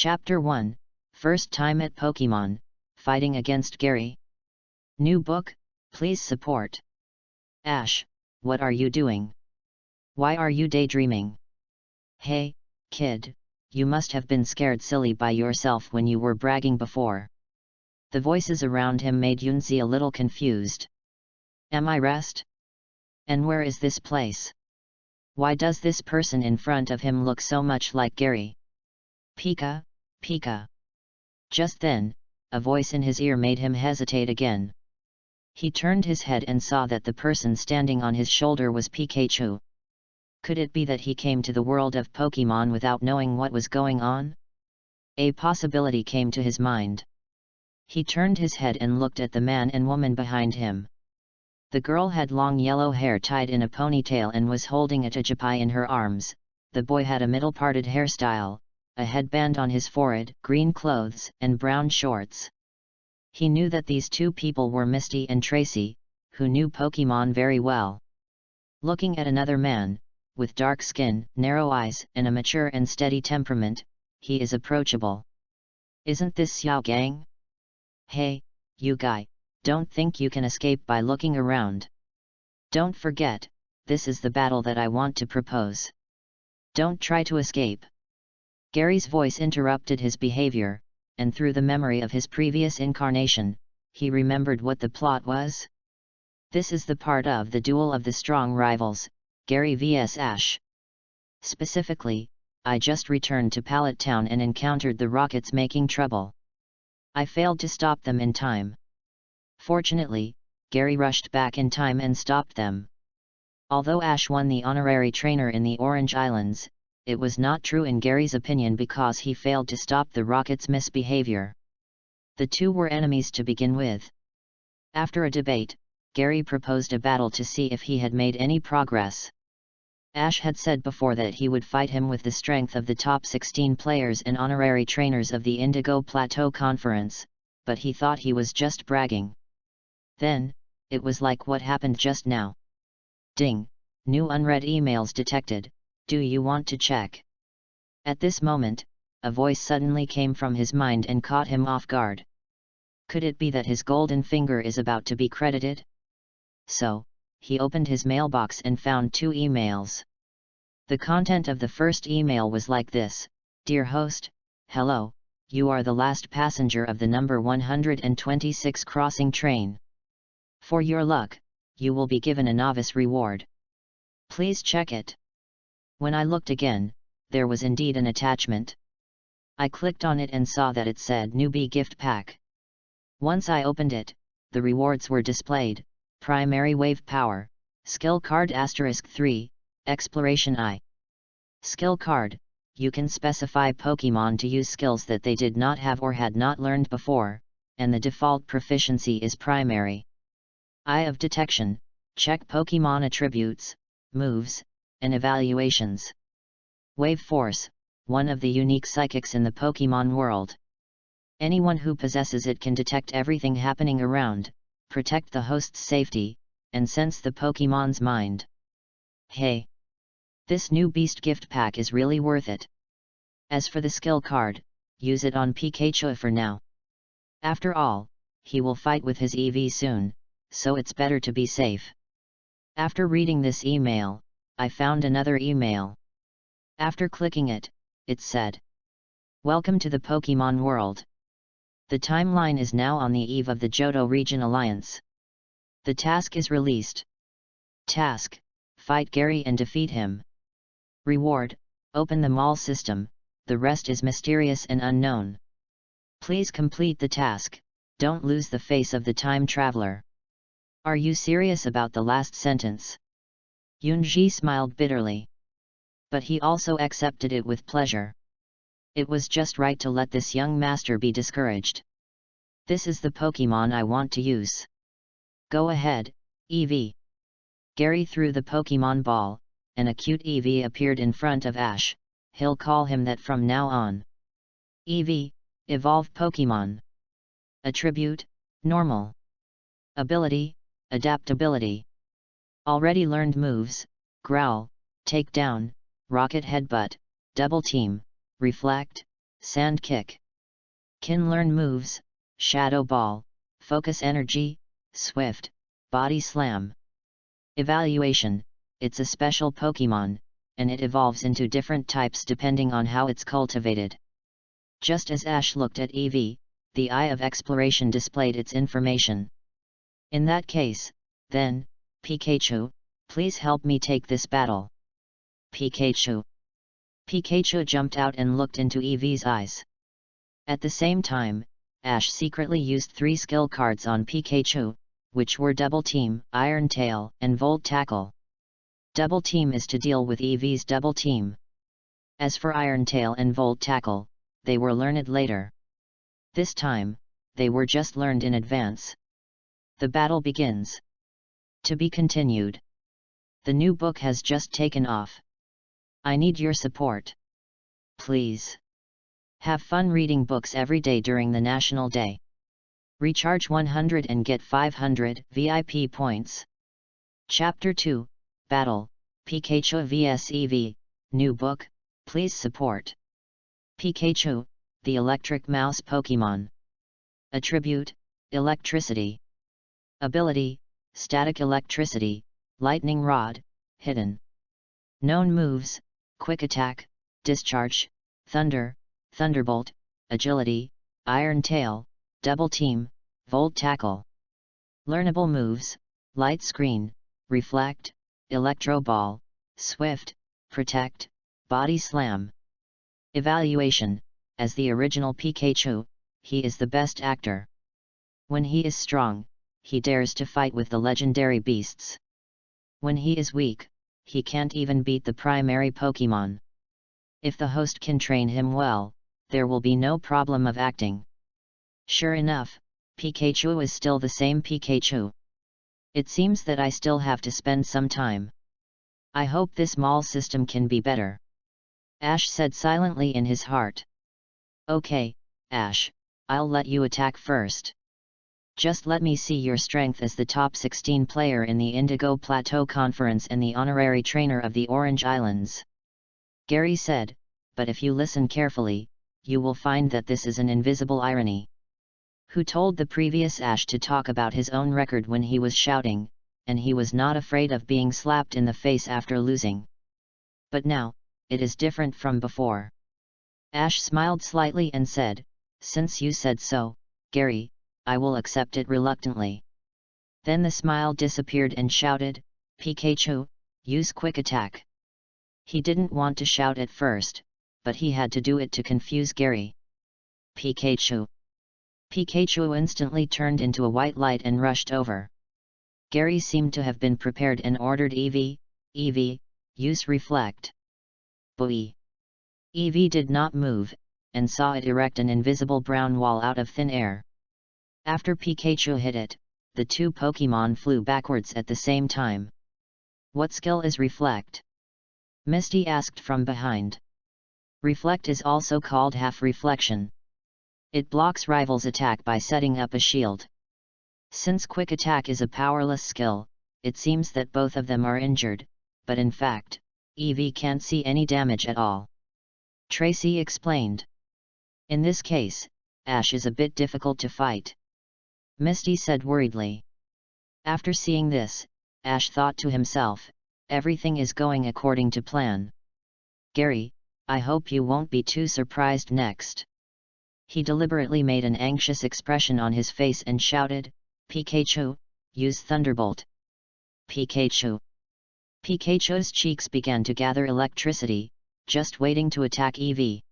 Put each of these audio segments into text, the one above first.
Chapter 1, First Time at Pokemon, Fighting Against Gary. New book, please support. Ash, what are you doing? Why are you daydreaming? Hey, kid, you must have been scared silly by yourself when you were bragging before. The voices around him made Yunzi a little confused. Am I rest? And where is this place? Why does this person in front of him look so much like Gary? Pika, Pika. Just then, a voice in his ear made him hesitate again. He turned his head and saw that the person standing on his shoulder was Pikachu. Could it be that he came to the world of Pokemon without knowing what was going on? A possibility came to his mind. He turned his head and looked at the man and woman behind him. The girl had long yellow hair tied in a ponytail and was holding a tajapai in her arms. The boy had a middle-parted hairstyle, a headband on his forehead, green clothes, and brown shorts. He knew that these two people were Misty and Tracy, who knew Pokemon very well. Looking at another man, with dark skin, narrow eyes, and a mature and steady temperament, he is approachable. Isn't this Xiao Gang? Hey, you guy, don't think you can escape by looking around. Don't forget, this is the battle that I want to propose. Don't try to escape. Gary's voice interrupted his behavior, and through the memory of his previous incarnation, he remembered what the plot was. This is the part of the duel of the strong rivals, Gary vs Ash. Specifically, I just returned to Pallet Town and encountered the Rockets making trouble. I failed to stop them in time. Fortunately, Gary rushed back in time and stopped them. Although Ash won the honorary trainer in the Orange Islands, it was not true in Gary's opinion because he failed to stop the Rockets' misbehavior. The two were enemies to begin with. After a debate, Gary proposed a battle to see if he had made any progress. Ash had said before that he would fight him with the strength of the top 16 players and honorary trainers of the Indigo Plateau Conference, but he thought he was just bragging. Then, it was like what happened just now. Ding! New unread emails detected. Do you want to check? At this moment, a voice suddenly came from his mind and caught him off guard. Could it be that his golden finger is about to be credited? So, he opened his mailbox and found 2 emails. The content of the first email was like this: Dear host, hello, you are the last passenger of the number 126 crossing train. For your luck, you will be given a novice reward. Please check it. When I looked again, there was indeed an attachment. I clicked on it and saw that it said Newbie Gift Pack. Once I opened it, the rewards were displayed: Primary Wave Power, Skill Card *3, Exploration I. Skill Card: you can specify Pokemon to use skills that they did not have or had not learned before, and the default proficiency is Primary. Eye of Detection: check Pokemon attributes, moves, and evaluations. Wave Force: one of the unique psychics in the Pokemon world. Anyone who possesses it can detect everything happening around, protect the host's safety, and sense the Pokemon's mind. Hey! This new Beast Gift Pack is really worth it. As for the skill card, use it on Pikachu for now. After all, he will fight with his EV soon, so it's better to be safe. After reading this email, I found another email. After clicking it, it said, Welcome to the Pokemon world. The timeline is now on the eve of the Johto Region Alliance. The task is released. Task: fight Gary and defeat him. Reward: open the mall system, the rest is mysterious and unknown. Please complete the task, don't lose the face of the time traveler. Are you serious about the last sentence? Yunji smiled bitterly. But he also accepted it with pleasure. It was just right to let this young master be discouraged. This is the Pokemon I want to use. Go ahead, Eevee. Gary threw the Pokemon ball, and a cute Eevee appeared in front of Ash. He'll call him that from now on. Eevee, evolve Pokemon. Attribute: normal. Ability: adaptability. Already learned moves: Growl, Takedown, Rocket Headbutt, Double Team, Reflect, Sand Kick. Can learn moves, Shadow Ball, Focus Energy, Swift, Body Slam. Evaluation: it's a special Pokemon, and it evolves into different types depending on how it's cultivated. Just as Ash looked at Eevee, the Eye of Exploration displayed its information. In that case, then, Pikachu, please help me take this battle. Pikachu. Pikachu jumped out and looked into Eevee's eyes. At the same time, Ash secretly used 3 skill cards on Pikachu, which were Double Team, Iron Tail, and Volt Tackle. Double Team is to deal with Eevee's Double Team. As for Iron Tail and Volt Tackle, they were learned later. This time, they were just learned in advance. The battle begins. To be continued. The new book has just taken off. I need your support. Please. Have fun reading books every day during the National Day. Recharge 100 and get 500 VIP points. Chapter 2, Battle, Pikachu vs Eevee, new book, please support. Pikachu, the electric mouse Pokemon. Attribute, electricity. Ability, static electricity, lightning rod, hidden. Known moves, quick attack, discharge, thunder, thunderbolt, agility, iron tail, double team, volt tackle. Learnable moves, light screen, reflect, electro ball, swift, protect, body slam. Evaluation: as the original Pikachu, he is the best actor. When he is strong, he dares to fight with the legendary beasts. When he is weak, he can't even beat the primary Pokemon. If the host can train him well, there will be no problem of acting. Sure enough, Pikachu is still the same Pikachu. It seems that I still have to spend some time. I hope this mall system can be better. Ash said silently in his heart. Okay, Ash, I'll let you attack first. Just let me see your strength as the top 16 player in the Indigo Plateau Conference and the honorary trainer of the Orange Islands. Gary said, but if you listen carefully, you will find that this is an invisible irony. Who told the previous Ash to talk about his own record when he was shouting, and he was not afraid of being slapped in the face after losing. But now, it is different from before. Ash smiled slightly and said, since you said so, Gary, I will accept it reluctantly. Then the smile disappeared and shouted, Pikachu, use quick attack. He didn't want to shout at first, but he had to do it to confuse Gary. Pikachu. Pikachu instantly turned into a white light and rushed over. Gary seemed to have been prepared and ordered Eevee, use reflect. Boing. Eevee did not move, and saw it erect an invisible brown wall out of thin air. After Pikachu hit it, the 2 Pokemon flew backwards at the same time. What skill is reflect? Misty asked from behind. Reflect is also called half reflection. It blocks rivals' attack by setting up a shield. Since quick attack is a powerless skill, it seems that both of them are injured, but in fact, Eevee can't see any damage at all. Tracy explained. In this case, Ash is a bit difficult to fight. Misty said worriedly. After seeing this, Ash thought to himself, everything is going according to plan. Gary, I hope you won't be too surprised next. He deliberately made an anxious expression on his face and shouted, Pikachu, use Thunderbolt. Pikachu. Pikachu's cheeks began to gather electricity, just waiting to attack Eevee.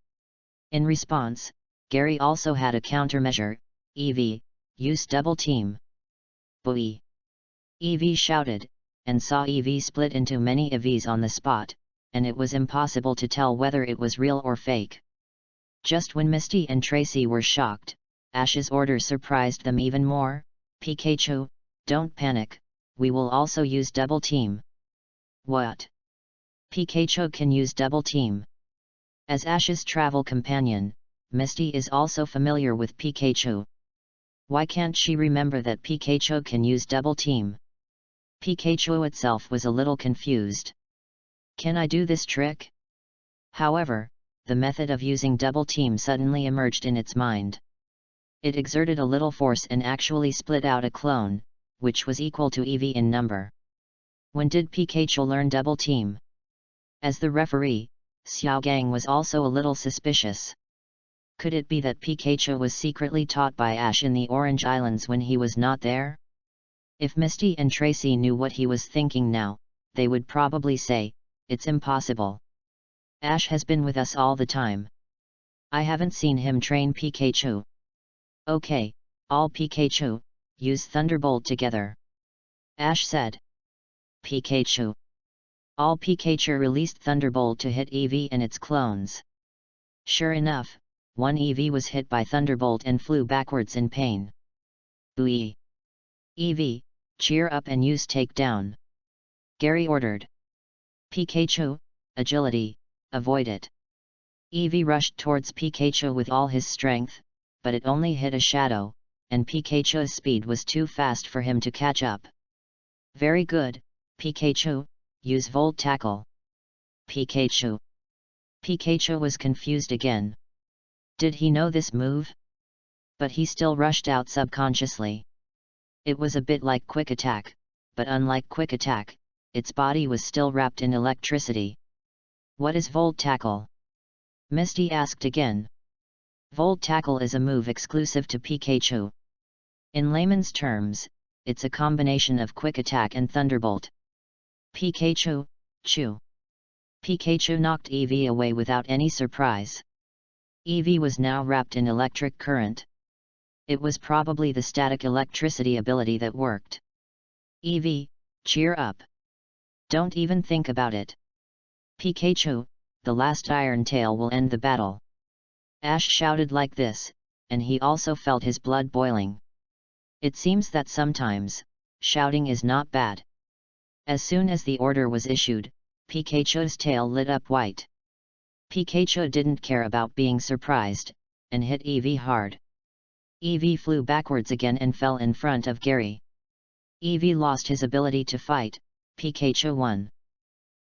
In response, Gary also had a countermeasure, Eevee, use Double Team. Boing. Eevee shouted, and saw Eevee split into many Eevees on the spot, and it was impossible to tell whether it was real or fake. Just when Misty and Tracy were shocked, Ash's order surprised them even more, Pikachu, don't panic, we will also use Double Team. What? Pikachu can use Double Team. As Ash's travel companion, Misty is also familiar with Pikachu. Why can't she remember that Pikachu can use Double Team? Pikachu itself was a little confused. Can I do this trick? However, the method of using double team suddenly emerged in its mind. It exerted a little force and actually split out a clone, which was equal to EV in number. When did Pikachu learn double team? As the referee, Xiao Gang was also a little suspicious. Could it be that Pikachu was secretly taught by Ash in the Orange Islands when he was not there? If Misty and Tracy knew what he was thinking now, they would probably say, "It's impossible. Ash has been with us all the time. I haven't seen him train Pikachu." "Okay, all Pikachu, use Thunderbolt together," Ash said. Pikachu. All Pikachu released Thunderbolt to hit Eevee and its clones. Sure enough, one Eevee was hit by Thunderbolt and flew backwards in pain. "Ooey! Eevee, cheer up and use Takedown," Gary ordered. "Pikachu, agility, avoid it." Eevee rushed towards Pikachu with all his strength, but it only hit a shadow, and Pikachu's speed was too fast for him to catch up. "Very good, Pikachu, use Volt Tackle." Pikachu. Pikachu was confused again. Did he know this move? But he still rushed out subconsciously. It was a bit like Quick Attack, but unlike Quick Attack, its body was still wrapped in electricity. "What is Volt Tackle?" Misty asked again. Volt Tackle is a move exclusive to Pikachu. In layman's terms, it's a combination of Quick Attack and Thunderbolt. Pikachu, chew. Pikachu knocked Eevee away without any surprise. Eevee was now wrapped in electric current. It was probably the static electricity ability that worked. "Eevee, cheer up. Don't even think about it. Pikachu, the last Iron Tail will end the battle." Ash shouted like this, and he also felt his blood boiling. It seems that sometimes, shouting is not bad. As soon as the order was issued, Pikachu's tail lit up white. Pikachu didn't care about being surprised, and hit Eevee hard. Eevee flew backwards again and fell in front of Gary. Eevee lost his ability to fight, Pikachu won.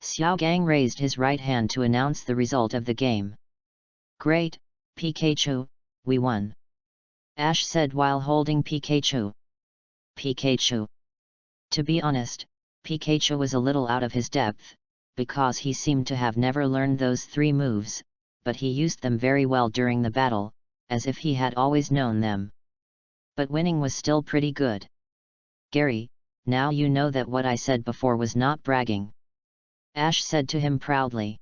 Xiao Gang raised his right hand to announce the result of the game. "Great, Pikachu, we won," Ash said while holding Pikachu. Pikachu. To be honest, Pikachu was a little out of his depth, because he seemed to have never learned those 3 moves, but he used them very well during the battle, as if he had always known them. But winning was still pretty good. "Gary, now you know that what I said before was not bragging," Ash said to him proudly.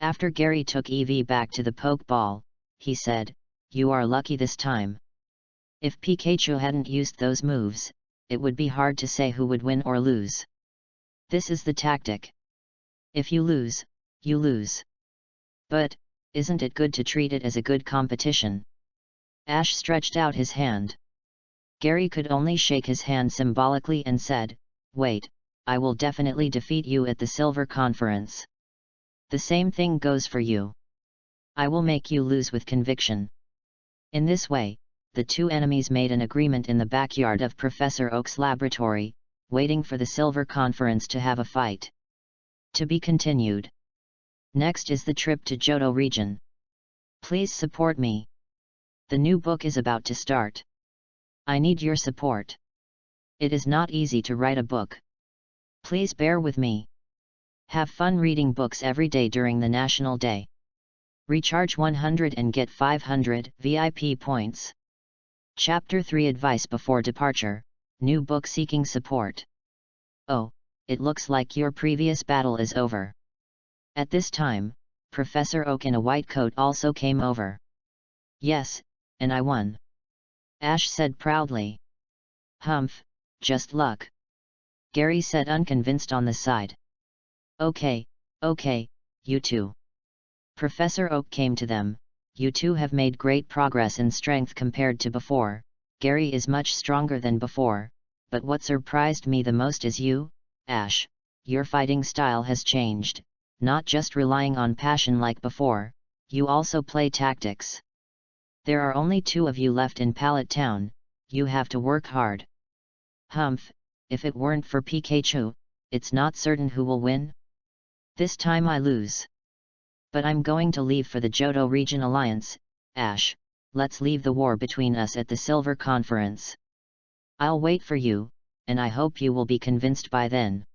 After Gary took Eevee back to the Pokeball, he said, "You are lucky this time. If Pikachu hadn't used those moves, it would be hard to say who would win or lose. This is the tactic. If you lose, you lose. But, isn't it good to treat it as a good competition?" Ash stretched out his hand. Gary could only shake his hand symbolically and said, "Wait, I will definitely defeat you at the Silver Conference. The same thing goes for you. I will make you lose with conviction." In this way, the two enemies made an agreement in the backyard of Professor Oak's laboratory, waiting for the Silver Conference to have a fight. To be continued. Next is the trip to Johto region. Please support me. The new book is about to start. I need your support. It is not easy to write a book. Please bear with me. Have fun reading books every day during the National Day. Recharge 100 and get 500 VIP points. Chapter 3 Advice Before Departure, New Book Seeking Support. "Oh, it looks like your previous battle is over." At this time, Professor Oak in a white coat also came over. "Yes, and I won," Ash said proudly. "Humph, just luck," Gary said unconvinced on the side. Okay, you two." Professor Oak came to them. "You two have made great progress in strength compared to before. Gary is much stronger than before, but what surprised me the most is you, Ash. Your fighting style has changed, not just relying on passion like before, you also play tactics. There are only 2 of you left in Pallet Town, you have to work hard." "Humph, if it weren't for Pikachu, it's not certain who will win. This time I lose." But I'm going to leave for the Johto Region Alliance. Ash, let's leave the war between us at the Silver Conference. I'll wait for you, and I hope you will be convinced by then.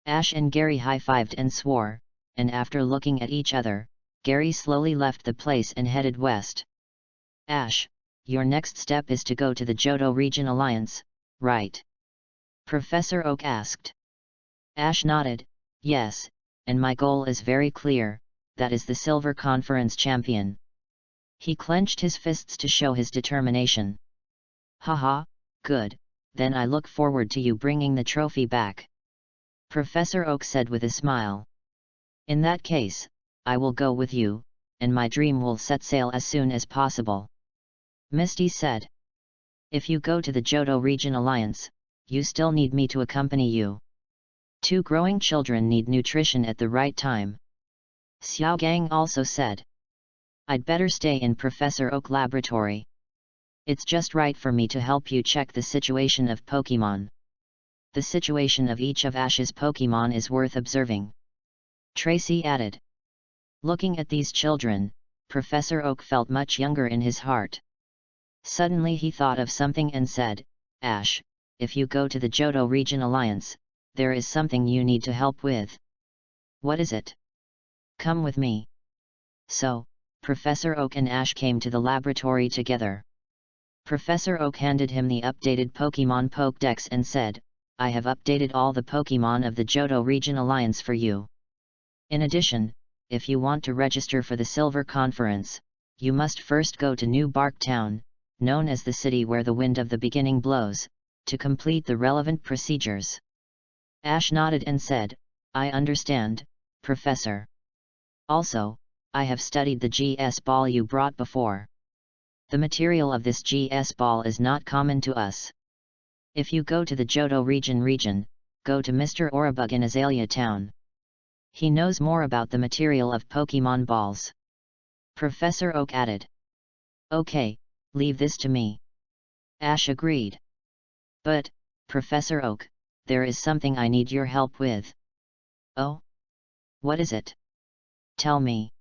Ash and Gary high-fived and swore, and after looking at each other, Gary slowly left the place and headed west. Ash, your next step is to go to the Johto Region Alliance, right? Professor Oak asked. Ash nodded, yes, and my goal is very clear, that is the Silver Conference champion. He clenched his fists to show his determination. Haha, good, then I look forward to you bringing the trophy back. Professor Oak said with a smile. In that case, I will go with you, and my dream will set sail as soon as possible. Misty said. If you go to the Johto Region Alliance, you still need me to accompany you. 2 growing children need nutrition at the right time. Xiao Gang also said. I'd better stay in Professor Oak laboratory. It's just right for me to help you check the situation of Pokemon. The situation of each of Ash's Pokemon is worth observing. Tracy added. Looking at these children, Professor Oak felt much younger in his heart. Suddenly he thought of something and said, Ash, if you go to the Johto Region Alliance, there is something you need to help with. What is it? Come with me. So, Professor Oak and Ash came to the laboratory together. Professor Oak handed him the updated Pokemon Pokédex and said, I have updated all the Pokemon of the Johto Region Alliance for you. In addition, if you want to register for the Silver Conference, you must first go to New Bark Town, known as the city where the wind of the beginning blows, to complete the relevant procedures. Ash nodded and said, I understand, Professor. Also, I have studied the GS ball you brought before. The material of this GS ball is not common to us. If you go to the Johto region, go to Mr. Orabug in Azalea Town. He knows more about the material of Pokemon balls. Professor Oak added. Okay, leave this to me. Ash agreed. But, Professor Oak, there is something I need your help with. Oh? What is it? Tell me.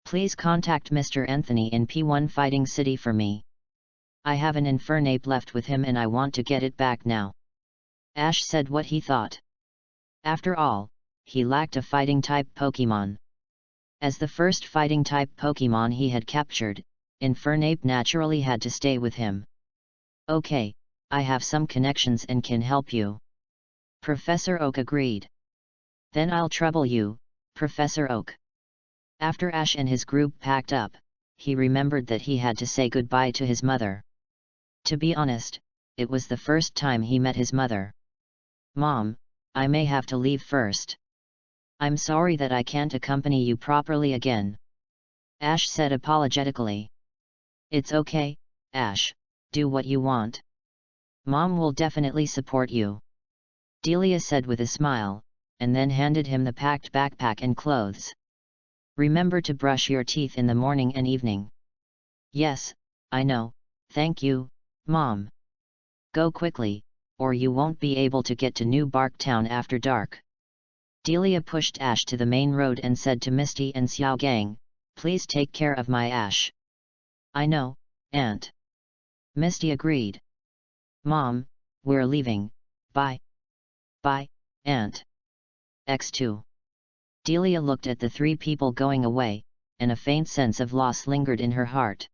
Please contact Mr. Anthony in P1 Fighting City for me. I have an Infernape left with him and I want to get it back now. Ash said what he thought. After all, he lacked a fighting-type Pokemon. As the first fighting-type Pokemon he had captured, Infernape naturally had to stay with him. Okay, I have some connections and can help you. Professor Oak agreed. Then I'll trouble you, Professor Oak. After Ash and his group packed up, he remembered that he had to say goodbye to his mother. To be honest, it was the first time he met his mother. Mom, I may have to leave first. I'm sorry that I can't accompany you properly again. Ash said apologetically. It's okay, Ash, do what you want. Mom will definitely support you. Delia said with a smile, and then handed him the packed backpack and clothes. Remember to brush your teeth in the morning and evening. Yes, I know, thank you, Mom. Go quickly, or you won't be able to get to New Bark Town after dark. Delia pushed Ash to the main road and said to Misty and Xiao Gang, please take care of my Ash. I know, Aunt. Misty agreed. Mom, we're leaving, bye. Bye, Aunt. X2. Delia looked at the 3 people going away, and a faint sense of loss lingered in her heart.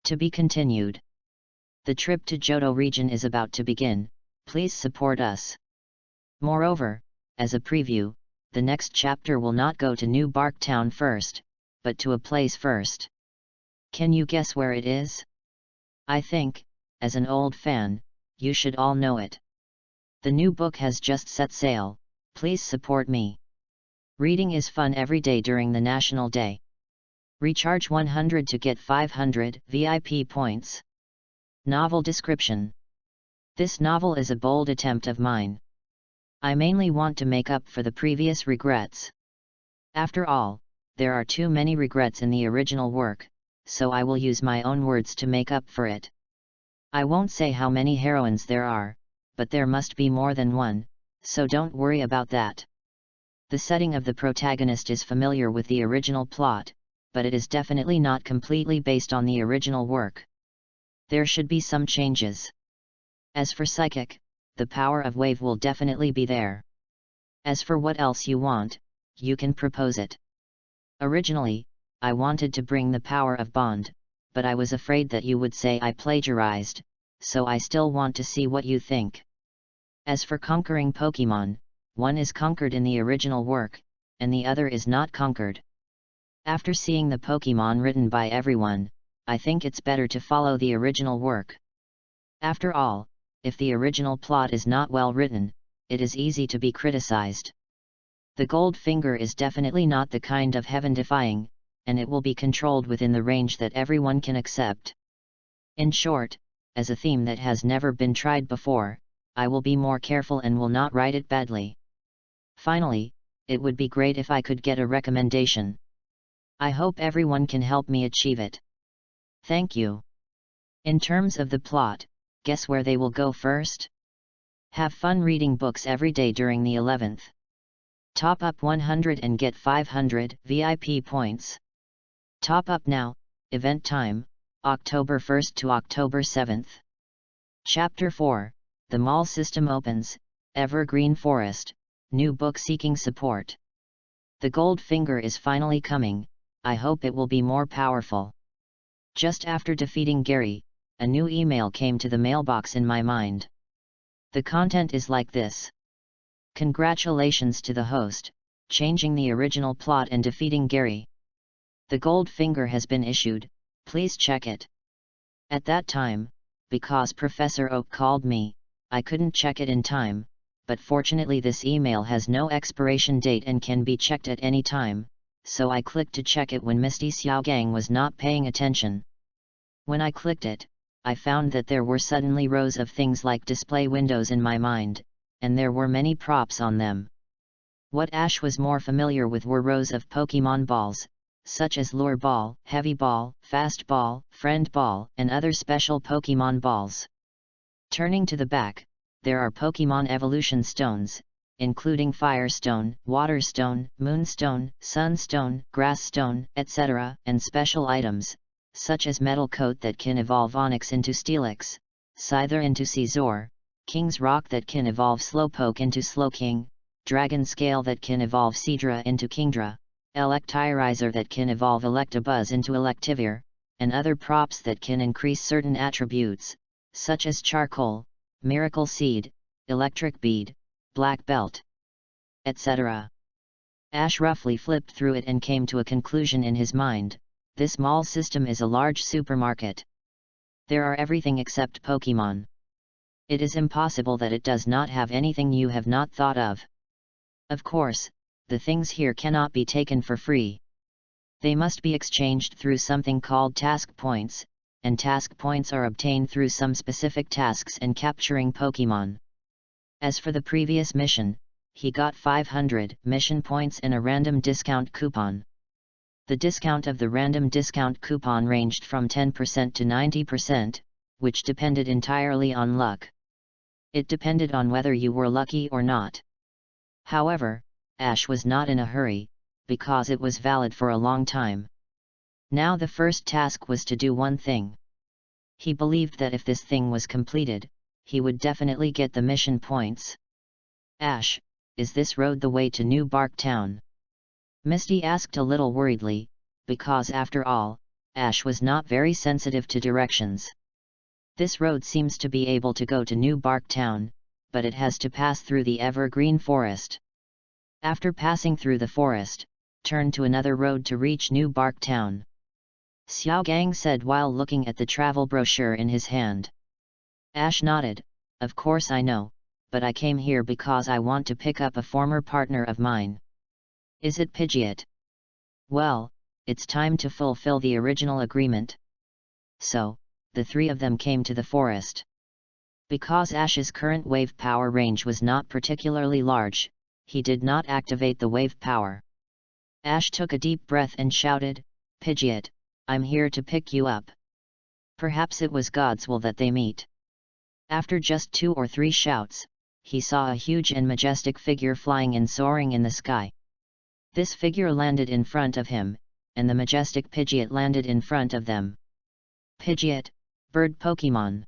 To be continued. The trip to Johto region is about to begin, please support us. Moreover, as a preview, the next chapter will not go to New Bark Town first, but to a place first. Can you guess where it is? I think, as an old fan, you should all know it. The new book has just set sail, please support me. Reading is fun every day during the National Day. Recharge 100 to get 500 VIP points. Novel description. This novel is a bold attempt of mine. I mainly want to make up for the previous regrets. After all, there are too many regrets in the original work, so I will use my own words to make up for it. I won't say how many heroines there are, but there must be more than one, so don't worry about that. The setting of the protagonist is familiar with the original plot, but it is definitely not completely based on the original work. There should be some changes. As for psychic, the power of wave will definitely be there. As for what else you want, you can propose it. Originally, I wanted to bring the power of bond, but I was afraid that you would say I plagiarized, so I still want to see what you think. As for conquering Pokemon, one is conquered in the original work, and the other is not conquered. After seeing the Pokemon written by everyone, I think it's better to follow the original work. After all, if the original plot is not well written, it is easy to be criticized. The gold finger is definitely not the kind of heaven-defying, and it will be controlled within the range that everyone can accept. In short, as a theme that has never been tried before, I will be more careful and will not write it badly. Finally, it would be great if I could get a recommendation. I hope everyone can help me achieve it. Thank you. In terms of the plot, guess where they will go first? Have fun reading books every day during the 11th. Top up 100 and get 500 VIP points. Top up now. Event time, October 1st to October 7th. Chapter 4, The Mall System Opens, Evergreen Forest, New Book Seeking Support. The gold finger is finally coming, I hope it will be more powerful. Just after defeating Gary, a new email came to the mailbox in my mind. The content is like this. Congratulations to the host, changing the original plot and defeating Gary. The gold finger has been issued, please check it. At that time, because Professor Oak called me, I couldn't check it in time, but fortunately this email has no expiration date and can be checked at any time, so I clicked to check it when Misty Xiaogang was not paying attention. When I clicked it, I found that there were suddenly rows of things like display windows in my mind, and there were many props on them. What Ash was more familiar with were rows of Pokemon balls, such as Lure Ball, Heavy Ball, Fast Ball, Friend Ball, and other special Pokemon balls. Turning to the back, there are Pokemon evolution stones, including Fire Stone, Water Stone, Moonstone, Sunstone, Grass Stone, etc., and special items, such as Metal Coat that can evolve Onix into Steelix, Scyther into Scizor, King's Rock that can evolve Slowpoke into Slowking, Dragon Scale that can evolve Seadra into Kingdra, Electirizer that can evolve Electabuzz into Electivire, and other props that can increase certain attributes, such as Charcoal, Miracle Seed, Electric Bead, Black Belt, etc. Ash roughly flipped through it and came to a conclusion in his mind. This mall system is a large supermarket. There are everything except Pokemon. It is impossible that it does not have anything you have not thought of. Of course, the things here cannot be taken for free. They must be exchanged through something called task points, and task points are obtained through some specific tasks and capturing Pokemon. As for the previous mission, he got 500 mission points and a random discount coupon. The discount of the random discount coupon ranged from 10% to 90%, which depended entirely on luck. It depended on whether you were lucky or not. However, Ash was not in a hurry, because it was valid for a long time. Now the first task was to do one thing. He believed that if this thing was completed, he would definitely get the mission points. Ash, is this road the way to New Bark Town? Misty asked a little worriedly, because after all, Ash was not very sensitive to directions. This road seems to be able to go to New Bark Town, but it has to pass through the Evergreen Forest. After passing through the forest, turn to another road to reach New Bark Town. Xiaogang said while looking at the travel brochure in his hand. Ash nodded, of course I know, but I came here because I want to pick up a former partner of mine. Is it Pidgeot? Well, it's time to fulfill the original agreement. So, the three of them came to the forest. Because Ash's current wave power range was not particularly large, he did not activate the wave power. Ash took a deep breath and shouted, Pidgeot, I'm here to pick you up. Perhaps it was God's will that they meet. After just 2 or 3 shouts, he saw a huge and majestic figure flying and soaring in the sky. This figure landed in front of him, and the majestic Pidgeot landed in front of them. Pidgeot, bird Pokemon.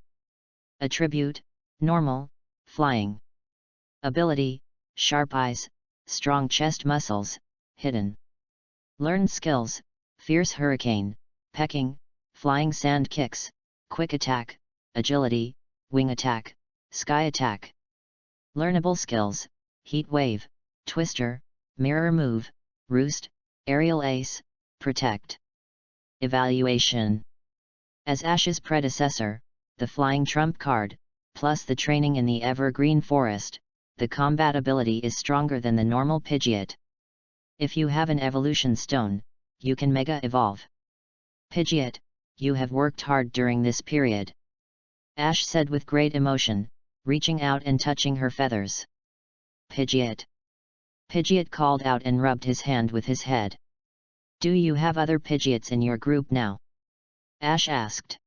Attribute, normal, flying. Ability, sharp eyes, strong chest muscles, hidden. Learned skills, fierce hurricane, pecking, flying sand kicks, quick attack, agility, wing attack, sky attack. Learnable skills, heat wave, twister, mirror move, roost, aerial ace, protect. Evaluation. As Ash's predecessor, the flying trump card, plus the training in the evergreen forest, the combat ability is stronger than the normal Pidgeot. If you have an evolution stone, you can mega evolve. Pidgeot, you have worked hard during this period. Ash said with great emotion, reaching out and touching her feathers. Pidgeot. Pidgeot called out and rubbed his hand with his head. Do you have other Pidgeots in your group now? Ash asked.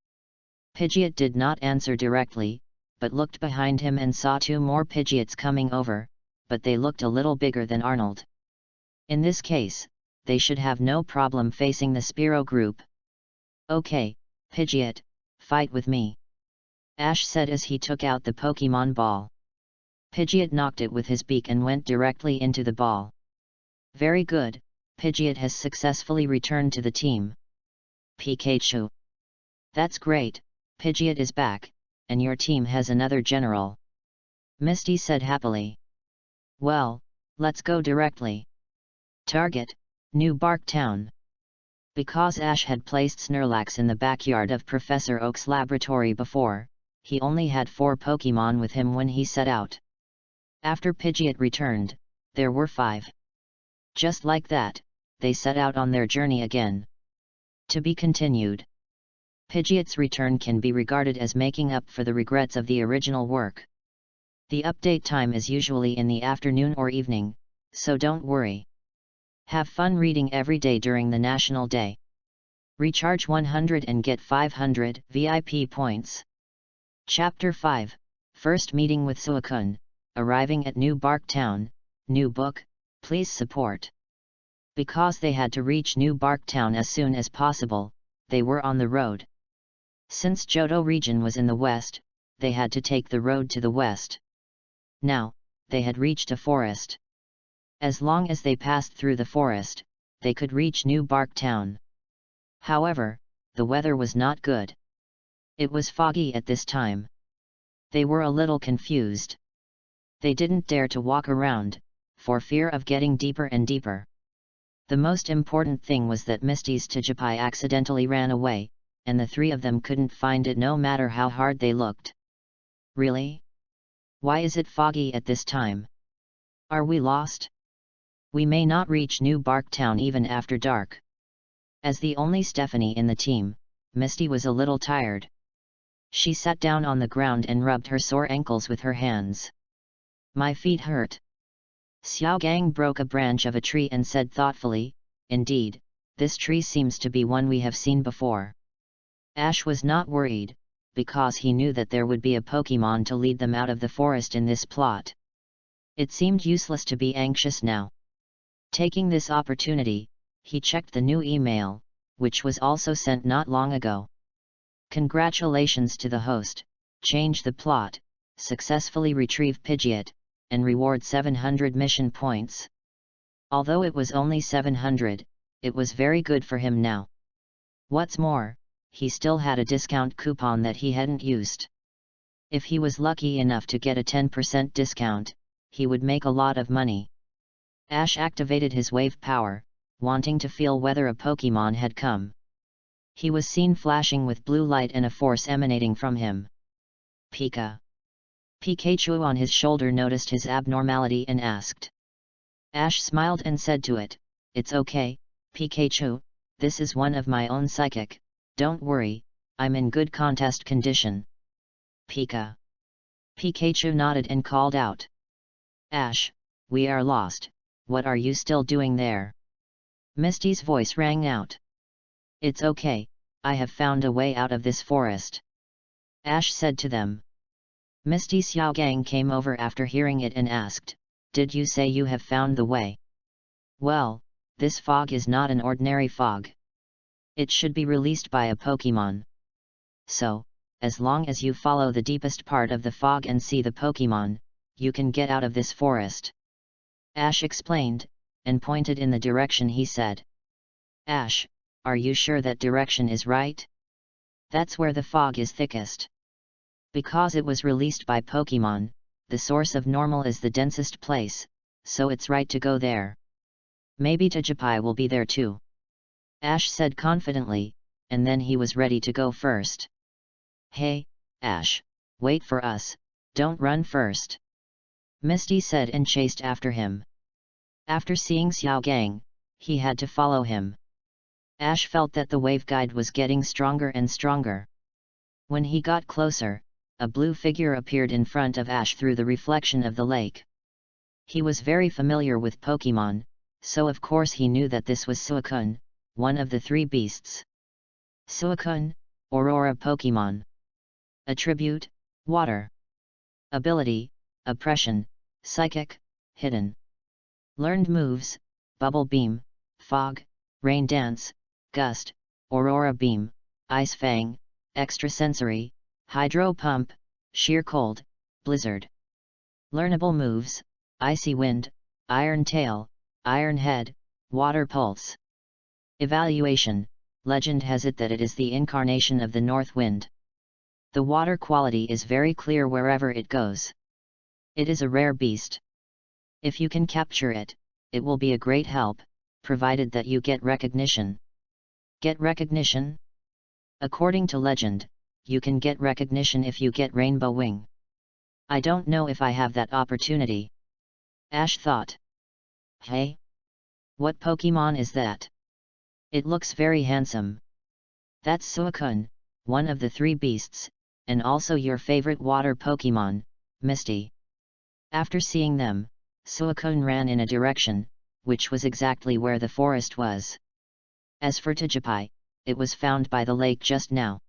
Pidgeot did not answer directly, but looked behind him and saw 2 more Pidgeots coming over, but they looked a little bigger than Arnold. In this case, they should have no problem facing the Spearow group. Okay, Pidgeot, fight with me. Ash said as he took out the Pokemon ball. Pidgeot knocked it with his beak and went directly into the ball. Very good, Pidgeot has successfully returned to the team. Pikachu. That's great, Pidgeot is back, and your team has another general. Misty said happily. Well, let's go directly. Target, New Bark Town. Because Ash had placed Snorlax in the backyard of Professor Oak's laboratory before, he only had 4 Pokemon with him when he set out. After Pidgeot returned, there were 5. Just like that, they set out on their journey again. To be continued. Pidgeot's return can be regarded as making up for the regrets of the original work. The update time is usually in the afternoon or evening, so don't worry. Have fun reading every day during the National Day. Recharge 100 and get 500 VIP points. Chapter 5, First Meeting with Suicune, Arriving at New Bark Town, New Book, Please Support. Because they had to reach New Bark Town as soon as possible, they were on the road. Since Johto region was in the west, they had to take the road to the west. Now, they had reached a forest. As long as they passed through the forest, they could reach New Bark Town. However, the weather was not good. It was foggy at this time. They were a little confused. They didn't dare to walk around, for fear of getting deeper and deeper. The most important thing was that Misty's Tijipai accidentally ran away, and the 3 of them couldn't find it no matter how hard they looked. Really? Why is it foggy at this time? Are we lost? We may not reach New Bark Town even after dark. As the only Stephanie in the team, Misty was a little tired. She sat down on the ground and rubbed her sore ankles with her hands. My feet hurt. Xiao Gang broke a branch of a tree and said thoughtfully, Indeed, this tree seems to be one we have seen before. Ash was not worried, because he knew that there would be a Pokemon to lead them out of the forest in this plot. It seemed useless to be anxious now. Taking this opportunity, he checked the new email, which was also sent not long ago. Congratulations to the host, change the plot, successfully retrieve Pidgeot, and reward 700 mission points. Although it was only 700, it was very good for him now. What's more, he still had a discount coupon that he hadn't used. If he was lucky enough to get a 10% discount, he would make a lot of money. Ash activated his wave power, wanting to feel whether a Pokemon had come. He was seen flashing with blue light and a force emanating from him. Pika. Pikachu on his shoulder noticed his abnormality and asked. Ash smiled and said to it, It's okay, Pikachu, this is one of my own psychic, don't worry, I'm in good contest condition. Pika. Pikachu nodded and called out. Ash, we are lost, what are you still doing there? Misty's voice rang out. It's okay, I have found a way out of this forest. Ash said to them. Misty Xiaogang came over after hearing it and asked, Did you say you have found the way? Well, this fog is not an ordinary fog. It should be released by a Pokemon. So, as long as you follow the deepest part of the fog and see the Pokemon, you can get out of this forest. Ash explained, and pointed in the direction he said. Ash, are you sure that direction is right? That's where the fog is thickest. Because it was released by Pokemon, the source of normal is the densest place, so it's right to go there. Maybe Tajapai will be there too. Ash said confidently, and then he was ready to go first. Hey, Ash, wait for us, don't run first. Misty said and chased after him. After seeing Xiao Gang, he had to follow him. Ash felt that the wave guide was getting stronger and stronger. When he got closer, a blue figure appeared in front of Ash through the reflection of the lake. He was very familiar with Pokemon, so of course he knew that this was Suicune, one of the 3 beasts. Suicune, Aurora Pokemon. Attribute, Water. Ability, Oppression, Psychic, Hidden. Learned moves, Bubble Beam, Fog, Rain Dance, Gust, Aurora Beam, Ice Fang, Extrasensory, Hydro Pump, Sheer Cold, Blizzard. Learnable moves, Icy Wind, Iron Tail, Iron Head, Water Pulse. Evaluation, legend has it that it is the incarnation of the North Wind. The water quality is very clear wherever it goes. It is a rare beast. If you can capture it, it will be a great help, provided that you get recognition. Get recognition? According to legend, you can get recognition if you get Rainbow Wing. I don't know if I have that opportunity. Ash thought. Hey? What Pokemon is that? It looks very handsome. That's Suicune, one of the 3 beasts, and also your favorite water Pokemon, Misty. After seeing them, Suicune ran in a direction, which was exactly where the forest was. As for Tajapai, it was found by the lake just now.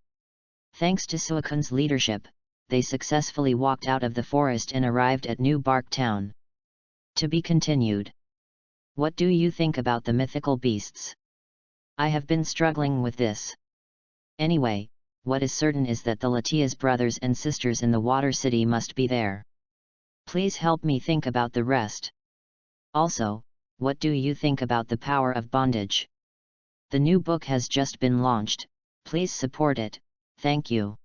Thanks to Suicune's leadership, they successfully walked out of the forest and arrived at New Bark Town. To be continued. What do you think about the mythical beasts? I have been struggling with this. Anyway, what is certain is that the Latias brothers and sisters in the Water City must be there. Please help me think about the rest. Also, what do you think about the power of bondage? The new book has just been launched, please support it, thank you.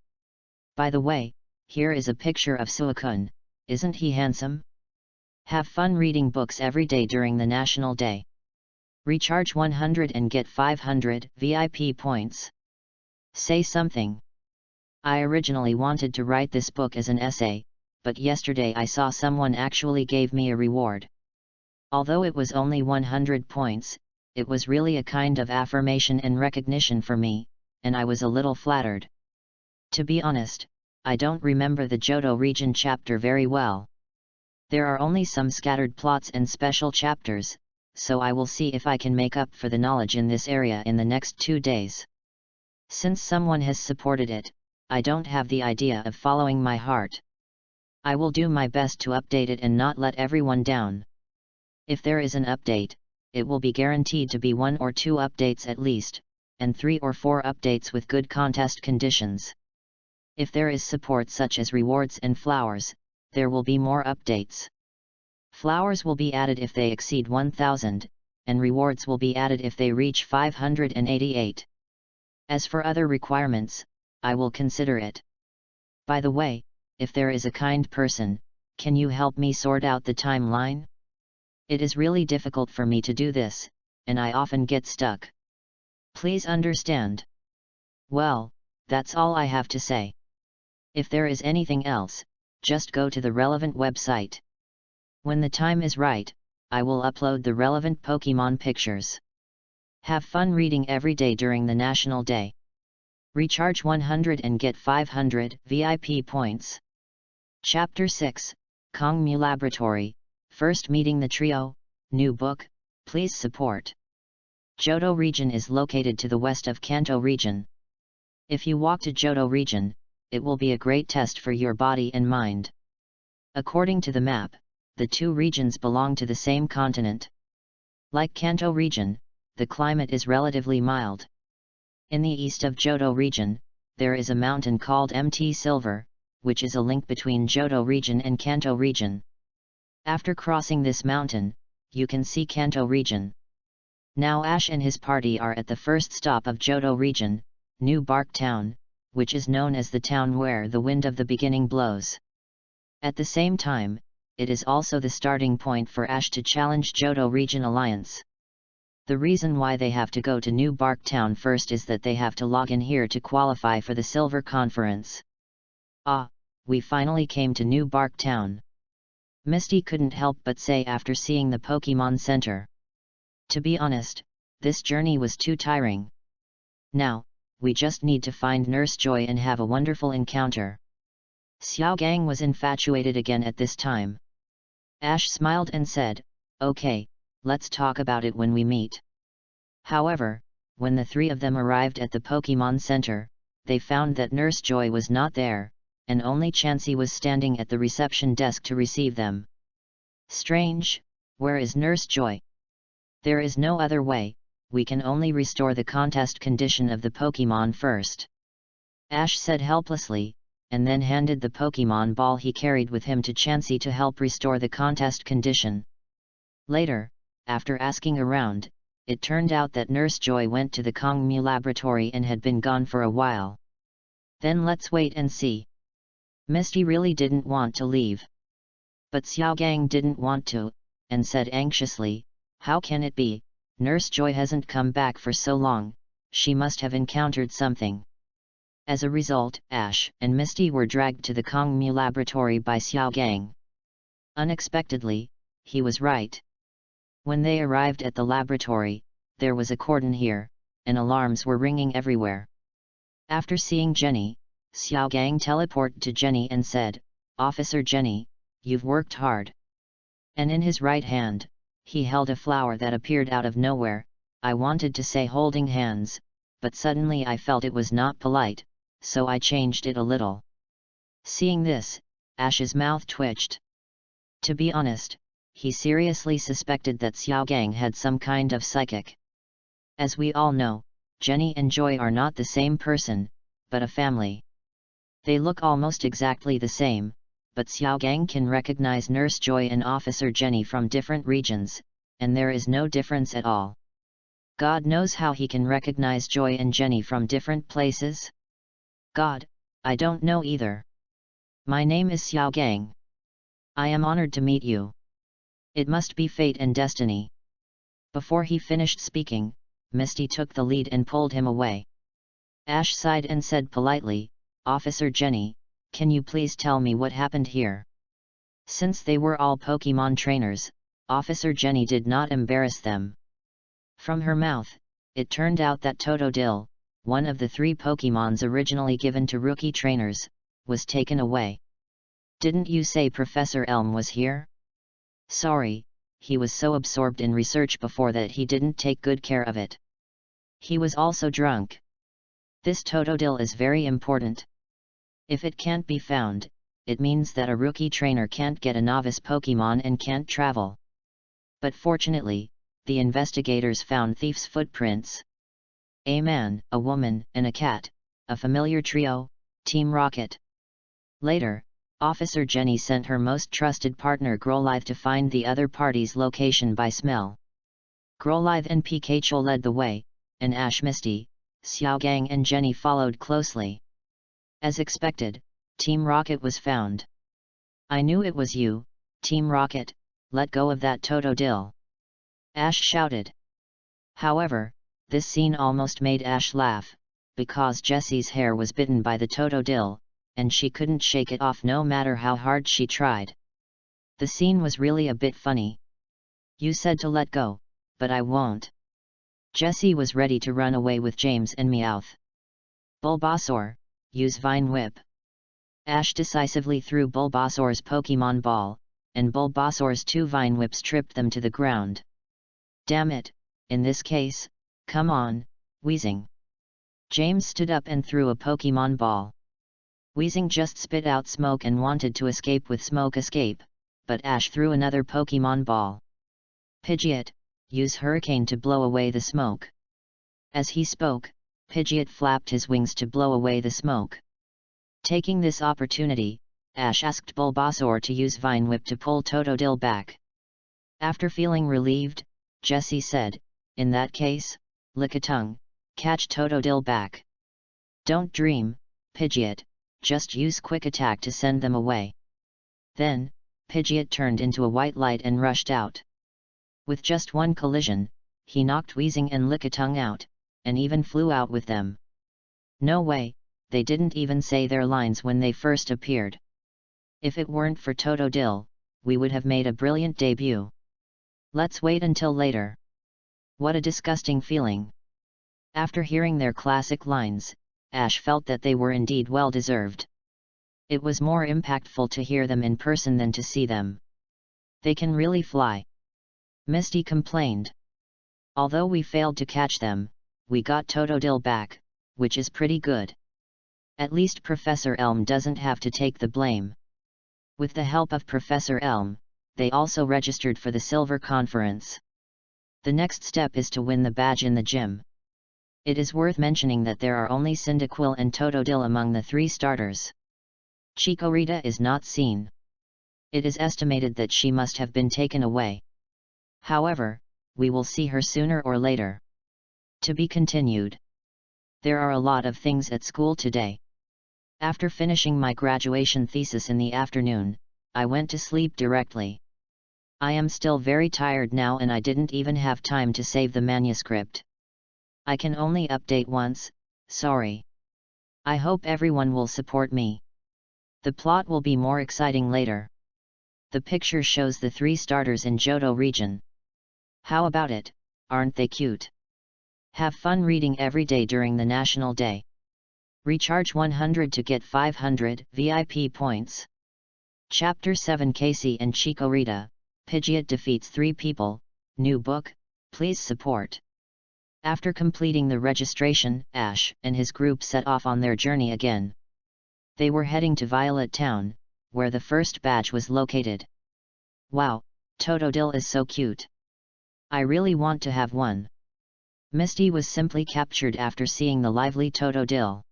By the way, here is a picture of Suicune, isn't he handsome? Have fun reading books every day during the National Day. Recharge 100 and get 500 VIP points. Say something. I originally wanted to write this book as an essay, but yesterday I saw someone actually gave me a reward. Although it was only 100 points, it was really a kind of affirmation and recognition for me, and I was a little flattered. To be honest, I don't remember the Johto region chapter very well. There are only some scattered plots and special chapters, so I will see if I can make up for the knowledge in this area in the next 2 days. Since someone has supported it, I don't have the idea of following my heart. I will do my best to update it and not let everyone down. If there is an update, it will be guaranteed to be 1 or 2 updates at least, and 3 or 4 updates with good contest conditions. If there is support such as rewards and flowers, there will be more updates. Flowers will be added if they exceed 1000, and rewards will be added if they reach 588. As for other requirements, I will consider it. By the way, if there is a kind person, can you help me sort out the timeline? It is really difficult for me to do this, and I often get stuck. Please understand. Well, that's all I have to say. If there is anything else, just go to the relevant website. When the time is right, I will upload the relevant Pokemon pictures. Have fun reading every day during the National Day. Recharge 100 and get 500 VIP points. Chapter 6, Kongmu Laboratory, First Meeting the Trio, New Book, please support. Johto region is located to the west of Kanto region. If you walk to Johto region, it will be a great test for your body and mind. According to the map, the 2 regions belong to the same continent. Like Kanto region, the climate is relatively mild. In the east of Johto region, there is a mountain called Mt Silver, which is a link between Johto region and Kanto region. After crossing this mountain, you can see Kanto region. Now Ash and his party are at the first stop of Johto region, New Bark Town, which is known as the town where the wind of the beginning blows. At the same time, it is also the starting point for Ash to challenge Johto region alliance. The reason why they have to go to New Bark Town first is that they have to log in here to qualify for the Silver Conference. Ah, we finally came to New Bark Town. Misty couldn't help but say after seeing the Pokemon Center. To be honest, this journey was too tiring. Now, we just need to find Nurse Joy and have a wonderful encounter. Xiao Gang was infatuated again at this time. Ash smiled and said, "Okay, let's talk about it when we meet." However, when the three of them arrived at the Pokemon Center, they found that Nurse Joy was not there, and only Chansey was standing at the reception desk to receive them. Strange, where is Nurse Joy? There is no other way, we can only restore the contest condition of the Pokemon first. Ash said helplessly, and then handed the Pokemon ball he carried with him to Chansey to help restore the contest condition. Later, after asking around, it turned out that Nurse Joy went to the Kongmu laboratory and had been gone for a while. Then let's wait and see. Misty really didn't want to leave. But Xiao Gang didn't want to, and said anxiously, "How can it be? Nurse Joy hasn't come back for so long, she must have encountered something." As a result, Ash and Misty were dragged to the Kongmu laboratory by Xiao Gang. Unexpectedly, he was right. When they arrived at the laboratory, there was a cordon here, and alarms were ringing everywhere. After seeing Jenny, Xiao Gang teleported to Jenny and said, "Officer Jenny, you've worked hard." And in his right hand, he held a flower that appeared out of nowhere. I wanted to say holding hands, but suddenly I felt it was not polite, so I changed it a little. Seeing this, Ash's mouth twitched. To be honest, he seriously suspected that Xiao Gang had some kind of psychic. As we all know, Jenny and Joy are not the same person, but a family. They look almost exactly the same, but Xiao Gang can recognize Nurse Joy and Officer Jenny from different regions, and there is no difference at all. God knows how he can recognize Joy and Jenny from different places? God, I don't know either. My name is Xiao Gang. I am honored to meet you. It must be fate and destiny. Before he finished speaking, Misty took the lead and pulled him away. Ash sighed and said politely, "Officer Jenny, can you please tell me what happened here?" Since they were all Pokemon trainers, Officer Jenny did not embarrass them. From her mouth, it turned out that Totodile, one of the 3 Pokemons originally given to rookie trainers, was taken away. "Didn't you say Professor Elm was here?" "Sorry, he was so absorbed in research before that he didn't take good care of it. He was also drunk. This Totodile is very important. If it can't be found, it means that a rookie trainer can't get a novice Pokemon and can't travel." But fortunately, the investigators found thieves' footprints. A man, a woman, and a cat, a familiar trio, Team Rocket. Later, Officer Jenny sent her most trusted partner Growlithe to find the other party's location by smell. Growlithe and Pikachu led the way, and Ash, Misty, Xiao Gang and Jenny followed closely. As expected, Team Rocket was found. "I knew it was you, Team Rocket, let go of that Totodile!" Ash shouted. However, this scene almost made Ash laugh, because Jessie's hair was bitten by the Totodile, and she couldn't shake it off no matter how hard she tried. The scene was really a bit funny. "You said to let go, but I won't." Jessie was ready to run away with James and Meowth. "Bulbasaur, use Vine Whip." Ash decisively threw Bulbasaur's Pokemon Ball, and Bulbasaur's 2 Vine Whips tripped them to the ground. "Damn it, in this case, come on, Weezing." James stood up and threw a Pokemon Ball. Weezing just spit out smoke and wanted to escape with Smoke Escape, but Ash threw another Pokemon Ball. "Pidgeot, use hurricane to blow away the smoke. As he spoke, Pidgeot flapped his wings to blow away the smoke. Taking this opportunity, Ash asked Bulbasaur to use Vine Whip to pull Totodile back. After feeling relieved, Jessie said, "In that case, Lickitung, catch Totodile back. Don't dream, Pidgeot, just use Quick Attack to send them away." Then, Pidgeot turned into a white light and rushed out. With just one collision, he knocked Weezing and Lickitung out, and even flew out with them. No way, they didn't even say their lines when they first appeared. If it weren't for Totodile, we would have made a brilliant debut. Let's wait until later. What a disgusting feeling. After hearing their classic lines, Ash felt that they were indeed well-deserved. It was more impactful to hear them in person than to see them. They can really fly. Misty complained. Although we failed to catch them, we got Totodile back, which is pretty good. At least Professor Elm doesn't have to take the blame. With the help of Professor Elm, they also registered for the Silver Conference. The next step is to win the badge in the gym. It is worth mentioning that there are only Cyndaquil and Totodile among the 3 starters. Chikorita is not seen. It is estimated that she must have been taken away. However, we will see her sooner or later. To be continued. There are a lot of things at school today. After finishing my graduation thesis in the afternoon, I went to sleep directly. I am still very tired now and I didn't even have time to save the manuscript. I can only update once, sorry. I hope everyone will support me. The plot will be more exciting later. The picture shows the 3 starters in Johto region. How about it, aren't they cute? Have fun reading every day during the National Day. Recharge 100 to get 500 VIP points. Chapter 7 Casey and Chikorita, Pidgeot defeats 3 people, new book, please support. After completing the registration, Ash and his group set off on their journey again. They were heading to Violet Town, where the first badge was located. Wow, Totodile is so cute. I really want to have one. Misty was simply captured after seeing the lively Totodile.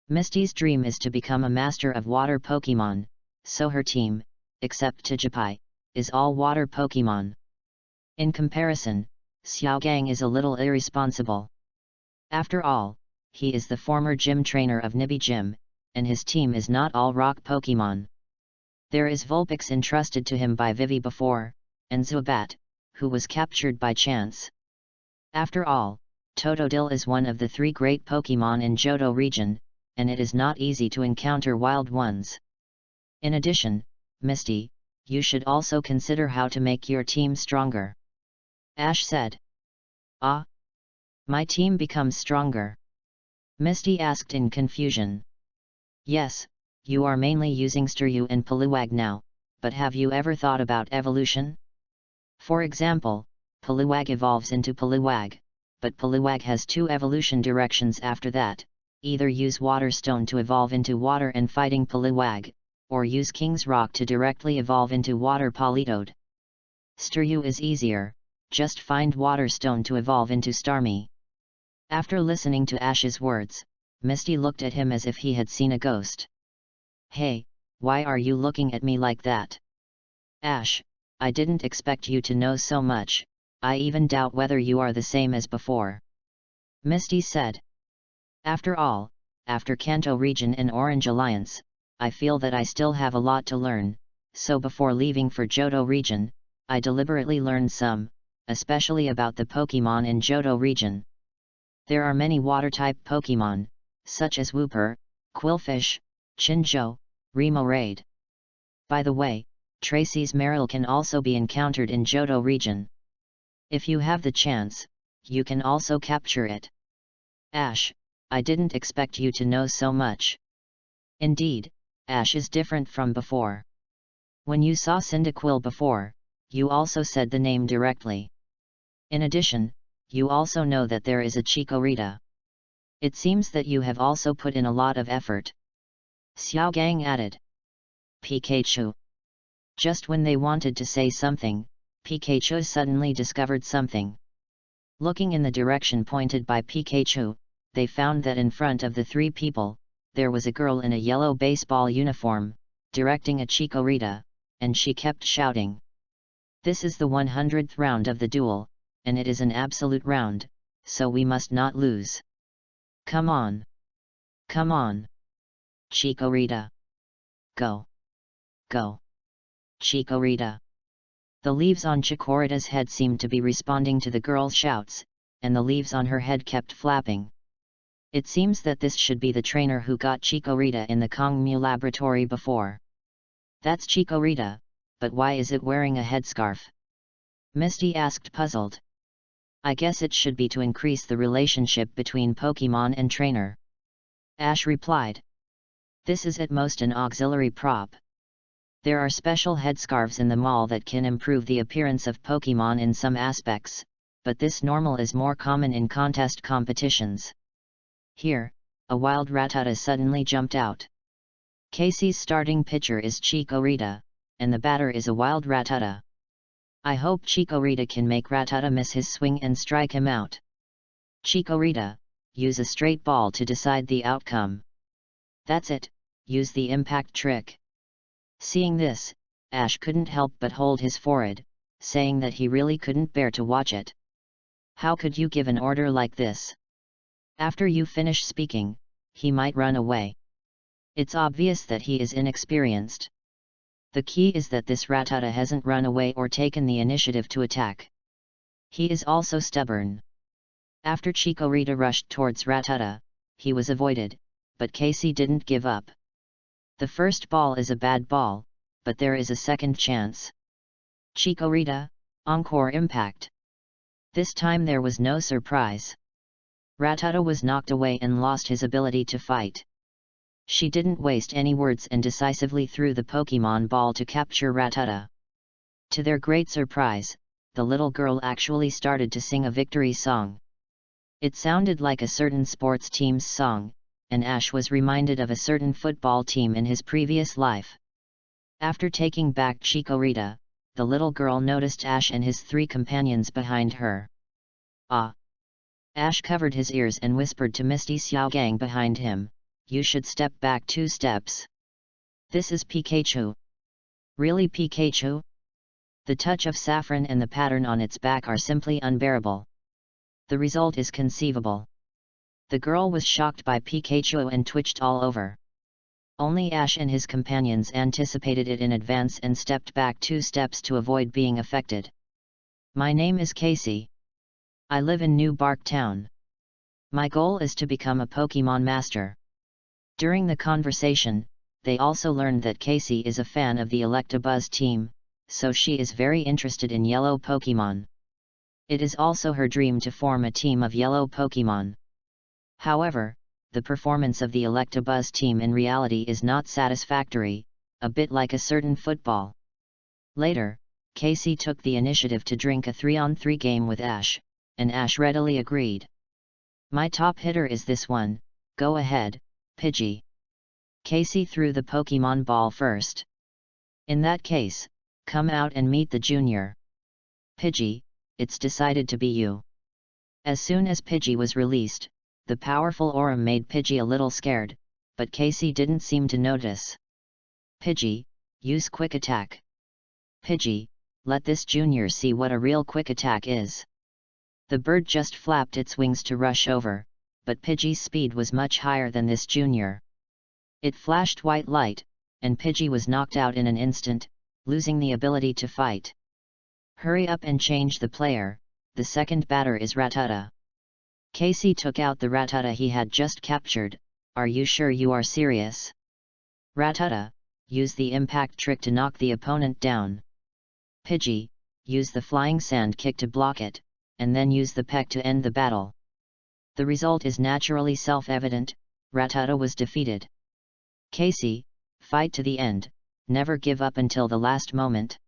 Misty's dream is to become a master of water Pokémon, so her team, except Tijipai, is all water Pokémon. In comparison, Xiaogang is a little irresponsible. After all, he is the former gym trainer of Nibi Gym, and his team is not all rock Pokémon. There is Vulpix entrusted to him by Vivi before, and Zubat, who was captured by chance. After all, Totodile is one of the 3 great Pokémon in Johto region, and it is not easy to encounter wild ones. In addition, Misty, you should also consider how to make your team stronger. Ash said. Ah? My team becomes stronger? Misty asked in confusion. Yes, you are mainly using Staryu and Poliwag now, but have you ever thought about evolution? For example, Poliwag evolves into Poliwag, but Poliwag has 2 evolution directions after that, either use Water Stone to evolve into Water and Fighting Poliwag, or use King's Rock to directly evolve into Water Politoed. Staryu is easier, just find Water Stone to evolve into Starmie. After listening to Ash's words, Misty looked at him as if he had seen a ghost. Hey, why are you looking at me like that? Ash, I didn't expect you to know so much, I even doubt whether you are the same as before. Misty said. After all, after Kanto region and Orange Alliance, I feel that I still have a lot to learn, so before leaving for Johto region, I deliberately learned some, especially about the Pokémon in Johto region. There are many water-type Pokémon, such as Wooper, Quillfish, Chinjo, Remoraid. By the way, Tracy's Marill can also be encountered in Johto region. If you have the chance, you can also capture it. Ash, I didn't expect you to know so much. Indeed, Ash is different from before. When you saw Cyndaquil before, you also said the name directly. In addition, you also know that there is a Chikorita. It seems that you have also put in a lot of effort. Xiaogang added. Pikachu. Just when they wanted to say something, Pikachu suddenly discovered something. Looking in the direction pointed by Pikachu, they found that in front of the three people, there was a girl in a yellow baseball uniform, directing a Chikorita, and she kept shouting. "This is the 100th round of the duel, and it is an absolute round, so we must not lose. Come on! Come on! Chikorita! Go! Go! Chikorita!" The leaves on Chikorita's head seemed to be responding to the girl's shouts, and the leaves on her head kept flapping. It seems that this should be the trainer who got Chikorita in the Kongmu laboratory before. "That's Chikorita, but why is it wearing a headscarf?" Misty asked, puzzled. "I guess it should be to increase the relationship between Pokemon and trainer," Ash replied. "This is at most an auxiliary prop. There are special headscarves in the mall that can improve the appearance of Pokemon in some aspects, but this normal is more common in contest competitions." Here, a wild Rattata suddenly jumped out. Casey's starting pitcher is Chikorita, and the batter is a wild Rattata. "I hope Chikorita can make Rattata miss his swing and strike him out. Chikorita, use a straight ball to decide the outcome. That's it, use the impact trick." Seeing this, Ash couldn't help but hold his forehead, saying that he really couldn't bear to watch it. "How could you give an order like this? After you finish speaking, he might run away. It's obvious that he is inexperienced. The key is that this Rattata hasn't run away or taken the initiative to attack. He is also stubborn." After Chikorita rushed towards Rattata, he was avoided, but Casey didn't give up. The first ball is a bad ball, but there is a second chance. Chikorita, encore impact. This time there was no surprise. Rattata was knocked away and lost his ability to fight. She didn't waste any words and decisively threw the Pokemon ball to capture Rattata. To their great surprise, the little girl actually started to sing a victory song. It sounded like a certain sports team's song, and Ash was reminded of a certain football team in his previous life. After taking back Chikorita, the little girl noticed Ash and his three companions behind her. "Ah!" Ash covered his ears and whispered to Misty Xiaogang behind him, "You should step back 2 steps. This is Pikachu." "Really Pikachu?" The touch of saffron and the pattern on its back are simply unbearable. The result is conceivable. The girl was shocked by Pikachu and twitched all over. Only Ash and his companions anticipated it in advance and stepped back 2 steps to avoid being affected. "My name is Casey. I live in New Bark Town. My goal is to become a Pokemon Master." During the conversation, they also learned that Casey is a fan of the Electabuzz team, so she is very interested in yellow Pokemon. It is also her dream to form a team of yellow Pokemon. However, the performance of the Electabuzz team in reality is not satisfactory, a bit like a certain football. Later, Casey took the initiative to drink a 3-on-3 game with Ash, and Ash readily agreed. "My top hitter is this one, go ahead, Pidgey." Casey threw the Pokemon ball first. "In that case, come out and meet the junior. Pidgey, it's decided to be you." As soon as Pidgey was released, the powerful aura made Pidgey a little scared, but Casey didn't seem to notice. "Pidgey, use quick attack. Pidgey, let this junior see what a real quick attack is." The bird just flapped its wings to rush over, but Pidgey's speed was much higher than this junior. It flashed white light, and Pidgey was knocked out in an instant, losing the ability to fight. "Hurry up and change the player, the second batter is Rattata." Casey took out the Rattata he had just captured. "Are you sure you are serious? Rattata, use the impact trick to knock the opponent down. Pidgey, use the flying sand kick to block it, and then use the peck to end the battle." The result is naturally self-evident, Rattata was defeated. "Casey, fight to the end, never give up until the last moment."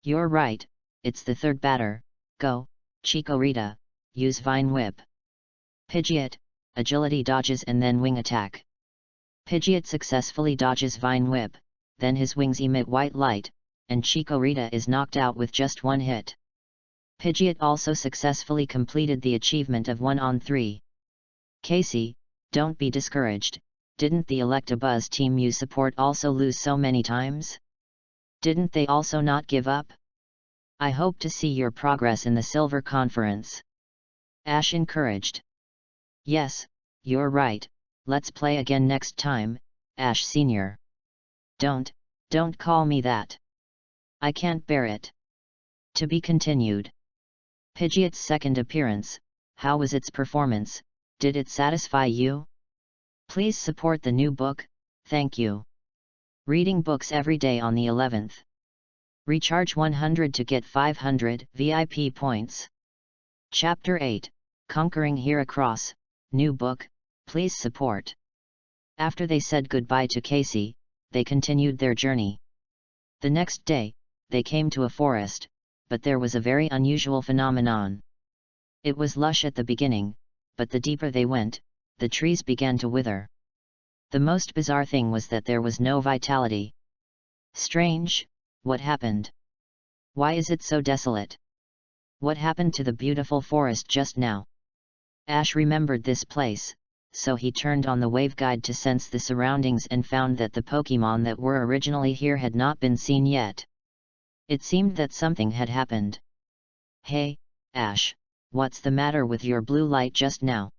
"You're right, it's the third batter, go, Chikorita, use Vine Whip." Pidgeot, agility dodges and then wing attack. Pidgeot successfully dodges Vine Whip, then his wings emit white light, and Chikorita is knocked out with just one hit. Pidgeot also successfully completed the achievement of 1 on 3. Casey, don't be discouraged, didn't the Electabuzz team you support also lose so many times? Didn't they also not give up? I hope to see your progress in the Silver Conference. Ash encouraged. Yes, you're right, let's play again next time, Ash Sr. Don't call me that. I can't bear it. To be continued. Pidgeot's second appearance, how was its performance, did it satisfy you? Please support the new book, thank you. Reading books every day on the 11th. Recharge 100 to get 500 VIP points. Chapter 8, Conquering Heracross, new book, please support. After they said goodbye to Casey, they continued their journey. The next day, they came to a forest, but there was a very unusual phenomenon. It was lush at the beginning, but the deeper they went, the trees began to wither. The most bizarre thing was that there was no vitality. Strange, what happened? Why is it so desolate? What happened to the beautiful forest just now? Ash remembered this place, so he turned on the wave guide to sense the surroundings and found that the Pokémon that were originally here had not been seen yet. It seemed that something had happened. Hey, Ash, what's the matter with your blue light just now?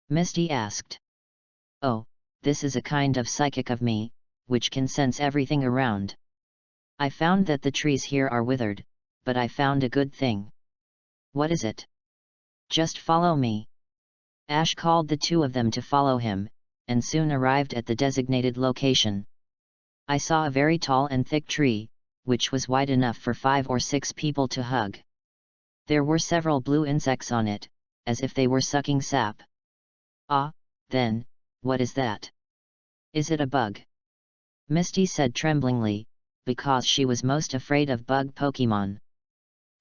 Misty asked. Oh, this is a kind of psychic of me, which can sense everything around. I found that the trees here are withered, but I found a good thing. What is it? Just follow me. Ash called the two of them to follow him, and soon arrived at the designated location. I saw a very tall and thick tree, which was wide enough for 5 or 6 people to hug. There were several blue insects on it, as if they were sucking sap. Ah, then, what is that? Is it a bug? Misty said tremblingly, because she was most afraid of bug Pokémon.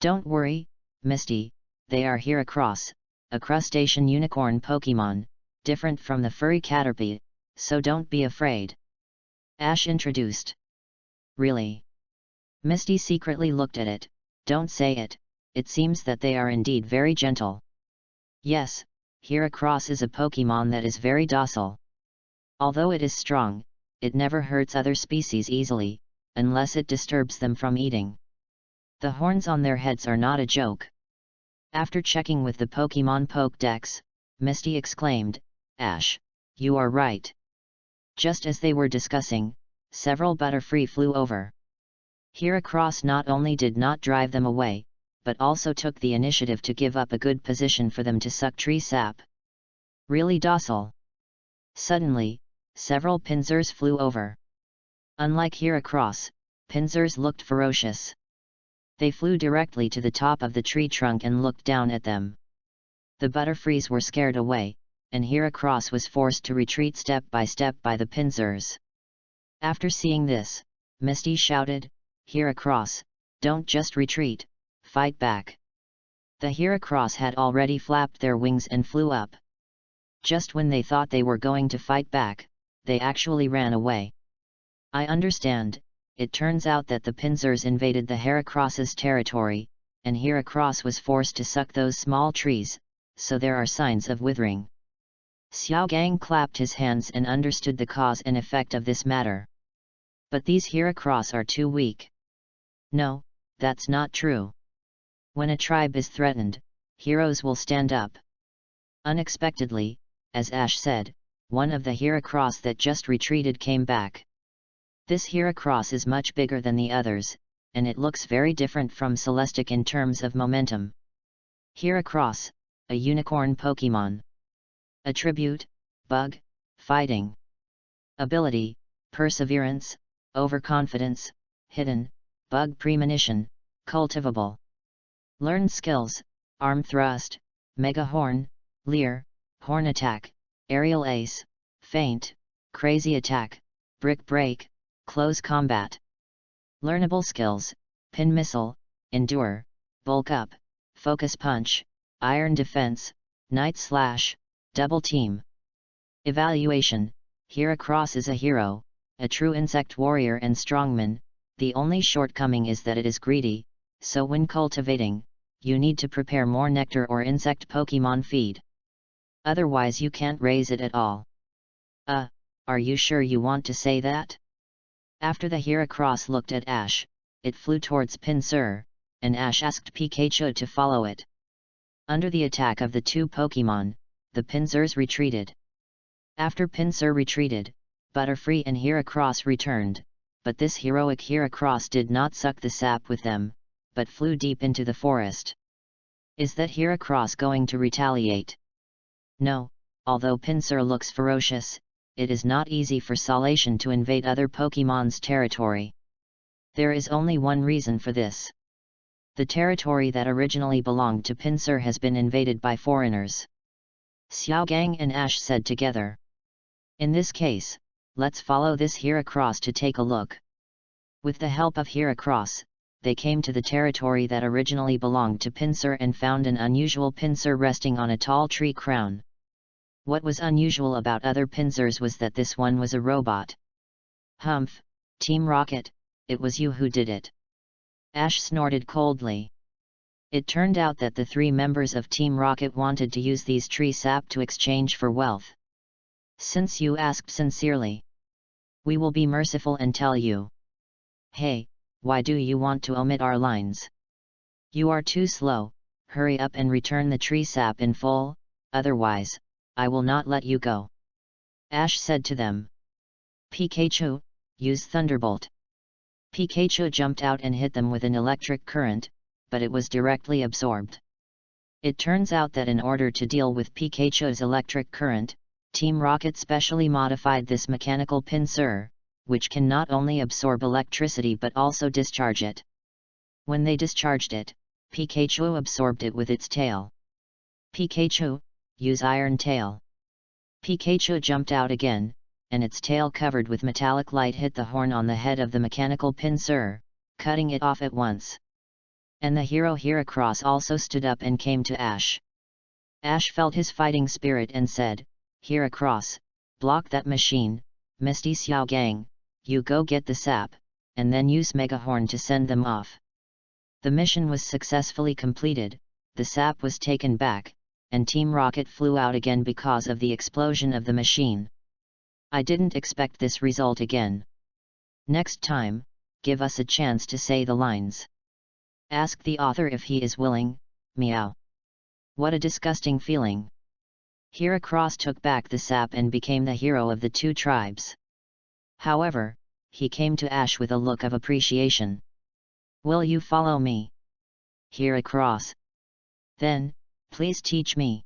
Don't worry, Misty, they are Heracross, a crustacean unicorn Pokémon, different from the furry Caterpie, so don't be afraid. Ash introduced. Really? Misty secretly looked at it. Don't say it, it seems that they are indeed very gentle. Yes, Heracross is a Pokémon that is very docile. Although it is strong, it never hurts other species easily, unless it disturbs them from eating. The horns on their heads are not a joke. After checking with the Pokémon Pokédex, Misty exclaimed, Ash, you are right. Just as they were discussing, several Butterfree flew over. Heracross not only did not drive them away, but also took the initiative to give up a good position for them to suck tree sap. Really docile. Suddenly, several Pinsers flew over. Unlike Heracross, Pinsers looked ferocious. They flew directly to the top of the tree trunk and looked down at them. The Butterfrees were scared away, and Heracross was forced to retreat step by the Pinsers. After seeing this, Misty shouted, Heracross, don't just retreat, fight back. The Heracross had already flapped their wings and flew up. Just when they thought they were going to fight back, they actually ran away. I understand, it turns out that the Pinsers invaded the Heracross's territory, and Heracross was forced to suck those small trees, so there are signs of withering. Xiaogang clapped his hands and understood the cause and effect of this matter. But these Heracross are too weak. No, that's not true. When a tribe is threatened, heroes will stand up. Unexpectedly, as Ash said, one of the Heracross that just retreated came back. This Heracross is much bigger than the others, and it looks very different from Celestic in terms of momentum. Heracross, a unicorn Pokémon. Attribute, Bug, Fighting. Ability, Perseverance, Overconfidence, Hidden, Bug Premonition, Cultivable. Learned skills, Arm Thrust, Mega Horn, Leer, Horn Attack, Aerial Ace, Feint, Crazy Attack, Brick Break, Close Combat. Learnable skills, Pin Missile, Endure, Bulk Up, Focus Punch, Iron Defense, Night Slash, Double Team. Evaluation, Heracross is a hero, a true insect warrior and strongman, The only shortcoming is that it is greedy, so when cultivating, you need to prepare more nectar or insect Pokemon feed. Otherwise you can't raise it at all. Are you sure you want to say that? After the Heracross looked at Ash, it flew towards Pinsir, and Ash asked Pikachu to follow it. Under the attack of the two Pokemon, the Pinsirs retreated. After Pinsir retreated, Butterfree and Heracross returned, but this heroic Heracross did not suck the sap with them, but flew deep into the forest. Is that Heracross going to retaliate? No, although Pinsir looks ferocious, it is not easy for Salation to invade other Pokemon's territory. There is only one reason for this. The territory that originally belonged to Pinsir has been invaded by foreigners. Xiaogang and Ash said together. In this case, let's follow this Heracross to take a look. With the help of Heracross, they came to the territory that originally belonged to Pinsir and found an unusual Pinsir resting on a tall tree crown. What was unusual about other Pinsirs was that this one was a robot. Humph, Team Rocket, it was you who did it. Ash snorted coldly. It turned out that the three members of Team Rocket wanted to use these tree sap to exchange for wealth. Since you asked sincerely, we will be merciful and tell you. Hey, why do you want to omit our lines? You are too slow, hurry up and return the tree sap in full, otherwise, I will not let you go. Ash said to them. Pikachu, use Thunderbolt. Pikachu jumped out and hit them with an electric current, but it was directly absorbed. It turns out that in order to deal with Pikachu's electric current, Team Rocket specially modified this mechanical Pinsir, which can not only absorb electricity but also discharge it. When they discharged it, Pikachu absorbed it with its tail. Pikachu, use Iron Tail. Pikachu jumped out again, and its tail covered with metallic light hit the horn on the head of the mechanical Pinsir, cutting it off at once. And the hero Heracross also stood up and came to Ash. Ash felt his fighting spirit and said, Heracross, block that machine, Misty Xiaogang, you go get the sap, and then use Megahorn to send them off. The mission was successfully completed, the sap was taken back, and Team Rocket flew out again because of the explosion of the machine. I didn't expect this result again. Next time, give us a chance to say the lines. Ask the author if he is willing, meow. What a disgusting feeling. Heracross took back the sap and became the hero of the two tribes. However, he came to Ash with a look of appreciation. Will you follow me? Heracross. Then, please teach me.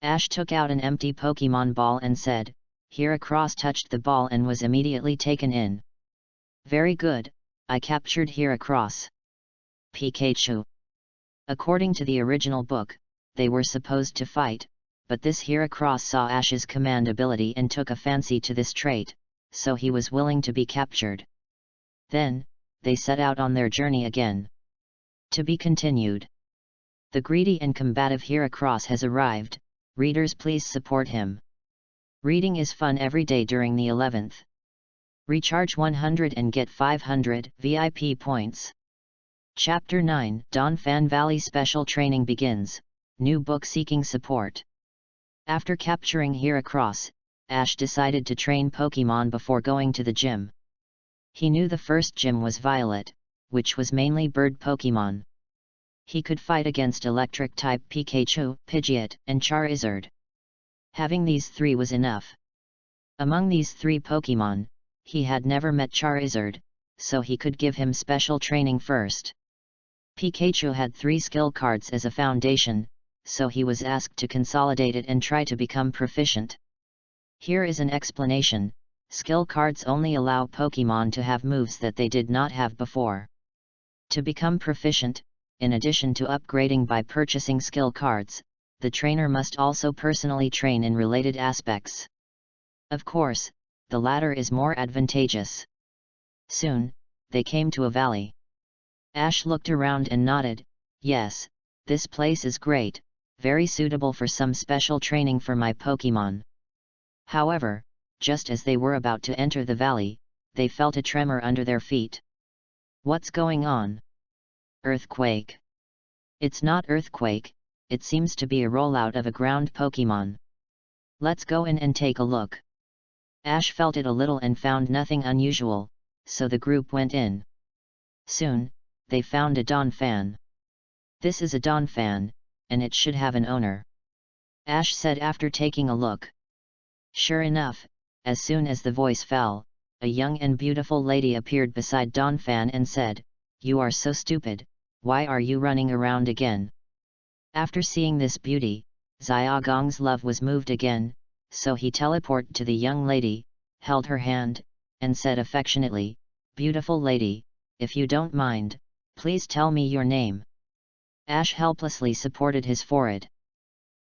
Ash took out an empty Pokemon ball and said, Heracross touched the ball and was immediately taken in. Very good, I captured Heracross. Pikachu. According to the original book, they were supposed to fight, but this Heracross saw Ash's command ability and took a fancy to this trait, so he was willing to be captured. Then, they set out on their journey again. To be continued. The greedy and combative Heracross has arrived, readers please support him. Reading is fun every day during the 11th. Recharge 100 and get 500 VIP points. Chapter 9 Dawn Fan Valley Special Training begins, new book seeking support. After capturing Heracross, Ash decided to train Pokemon before going to the gym. He knew the first gym was Violet, which was mainly bird Pokemon. He could fight against electric-type Pikachu, Pidgeot, and Charizard. Having these three was enough. Among these three Pokemon, he had never met Charizard, so he could give him special training first. Pikachu had 3 skill cards as a foundation, so he was asked to consolidate it and try to become proficient. Here is an explanation: skill cards only allow Pokemon to have moves that they did not have before. To become proficient, in addition to upgrading by purchasing skill cards, the trainer must also personally train in related aspects. Of course, the latter is more advantageous. Soon, they came to a valley. Ash looked around and nodded, yes, this place is great, very suitable for some special training for my Pokemon. However, just as they were about to enter the valley, they felt a tremor under their feet. What's going on? Earthquake. It's not earthquake, it seems to be a rollout of a ground Pokemon. Let's go in and take a look. Ash felt it a little and found nothing unusual, so the group went in. Soon, they found a Donphan. This is a Donphan, and it should have an owner. Ash said after taking a look. Sure enough, as soon as the voice fell, a young and beautiful lady appeared beside Donphan and said, "You are so stupid, why are you running around again?" After seeing this beauty, Xiaogong's love was moved again, so he teleported to the young lady, held her hand, and said affectionately, "Beautiful lady, if you don't mind, please tell me your name." Ash helplessly supported his forehead.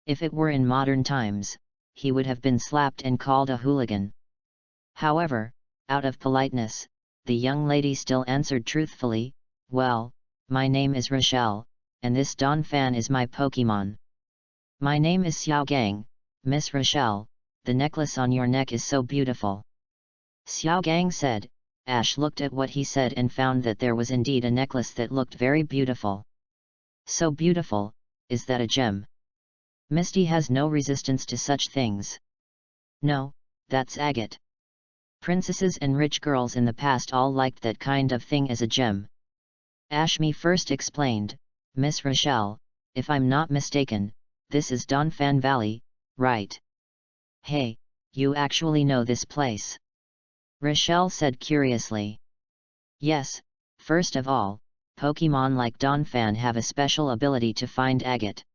If it were in modern times, he would have been slapped and called a hooligan. However, out of politeness, the young lady still answered truthfully, "Well, my name is Rochelle, and this Donphan is my Pokemon. My name is Xiaogang, Miss Rochelle, the necklace on your neck is so beautiful." Xiaogang said. Ash looked at what he said and found that there was indeed a necklace that looked very beautiful. So beautiful, is that a gem? Misty has no resistance to such things. No, that's agate. Princesses and rich girls in the past all liked that kind of thing as a gem. Ashmi first explained, "Miss Rochelle, if I'm not mistaken, this is Donphan Valley, right?" "Hey, you actually know this place?" Rochelle said curiously. "Yes, first of all, Pokemon like Donphan have a special ability to find agate.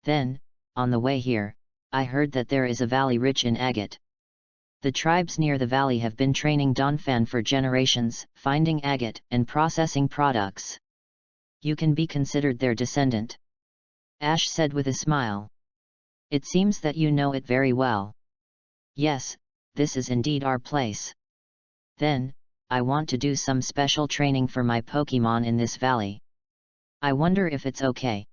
Then, on the way here, I heard that there is a valley rich in agate. The tribes near the valley have been training Donphan for generations, finding agate and processing products. You can be considered their descendant," Ash said with a smile. "It seems that you know it very well." "Yes, this is indeed our place. Then, I want to do some special training for my Pokemon in this valley. I wonder if it's okay."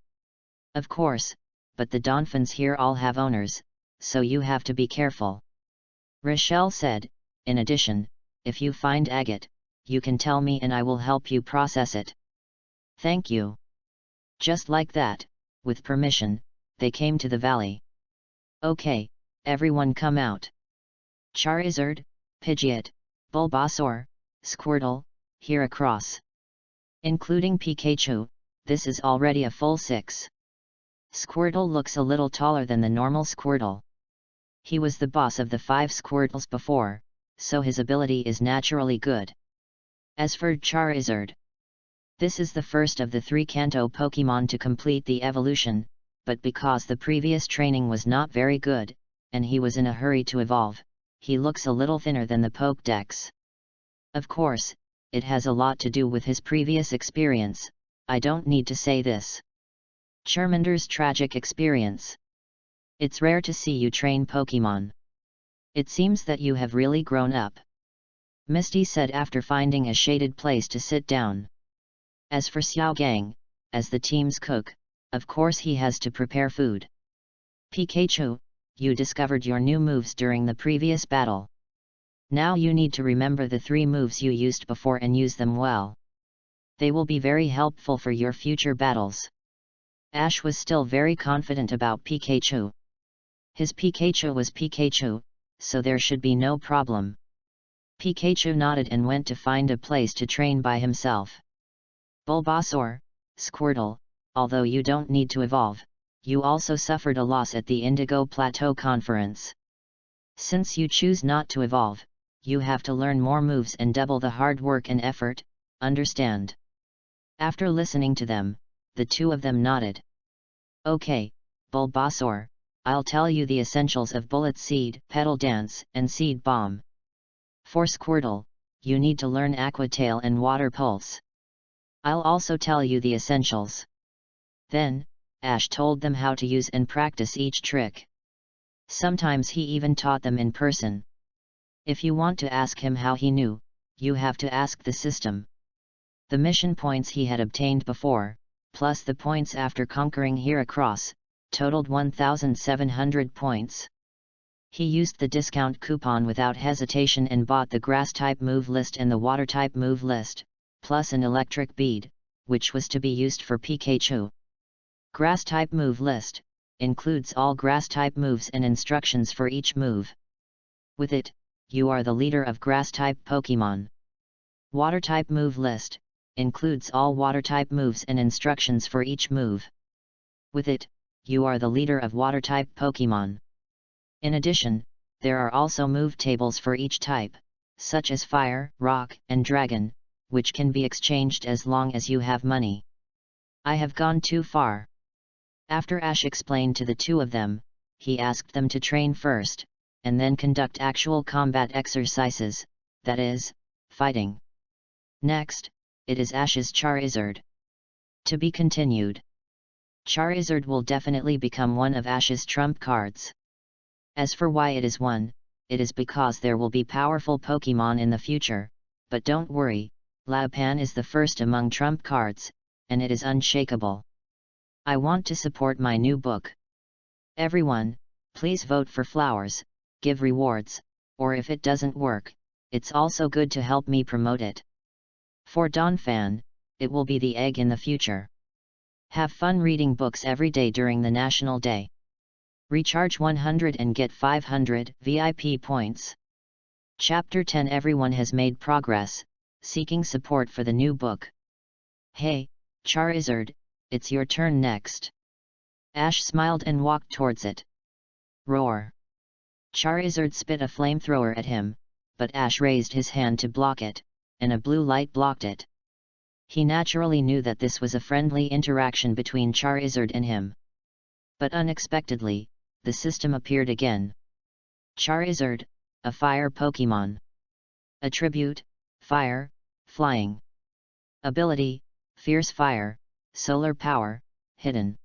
"Of course, but the Donphans here all have owners, so you have to be careful," Rochelle said. "In addition, if you find agate, you can tell me and I will help you process it." "Thank you." Just like that, with permission, they came to the valley. "Okay, everyone come out. Charizard, Pidgeot, Bulbasaur, Squirtle, here across. Including Pikachu, this is already a full 6. Squirtle looks a little taller than the normal Squirtle. He was the boss of the 5 Squirtles before, so his ability is naturally good. As for Charizard, this is the first of the 3 Kanto Pokemon to complete the evolution, but because the previous training was not very good, and he was in a hurry to evolve, he looks a little thinner than the Pokédex. Of course, it has a lot to do with his previous experience, I don't need to say this. Charmander's tragic experience. It's rare to see you train Pokemon. It seems that you have really grown up," Misty said after finding a shaded place to sit down. As for Xiaogang, as the team's cook, of course he has to prepare food. "Pikachu, you discovered your new moves during the previous battle. Now you need to remember the 3 moves you used before and use them well. They will be very helpful for your future battles." Ash was still very confident about Pikachu. His Pikachu was Pikachu, so there should be no problem. Pikachu nodded and went to find a place to train by himself. "Bulbasaur, Squirtle, although you don't need to evolve, you also suffered a loss at the Indigo Plateau Conference. Since you choose not to evolve, you have to learn more moves and double the hard work and effort, understand?" After listening to them, the 2 of them nodded. "Okay, Bulbasaur, I'll tell you the essentials of Bullet Seed, Petal Dance, and Seed Bomb. For Squirtle, you need to learn Aqua Tail and Water Pulse. I'll also tell you the essentials." Then, Ash told them how to use and practice each trick. Sometimes he even taught them in person. If you want to ask him how he knew, you have to ask the system. The mission points he had obtained before, plus the points after conquering Heracross, totaled 1,700 points. He used the discount coupon without hesitation and bought the Grass-type move list and the Water-type move list, plus an electric bead, which was to be used for Pikachu. Grass type move list includes all grass type moves and instructions for each move. With it, you are the leader of grass type Pokemon. Water type move list includes all water type moves and instructions for each move. With it, you are the leader of water type Pokemon. In addition, there are also move tables for each type, such as fire, rock, and dragon, which can be exchanged as long as you have money. I have gone too far. After Ash explained to the two of them, he asked them to train first, and then conduct actual combat exercises, that is, fighting. Next, it is Ash's Charizard. To be continued. Charizard will definitely become one of Ash's trump cards. As for why it is one, it is because there will be powerful Pokemon in the future, but don't worry, Laupan is the first among trump cards, and it is unshakable. I want to support my new book. Everyone, please vote for flowers, give rewards, or if it doesn't work, it's also good to help me promote it. For Donphan, it will be the egg in the future. Have fun reading books every day during the National Day. Recharge 100 and get 500 VIP points. Chapter 10. Everyone has made progress, seeking support for the new book. Hey, Charizard, it's your turn next. Ash smiled and walked towards it. Roar. Charizard spit a flamethrower at him, but Ash raised his hand to block it, and a blue light blocked it. He naturally knew that this was a friendly interaction between Charizard and him. But unexpectedly, the system appeared again. Charizard, a fire Pokemon. Attribute, fire, flying. Ability, fierce fire, solar power, hidden.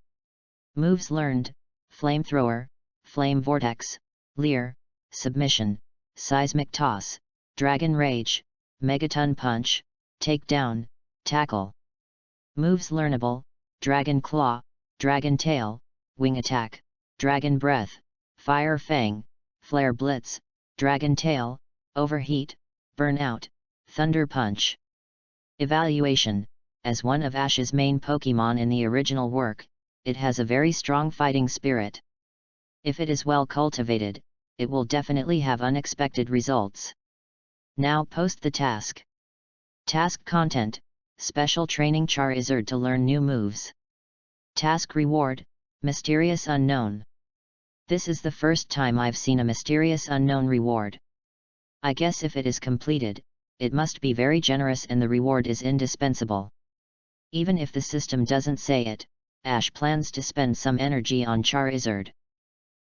Moves learned, flamethrower, flame vortex, leer, submission, seismic toss, dragon rage, megaton punch, takedown, tackle. Moves learnable, dragon claw, dragon tail, wing attack, dragon breath, fire fang, flare blitz, dragon tail, overheat, burnout, thunder punch. Evaluation. As one of Ash's main Pokemon in the original work, it has a very strong fighting spirit. If it is well cultivated, it will definitely have unexpected results. Now post the task. Task content, special training Charizard to learn new moves. Task reward, mysterious unknown. This is the first time I've seen a mysterious unknown reward. I guess if it is completed, it must be very generous and the reward is indispensable. Even if the system doesn't say it, Ash plans to spend some energy on Charizard.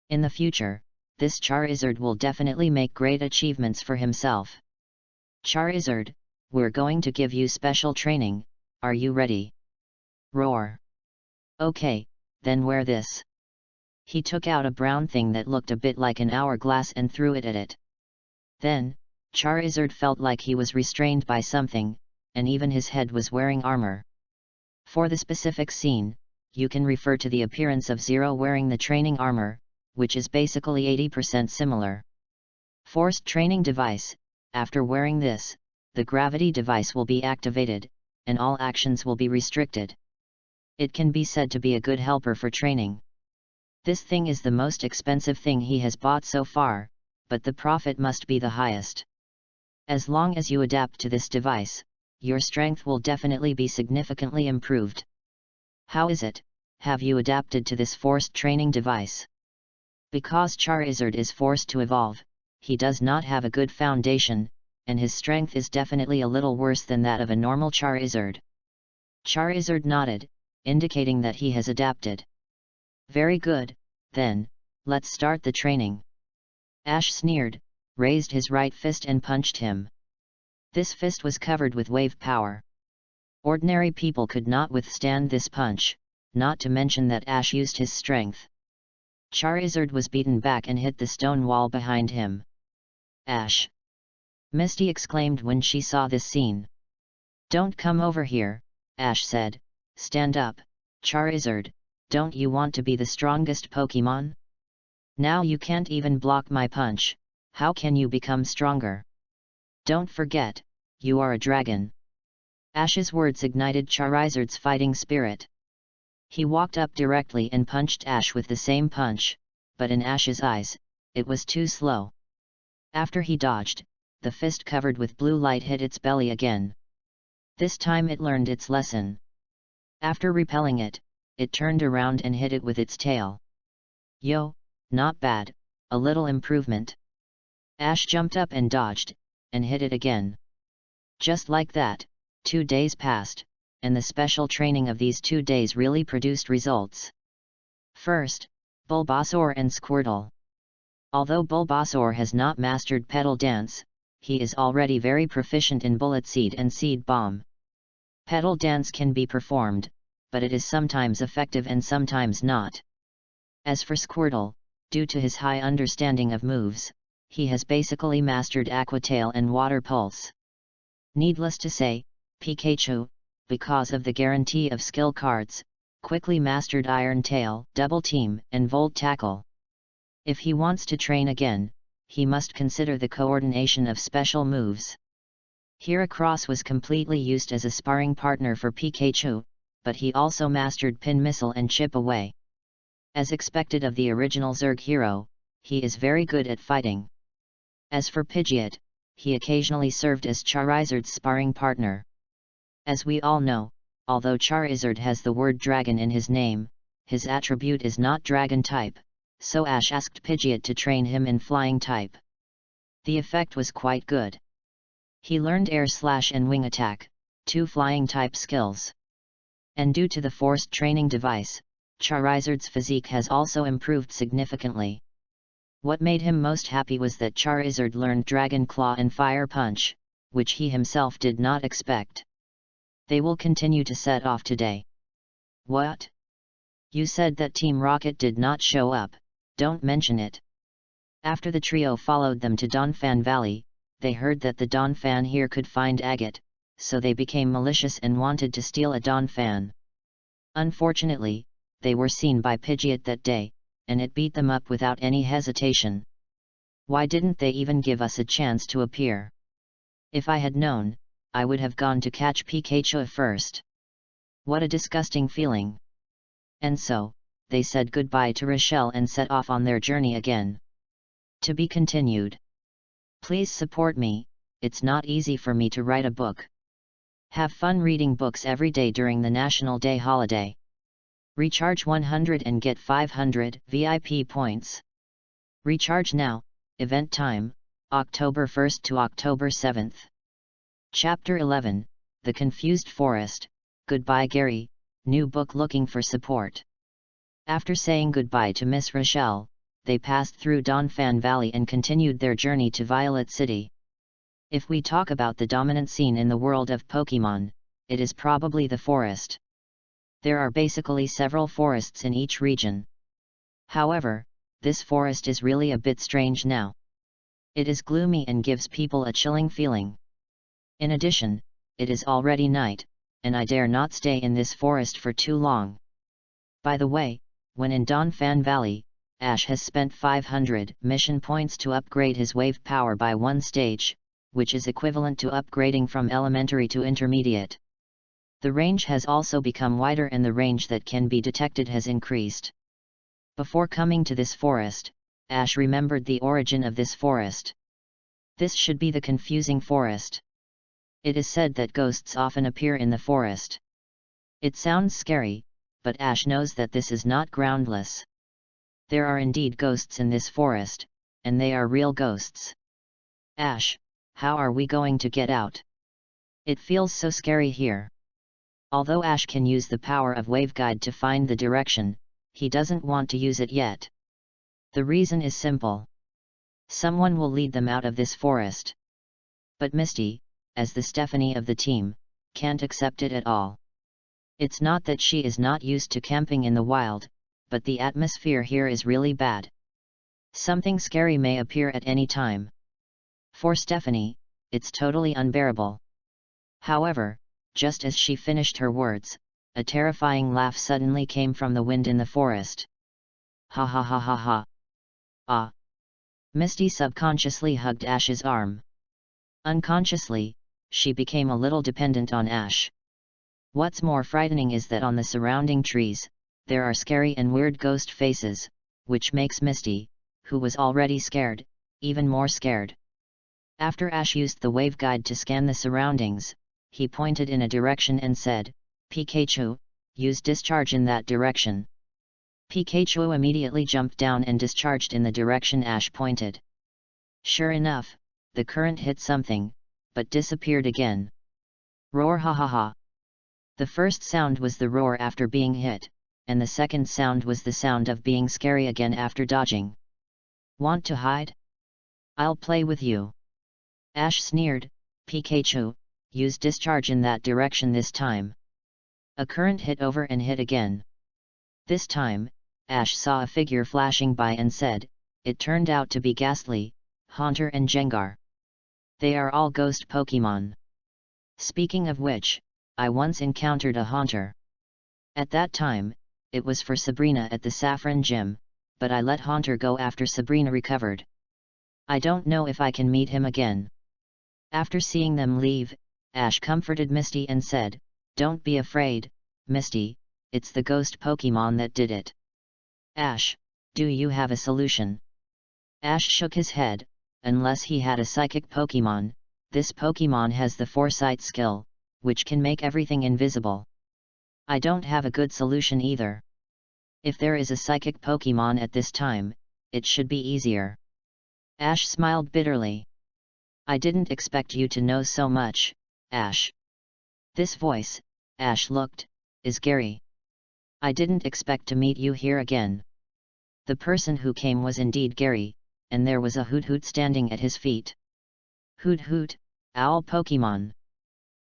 In the future, this Charizard will definitely make great achievements for himself. Charizard, we're going to give you special training, are you ready? Roar. Okay, then wear this. He took out a brown thing that looked a bit like an hourglass and threw it at it. Then, Charizard felt like he was restrained by something, and even his head was wearing armor. For the specific scene, you can refer to the appearance of Zero wearing the training armor, which is basically 80% similar. Forced training device. After wearing this, the gravity device will be activated, and all actions will be restricted. It can be said to be a good helper for training. This thing is the most expensive thing he has bought so far, but the profit must be the highest. As long as you adapt to this device, your strength will definitely be significantly improved. How is it? Have you adapted to this forced training device? Because Charizard is forced to evolve, he does not have a good foundation, and his strength is definitely a little worse than that of a normal Charizard. Charizard nodded, indicating that he has adapted. Very good, then, let's start the training. Ash sneered, raised his right fist and punched him. This fist was covered with wave power. Ordinary people could not withstand this punch, not to mention that Ash used his strength. Charizard was beaten back and hit the stone wall behind him. Ash! Misty exclaimed when she saw this scene. Don't come over here, Ash said, stand up, Charizard, don't you want to be the strongest Pokemon? Now you can't even block my punch, how can you become stronger? Don't forget, you are a dragon. Ash's words ignited Charizard's fighting spirit. He walked up directly and punched Ash with the same punch, but in Ash's eyes, it was too slow. After he dodged, the fist covered with blue light hit its belly again. This time it learned its lesson. After repelling it, it turned around and hit it with its tail. Yo, not bad, a little improvement. Ash jumped up and dodged, and hit it again. Just like that, 2 days passed, and the special training of these 2 days really produced results. First, Bulbasaur and Squirtle. Although Bulbasaur has not mastered Petal Dance, he is already very proficient in Bullet Seed and Seed Bomb. Petal Dance can be performed, but it is sometimes effective and sometimes not. As for Squirtle, due to his high understanding of moves, he has basically mastered Aqua Tail and Water Pulse. Needless to say, Pikachu, because of the guarantee of skill cards, quickly mastered Iron Tail, Double Team, and Volt Tackle. If he wants to train again, he must consider the coordination of special moves. Heracross was completely used as a sparring partner for Pikachu, but he also mastered Pin Missile and Chip Away. As expected of the original Zerg hero, he is very good at fighting. As for Pidgeot, he occasionally served as Charizard's sparring partner. As we all know, although Charizard has the word dragon in his name, his attribute is not dragon type, so Ash asked Pidgeot to train him in flying type. The effect was quite good. He learned Air Slash and Wing Attack, 2 flying type skills. And due to the forced training device, Charizard's physique has also improved significantly. What made him most happy was that Charizard learned Dragon Claw and Fire Punch, which he himself did not expect. They will continue to set off today. What? You said that Team Rocket did not show up, don't mention it. After the trio followed them to Donphan Valley, they heard that the Donphan here could find agate, so they became malicious and wanted to steal a Donphan. Unfortunately, they were seen by Pidgeot that day, and it beat them up without any hesitation. Why didn't they even give us a chance to appear? If I had known, I would have gone to catch Pikachu first. What a disgusting feeling. And so, they said goodbye to Rochelle and set off on their journey again. To be continued. Please support me, it's not easy for me to write a book. Have fun reading books every day during the National Day holiday. Recharge 100 and get 500 VIP points. Recharge now, event time, October 1st to October 7th. Chapter 11, The Confused Forest, Goodbye Gary, new book looking for support. After saying goodbye to Miss Rochelle, they passed through Donphan Valley and continued their journey to Violet City. If we talk about the dominant scene in the world of Pokemon, it is probably the forest. There are basically several forests in each region. However, this forest is really a bit strange now. It is gloomy and gives people a chilling feeling. In addition, it is already night, and I dare not stay in this forest for too long. By the way, when in Donphan Valley, Ash has spent 500 mission points to upgrade his wave power by 1 stage, which is equivalent to upgrading from elementary to intermediate. The range has also become wider and the range that can be detected has increased. Before coming to this forest, Ash remembered the origin of this forest. This should be the confusing forest. It is said that ghosts often appear in the forest. It sounds scary, but Ash knows that this is not groundless. There are indeed ghosts in this forest, and they are real ghosts. Ash, how are we going to get out? It feels so scary here. Although Ash can use the power of Waveguide to find the direction, he doesn't want to use it yet. The reason is simple. Someone will lead them out of this forest. But Misty, as the Stephanie of the team, can't accept it at all. It's not that she is not used to camping in the wild, but the atmosphere here is really bad. Something scary may appear at any time. For Stephanie, it's totally unbearable. However, just as she finished her words, a terrifying laugh suddenly came from the wind in the forest. Ha ha ha ha ha. Ah! Misty subconsciously hugged Ash's arm. Unconsciously, she became a little dependent on Ash. What's more frightening is that on the surrounding trees, there are scary and weird ghost faces, which makes Misty, who was already scared, even more scared. After Ash used the waveguide to scan the surroundings, he pointed in a direction and said, "Pikachu, use discharge in that direction." Pikachu immediately jumped down and discharged in the direction Ash pointed. Sure enough, the current hit something, but disappeared again. Roar, ha ha ha. The first sound was the roar after being hit, and the second sound was the sound of being scary again after dodging. Want to hide? I'll play with you. Ash sneered. Pikachu, use discharge in that direction this time. A current hit over and hit again. This time, Ash saw a figure flashing by and said, it turned out to be Ghastly, Haunter and Jengar. They are all ghost Pokemon. Speaking of which, I once encountered a Haunter. At that time, it was for Sabrina at the Saffron Gym, but I let Haunter go after Sabrina recovered. I don't know if I can meet him again. After seeing them leave, Ash comforted Misty and said, don't be afraid, Misty, it's the ghost Pokemon that did it. Ash, do you have a solution? Ash shook his head. Unless he had a psychic Pokemon, this Pokemon has the foresight skill, which can make everything invisible. I don't have a good solution either. If there is a psychic Pokemon at this time, it should be easier. Ash smiled bitterly. I didn't expect you to know so much, Ash. This voice, Ash looked, is Gary. I didn't expect to meet you here again. The person who came was indeed Gary, and there was a Hoot Hoot standing at his feet. Hoot Hoot, Owl Pokemon.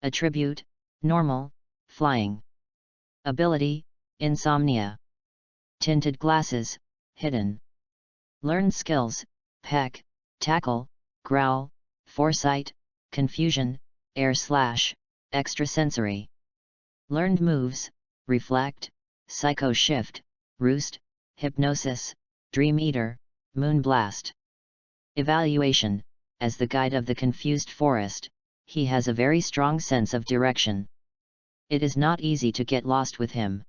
Attribute, Normal, Flying. Ability, Insomnia. Tinted Glasses, Hidden. Learned Skills, Peck, Tackle, Growl, Foresight, Confusion, Air Slash, Extrasensory. Learned Moves, Reflect, Psycho Shift, Roost, Hypnosis, Dream Eater, Moonblast. Evaluation, as the guide of the confused forest, he has a very strong sense of direction. It is not easy to get lost with him.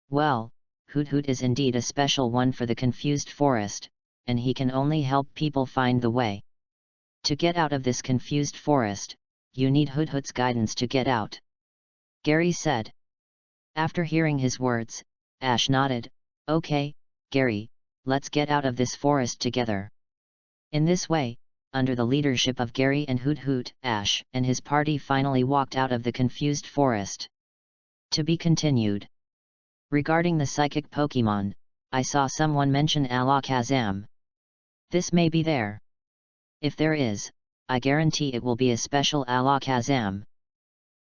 Well, Hoot Hoot is indeed a special one for the confused forest, and he can only help people find the way. To get out of this confused forest, you need Hoot Hoot's guidance to get out. Gary said. After hearing his words, Ash nodded. Okay, Gary, let's get out of this forest together. In this way, under the leadership of Gary and Hoot Hoot, Ash and his party finally walked out of the confused forest. To be continued. Regarding the psychic Pokemon, I saw someone mention Alakazam. This may be there. If there is, I guarantee it will be a special Alakazam.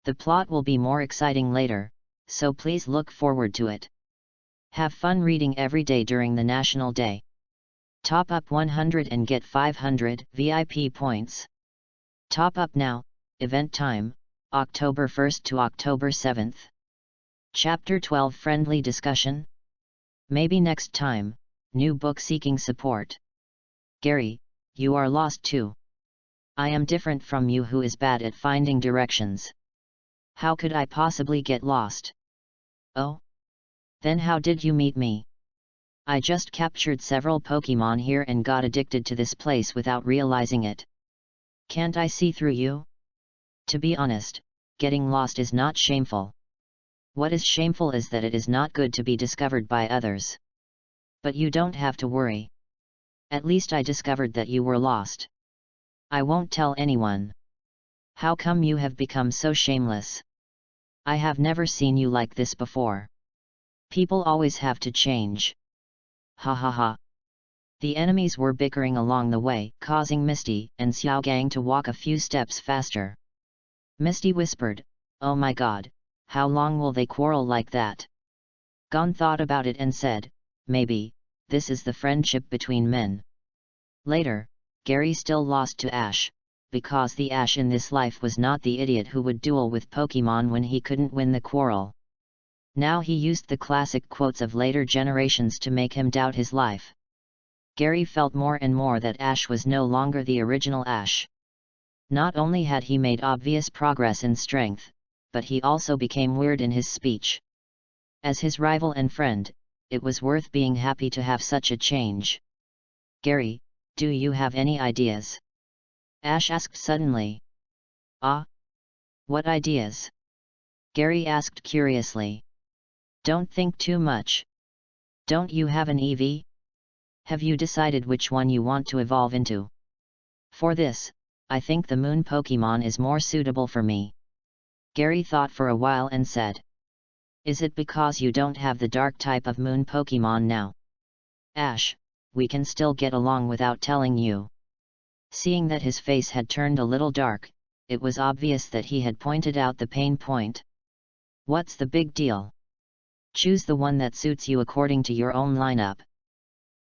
The plot will be more exciting later, so please look forward to it. Have fun reading every day during the National Day. Top up 100 and get 500 VIP points. Top up now, event time, October 1st to October 7th. Chapter 12 Friendly Discussion. Maybe next time, new book seeking support. Gary, you are lost too. I am different from you who is bad at finding directions. How could I possibly get lost? Oh? Then how did you meet me? I just captured several Pokemon here and got addicted to this place without realizing it. Can't I see through you? To be honest, getting lost is not shameful. What is shameful is that it is not good to be discovered by others. But you don't have to worry. At least I discovered that you were lost. I won't tell anyone. How come you have become so shameless? I have never seen you like this before. People always have to change. Ha ha ha. The enemies were bickering along the way, causing Misty and Xiaogang to walk a few steps faster. Misty whispered, "Oh my god, how long will they quarrel like that?" Gon thought about it and said, "Maybe, this is the friendship between men." Later, Gary still lost to Ash, because the Ash in this life was not the idiot who would duel with Pokemon when he couldn't win the quarrel. Now he used the classic quotes of later generations to make him doubt his life. Gary felt more and more that Ash was no longer the original Ash. Not only had he made obvious progress in strength, but he also became weird in his speech. As his rival and friend, it was worth being happy to have such a change. "Gary, do you have any ideas?" Ash asked suddenly. "Ah? What ideas?" Gary asked curiously. "Don't think too much. Don't you have an EV? Have you decided which one you want to evolve into?" "For this, I think the moon Pokemon is more suitable for me." Gary thought for a while and said. "Is it because you don't have the dark type of moon Pokemon now?" "Ash, we can still get along without telling you." Seeing that his face had turned a little dark, it was obvious that he had pointed out the pain point. "What's the big deal? Choose the one that suits you according to your own lineup.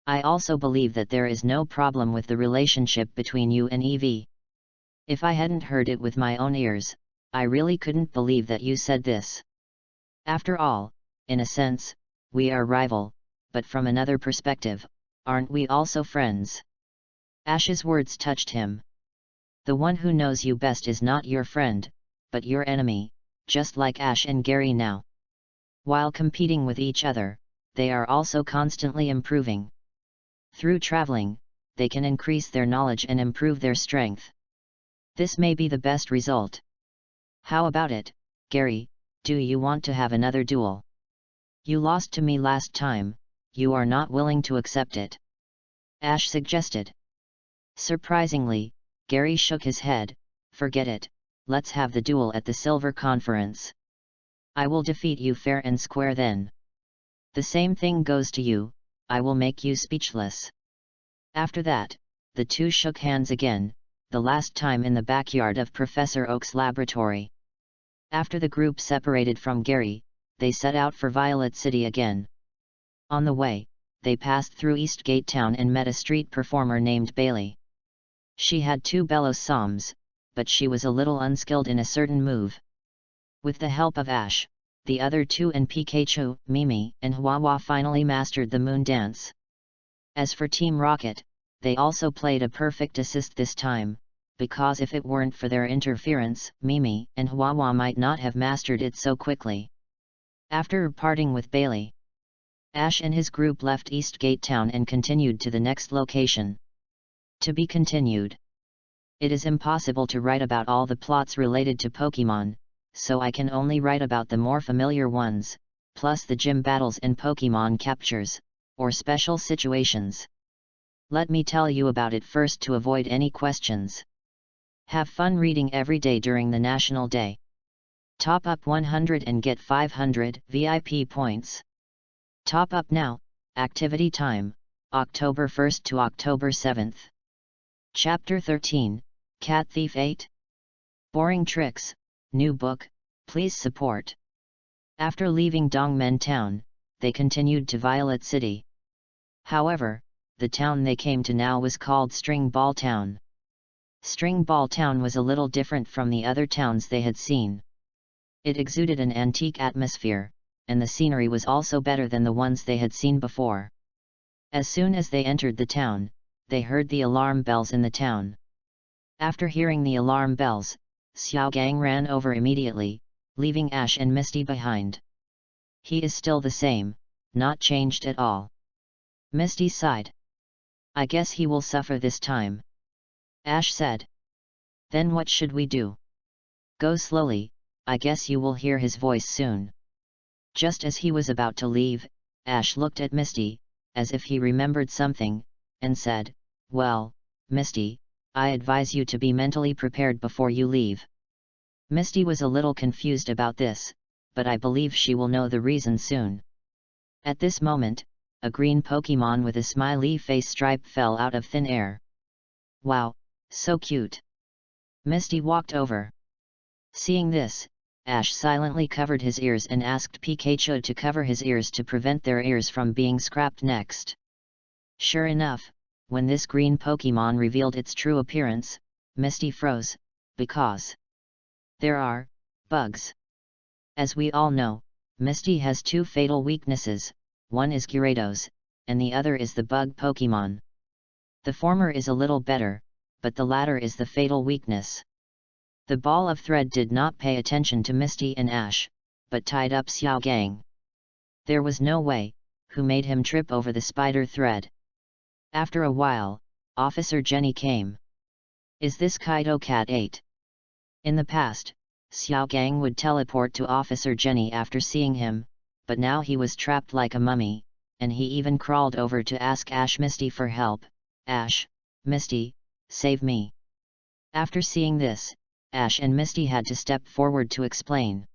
I also believe that there is no problem with the relationship between you and Evie. If I hadn't heard it with my own ears, I really couldn't believe that you said this. After all, in a sense, we are rival, but from another perspective, aren't we also friends?" Ash's words touched him. The one who knows you best is not your friend, but your enemy, just like Ash and Gary now. While competing with each other, they are also constantly improving. Through traveling, they can increase their knowledge and improve their strength. This may be the best result. How about it, Gary? Do you want to have another duel? You lost to me last time, you are not willing to accept it. Ash suggested. Surprisingly, Gary shook his head. Forget it, let's have the duel at the Silver Conference. I will defeat you fair and square then. The same thing goes to you, I will make you speechless. After that, the two shook hands again, the last time in the backyard of Professor Oak's laboratory. After the group separated from Gary, they set out for Violet City again. On the way, they passed through Eastgate Town and met a street performer named Bailey. She had 2 bellows psalms, but she was a little unskilled in a certain move. With the help of Ash, the other 2 and Pikachu, Mimi, and Huahua finally mastered the moon dance. As for Team Rocket, they also played a perfect assist this time, because if it weren't for their interference, Mimi and Huahua might not have mastered it so quickly. After parting with Bailey, Ash and his group left Eastgate Town and continued to the next location. To be continued. It is impossible to write about all the plots related to Pokemon, so I can only write about the more familiar ones, plus the gym battles and Pokemon captures, or special situations. Let me tell you about it first to avoid any questions. Have fun reading every day during the National Day. Top up 100 and get 500 VIP points. Top up now, activity time, October 1st to October 7th. Chapter 13, Cat Thief 8. Boring Tricks, new book, please support. After leaving Dongmen Town, they continued to Violet City. However, the town they came to now was called String Ball Town. String Ball Town was a little different from the other towns they had seen. It exuded an antique atmosphere, and the scenery was also better than the ones they had seen before. As soon as they entered the town, they heard the alarm bells in the town. After hearing the alarm bells, Xiao Gang ran over immediately, leaving Ash and Misty behind. He is still the same, not changed at all. Misty sighed. I guess he will suffer this time. Ash said. Then what should we do? Go slowly, I guess you will hear his voice soon. Just as he was about to leave, Ash looked at Misty, as if he remembered something, and said, Well, Misty, I advise you to be mentally prepared before you leave. Misty was a little confused about this, but I believe she will know the reason soon. At this moment, a green Pokemon with a smiley face stripe fell out of thin air. Wow, so cute! Misty walked over. Seeing this, Ash silently covered his ears and asked Pikachu to cover his ears to prevent their ears from being scrapped next. Sure enough, when this green Pokemon revealed its true appearance, Misty froze, because there are bugs. As we all know, Misty has 2 fatal weaknesses, one is Gyarados, and the other is the bug Pokemon. The former is a little better, but the latter is the fatal weakness. The ball of thread did not pay attention to Misty and Ash, but tied up Xiao Gang. There was no way, who made him trip over the spider thread. After a while, Officer Jenny came. Is this Kaido Cat 8? In the past, Xiao Gang would teleport to Officer Jenny after seeing him, but now he was trapped like a mummy, and he even crawled over to ask Ash Misty for help. Ash, Misty, save me. After seeing this, Ash and Misty had to step forward to explain.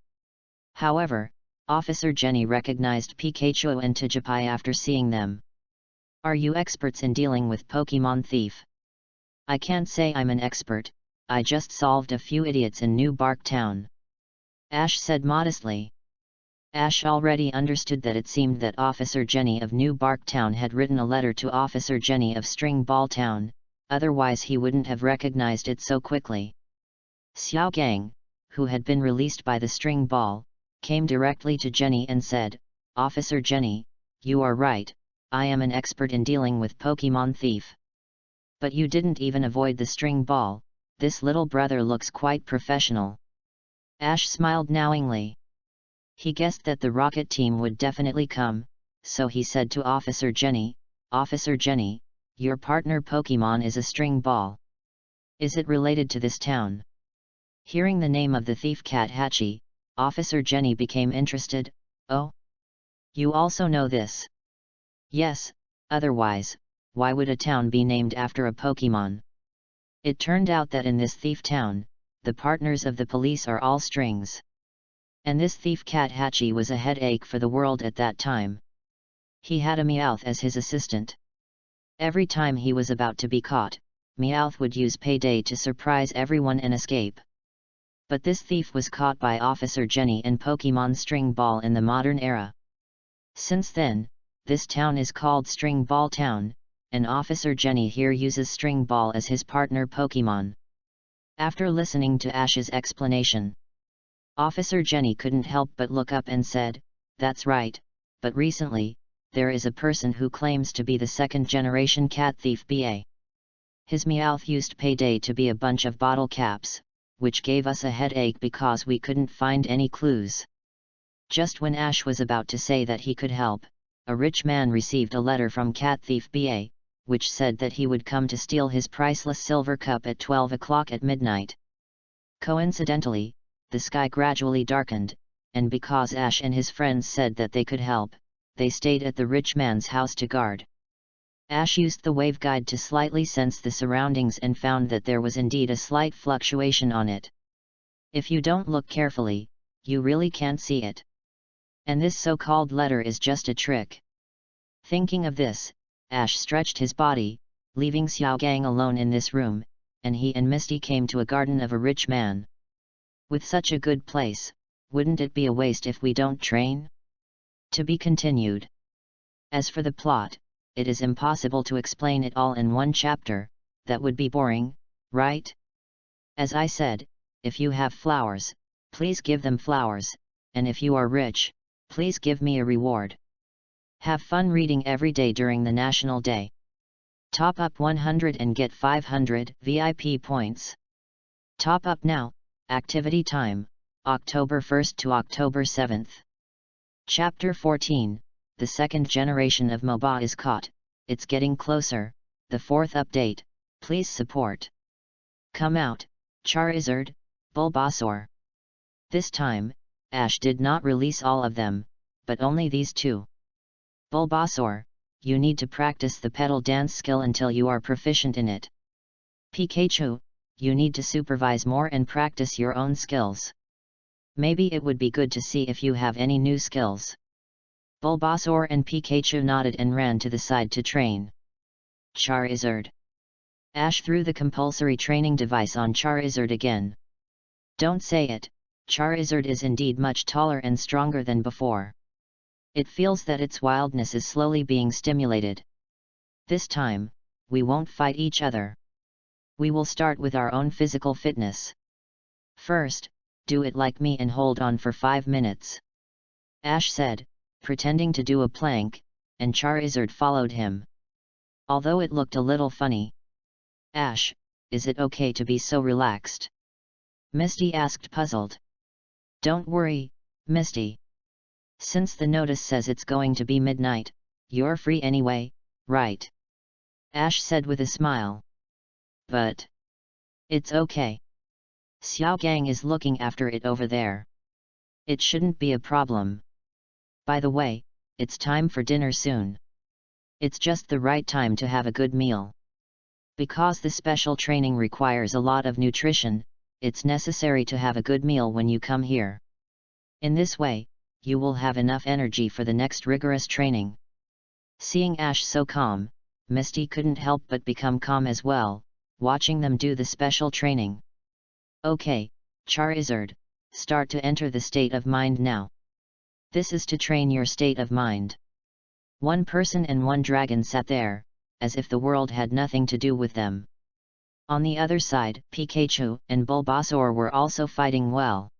However, Officer Jenny recognized Pikachu and Tijapai after seeing them. Are you experts in dealing with Pokemon thief? I can't say I'm an expert, I just solved a few idiots in New Bark Town. Ash said modestly. Ash already understood that it seemed that Officer Jenny of New Bark Town had written a letter to Officer Jenny of String Ball Town, otherwise he wouldn't have recognized it so quickly. Xiao Gang, who had been released by the string ball, came directly to Jenny and said, Officer Jenny, you are right, I am an expert in dealing with Pokemon thief. But you didn't even avoid the string ball, this little brother looks quite professional. Ash smiled knowingly. He guessed that the rocket team would definitely come, so he said to Officer Jenny, Officer Jenny, your partner Pokemon is a string ball. Is it related to this town? Hearing the name of the thief cat Hachi, Officer Jenny became interested. Oh? You also know this? Yes, otherwise, why would a town be named after a Pokemon? It turned out that in this thief town, the partners of the police are all strings. And this thief cat Hachi was a headache for the world at that time. He had a Meowth as his assistant. Every time he was about to be caught, Meowth would use Payday to surprise everyone and escape. But this thief was caught by Officer Jenny and Pokemon String Ball in the modern era. Since then, this town is called String Ball Town, and Officer Jenny here uses String Ball as his partner Pokemon. After listening to Ash's explanation, Officer Jenny couldn't help but look up and said, That's right, but recently, there is a person who claims to be the second-generation cat thief BA. His Meowth used Payday to be a bunch of bottle caps, which gave us a headache because we couldn't find any clues. Just when Ash was about to say that he could help, a rich man received a letter from Cat Thief BA, which said that he would come to steal his priceless silver cup at 12 o'clock at midnight. Coincidentally, the sky gradually darkened, and because Ash and his friends said that they could help, they stayed at the rich man's house to guard. Ash used the wave guide to slightly sense the surroundings and found that there was indeed a slight fluctuation on it. If you don't look carefully, you really can't see it. And this so-called letter is just a trick. Thinking of this, Ash stretched his body, leaving Xiao Gang alone in this room, and he and Misty came to a garden of a rich man. With such a good place, wouldn't it be a waste if we don't train? To be continued. As for the plot, it is impossible to explain it all in one chapter, that would be boring, right? As I said, if you have flowers, please give them flowers, and if you are rich, please give me a reward. Have fun reading every day during the National Day. Top up 100 and get 500 VIP points. Top up now, activity time, October 1st to October 7th. Chapter 14, the second generation of MOBA is caught, it's getting closer, the fourth update, please support. Come out, Charizard, Bulbasaur. This time, Ash did not release all of them, but only these two. Bulbasaur, you need to practice the petal dance skill until you are proficient in it. Pikachu, you need to supervise more and practice your own skills. Maybe it would be good to see if you have any new skills. Bulbasaur and Pikachu nodded and ran to the side to train. Charizard. Ash threw the compulsory training device on Charizard again. Don't say it, Charizard is indeed much taller and stronger than before. It feels that its wildness is slowly being stimulated. This time, we won't fight each other. We will start with our own physical fitness. First, do it like me and hold on for 5 minutes. Ash said, pretending to do a plank, and Charizard followed him. Although it looked a little funny. Ash, is it okay to be so relaxed? Misty asked, puzzled. Don't worry, Misty. Since the notice says it's going to be midnight, you're free anyway, right? Ash said with a smile. But it's okay. Xiao Gang is looking after it over there. It shouldn't be a problem. By the way, it's time for dinner soon. It's just the right time to have a good meal. Because the special training requires a lot of nutrition, it's necessary to have a good meal when you come here. In this way, you will have enough energy for the next rigorous training. Seeing Ash so calm, Misty couldn't help but become calm as well, watching them do the special training. Okay, Charizard, start to enter the state of mind now. This is to train your state of mind. One person and one dragon sat there, as if the world had nothing to do with them. On the other side, Pikachu and Bulbasaur were also fighting well.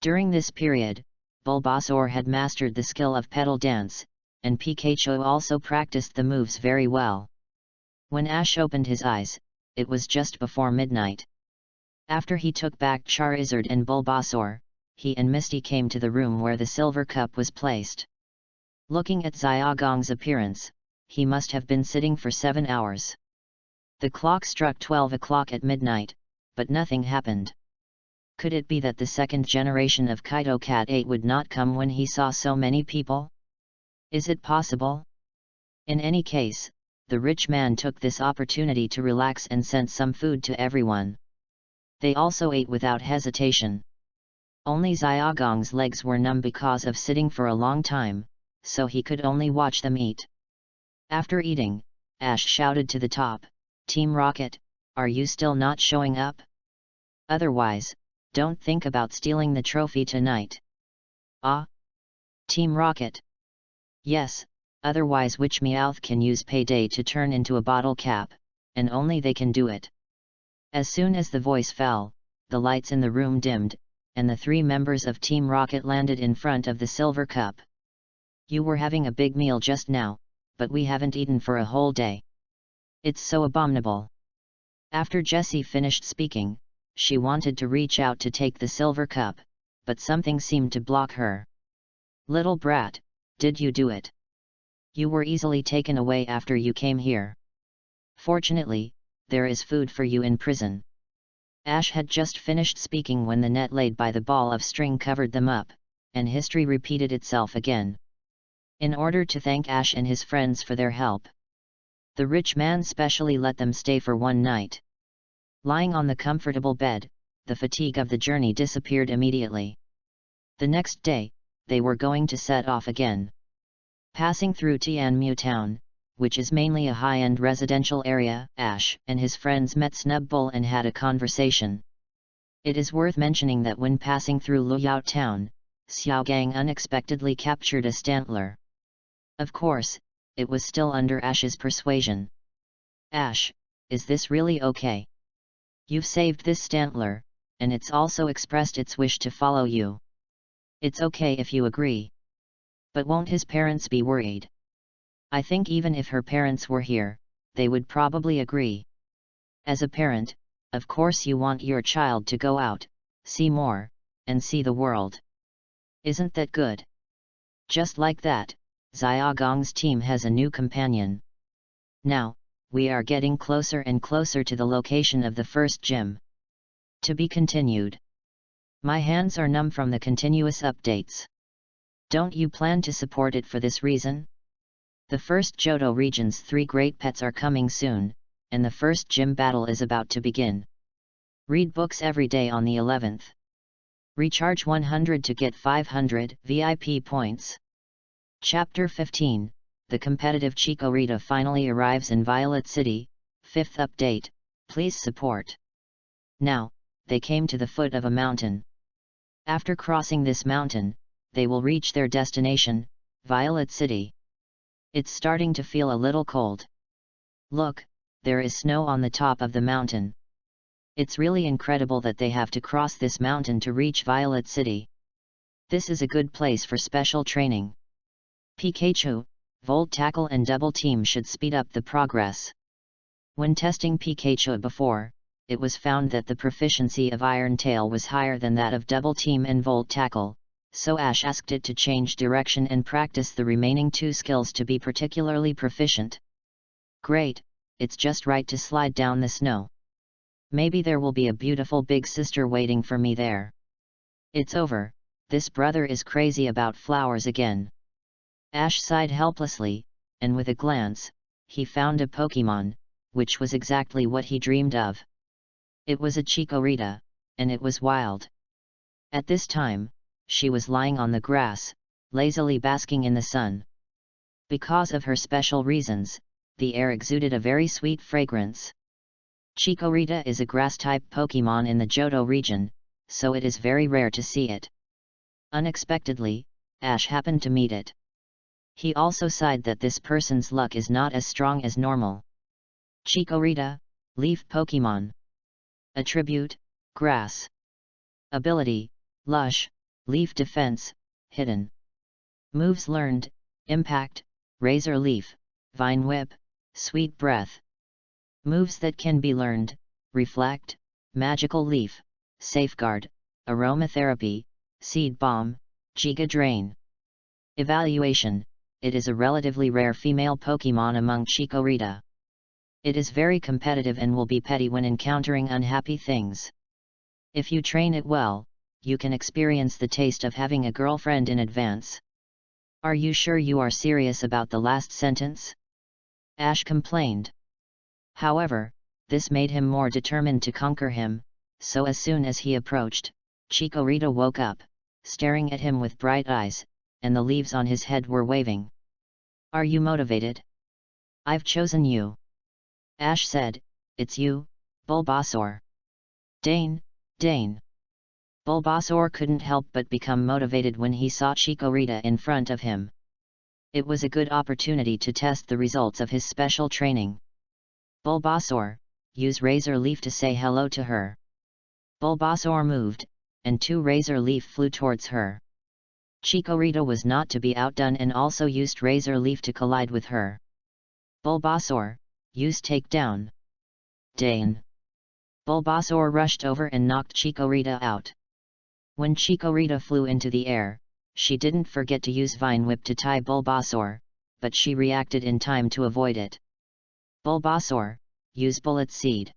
During this period, Bulbasaur had mastered the skill of petal dance, and Pikachu also practiced the moves very well. When Ash opened his eyes, it was just before midnight. After he took back Charizard and Bulbasaur, he and Misty came to the room where the silver cup was placed. Looking at Xiaogong's appearance, he must have been sitting for 7 hours. The clock struck 12 o'clock at midnight, but nothing happened. Could it be that the second generation of Kaito Cat 8 would not come when he saw so many people? Is it possible? In any case, the rich man took this opportunity to relax and sent some food to everyone. They also ate without hesitation. Only Xiaogong's legs were numb because of sitting for a long time, so he could only watch them eat. After eating, Ash shouted to the top, "Team Rocket, are you still not showing up? Otherwise, don't think about stealing the trophy tonight." Ah? Team Rocket? Yes, otherwise which Meowth can use Payday to turn into a bottle cap, and only they can do it. As soon as the voice fell, the lights in the room dimmed, and the 3 members of Team Rocket landed in front of the silver cup. You were having a big meal just now, but we haven't eaten for a whole day. It's so abominable. After Jessie finished speaking, she wanted to reach out to take the silver cup, but something seemed to block her. Little brat, did you do it? You were easily taken away after you came here. Fortunately, there is food for you in prison. Ash had just finished speaking when the net laid by the ball of string covered them up, and history repeated itself again. In order to thank Ash and his friends for their help, the rich man specially let them stay for one night. Lying on the comfortable bed, the fatigue of the journey disappeared immediately. The next day, they were going to set off again. Passing through Tianmu town, which is mainly a high-end residential area, Ash and his friends met Snubbull and had a conversation. It is worth mentioning that when passing through Luyao town, Xiaogang unexpectedly captured a Stantler. Of course, it was still under Ash's persuasion. Ash, is this really okay? You've saved this Stantler, and it's also expressed its wish to follow you. It's okay if you agree. But won't his parents be worried? I think even if her parents were here, they would probably agree. As a parent, of course you want your child to go out, see more, and see the world. Isn't that good? Just like that, Xiaogong's team has a new companion. Now, we are getting closer and closer to the location of the first gym. To be continued. My hands are numb from the continuous updates. Don't you plan to support it for this reason? The first Johto region's 3 great pets are coming soon, and the first gym battle is about to begin. Read books every day on the 11th. Recharge 100 to get 500 VIP points. Chapter 15, The Competitive Chikorita finally arrives in Violet City, 5th update, please support. Now, they came to the foot of a mountain. After crossing this mountain, they will reach their destination, Violet City. It's starting to feel a little cold. Look, there is snow on the top of the mountain. It's really incredible that they have to cross this mountain to reach Violet City. This is a good place for special training. Pikachu, Volt Tackle and Double Team should speed up the progress. When testing Pikachu before, it was found that the proficiency of Iron Tail was higher than that of Double Team and Volt Tackle, so Ash asked it to change direction and practice the remaining 2 skills to be particularly proficient. Great, it's just right to slide down the snow. Maybe there will be a beautiful big sister waiting for me there. It's over, this brother is crazy about flowers again. Ash sighed helplessly, and with a glance, he found a Pokemon, which was exactly what he dreamed of. It was a Chikorita, and it was wild. At this time, she was lying on the grass, lazily basking in the sun. Because of her special reasons, the air exuded a very sweet fragrance. Chikorita is a grass-type Pokemon in the Johto region, so it is very rare to see it. Unexpectedly, Ash happened to meet it. He also sighed that this person's luck is not as strong as normal. Chikorita, Leaf Pokemon. Attribute, Grass. Ability, Lush, Leaf Defense, Hidden. Moves learned, Impact, Razor Leaf, Vine Whip, Sweet Breath. Moves that can be learned, Reflect, Magical Leaf, Safeguard, Aromatherapy, Seed Bomb, Giga Drain. Evaluation, it is a relatively rare female Pokemon among Chikorita. It is very competitive and will be petty when encountering unhappy things. If you train it well, you can experience the taste of having a girlfriend in advance. Are you sure you are serious about the last sentence? Ash complained. However, this made him more determined to conquer him, so as soon as he approached, Chikorita woke up, staring at him with bright eyes, and the leaves on his head were waving. Are you motivated? I've chosen you. Ash said, it's you, Bulbasaur. Dane. Bulbasaur couldn't help but become motivated when he saw Chikorita in front of him. It was a good opportunity to test the results of his special training. Bulbasaur, use Razor Leaf to say hello to her. Bulbasaur moved, and 2 Razor Leaf flew towards her. Chikorita was not to be outdone and also used Razor Leaf to collide with her. Bulbasaur, use Takedown. Dane. Bulbasaur rushed over and knocked Chikorita out. When Chikorita flew into the air, she didn't forget to use Vine Whip to tie Bulbasaur, but she reacted in time to avoid it. Bulbasaur, use Bullet Seed.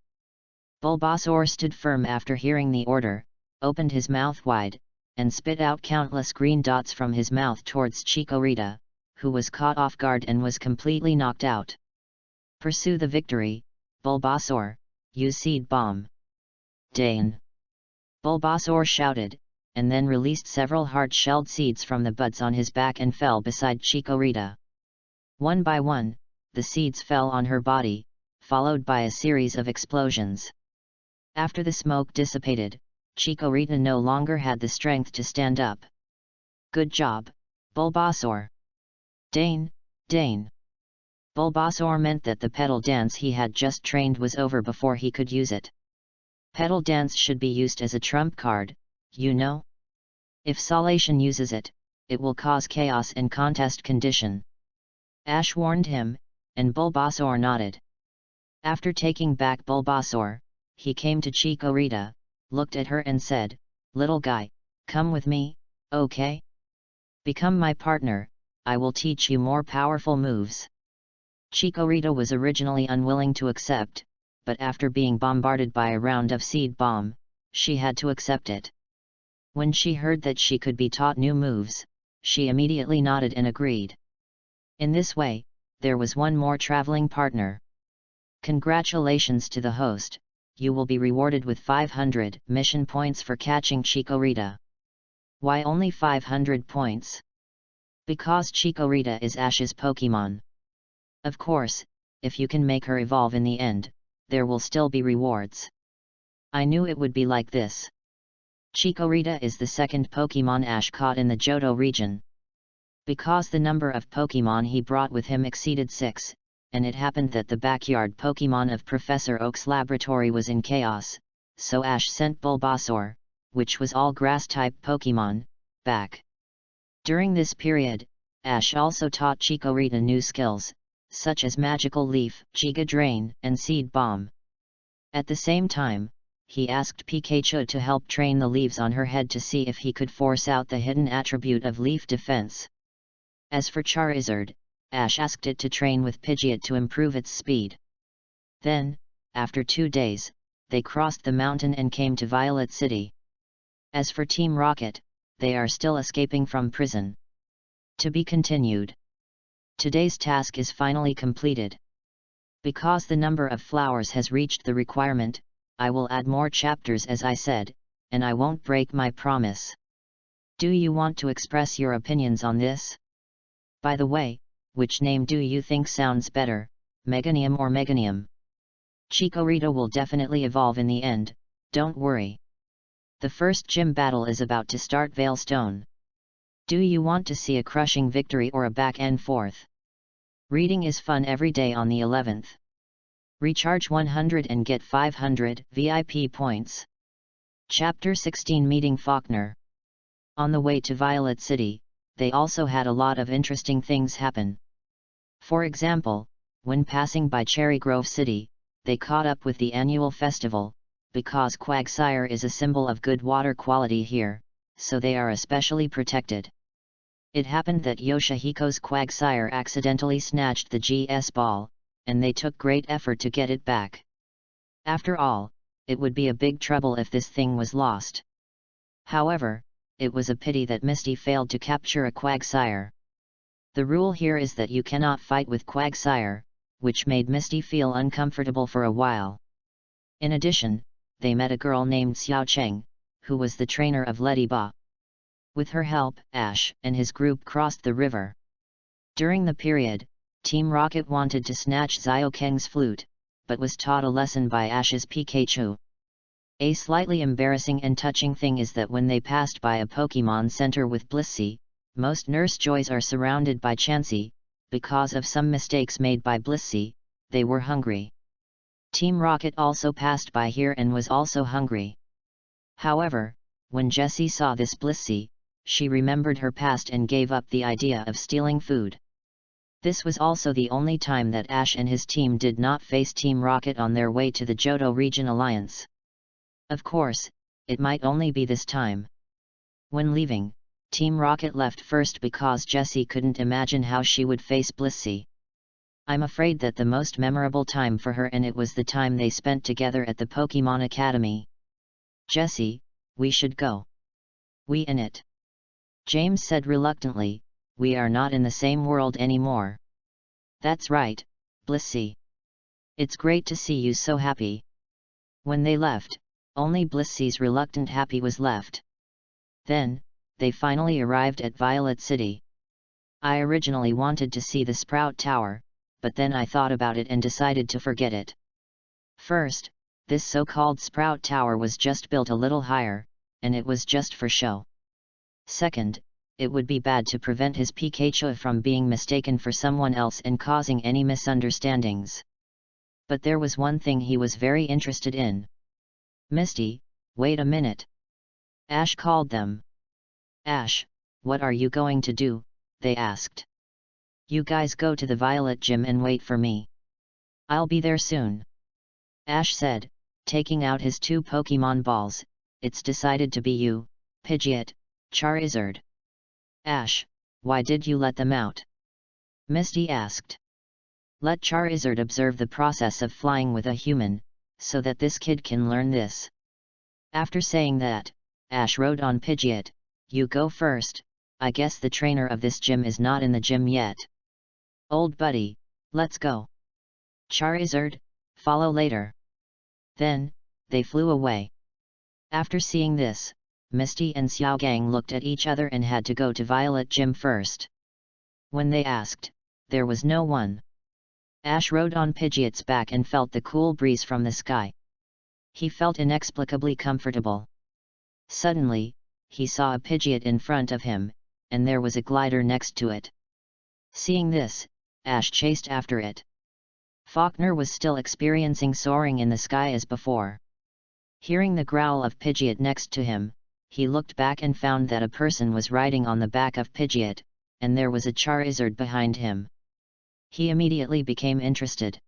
Bulbasaur stood firm after hearing the order, opened his mouth wide, and spit out countless green dots from his mouth towards Chikorita, who was caught off guard and was completely knocked out. Pursue the victory, Bulbasaur, use Seed Bomb. Dane. Bulbasaur shouted, and then released several hard-shelled seeds from the buds on his back and fell beside Chikorita. One by one, the seeds fell on her body, followed by a series of explosions. After the smoke dissipated, Chikorita no longer had the strength to stand up. Good job, Bulbasaur. Dane. Bulbasaur meant that the petal dance he had just trained was over before he could use it. Petal dance should be used as a trump card, you know? If Solation uses it, it will cause chaos and contest condition. Ash warned him, and Bulbasaur nodded. After taking back Bulbasaur, he came to Chikorita, looked at her and said, "Little guy, come with me, okay? Become my partner, I will teach you more powerful moves." Chikorita was originally unwilling to accept, but after being bombarded by a round of Seed Bomb, she had to accept it. When she heard that she could be taught new moves, she immediately nodded and agreed. In this way, there was one more traveling partner. Congratulations to the host, you will be rewarded with 500 mission points for catching Chikorita. Why only 500 points? Because Chikorita is Ash's Pokemon. Of course, if you can make her evolve in the end, there will still be rewards. I knew it would be like this. Chikorita is the second Pokemon Ash caught in the Johto region. Because the number of Pokemon he brought with him exceeded 6, and it happened that the backyard Pokemon of Professor Oak's laboratory was in chaos, so Ash sent Bulbasaur, which was all grass-type Pokemon, back. During this period, Ash also taught Chikorita new skills, such as Magical Leaf, Giga Drain, and Seed Bomb. At the same time, he asked Pikachu to help train the leaves on her head to see if he could force out the hidden attribute of leaf defense. As for Charizard, Ash asked it to train with Pidgeot to improve its speed. Then, after 2 days, they crossed the mountain and came to Violet City. As for Team Rocket, they are still escaping from prison. To be continued. Today's task is finally completed. Because the number of flowers has reached the requirement, I will add more chapters as I said, and I won't break my promise. Do you want to express your opinions on this? By the way, which name do you think sounds better, Meganium or Meganium? Chikorita will definitely evolve in the end, don't worry. The first gym battle is about to start. Veilstone. Do you want to see a crushing victory or a back and forth? Reading is fun every day on the 11th. Recharge 100 and get 500 VIP points. Chapter 16 Meeting Faulkner. On the way to Violet City, they also had a lot of interesting things happen. For example, when passing by Cherry Grove City, they caught up with the annual festival, because Quagsire is a symbol of good water quality here, so they are especially protected. It happened that Yoshihiko's Quagsire accidentally snatched the GS ball, and they took great effort to get it back. After all, it would be a big trouble if this thing was lost. However, it was a pity that Misty failed to capture a Quagsire. The rule here is that you cannot fight with Quagsire, which made Misty feel uncomfortable for a while. In addition, they met a girl named Xiao Cheng, who was the trainer of Lady Ba. With her help, Ash and his group crossed the river. During the period, Team Rocket wanted to snatch Xiaokeng's flute, but was taught a lesson by Ash's Pikachu. A slightly embarrassing and touching thing is that when they passed by a Pokemon Center with Blissey, most Nurse Joys are surrounded by Chansey. Because of some mistakes made by Blissey, they were hungry. Team Rocket also passed by here and was also hungry. However, when Jessie saw this Blissey, she remembered her past and gave up the idea of stealing food. This was also the only time that Ash and his team did not face Team Rocket on their way to the Johto Region Alliance. Of course, it might only be this time. When leaving, Team Rocket left first because Jessie couldn't imagine how she would face Blissey. I'm afraid that the most memorable time for her and it was the time they spent together at the Pokemon Academy. Jessie, we should go. We in it. James said reluctantly, we are not in the same world anymore. That's right, Blissey. It's great to see you so happy. When they left, only Blissey's reluctant happy was left. Then, they finally arrived at Violet City. I originally wanted to see the Sprout Tower, but then I thought about it and decided to forget it. First, this so-called Sprout Tower was just built a little higher, and it was just for show. Second, it would be bad to prevent his Pikachu from being mistaken for someone else and causing any misunderstandings. But there was one thing he was very interested in. Misty, wait a minute. Ash called them. Ash, what are you going to do? They asked. You guys go to the Violet Gym and wait for me. I'll be there soon. Ash said, taking out his 2 Pokemon balls. It's decided to be you, Pidgeot, Charizard. Ash, why did you let them out? Misty asked. Let Charizard observe the process of flying with a human, so that this kid can learn this. After saying that, Ash rode on Pidgeot. You go first, I guess the trainer of this gym is not in the gym yet. Old buddy, let's go. Charizard, follow later. Then, they flew away. After seeing this, Misty and Xiaogang looked at each other and had to go to Violet Gym first. When they asked, there was no one. Ash rode on Pidgeot's back and felt the cool breeze from the sky. He felt inexplicably comfortable. Suddenly, he saw a Pidgeot in front of him, and there was a glider next to it. Seeing this, Ash chased after it. Faulkner was still experiencing soaring in the sky as before. Hearing the growl of Pidgeot next to him, he looked back and found that a person was riding on the back of Pidgeot, and there was a Charizard behind him. He immediately became interested.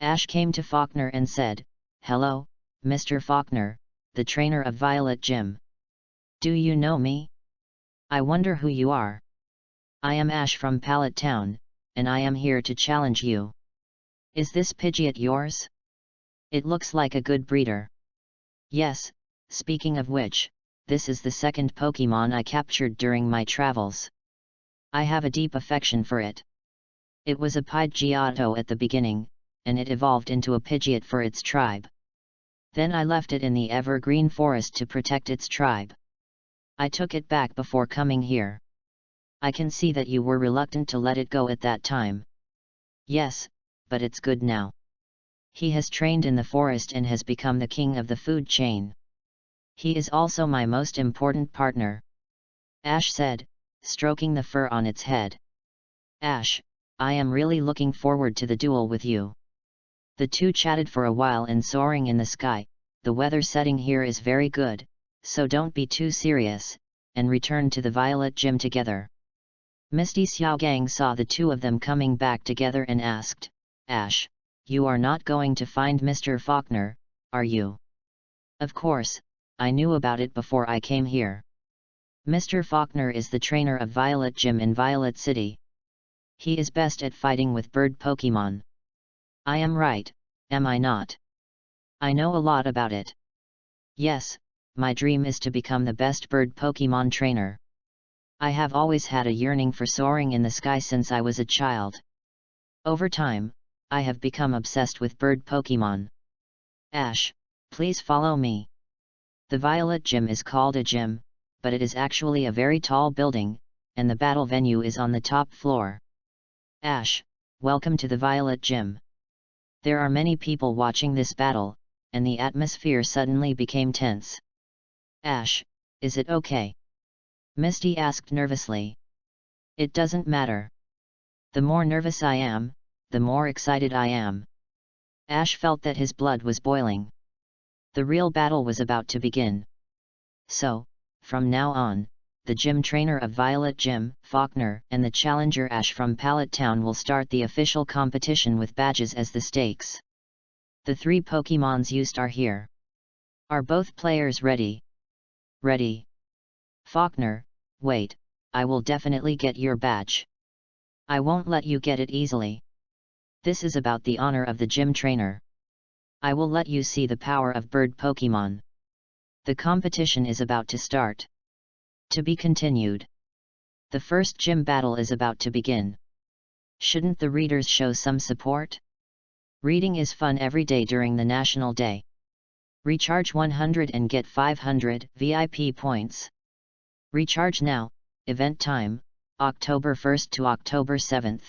Ash came to Faulkner and said, Hello, Mr. Faulkner, the trainer of Violet Gym. Do you know me? I wonder who you are. I am Ash from Pallet Town, and I am here to challenge you. Is this Pidgeot yours? It looks like a good breeder. Yes, speaking of which, this is the second Pokemon I captured during my travels. I have a deep affection for it. It was a Pidgeotto at the beginning, and it evolved into a Pidgeot for its tribe. Then I left it in the evergreen forest to protect its tribe. I took it back before coming here. I can see that you were reluctant to let it go at that time. Yes, but it's good now. He has trained in the forest and has become the king of the food chain. He is also my most important partner. Ash said, stroking the fur on its head. Ash, I am really looking forward to the duel with you. The two chatted for a while and soaring in the sky. The weather setting here is very good, so don't be too serious, and returned to the Violet Gym together. Misty Xiaogang saw the two of them coming back together and asked, Ash, you are not going to find Mr. Faulkner, are you? Of course, I knew about it before I came here. Mr. Faulkner is the trainer of Violet Gym in Violet City. He is best at fighting with bird Pokemon. I am right, am I not? I know a lot about it. Yes, my dream is to become the best bird Pokemon trainer. I have always had a yearning for soaring in the sky since I was a child. Over time, I have become obsessed with bird Pokemon. Ash, please follow me. The Violet Gym is called a gym, but it is actually a very tall building, and the battle venue is on the top floor. Ash, welcome to the Violet Gym. There are many people watching this battle, and the atmosphere suddenly became tense. Ash, is it okay? Misty asked nervously. It doesn't matter. The more nervous I am, the more excited I am. Ash felt that his blood was boiling. The real battle was about to begin. So, from now on, the gym trainer of Violet Gym, Faulkner, and the challenger Ash from Pallet Town will start the official competition with badges as the stakes. The three Pokemons used are here. Are both players ready? Ready. Faulkner, wait, I will definitely get your badge. I won't let you get it easily. This is about the honor of the gym trainer. I will let you see the power of bird Pokemon. The competition is about to start. To be continued. The first gym battle is about to begin. Shouldn't the readers show some support? Reading is fun every day during the National Day. Recharge 100 and get 500 VIP points. Recharge now, event time, October 1st to October 7th.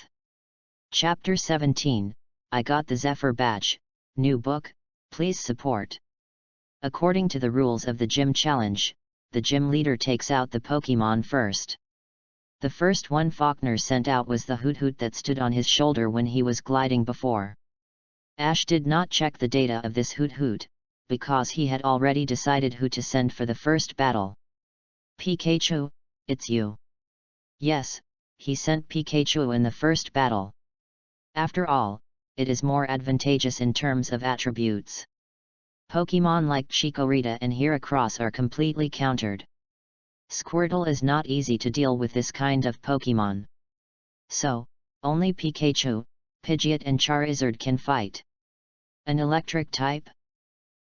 Chapter 17, I got the Zephyr Badge, new book, please support. According to the rules of the gym challenge, the gym leader takes out the Pokemon first. The first one Faulkner sent out was the Hoot that stood on his shoulder when he was gliding before. Ash did not check the data of this Hoot, because he had already decided who to send for the first battle. Pikachu, it's you. Yes, he sent Pikachu in the first battle. After all, it is more advantageous in terms of attributes. Pokemon like Chikorita and Heracross are completely countered. Squirtle is not easy to deal with this kind of Pokemon. So, only Pikachu, Pidgeot and Charizard can fight. An electric type?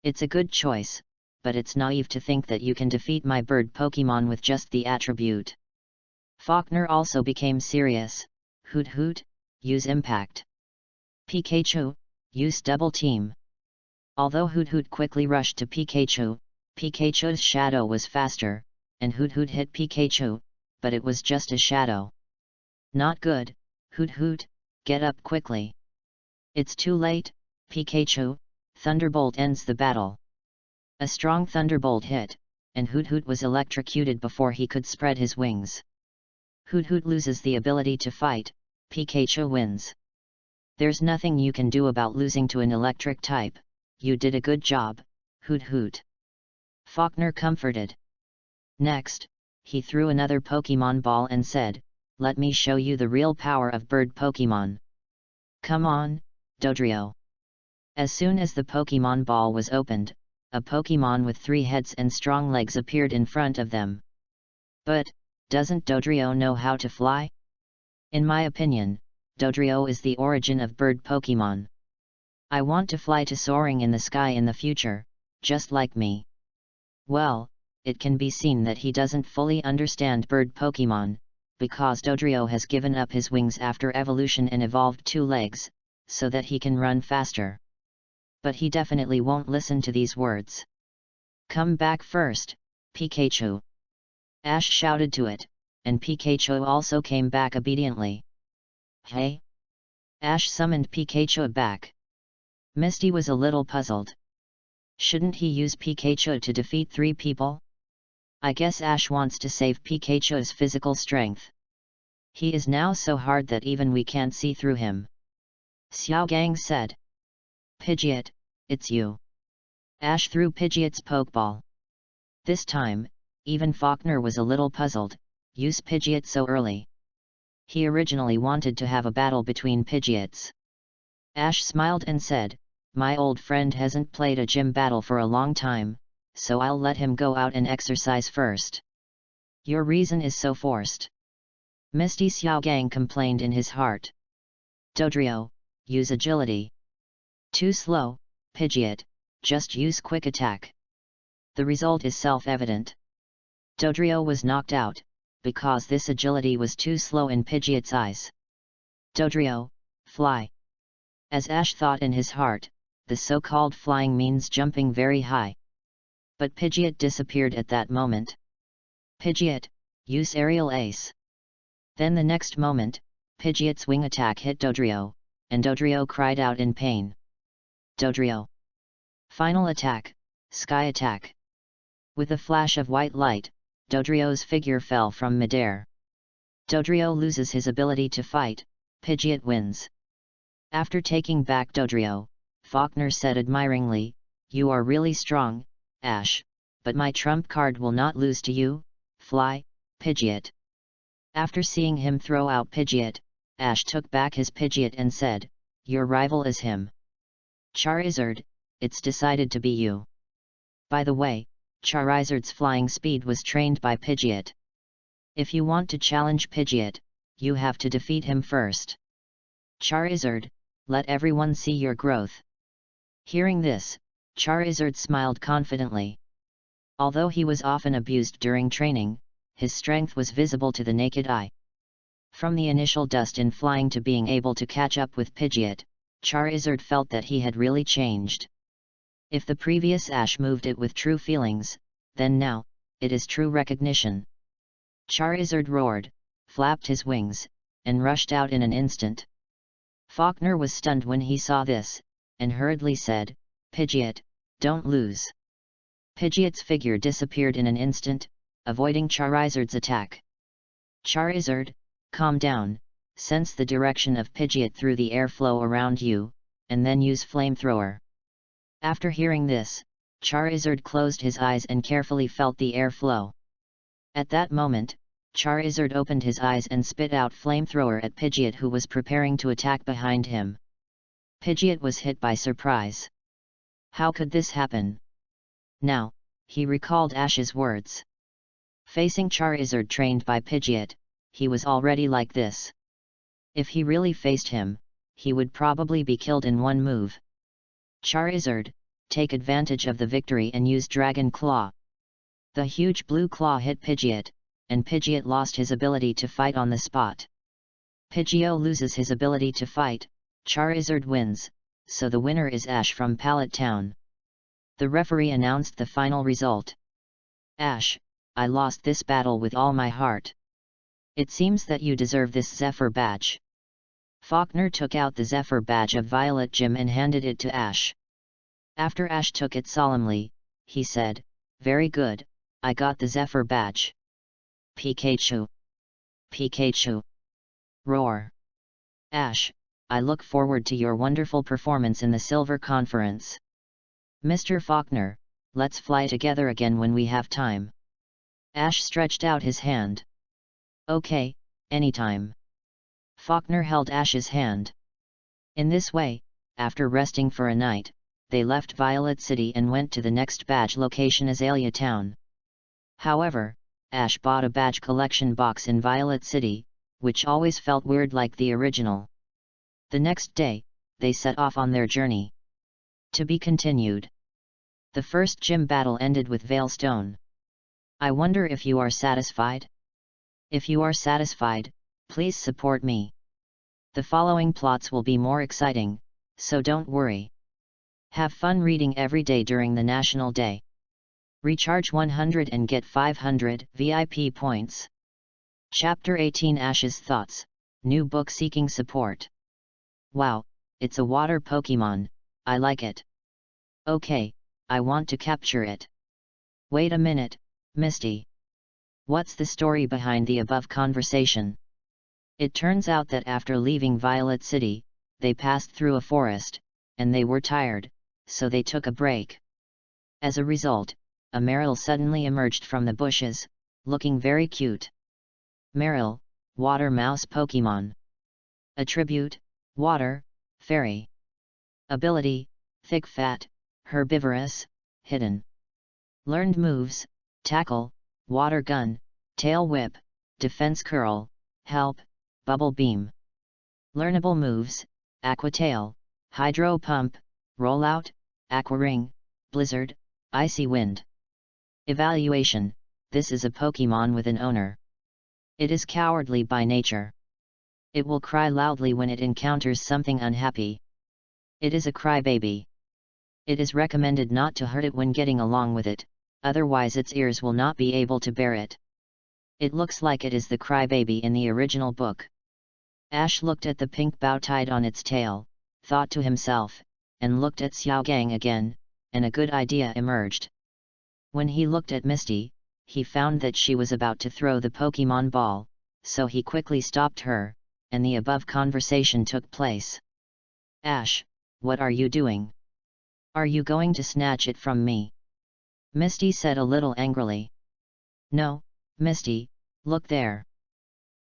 It's a good choice, but it's naive to think that you can defeat my bird Pokemon with just the attribute. Faulkner also became serious. Hoot, use Impact. Pikachu, use Double Team. Although Hoot quickly rushed to Pikachu, Pikachu's shadow was faster, and Hoot hit Pikachu, but it was just a shadow. Not good, Hoot, get up quickly. It's too late, Pikachu, Thunderbolt ends the battle. A strong Thunderbolt hit, and Hoot was electrocuted before he could spread his wings. Hoot loses the ability to fight, Pikachu wins. There's nothing you can do about losing to an electric type. You did a good job, Hoot. Faulkner comforted. Next, he threw another Pokemon ball and said, let me show you the real power of bird Pokemon. Come on, Dodrio. As soon as the Pokemon ball was opened, a Pokemon with 3 heads and strong legs appeared in front of them. But, doesn't Dodrio know how to fly? In my opinion, Dodrio is the origin of bird Pokemon. I want to fly to soaring in the sky in the future, just like me. Well, it can be seen that he doesn't fully understand bird Pokemon, because Dodrio has given up his wings after evolution and evolved 2 legs, so that he can run faster. But he definitely won't listen to these words. Come back first, Pikachu! Ash shouted to it, and Pikachu also came back obediently. Hey! Ash summoned Pikachu back. Misty was a little puzzled. Shouldn't he use Pikachu to defeat 3 people? I guess Ash wants to save Pikachu's physical strength. He is now so hard that even we can't see through him. Xiao Gang said. Pidgeot, it's you. Ash threw Pidgeot's Pokeball. This time, even Faulkner was a little puzzled, use Pidgeot so early. He originally wanted to have a battle between Pidgeots. Ash smiled and said, my old friend hasn't played a gym battle for a long time, so I'll let him go out and exercise first. Your reason is so forced. Misty Xiaogang complained in his heart. Dodrio, use agility. Too slow, Pidgeot, just use quick attack. The result is self-evident. Dodrio was knocked out, because this agility was too slow in Pidgeot's eyes. Dodrio, fly. As Ash thought in his heart, the so-called flying means jumping very high. But Pidgeot disappeared at that moment. Pidgeot, use aerial ace. Then the next moment, Pidgeot's wing attack hit Dodrio, and Dodrio cried out in pain. Dodrio. Final attack, sky attack. With a flash of white light, Dodrio's figure fell from midair. Dodrio loses his ability to fight, Pidgeot wins. After taking back Dodrio, Faulkner said admiringly, you are really strong, Ash, but my trump card will not lose to you, fly, Pidgeot. After seeing him throw out Pidgeot, Ash took back his Pidgeot and said, your rival is him. Charizard, it's decided to be you. By the way, Charizard's flying speed was trained by Pidgeot. If you want to challenge Pidgeot, you have to defeat him first. Charizard, let everyone see your growth. Hearing this, Charizard smiled confidently. Although he was often abused during training, his strength was visible to the naked eye. From the initial dust in flying to being able to catch up with Pidgeot, Charizard felt that he had really changed. If the previous Ash moved it with true feelings, then now, it is true recognition. Charizard roared, flapped his wings, and rushed out in an instant. Faulkner was stunned when he saw this, and hurriedly said, Pidgeot, don't lose. Pidgeot's figure disappeared in an instant, avoiding Charizard's attack. Charizard, calm down, sense the direction of Pidgeot through the airflow around you, and then use Flamethrower. After hearing this, Charizard closed his eyes and carefully felt the airflow. At that moment, Charizard opened his eyes and spit out Flamethrower at Pidgeot, who was preparing to attack behind him. Pidgeot was hit by surprise. How could this happen? Now, he recalled Ash's words. Facing Charizard trained by Pidgeot, he was already like this. If he really faced him, he would probably be killed in one move. Charizard, take advantage of the victory and use Dragon Claw. The huge blue claw hit Pidgeot, and Pidgeot lost his ability to fight on the spot. Pidgeot loses his ability to fight, Charizard wins, so the winner is Ash from Pallet Town. The referee announced the final result. Ash, I lost this battle with all my heart. It seems that you deserve this Zephyr badge. Faulkner took out the Zephyr badge of Violet Gym and handed it to Ash. After Ash took it solemnly, he said, very good, I got the Zephyr badge. Pikachu! Pikachu! Roar! Ash, I look forward to your wonderful performance in the Silver Conference. Mr. Faulkner, let's fly together again when we have time. Ash stretched out his hand. Okay, anytime. Faulkner held Ash's hand. In this way, after resting for a night, they left Violet City and went to the next badge location, Azalea Town. However, Ash bought a badge collection box in Violet City, which always felt weird like the original. The next day, they set off on their journey. To be continued. The first gym battle ended with Veilstone. I wonder if you are satisfied? If you are satisfied, please support me. The following plots will be more exciting, so don't worry. Have fun reading every day during the National Day. Recharge 100 and get 500 VIP points. Chapter 18 Ash's Thoughts, New Book Seeking Support. Wow, it's a water Pokemon, I like it. Okay, I want to capture it. Wait a minute, Misty. What's the story behind the above conversation? It turns out that after leaving Violet City, they passed through a forest, and they were tired, so they took a break. As a result, a Meryl suddenly emerged from the bushes, looking very cute. Meryl, Water Mouse Pokemon. Attribute, Water, Fairy. Ability, Thick Fat, Herbivorous, Hidden. Learned moves, Tackle, Water Gun, Tail Whip, Defense Curl, Help, Bubble Beam. Learnable moves, Aqua Tail, Hydro Pump, Rollout, Aqua Ring, Blizzard, Icy Wind. Evaluation, this is a Pokemon with an owner. It is cowardly by nature. It will cry loudly when it encounters something unhappy. It is a crybaby. It is recommended not to hurt it when getting along with it, otherwise its ears will not be able to bear it. It looks like it is the crybaby in the original book. Ash looked at the pink bow tied on its tail, thought to himself, and looked at Xiaogang again, and a good idea emerged. When he looked at Misty, he found that she was about to throw the Pokemon ball, so he quickly stopped her, and the above conversation took place. Ash, what are you doing? Are you going to snatch it from me? Misty said a little angrily. No, Misty, look there.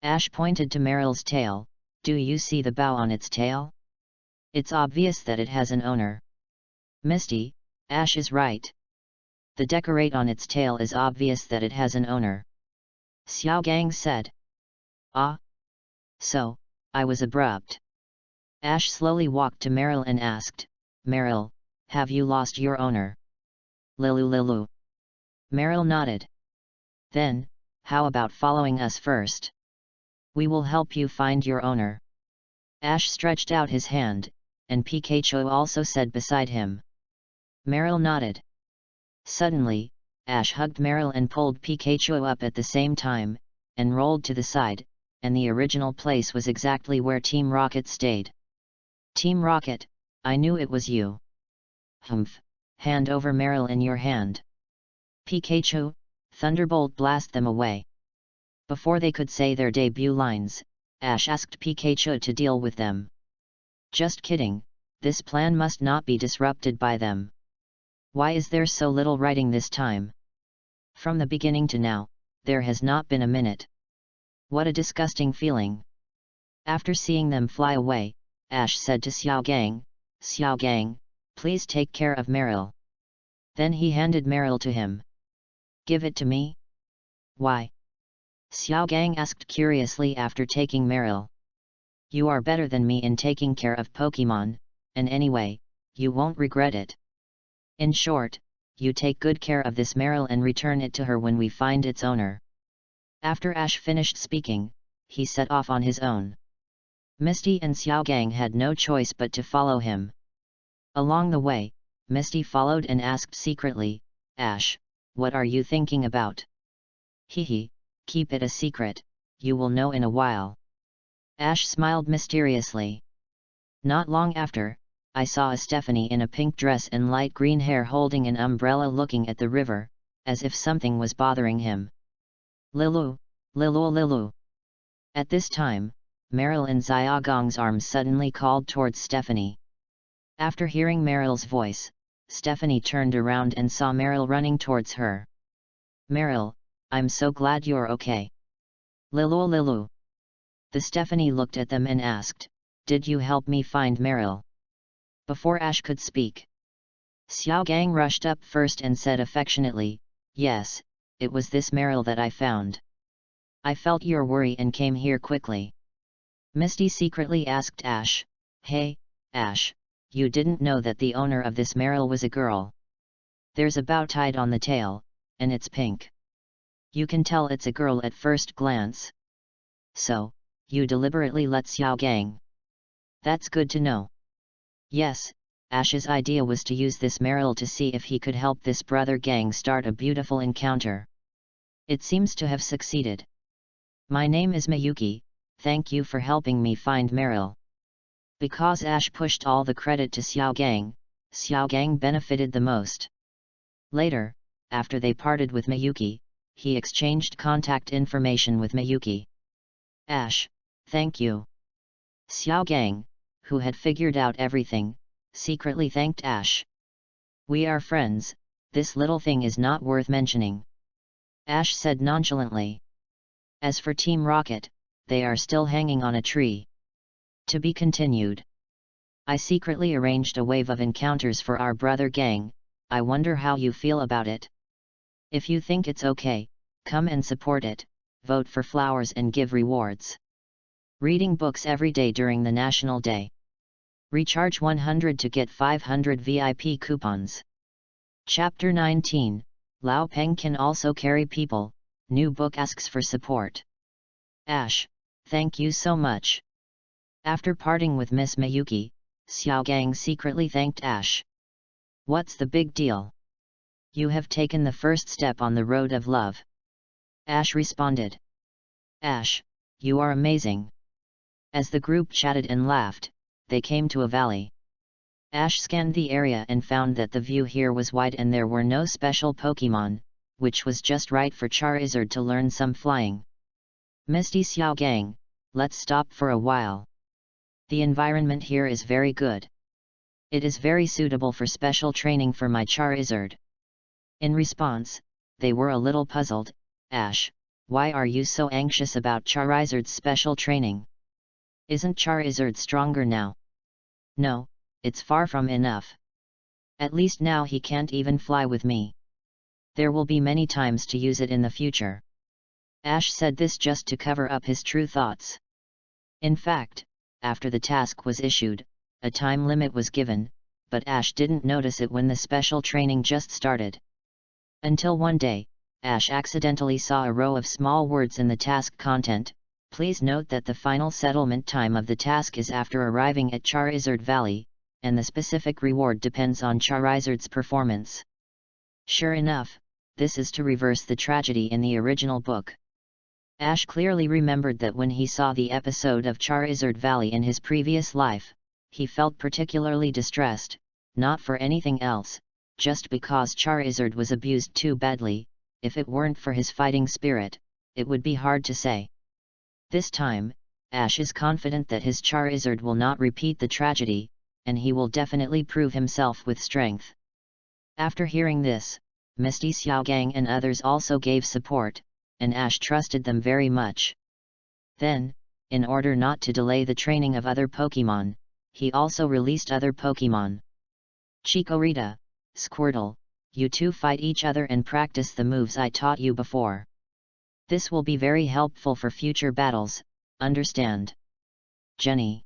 Ash pointed to Meryl's tail. Do you see the bow on its tail? It's obvious that it has an owner. Misty, Ash is right. The decorate on its tail is obvious that it has an owner. Xiaogang said. Ah. So, I was abrupt. Ash slowly walked to Meryl and asked, Meryl, have you lost your owner? Lilu. Meryl nodded. Then, how about following us first? We will help you find your owner. Ash stretched out his hand, and Pikachu also said beside him. Meryl nodded. Suddenly, Ash hugged Meryl and pulled Pikachu up at the same time, and rolled to the side, and the original place was exactly where Team Rocket stayed. Team Rocket, I knew it was you. Humph, hand over Meryl in your hand. Pikachu, Thunderbolt blast them away. Before they could say their debut lines, Ash asked Pikachu to deal with them. Just kidding, this plan must not be disrupted by them. Why is there so little writing this time? From the beginning to now, there has not been a minute. What a disgusting feeling. After seeing them fly away, Ash said to Xiaogang, please take care of Meryl. Then he handed Meryl to him. Give it to me? Why? Xiaogang asked curiously after taking Meryl. You are better than me in taking care of Pokemon, and anyway, you won't regret it. In short, you take good care of this Meryl and return it to her when we find its owner. After Ash finished speaking, he set off on his own. Misty and Xiaogang had no choice but to follow him. Along the way, Misty followed and asked secretly, Ash, what are you thinking about? Hehe, keep it a secret, you will know in a while. Ash smiled mysteriously. Not long after, I saw a Stephanie in a pink dress and light green hair holding an umbrella looking at the river, as if something was bothering him. Lilu. At this time, Meryl and Xiaogang's arms suddenly called towards Stephanie. After hearing Meryl's voice, Stephanie turned around and saw Meryl running towards her. Meryl, I'm so glad you're okay. Lilu. The Stephanie looked at them and asked, did you help me find Meryl? Before Ash could speak, Xiao Gang rushed up first and said affectionately, "Yes, it was this Meryl that I found. I felt your worry and came here quickly." Misty secretly asked Ash, "Hey, Ash, you didn't know that the owner of this Meryl was a girl? There's a bow tied on the tail, and it's pink. You can tell it's a girl at first glance. So, you deliberately let Xiao Gang. That's good to know." Yes, Ash's idea was to use this Meryl to see if he could help this brother gang start a beautiful encounter. It seems to have succeeded. "My name is Miyuki, thank you for helping me find Meryl." Because Ash pushed all the credit to Xiao Gang benefited the most. Later, after they parted with Miyuki, he exchanged contact information with Miyuki. "Ash, thank you." Xiao Gang, who had figured out everything, secretly thanked Ash. "We are friends, this little thing is not worth mentioning," Ash said nonchalantly. As for Team Rocket, they are still hanging on a tree. To be continued. I secretly arranged a wave of encounters for our brother gang, I wonder how you feel about it. If you think it's okay, come and support it, vote for flowers and give rewards. Reading books every day during the National Day. Recharge 100 to get 500 VIP coupons. Chapter 19, Lao Peng can also carry people, new book asks for support. Ash, thank you so much. After parting with Miss Miyuki, Xiao Gang secretly thanked Ash. What's the big deal? You have taken the first step on the road of love. Ash responded. Ash, you are amazing. As the group chatted and laughed, they came to a valley. Ash scanned the area and found that the view here was wide and there were no special Pokemon, which was just right for Charizard to learn some flying. Misty Xiao Gang, let's stop for a while. The environment here is very good. It is very suitable for special training for my Charizard. In response, they were a little puzzled. Ash, why are you so anxious about Charizard's special training? Isn't Charizard stronger now? No, it's far from enough. At least now he can't even fly with me. There will be many times to use it in the future. Ash said this just to cover up his true thoughts. In fact, after the task was issued, a time limit was given, but Ash didn't notice it when the special training just started. Until one day, Ash accidentally saw a row of small words in the task content. Please note that the final settlement time of the task is after arriving at Charizard Valley, and the specific reward depends on Charizard's performance. Sure enough, this is to reverse the tragedy in the original book. Ash clearly remembered that when he saw the episode of Charizard Valley in his previous life, he felt particularly distressed, not for anything else, just because Charizard was abused too badly. If it weren't for his fighting spirit, it would be hard to say. This time, Ash is confident that his Charizard will not repeat the tragedy, and he will definitely prove himself with strength. After hearing this, Misty Xiao Gang and others also gave support, and Ash trusted them very much. Then, in order not to delay the training of other Pokemon, he also released other Pokemon. Chikorita, Squirtle, you two fight each other and practice the moves I taught you before. This will be very helpful for future battles, understand? Jenny.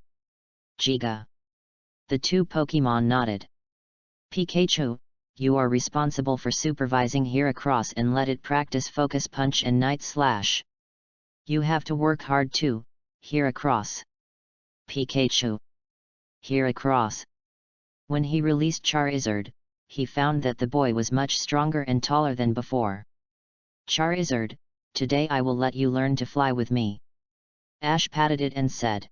Giga. The two Pokemon nodded. Pikachu, you are responsible for supervising Heracross and let it practice Focus Punch and Night Slash. You have to work hard too, Heracross. Pikachu. Heracross. When he released Charizard, he found that the boy was much stronger and taller than before. Charizard, today I will let you learn to fly with me. Ash patted it and said.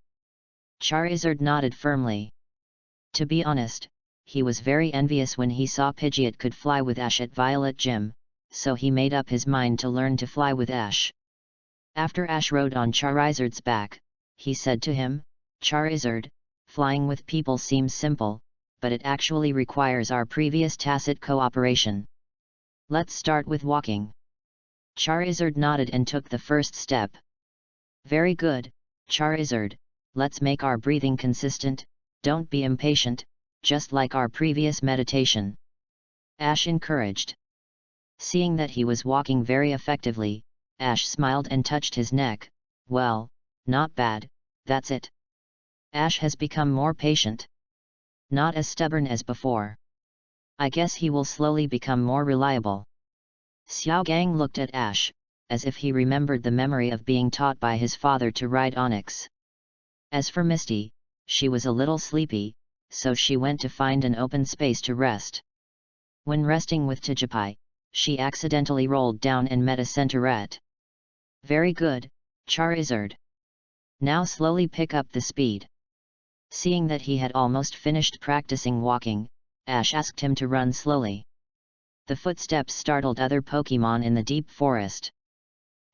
Charizard nodded firmly. To be honest, he was very envious when he saw Pidgeot could fly with Ash at Violet Gym, so he made up his mind to learn to fly with Ash. After Ash rode on Charizard's back, he said to him, Charizard, flying with people seems simple, but it actually requires our previous tacit cooperation. Let's start with walking. Charizard nodded and took the first step. Very good, Charizard, let's make our breathing consistent, don't be impatient, just like our previous meditation," Ash encouraged. Seeing that he was walking very effectively, Ash smiled and touched his neck. "Well, not bad, that's it." Ash has become more patient. Not as stubborn as before. I guess he will slowly become more reliable. Xiao Gang looked at Ash, as if he remembered the memory of being taught by his father to ride Onyx. As for Misty, she was a little sleepy, so she went to find an open space to rest. When resting with Tijipai, she accidentally rolled down and met a centaurette. "Very good, Charizard. Now slowly pick up the speed." Seeing that he had almost finished practicing walking, Ash asked him to run slowly. The footsteps startled other Pokémon in the deep forest.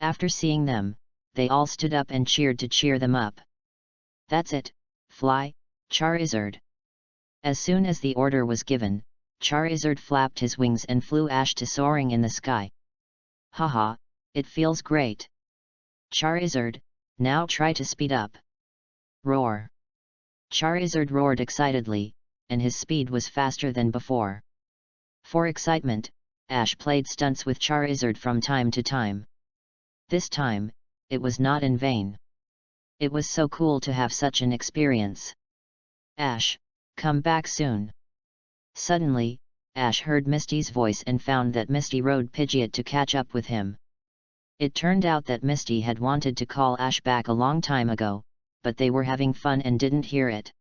After seeing them, they all stood up and cheered to cheer them up. "That's it, fly, Charizard." As soon as the order was given, Charizard flapped his wings and flew Ash to soaring in the sky. "Haha, it feels great. Charizard, now try to speed up." Roar. Charizard roared excitedly, and his speed was faster than before. For excitement, Ash played stunts with Charizard from time to time. This time, it was not in vain. It was so cool to have such an experience. "Ash, come back soon." Suddenly, Ash heard Misty's voice and found that Misty rode Pidgeot to catch up with him. It turned out that Misty had wanted to call Ash back a long time ago, but they were having fun and didn't hear it.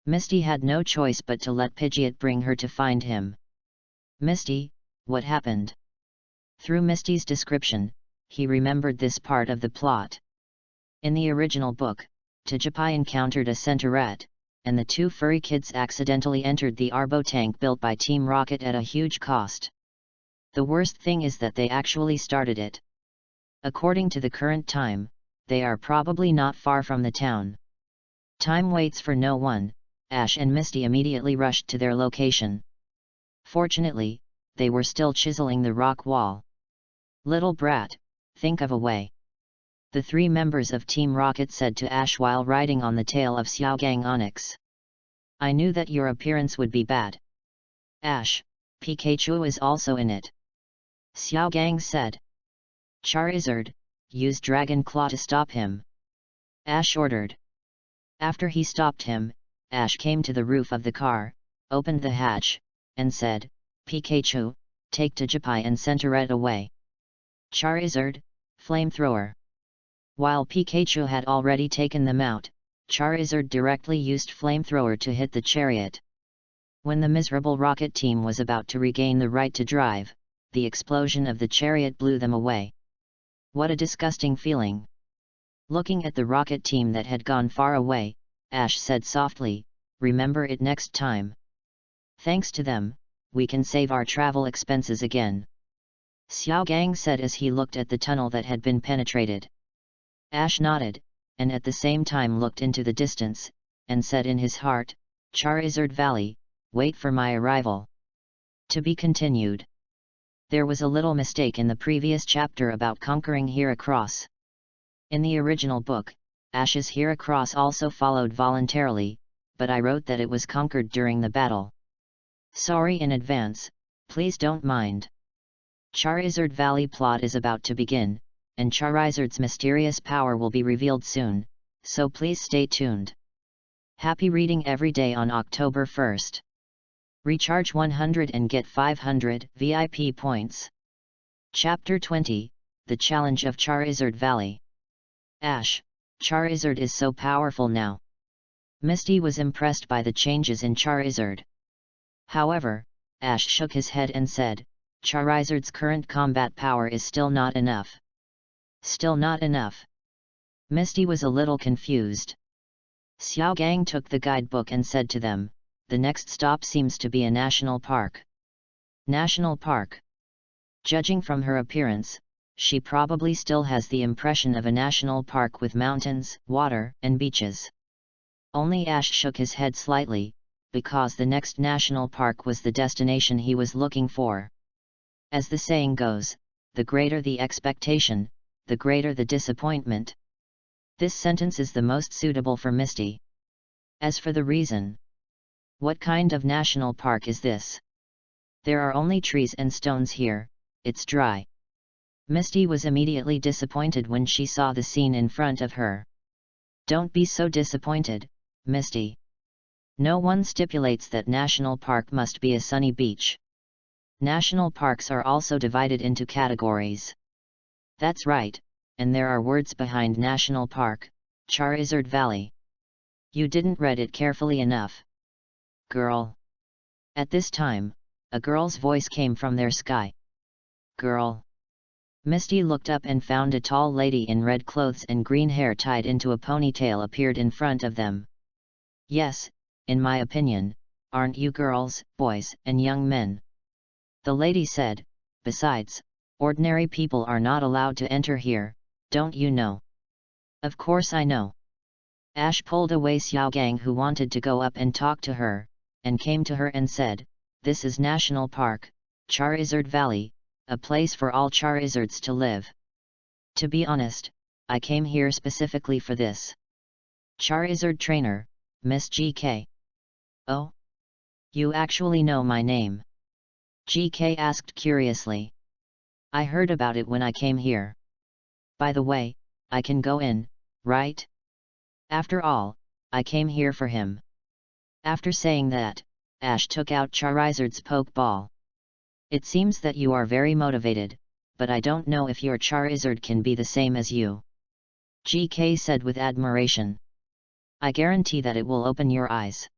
Misty had no choice but to let Pidgeot bring her to find him. "Misty, what happened?" Through Misty's description, he remembered this part of the plot. In the original book, Tijipai encountered a centaurette, and the two furry kids accidentally entered the Arbo tank built by Team Rocket at a huge cost. The worst thing is that they actually started it. According to the current time, they are probably not far from the town. Time waits for no one. Ash and Misty immediately rushed to their location. Fortunately, they were still chiseling the rock wall. "Little brat, think of a way," the three members of Team Rocket said to Ash while riding on the tail of Xiaogang Onyx. "I knew that your appearance would be bad." "Ash, Pikachu is also in it," Xiaogang said. "Charizard, use Dragon Claw to stop him," Ash ordered. After he stopped him, Ash came to the roof of the car, opened the hatch, and said, "Pikachu, take Tijipai and Centaurette away. Charizard, Flamethrower." While Pikachu had already taken them out, Charizard directly used Flamethrower to hit the chariot. When the miserable rocket team was about to regain the right to drive, the explosion of the chariot blew them away. What a disgusting feeling! Looking at the rocket team that had gone far away, Ash said softly, "Remember it next time. Thanks to them, we can save our travel expenses again," Xiaogang said as he looked at the tunnel that had been penetrated. Ash nodded, and at the same time looked into the distance, and said in his heart, "Charizard Valley, wait for my arrival." To be continued. There was a little mistake in the previous chapter about conquering Heracross. In the original book, Ash's Heracross also followed voluntarily, but I wrote that it was conquered during the battle. Sorry in advance, please don't mind. Charizard Valley plot is about to begin, and Charizard's mysterious power will be revealed soon, so please stay tuned. Happy reading every day on October 1st. Recharge 100 and get 500 VIP points. Chapter 20, The Challenge of Charizard Valley. Ash, Charizard is so powerful now. Misty was impressed by the changes in Charizard. However, Ash shook his head and said, "Charizard's current combat power is still not enough." Still not enough? Misty was a little confused. Xiaogang took the guidebook and said to them, "The next stop seems to be a national park." National park? Judging from her appearance, she probably still has the impression of a national park with mountains, water, and beaches. Only Ash shook his head slightly, because the next national park was the destination he was looking for. As the saying goes, the greater the expectation, the greater the disappointment. This sentence is the most suitable for Misty. As for the reason, What kind of national park is this? There are only trees and stones here, it's dry. Misty was immediately disappointed when she saw the scene in front of her. Don't be so disappointed, Misty. No one stipulates that national park must be a sunny beach. National parks are also divided into categories. That's right, and there are words behind national park, Charizard Valley. You didn't read it carefully enough. Girl. At this time, a girl's voice came from their sky. Girl. Misty looked up and found a tall lady in red clothes and green hair tied into a ponytail appeared in front of them. Yes, in my opinion, aren't you girls, boys, and young men? The lady said, besides, ordinary people are not allowed to enter here, don't you know? Of course I know. Ash pulled away Xiaogang who wanted to go up and talk to her, and came to her and said, this is National Park, Charizard Valley, a place for all Charizards to live. To be honest, I came here specifically for this. Charizard Trainer, Miss GK. Oh? You actually know my name? GK asked curiously. I heard about it when I came here. By the way, I can go in, right? After all, I came here for him. After saying that, Ash took out Charizard's Pokeball. It seems that you are very motivated, but I don't know if your Charizard can be the same as you. GK said with admiration. I guarantee that it will open your eyes.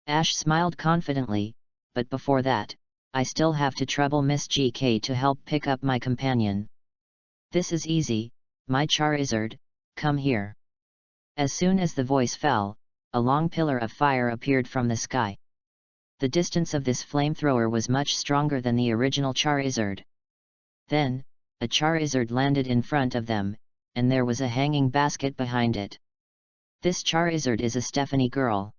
Ash smiled confidently, but before that, I still have to trouble Miss GK to help pick up my companion. This is easy, my Charizard, come here. As soon as the voice fell, a long pillar of fire appeared from the sky. The distance of this flamethrower was much stronger than the original Charizard. Then, a Charizard landed in front of them, and there was a hanging basket behind it. This Charizard is a Stephanie girl.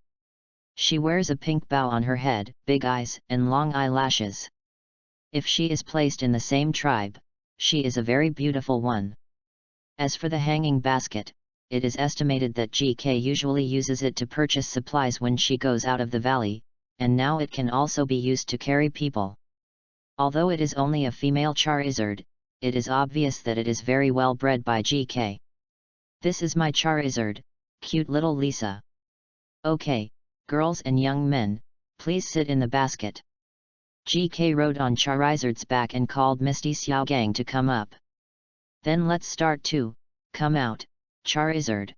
She wears a pink bow on her head, big eyes, and long eyelashes. If she is placed in the same tribe, she is a very beautiful one. As for the hanging basket, it is estimated that GK usually uses it to purchase supplies when she goes out of the valley, and now it can also be used to carry people. Although it is only a female Charizard, it is obvious that it is very well bred by GK. This is my Charizard, cute little Lisa. Okay, girls and young men, please sit in the basket. GK rode on Charizard's back and called Misty Xiaogang to come up. Then let's start too, come out, Charizard.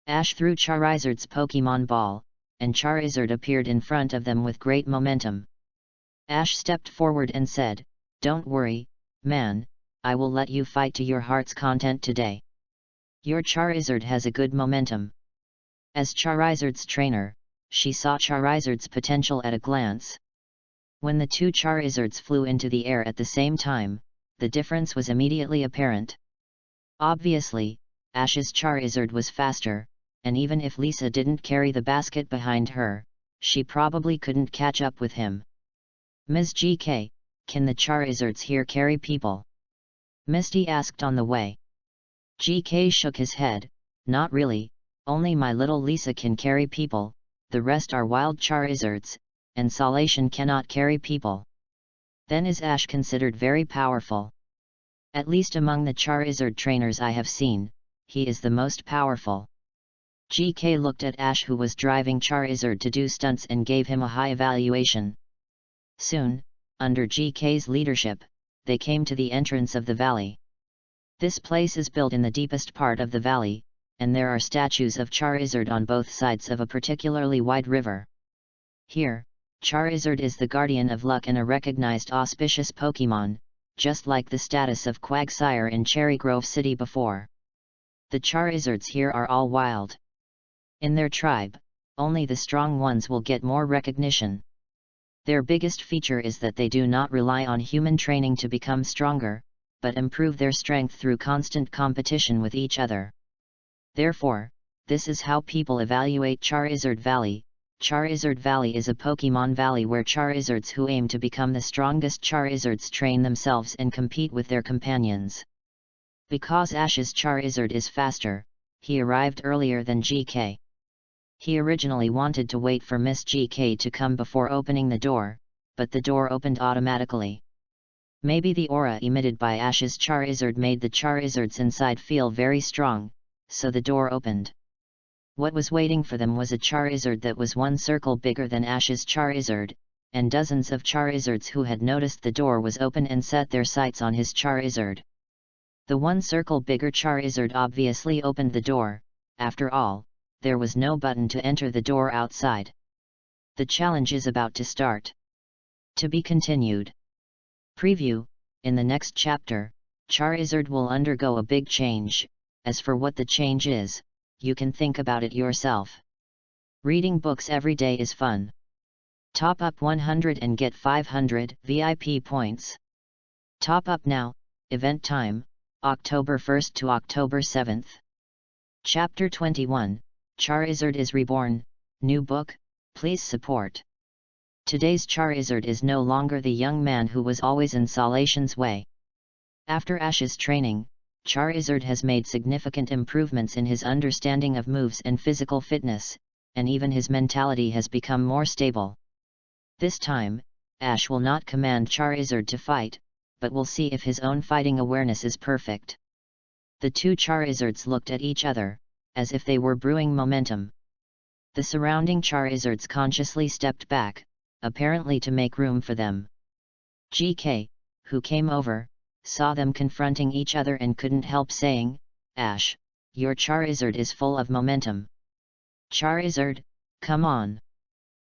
Ash threw Charizard's Pokemon ball, and Charizard appeared in front of them with great momentum. Ash stepped forward and said, don't worry, man, I will let you fight to your heart's content today. Your Charizard has a good momentum. As Charizard's trainer, she saw Charizard's potential at a glance. When the two Charizards flew into the air at the same time, the difference was immediately apparent. Obviously, Ash's Charizard was faster, and even if Lisa didn't carry the basket behind her, she probably couldn't catch up with him. Ms. GK, can the Charizards here carry people? Misty asked on the way. GK shook his head, not really, only my little Lisa can carry people, the rest are wild Charizards, and Salation cannot carry people. Then is Ash considered very powerful? At least among the Charizard trainers I have seen, he is the most powerful. GK looked at Ash who was driving Charizard to do stunts and gave him a high evaluation. Soon, under GK's leadership, they came to the entrance of the valley. This place is built in the deepest part of the valley, and there are statues of Charizard on both sides of a particularly wide river. Here, Charizard is the guardian of luck and a recognized auspicious Pokemon, just like the status of Quagsire in Cherry Grove City before. The Charizards here are all wild. In their tribe, only the strong ones will get more recognition. Their biggest feature is that they do not rely on human training to become stronger, but improve their strength through constant competition with each other. Therefore, this is how people evaluate Charizard Valley. Charizard Valley is a Pokemon valley where Charizards who aim to become the strongest Charizards train themselves and compete with their companions. Because Ash's Charizard is faster, he arrived earlier than GK. He originally wanted to wait for Miss GK to come before opening the door, but the door opened automatically. Maybe the aura emitted by Ash's Charizard made the Charizards inside feel very strong, so the door opened. What was waiting for them was a Charizard that was one circle bigger than Ash's Charizard, and dozens of Charizards who had noticed the door was open and set their sights on his Charizard. The one circle bigger Charizard obviously opened the door. After all, there was no button to enter the door outside. The challenge is about to start. To be continued. Preview: in the next chapter, Charizard will undergo a big change. As for what the change is, you can think about it yourself. Reading books every day is fun. Top up 100 and get 500 VIP points. Top up now. Event time, October 1st to October 7th. Chapter 21, Charizard is Reborn, new book, please support. Today's Charizard is no longer the young man who was always in Salation's way. After Ash's training, Charizard has made significant improvements in his understanding of moves and physical fitness, and even his mentality has become more stable. This time, Ash will not command Charizard to fight, but will see if his own fighting awareness is perfect. The two Charizards looked at each other, as if they were brewing momentum. The surrounding Charizards consciously stepped back, apparently to make room for them. GK, who came over, saw them confronting each other and couldn't help saying, "Ash, your Charizard is full of momentum. Charizard, come on."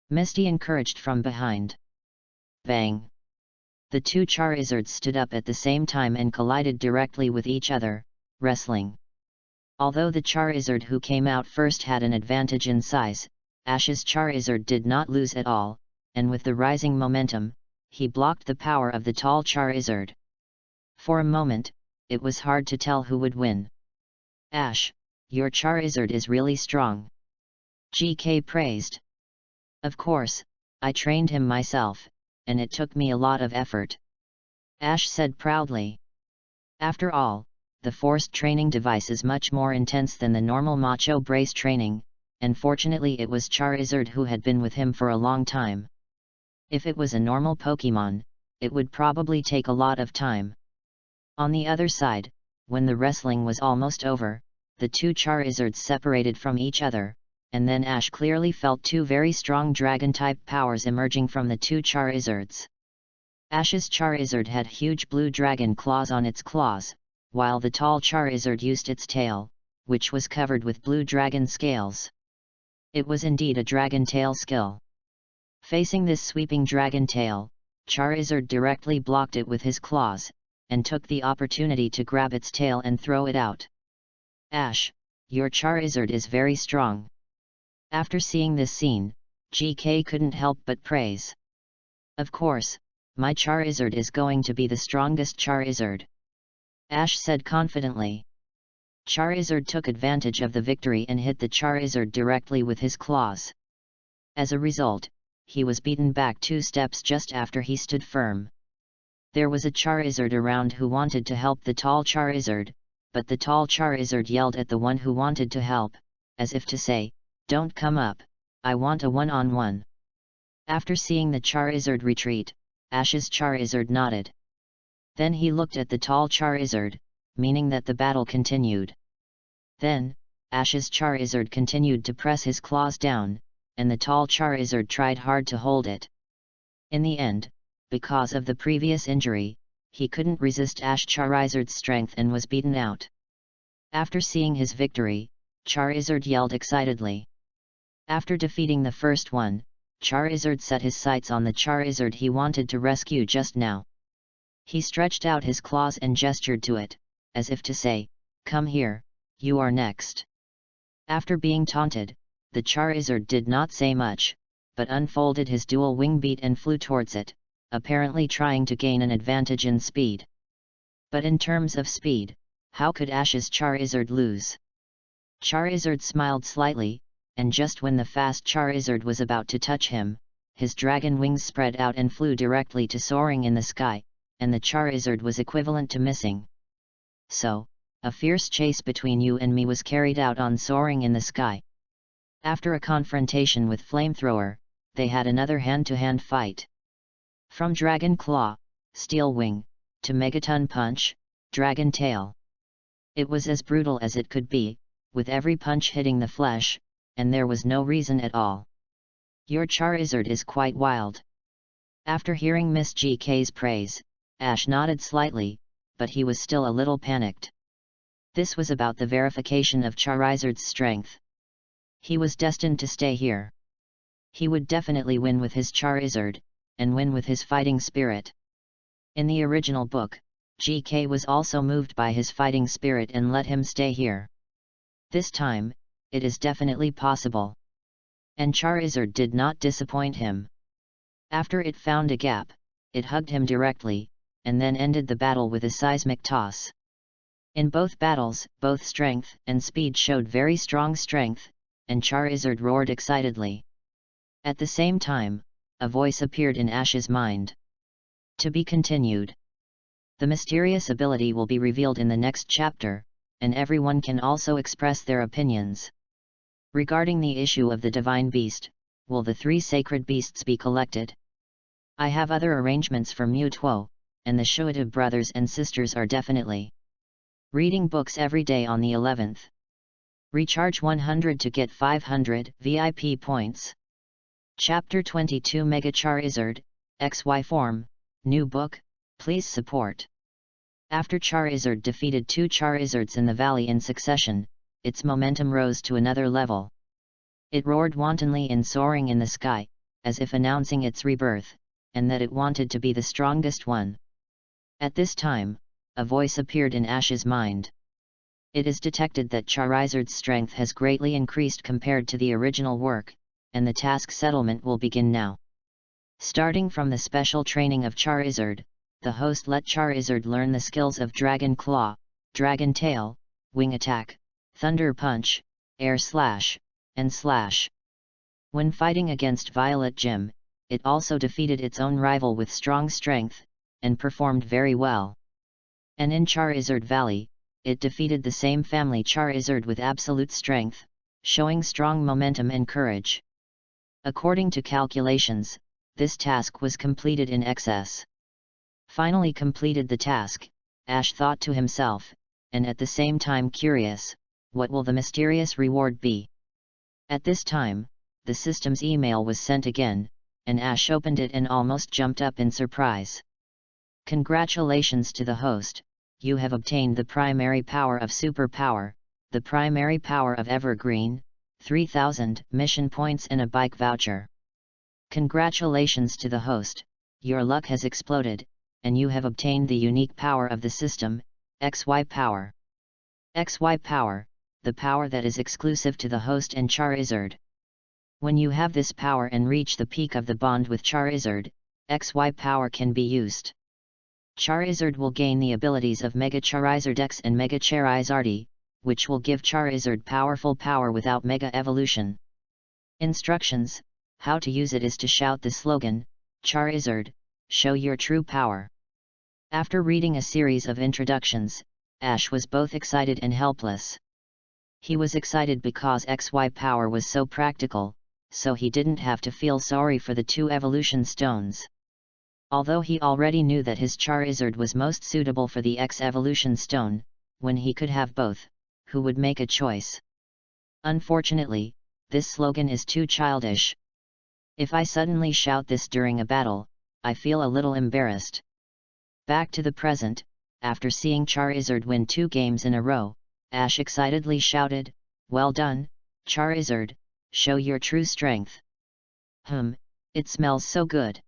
Misty encouraged from behind. Bang! The two Charizards stood up at the same time and collided directly with each other, wrestling. Although the Charizard who came out first had an advantage in size, Ash's Charizard did not lose at all, and with the rising momentum, he blocked the power of the tall Charizard. For a moment, it was hard to tell who would win. "Ash, your Charizard is really strong," GK praised. "Of course, I trained him myself, and it took me a lot of effort," Ash said proudly. After all, the forced training device is much more intense than the normal macho brace training, and fortunately it was Charizard who had been with him for a long time. If it was a normal Pokemon, it would probably take a lot of time. On the other side, when the wrestling was almost over, the two Charizards separated from each other, and then Ash clearly felt two very strong Dragon-type powers emerging from the two Charizards. Ash's Charizard had huge blue dragon claws on its claws, while the tall Charizard used its tail, which was covered with blue dragon scales. It was indeed a dragon tail skill. Facing this sweeping dragon tail, Charizard directly blocked it with his claws, and took the opportunity to grab its tail and throw it out. "Ash, your Charizard is very strong." After seeing this scene, GK couldn't help but praise. "Of course, my Charizard is going to be the strongest Charizard," Ash said confidently. Charizard took advantage of the victory and hit the Charizard directly with his claws. As a result, he was beaten back 2 steps just after he stood firm. There was a Charizard around who wanted to help the tall Charizard, but the tall Charizard yelled at the one who wanted to help, as if to say, "Don't come up, I want a one-on-one." After seeing the Charizard retreat, Ash's Charizard nodded. Then he looked at the tall Charizard, meaning that the battle continued. Then, Ash's Charizard continued to press his claws down, and the tall Charizard tried hard to hold it. In the end, because of the previous injury, he couldn't resist Ash Charizard's strength and was beaten out. After seeing his victory, Charizard yelled excitedly. After defeating the first one, Charizard set his sights on the Charizard he wanted to rescue just now. He stretched out his claws and gestured to it, as if to say, "Come here, you are next." After being taunted, the Charizard did not say much, but unfolded his dual wing beat and flew towards it, apparently trying to gain an advantage in speed. But in terms of speed, how could Ash's Charizard lose? Charizard smiled slightly, and just when the fast Charizard was about to touch him, his dragon wings spread out and flew directly to soaring in the sky, and the Charizard was equivalent to missing. So, a fierce chase between you and me was carried out on soaring in the sky. After a confrontation with Flamethrower, they had another hand-to-hand fight. From Dragon Claw, Steel Wing, to Megaton Punch, Dragon Tail. It was as brutal as it could be, with every punch hitting the flesh, and there was no reason at all. Your Charizard is quite wild. After hearing Miss GK's praise, Ash nodded slightly, but he was still a little panicked. This was about the verification of Charizard's strength. He was destined to stay here. He would definitely win with his Charizard, and win with his fighting spirit. In the original book, GK was also moved by his fighting spirit and let him stay here. This time, it is definitely possible. And Charizard did not disappoint him. After it found a gap, it hugged him directly, and then ended the battle with a seismic toss. In both battles, both strength and speed showed very strong strength, and Charizard roared excitedly. At the same time, a voice appeared in Ash's mind. To be continued. The mysterious ability will be revealed in the next chapter, and everyone can also express their opinions. Regarding the issue of the Divine Beast, will the 3 sacred beasts be collected? I have other arrangements for Mutuo, and the Shuative brothers and sisters are definitely reading books every day on the 11th. Recharge 100 to get 500 VIP points. Chapter 22 Mega Charizard, XY Form, New Book, please support. After Charizard defeated 2 Charizards in the valley in succession, its momentum rose to another level. It roared wantonly in soaring in the sky, as if announcing its rebirth, and that it wanted to be the strongest one. At this time, a voice appeared in Ash's mind. It is detected that Charizard's strength has greatly increased compared to the original work, and the task settlement will begin now. Starting from the special training of Charizard, the host let Charizard learn the skills of Dragon Claw, Dragon Tail, Wing Attack, Thunder Punch, Air Slash, and Slash. When fighting against Violet Gym, it also defeated its own rival with strong strength, and performed very well. And in Charizard Valley, it defeated the same family Charizard with absolute strength, showing strong momentum and courage. According to calculations, this task was completed in excess. Finally completed the task, Ash thought to himself, and at the same time curious, what will the mysterious reward be? At this time, the system's email was sent again, and Ash opened it and almost jumped up in surprise. Congratulations to the host, you have obtained the primary power of Superpower, the primary power of Evergreen, 3,000 mission points and a bike voucher. Congratulations to the host, your luck has exploded, and you have obtained the unique power of the system, XY Power. XY Power, the power that is exclusive to the host and Charizard. When you have this power and reach the peak of the bond with Charizard, XY Power can be used. Charizard will gain the abilities of Mega Charizard X and Mega Charizardy, which will give Charizard powerful power without Mega Evolution. Instructions: how to use it is to shout the slogan, Charizard, show your true power. After reading a series of introductions, Ash was both excited and helpless. He was excited because XY Power was so practical, so he didn't have to feel sorry for the 2 evolution stones. Although he already knew that his Charizard was most suitable for the X evolution stone, when he could have both, who would make a choice? Unfortunately, this slogan is too childish. If I suddenly shout this during a battle, I feel a little embarrassed. Back to the present, after seeing Charizard win 2 games in a row, Ash excitedly shouted, "Well done, Charizard, show your true strength." It smells so good.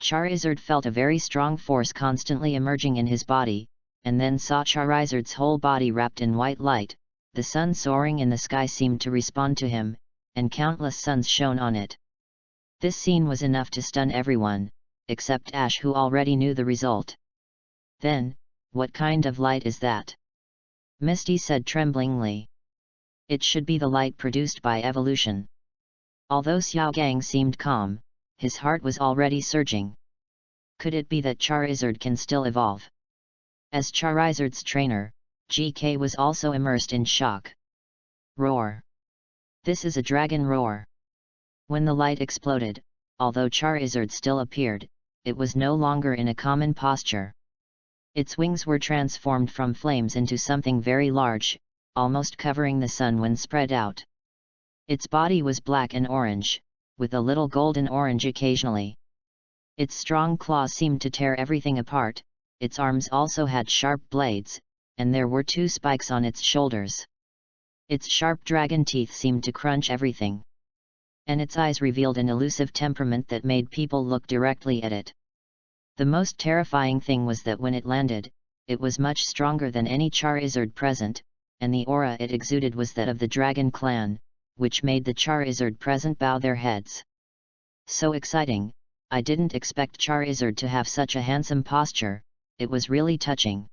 Charizard felt a very strong force constantly emerging in his body, and then saw Charizard's whole body wrapped in white light. The sun soaring in the sky seemed to respond to him, and countless suns shone on it. This scene was enough to stun everyone, except Ash, who already knew the result. "Then, what kind of light is that?" Misty said tremblingly. "It should be the light produced by evolution." Although Xiaogang seemed calm, his heart was already surging. Could it be that Charizard can still evolve? As Charizard's trainer, GK was also immersed in shock. Roar! This is a dragon roar. When the light exploded, although Charizard still appeared, it was no longer in a common posture. Its wings were transformed from flames into something very large, almost covering the sun when spread out. Its body was black and orange, with a little golden orange occasionally. Its strong claws seemed to tear everything apart. Its arms also had sharp blades, and there were 2 spikes on its shoulders. Its sharp dragon teeth seemed to crunch everything. And its eyes revealed an elusive temperament that made people look directly at it. The most terrifying thing was that when it landed, it was much stronger than any Charizard present, and the aura it exuded was that of the Dragon Clan, which made the Charizard present bow their heads. So exciting! I didn't expect Charizard to have such a handsome posture. It was really touching.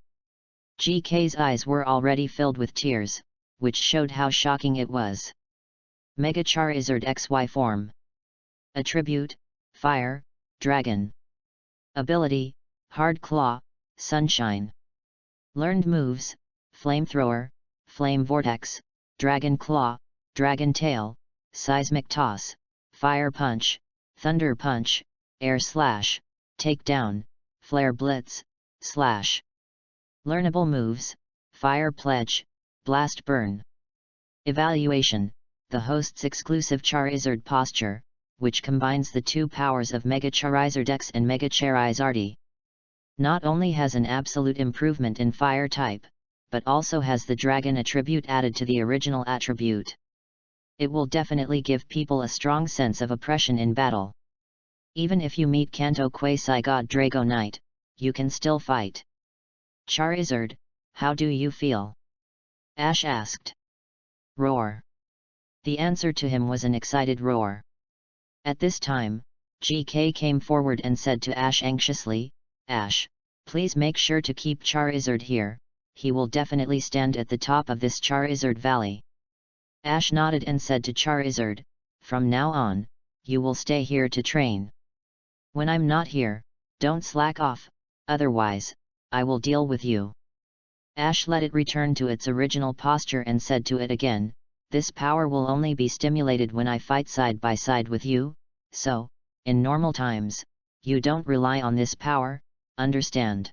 GK's eyes were already filled with tears, which showed how shocking it was. Mega Charizard XY form. Attribute: Fire, Dragon. Ability: Hard Claw, Sunshine. Learned moves: Flamethrower, Flame Vortex, Dragon Claw, Dragon Tail, Seismic Toss, Fire Punch, Thunder Punch, Air Slash, Takedown, Flare Blitz, Slash. Learnable moves: Fire Pledge, Blast Burn. Evaluation: the host's exclusive Charizard posture, which combines the 2 powers of Mega Charizard X and Mega Charizard. Not only has an absolute improvement in fire type, but also has the dragon attribute added to the original attribute. It will definitely give people a strong sense of oppression in battle. Even if you meet Kanto Quasi-God Dragonite, you can still fight. Charizard, how do you feel? Ash asked. Roar. The answer to him was an excited roar. At this time, GK came forward and said to Ash anxiously, Ash, please make sure to keep Charizard here, he will definitely stand at the top of this Charizard Valley. Ash nodded and said to Charizard, from now on, you will stay here to train. When I'm not here, don't slack off, otherwise, I will deal with you. Ash let it return to its original posture and said to it again, this power will only be stimulated when I fight side by side with you, so, in normal times, you don't rely on this power, understand?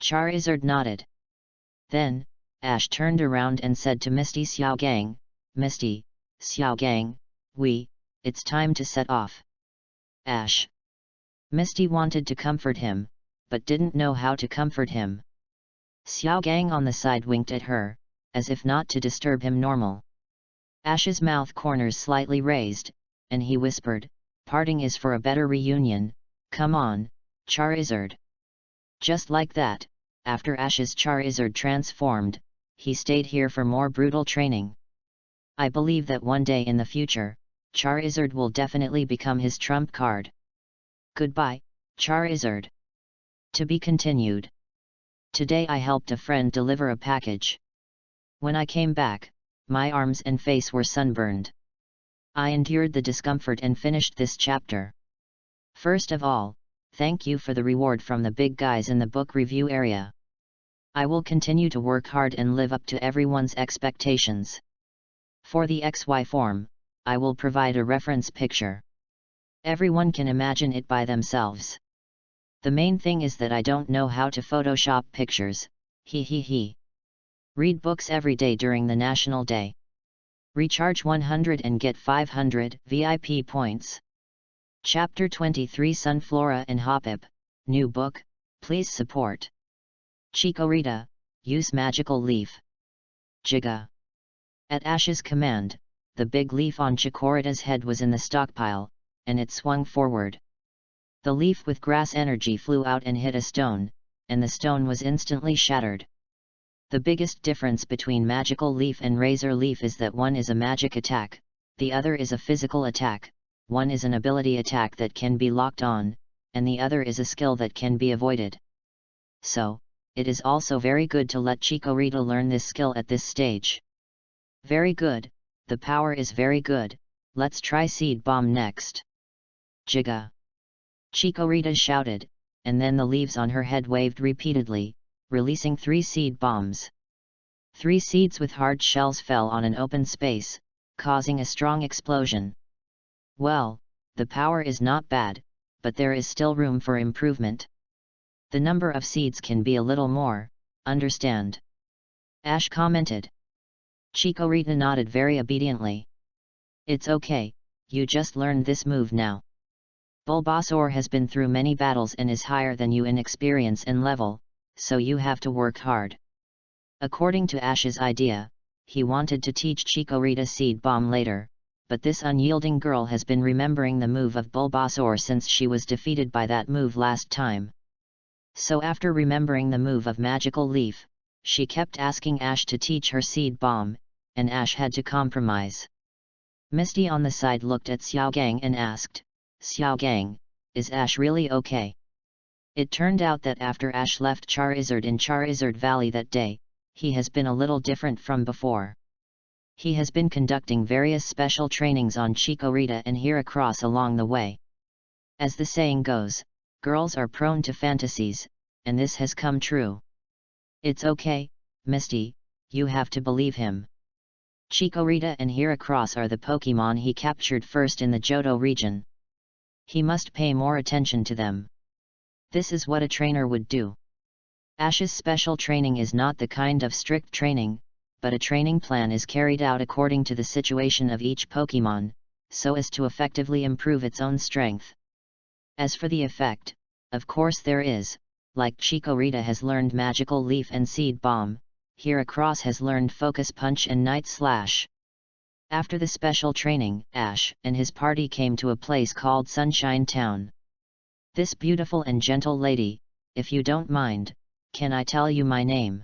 Charizard nodded. Then, Ash turned around and said to Misty Xiaogang, Misty, Xiaogang, it's time to set off. Ash. Misty wanted to comfort him, but didn't know how to comfort him. Xiaogang on the side winked at her, as if not to disturb him normal. Ash's mouth corners slightly raised, and he whispered, parting is for a better reunion, come on, Charizard. Just like that, after Ash's Charizard transformed, he stayed here for more brutal training. I believe that one day in the future, Charizard will definitely become his trump card. Goodbye, Charizard. To be continued. Today I helped a friend deliver a package. When I came back, my arms and face were sunburned. I endured the discomfort and finished this chapter. First of all, thank you for the reward from the big guys in the book review area. I will continue to work hard and live up to everyone's expectations. For the XY form, I will provide a reference picture. Everyone can imagine it by themselves. The main thing is that I don't know how to Photoshop pictures, he. Read books every day during the National Day. Recharge 100 and get 500 VIP points. Chapter 23 Sunflora and Hoppip, new book, please support. Chikorita, use magical leaf. Jiga. At Ash's command, the big leaf on Chikorita's head was in the stockpile, and it swung forward. The leaf with grass energy flew out and hit a stone, and the stone was instantly shattered. The biggest difference between Magical Leaf and Razor Leaf is that one is a magic attack, the other is a physical attack, one is an ability attack that can be locked on, and the other is a skill that can be avoided. So, it is also very good to let Chikorita learn this skill at this stage. Very good, the power is very good, let's try Seed Bomb next. Jiga. Chikorita shouted, and then the leaves on her head waved repeatedly, releasing 3 seed bombs. 3 seeds with hard shells fell on an open space, causing a strong explosion. Well, the power is not bad, but there is still room for improvement. The number of seeds can be a little more, understand? Ash commented. Chikorita nodded very obediently. It's okay, you just learned this move now. Bulbasaur has been through many battles and is higher than you in experience and level, so you have to work hard. According to Ash's idea, he wanted to teach Chikorita Seed Bomb later, but this unyielding girl has been remembering the move of Bulbasaur since she was defeated by that move last time. So after remembering the move of Magical Leaf, she kept asking Ash to teach her Seed Bomb, and Ash had to compromise. Misty on the side looked at Xiaogang and asked, Xiaogang, is Ash really okay? It turned out that after Ash left Charizard in Charizard Valley that day, he has been a little different from before. He has been conducting various special trainings on Chikorita and Heracross along the way. As the saying goes, girls are prone to fantasies, and this has come true. It's okay, Misty, you have to believe him. Chikorita and Heracross are the Pokémon he captured first in the Johto region. He must pay more attention to them. This is what a trainer would do. Ash's special training is not the kind of strict training, but a training plan is carried out according to the situation of each Pokémon, so as to effectively improve its own strength. As for the effect, of course there is, like Chikorita has learned Magical Leaf and Seed Bomb, Heracross has learned Focus Punch and Night Slash. After the special training, Ash and his party came to a place called Sunshine Town. This beautiful and gentle lady, if you don't mind, can I tell you my name?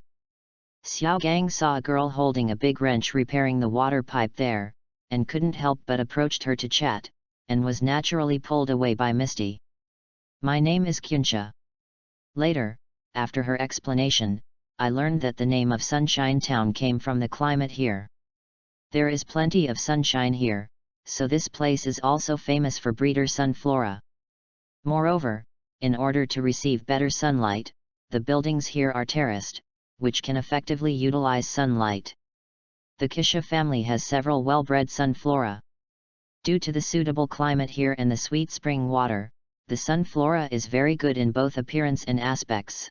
Xiaogang saw a girl holding a big wrench repairing the water pipe there, and couldn't help but approached her to chat, and was naturally pulled away by Misty. My name is Kyuncha. Later, after her explanation, I learned that the name of Sunshine Town came from the climate here. There is plenty of sunshine here, so this place is also famous for breeder sunflora. Moreover, in order to receive better sunlight, the buildings here are terraced, which can effectively utilize sunlight. The Kisha family has several well-bred sunflora. Due to the suitable climate here and the sweet spring water, the sunflora is very good in both appearance and aspects.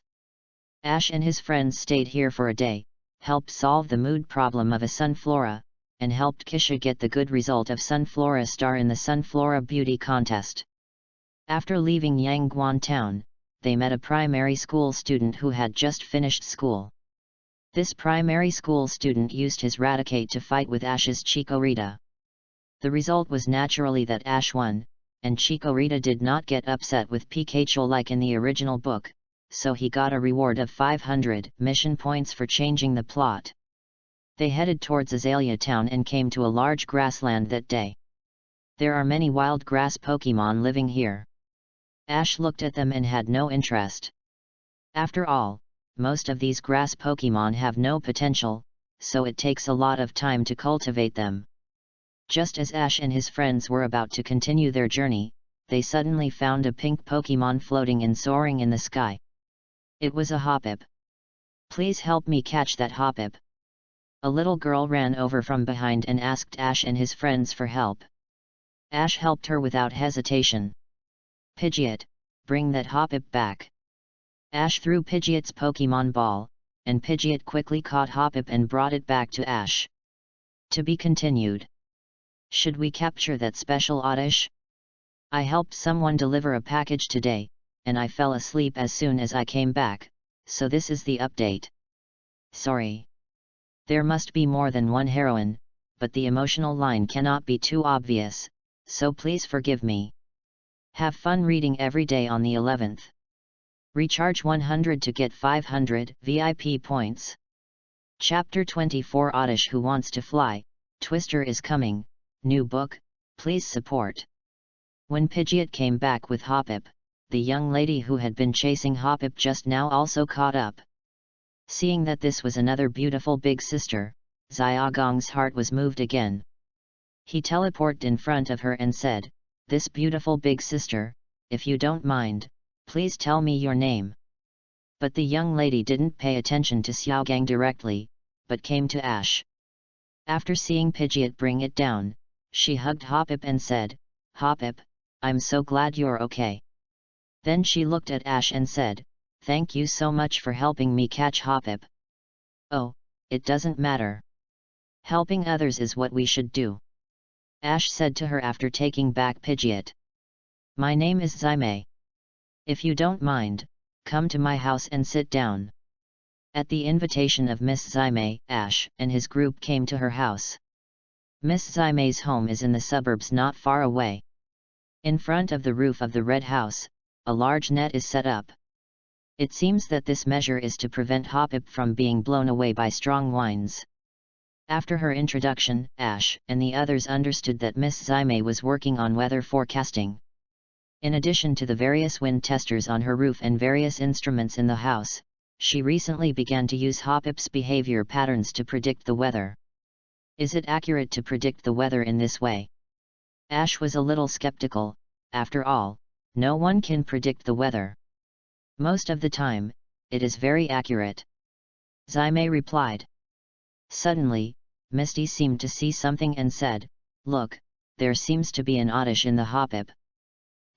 Ash and his friends stayed here for a day, helped solve the mood problem of a sunflora, and helped Kisha get the good result of Sunflora Star in the Sunflora Beauty Contest. After leaving Yangguan town, they met a primary school student who had just finished school. This primary school student used his Raticate to fight with Ash's Chikorita. The result was naturally that Ash won, and Chikorita did not get upset with Pikachu like in the original book, so he got a reward of 500 mission points for changing the plot. They headed towards Azalea Town and came to a large grassland that day. There are many wild grass Pokémon living here. Ash looked at them and had no interest. After all, most of these grass Pokémon have no potential, so it takes a lot of time to cultivate them. Just as Ash and his friends were about to continue their journey, they suddenly found a pink Pokémon floating and soaring in the sky. It was a Hoppip. Please help me catch that Hoppip. A little girl ran over from behind and asked Ash and his friends for help. Ash helped her without hesitation. Pidgeot, bring that Hoppip back. Ash threw Pidgeot's Pokémon ball, and Pidgeot quickly caught Hoppip and brought it back to Ash. To be continued. Should we capture that special Oddish? I helped someone deliver a package today, and I fell asleep as soon as I came back, so this is the update. Sorry. There must be more than one heroine, but the emotional line cannot be too obvious, so please forgive me. Have fun reading every day on the 11th. Recharge 100 to get 500 VIP points. Chapter 24 Oddish Who Wants to Fly, Twister is Coming, New Book, Please Support. When Pidgeot came back with Hoppip, the young lady who had been chasing Hoppip just now also caught up. Seeing that this was another beautiful big sister, Xiaogong's heart was moved again. He teleported in front of her and said, "This beautiful big sister, if you don't mind, please tell me your name." But the young lady didn't pay attention to Xiaogang directly, but came to Ash. After seeing Pidgeot bring it down, she hugged Hoppip and said, "Hoppip, I'm so glad you're okay." Then she looked at Ash and said, "Thank you so much for helping me catch Hoppip." "Oh, it doesn't matter. Helping others is what we should do," Ash said to her after taking back Pidgeot. "My name is Zaime. If you don't mind, come to my house and sit down." At the invitation of Miss Zaime, Ash and his group came to her house. Miss Zaime's home is in the suburbs not far away. In front of the roof of the red house, a large net is set up. It seems that this measure is to prevent Hoppip from being blown away by strong winds. After her introduction, Ash and the others understood that Miss Zaime was working on weather forecasting. In addition to the various wind testers on her roof and various instruments in the house, she recently began to use Hoppip's behavior patterns to predict the weather. Is it accurate to predict the weather in this way? Ash was a little skeptical. After all, no one can predict the weather. Most of the time, it is very accurate. Zaime replied. Suddenly, Misty seemed to see something and said, "Look, there seems to be an oddish in the Hoppip."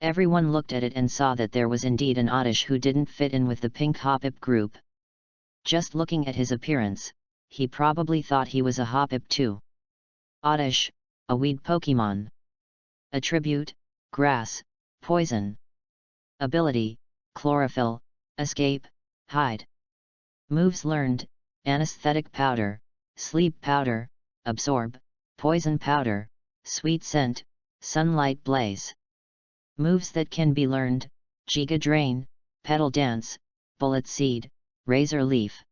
Everyone looked at it and saw that there was indeed an oddish who didn't fit in with the pink Hoppip group. Just looking at his appearance, he probably thought he was a Hoppip too. Oddish, a weed Pokemon. Attribute, grass, poison. Ability, chlorophyll, escape, hide. Moves learned, anesthetic powder, sleep powder, absorb, poison powder, sweet scent, sunlight blaze. Moves that can be learned, Giga Drain, Petal Dance, Bullet Seed, Razor Leaf.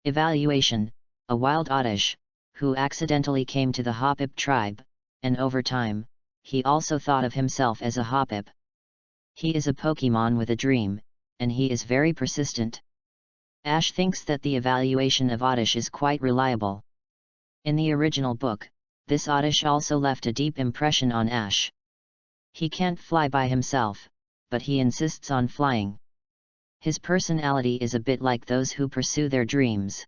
Evaluation, a wild oddish, who accidentally came to the Hoppip tribe, and over time, he also thought of himself as a Hoppip. He is a Pokemon with a dream, and he is very persistent. Ash thinks that the evaluation of oddish is quite reliable. In the original book, this oddish also left a deep impression on Ash. He can't fly by himself, but he insists on flying. His personality is a bit like those who pursue their dreams.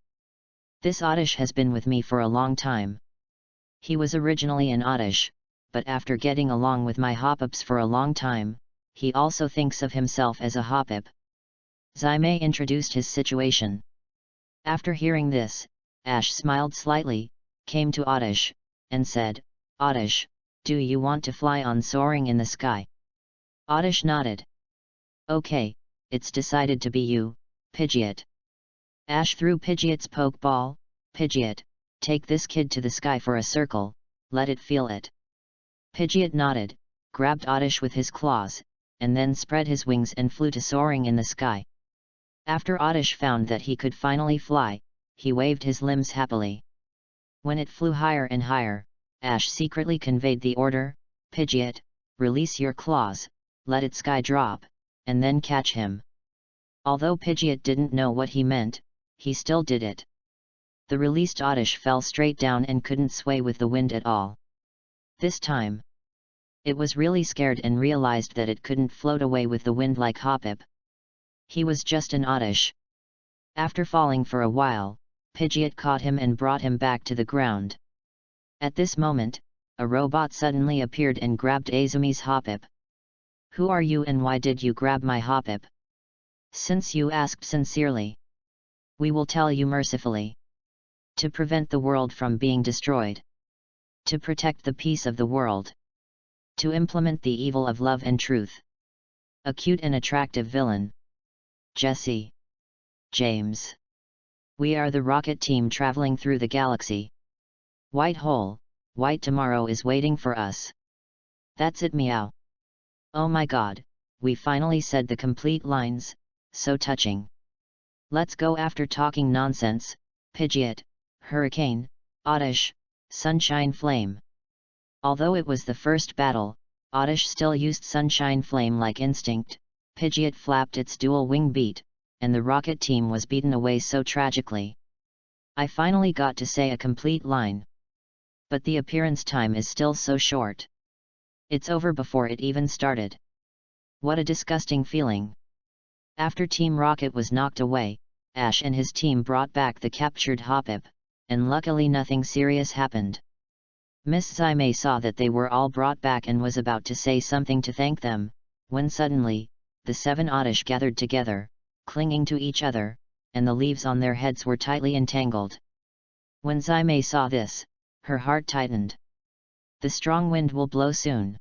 This oddish has been with me for a long time. He was originally an oddish, but after getting along with my Hoppips for a long time, he also thinks of himself as a Hoppip. Zaime introduced his situation. After hearing this, Ash smiled slightly, came to Oddish, and said, "Oddish, do you want to fly on soaring in the sky?" Oddish nodded. "Okay, it's decided to be you, Pidgeot." Ash threw Pidgeot's Pokeball. "Pidgeot, take this kid to the sky for a circle, let it feel it." Pidgeot nodded, grabbed Oddish with his claws, and then spread his wings and flew to soaring in the sky. After Oddish found that he could finally fly, he waved his limbs happily. When it flew higher and higher, Ash secretly conveyed the order, "Pidgeot, release your claws, let it sky drop, and then catch him." Although Pidgeot didn't know what he meant, he still did it. The released Oddish fell straight down and couldn't sway with the wind at all. This time, it was really scared and realized that it couldn't float away with the wind like Hoppip. He was just an Oddish. After falling for a while, Pidgeot caught him and brought him back to the ground. At this moment, a robot suddenly appeared and grabbed Azumi's Hoppip. "Who are you and why did you grab my Hoppip? Since you asked sincerely, we will tell you mercifully. To prevent the world from being destroyed. To protect the peace of the world. To implement the evil of love and truth. A cute and attractive villain. Jesse. James. We are the rocket team traveling through the galaxy. White hole, white tomorrow is waiting for us. That's it, meow." Oh my god, we finally said the complete lines, so touching. Let's go after talking nonsense, Pidgeot, Hurricane, Oddish, Sunshine Flame. Although it was the first battle, Oddish still used Sunshine Flame like instinct. Pidgeot flapped its dual wing beat, and the rocket team was beaten away so tragically. I finally got to say a complete line. But the appearance time is still so short. It's over before it even started. What a disgusting feeling. After Team Rocket was knocked away, Ash and his team brought back the captured Hoppip. and luckily nothing serious happened. Miss Zaimei saw that they were all brought back and was about to say something to thank them, when suddenly, the 7 oddish gathered together, clinging to each other, and the leaves on their heads were tightly entangled. When Zaimei saw this, her heart tightened. The strong wind will blow soon.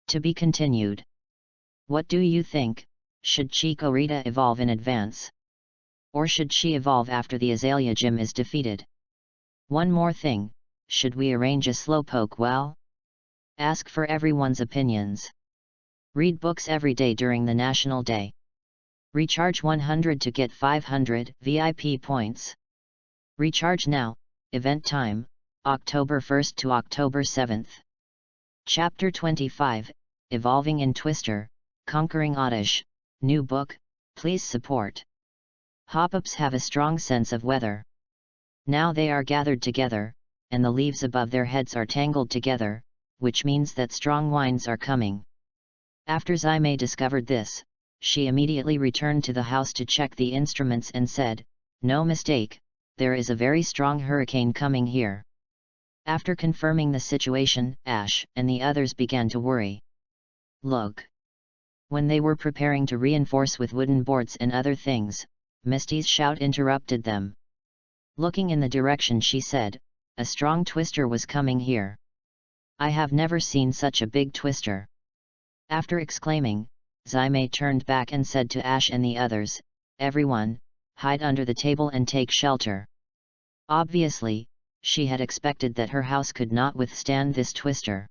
To be continued. What do you think? Should Chikorita evolve in advance? Or should she evolve after the Azalea Gym is defeated? One more thing, should we arrange a Slowpoke well? Ask for everyone's opinions. Read books every day during the National Day. Recharge 100 to get 500 VIP points. Recharge now, event time, October 1st to October 7th. Chapter 25, Evolving in Twister, Conquering Oddish, new book, please support. Hop-ups have a strong sense of weather. Now they are gathered together, and the leaves above their heads are tangled together, which means that strong winds are coming. After Zaimei discovered this, she immediately returned to the house to check the instruments and said, "No mistake, there is a very strong hurricane coming here." After confirming the situation, Ash and the others began to worry. Look! When they were preparing to reinforce with wooden boards and other things, Misty's shout interrupted them. Looking in the direction, she said, "A strong twister was coming here. I have never seen such a big twister." After exclaiming, Zaimei turned back and said to Ash and the others, "Everyone, hide under the table and take shelter." Obviously, she had expected that her house could not withstand this twister.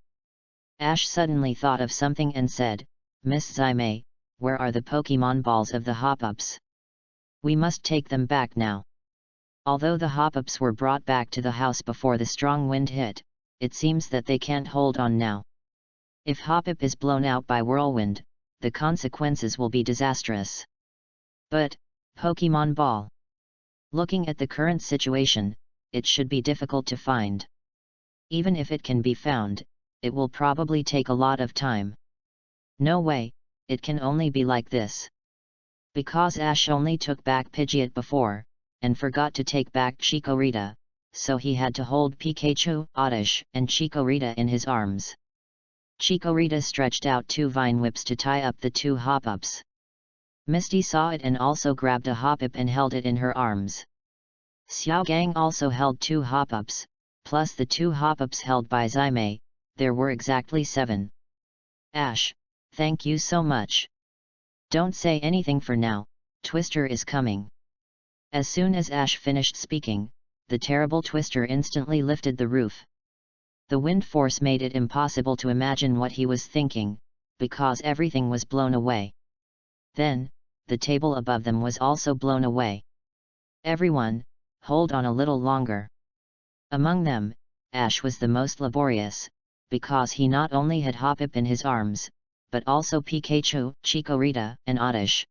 Ash suddenly thought of something and said, "Miss Zaimei, where are the Pokemon balls of the hop-ups? We must take them back now." Although the hop-ups were brought back to the house before the strong wind hit, it seems that they can't hold on now. If hop-up is blown out by whirlwind, the consequences will be disastrous. But, Pokemon ball. Looking at the current situation, it should be difficult to find. Even if it can be found, it will probably take a lot of time. No way, it can only be like this. Because Ash only took back Pidgeot before, and forgot to take back Chikorita, so he had to hold Pikachu, Oddish, and Chikorita in his arms. Chikorita stretched out 2 vine whips to tie up the 2 hop-ups. Misty saw it and also grabbed a hop-up and held it in her arms. Xiaogang also held 2 hop-ups, plus the 2 hop-ups held by Zaimei. There were exactly 7. "Ash, thank you so much. Don't say anything for now, Twister is coming." As soon as Ash finished speaking, the terrible Twister instantly lifted the roof. The wind force made it impossible to imagine what he was thinking, because everything was blown away. Then, the table above them was also blown away. "Everyone, hold on a little longer." Among them, Ash was the most laborious, because he not only had Hop-Up in his arms, but also Pikachu, Chikorita, and Oddish.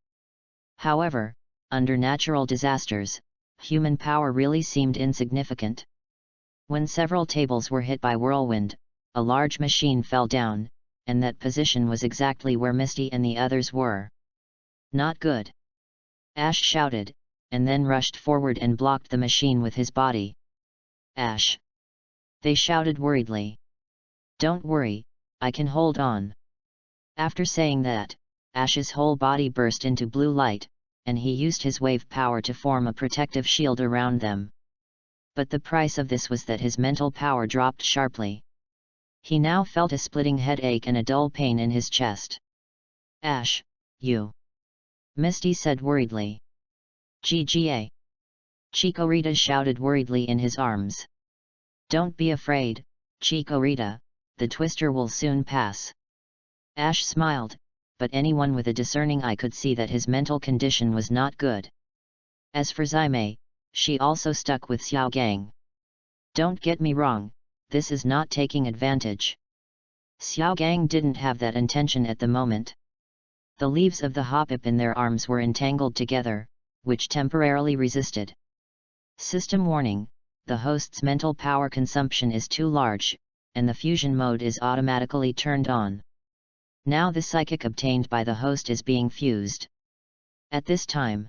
However, under natural disasters, human power really seemed insignificant. When several tables were hit by whirlwind, a large machine fell down, and that position was exactly where Misty and the others were. "Not good!" Ash shouted, and then rushed forward and blocked the machine with his body. "Ash!" they shouted worriedly. "Don't worry, I can hold on." After saying that, Ash's whole body burst into blue light, and he used his wave power to form a protective shield around them. But the price of this was that his mental power dropped sharply. He now felt a splitting headache and a dull pain in his chest. "Ash, you..." Misty said worriedly. "GGA!" Chikorita shouted worriedly in his arms. "Don't be afraid, Chikorita, the twister will soon pass." Ash smiled, but anyone with a discerning eye could see that his mental condition was not good. As for Zaimei, she also stuck with Xiaogang. Don't get me wrong, this is not taking advantage. Xiaogang didn't have that intention at the moment. The leaves of the Hop-Up in their arms were entangled together, which temporarily resisted. System warning: the host's mental power consumption is too large, and the fusion mode is automatically turned on. Now the psychic obtained by the host is being fused. At this time,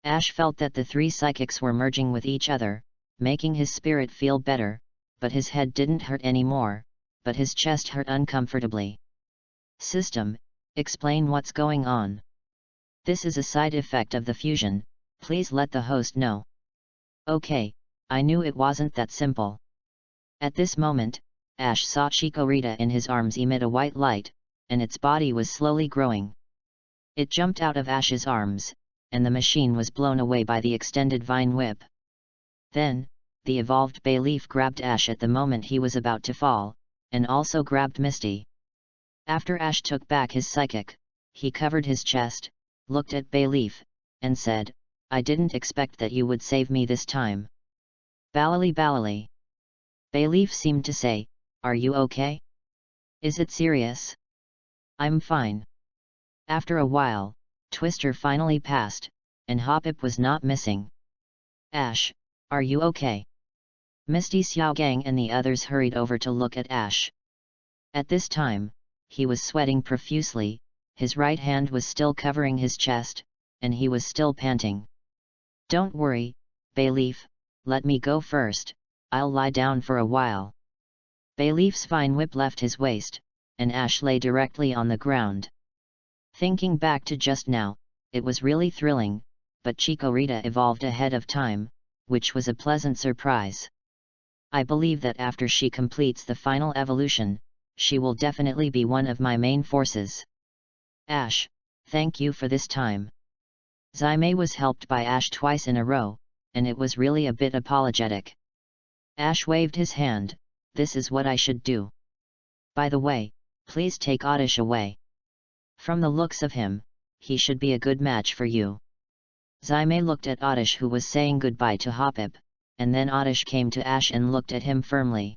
Ash felt that the 3 psychics were merging with each other, making his spirit feel better, but his head didn't hurt anymore, but his chest hurt uncomfortably. System, explain what's going on. This is a side effect of the fusion, please let the host know. Okay, I knew it wasn't that simple. At this moment, Ash saw Chikorita in his arms emit a white light, and its body was slowly growing. It jumped out of Ash's arms, and the machine was blown away by the extended vine whip. Then, the evolved bay leaf grabbed Ash at the moment he was about to fall, and also grabbed Misty. After Ash took back his psychic, he covered his chest, looked at bay leaf, and said, I didn't expect that you would save me this time. Ballally ballally. Bay leaf seemed to say, are you okay? Is it serious? I'm fine. After a while, Twister finally passed, and Hoppip was not missing. Ash, are you okay? Misty, Xiaogang and the others hurried over to look at Ash. At this time, he was sweating profusely, his right hand was still covering his chest, and he was still panting. Don't worry, Bayleaf, let me go first, I'll lie down for a while. Bayleaf's vine whip left his waist, and Ash lay directly on the ground. Thinking back to just now, it was really thrilling, but Chikorita evolved ahead of time, which was a pleasant surprise. I believe that after she completes the final evolution, she will definitely be one of my main forces. Ash, thank you for this time. Zaime was helped by Ash twice in a row, and it was really a bit apologetic. Ash waved his hand, this is what I should do. By the way, please take Oddish away. From the looks of him, he should be a good match for you. Zaime looked at Oddish, who was saying goodbye to Hoppip, and then Oddish came to Ash and looked at him firmly.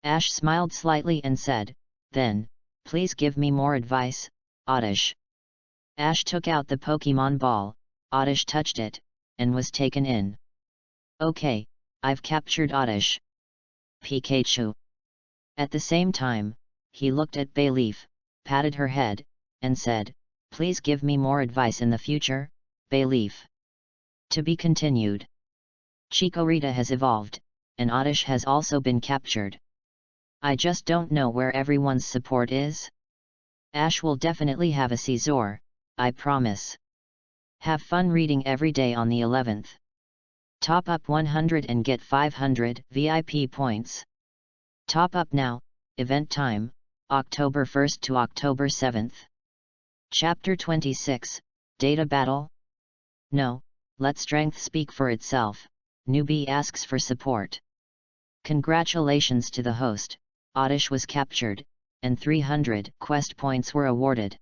Ash smiled slightly and said, then, please give me more advice, Oddish. Ash took out the Pokemon ball, Oddish touched it, and was taken in. Okay, I've captured Oddish. Pikachu. At the same time, he looked at Bayleaf, patted her head, and said, please give me more advice in the future, Bayleaf. To be continued. Chikorita has evolved, and Oddish has also been captured. I just don't know where everyone's support is. Ash will definitely have a Scizor, I promise. Have fun reading every day on the 11th. Top up 100 and get 500 VIP points. Top up now, event time, October 1st to October 7th. Chapter 26, Data Battle? No, let strength speak for itself, newbie asks for support. Congratulations to the host, Oddish was captured, and 300 quest points were awarded.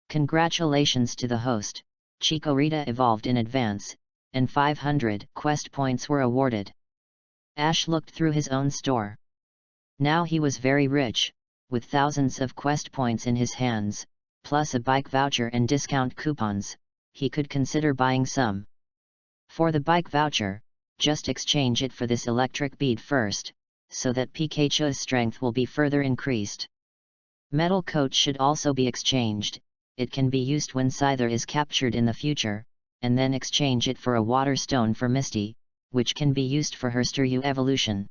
Congratulations to the host, Chikorita evolved in advance, and 500 quest points were awarded. Ash looked through his own store. Now he was very rich, with thousands of quest points in his hands, plus a bike voucher and discount coupons, he could consider buying some. For the bike voucher, just exchange it for this electric bead first, so that Pikachu's strength will be further increased. Metal coat should also be exchanged, it can be used when Scyther is captured in the future, and then exchange it for a water stone for Misty, which can be used for her Staryu evolution.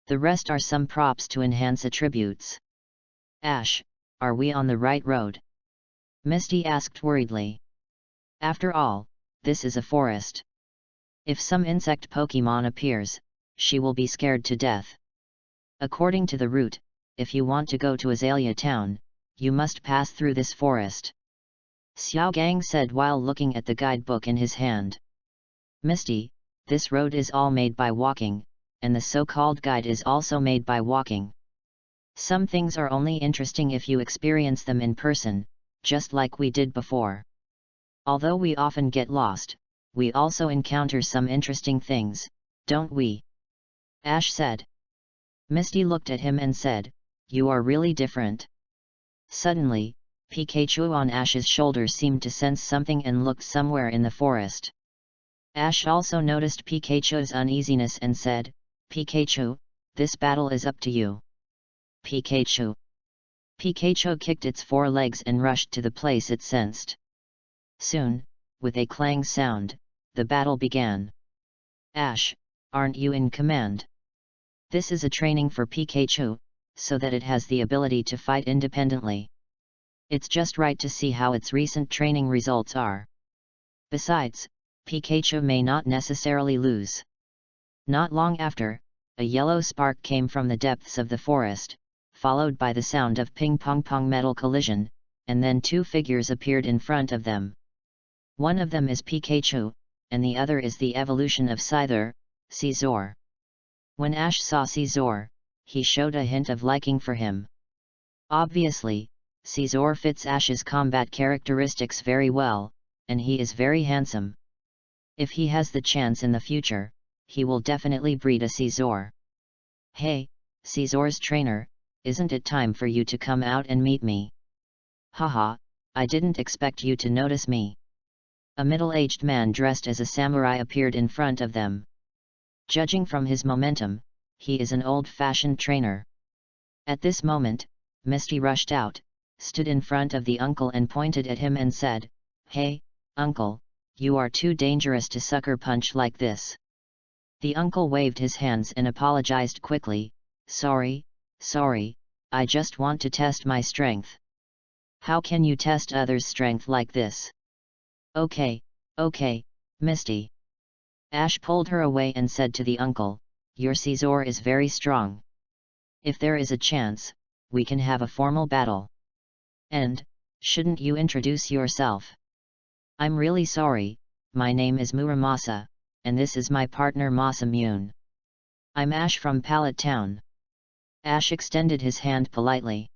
The rest are some props to enhance attributes. Ash, are we on the right road? Misty asked worriedly. After all, this is a forest. If some insect Pokemon appears, she will be scared to death. According to the route, if you want to go to Azalea Town, you must pass through this forest. Xiaogang said while looking at the guidebook in his hand. Misty, this road is all made by walking, and the so-called guide is also made by walking. Some things are only interesting if you experience them in person, just like we did before. Although we often get lost, we also encounter some interesting things, don't we? Ash said. Misty looked at him and said, you are really different. Suddenly, Pikachu on Ash's shoulder seemed to sense something and looked somewhere in the forest. Ash also noticed Pikachu's uneasiness and said, Pikachu, this battle is up to you. Pikachu. Pikachu kicked its four legs and rushed to the place it sensed. Soon, with a clang sound, the battle began. Ash, aren't you in command? This is a training for Pikachu, so that it has the ability to fight independently. It's just right to see how its recent training results are. Besides, Pikachu may not necessarily lose. Not long after, a yellow spark came from the depths of the forest, followed by the sound of ping-pong metal collision, and then two figures appeared in front of them. One of them is Pikachu, and the other is the evolution of Scyther, Caesar. When Ash saw Caesar, he showed a hint of liking for him. Obviously, Caesar fits Ash's combat characteristics very well, and he is very handsome. If he has the chance in the future, he will definitely breed a Caesar. Hey, Caesar's trainer, isn't it time for you to come out and meet me? Haha, I didn't expect you to notice me. A middle-aged man dressed as a samurai appeared in front of them. Judging from his momentum, he is an old-fashioned trainer. At this moment, Misty rushed out, stood in front of the uncle and pointed at him and said, "Hey, uncle, you are too dangerous to sucker punch like this." The uncle waved his hands and apologized quickly, sorry, I just want to test my strength." "How can you test others' strength like this?" Okay, Misty." Ash pulled her away and said to the uncle, "Your Caesar is very strong. If there is a chance, we can have a formal battle. And, shouldn't you introduce yourself?" "I'm really sorry, my name is Muramasa, and this is my partner Masamune. I'm Ash from Pallet Town." Ash extended his hand politely.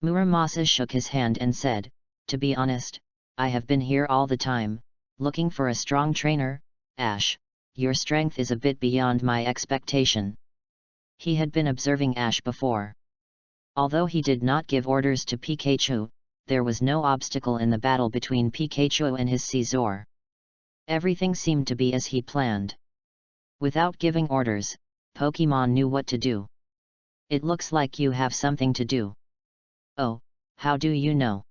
Muramasa shook his hand and said, "To be honest, I have been here all the time, looking for a strong trainer. Ash, your strength is a bit beyond my expectation." He had been observing Ash before. Although he did not give orders to Pikachu, there was no obstacle in the battle between Pikachu and his Caesar. Everything seemed to be as he planned. Without giving orders, Pokemon knew what to do. "It looks like you have something to do." "Oh, how do you know?"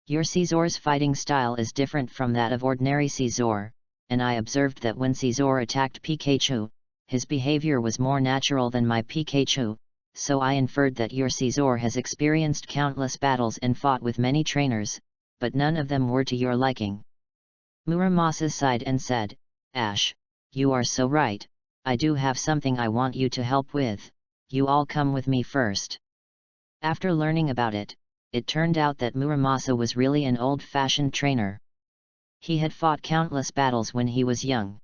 "Your Caesar's fighting style is different from that of ordinary Caesar, and I observed that when Caesar attacked Pikachu, his behavior was more natural than my Pikachu, so I inferred that your Caesar has experienced countless battles and fought with many trainers, but none of them were to your liking." Muramasa sighed and said, "Ash, you are so right, I do have something I want you to help with, you all come with me first." After learning about it, it turned out that Muramasa was really an old-fashioned trainer. He had fought countless battles when he was young.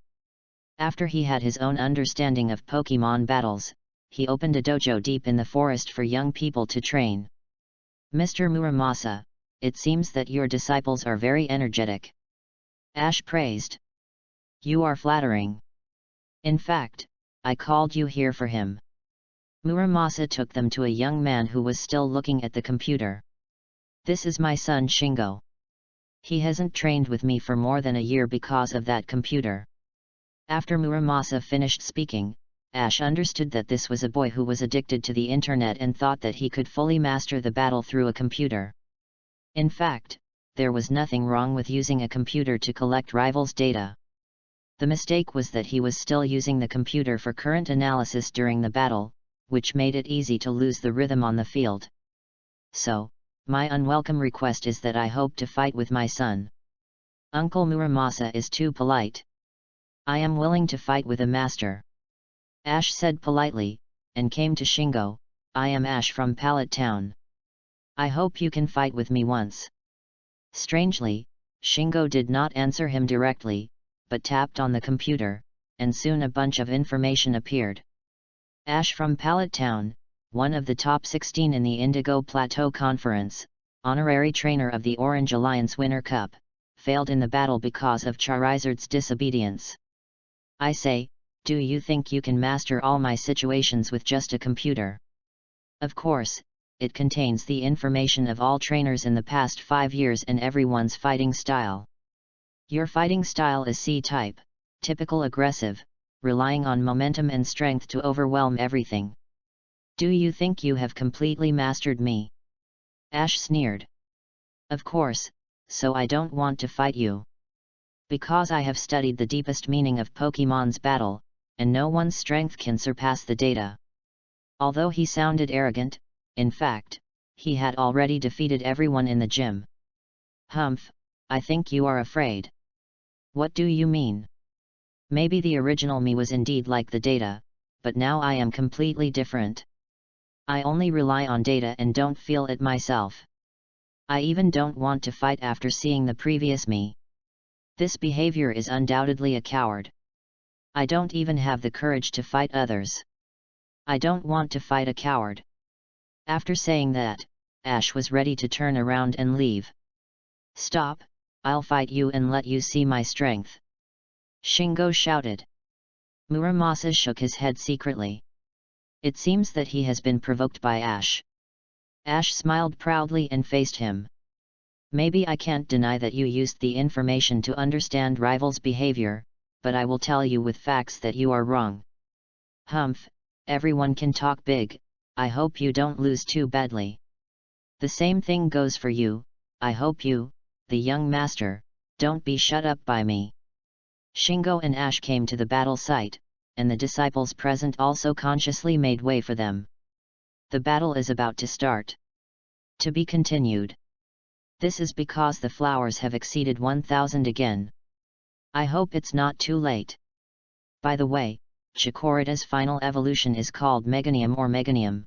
After he had his own understanding of Pokemon battles, he opened a dojo deep in the forest for young people to train. "Mr. Muramasa, it seems that your disciples are very energetic." Ash praised. "You are flattering. In fact, I called you here for him." Muramasa took them to a young man who was still looking at the computer. "This is my son Shingo. He hasn't trained with me for more than a year because of that computer." After Muramasa finished speaking, Ash understood that this was a boy who was addicted to the internet and thought that he could fully master the battle through a computer. In fact, there was nothing wrong with using a computer to collect rivals' data. The mistake was that he was still using the computer for current analysis during the battle, which made it easy to lose the rhythm on the field. "So, my unwelcome request is that I hope to fight with my son." "Uncle Muramasa is too polite. I am willing to fight with a master." Ash said politely, and came to Shingo, "I am Ash from Pallet Town. I hope you can fight with me once." Strangely, Shingo did not answer him directly, but tapped on the computer, and soon a bunch of information appeared. Ash from Pallet Town, one of the top 16 in the Indigo Plateau Conference, honorary trainer of the Orange Alliance Winter Cup, failed in the battle because of Charizard's disobedience. "I say, do you think you can master all my situations with just a computer?" "Of course, it contains the information of all trainers in the past 5 years and everyone's fighting style. Your fighting style is C-type, typical aggressive, relying on momentum and strength to overwhelm everything. Do you think you have completely mastered me?" Ash sneered. "Of course, so I don't want to fight you. Because I have studied the deepest meaning of Pokemon's battle, and no one's strength can surpass the data. Although he sounded arrogant, in fact, he had already defeated everyone in the gym. Humph, I think you are afraid. What do you mean? Maybe the original me was indeed like the data, but now I am completely different. I only rely on data and don't feel it myself. I even don't want to fight after seeing the previous me. This behavior is undoubtedly a coward. I don't even have the courage to fight others. I don't want to fight a coward. After saying that, Ash was ready to turn around and leave. Stop, I'll fight you and let you see my strength. Shingo shouted. Muramasa shook his head secretly. It seems that he has been provoked by Ash. Ash smiled proudly and faced him. Maybe I can't deny that you used the information to understand rivals' behavior, but I will tell you with facts that you are wrong. Humph, everyone can talk big, I hope you don't lose too badly. The same thing goes for you, I hope you, the young master, don't be shut up by me. Shingo and Ash came to the battle site, and the disciples present also consciously made way for them. The battle is about to start. To be continued. This is because the flowers have exceeded 1000 again. I hope it's not too late. By the way, Chikorita's final evolution is called Meganium or Meganium.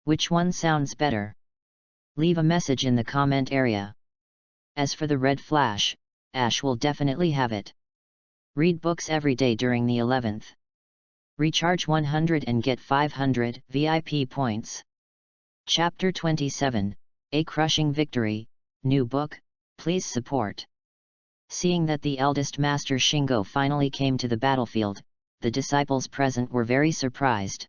Which one sounds better? Leave a message in the comment area. As for the red flash, Ash will definitely have it. Read books every day during the 11th. Recharge 100 and get 500 VIP points. Chapter 27, A Crushing Victory, New Book, Please Support. Seeing that the eldest master Shingo finally came to the battlefield, the disciples present were very surprised.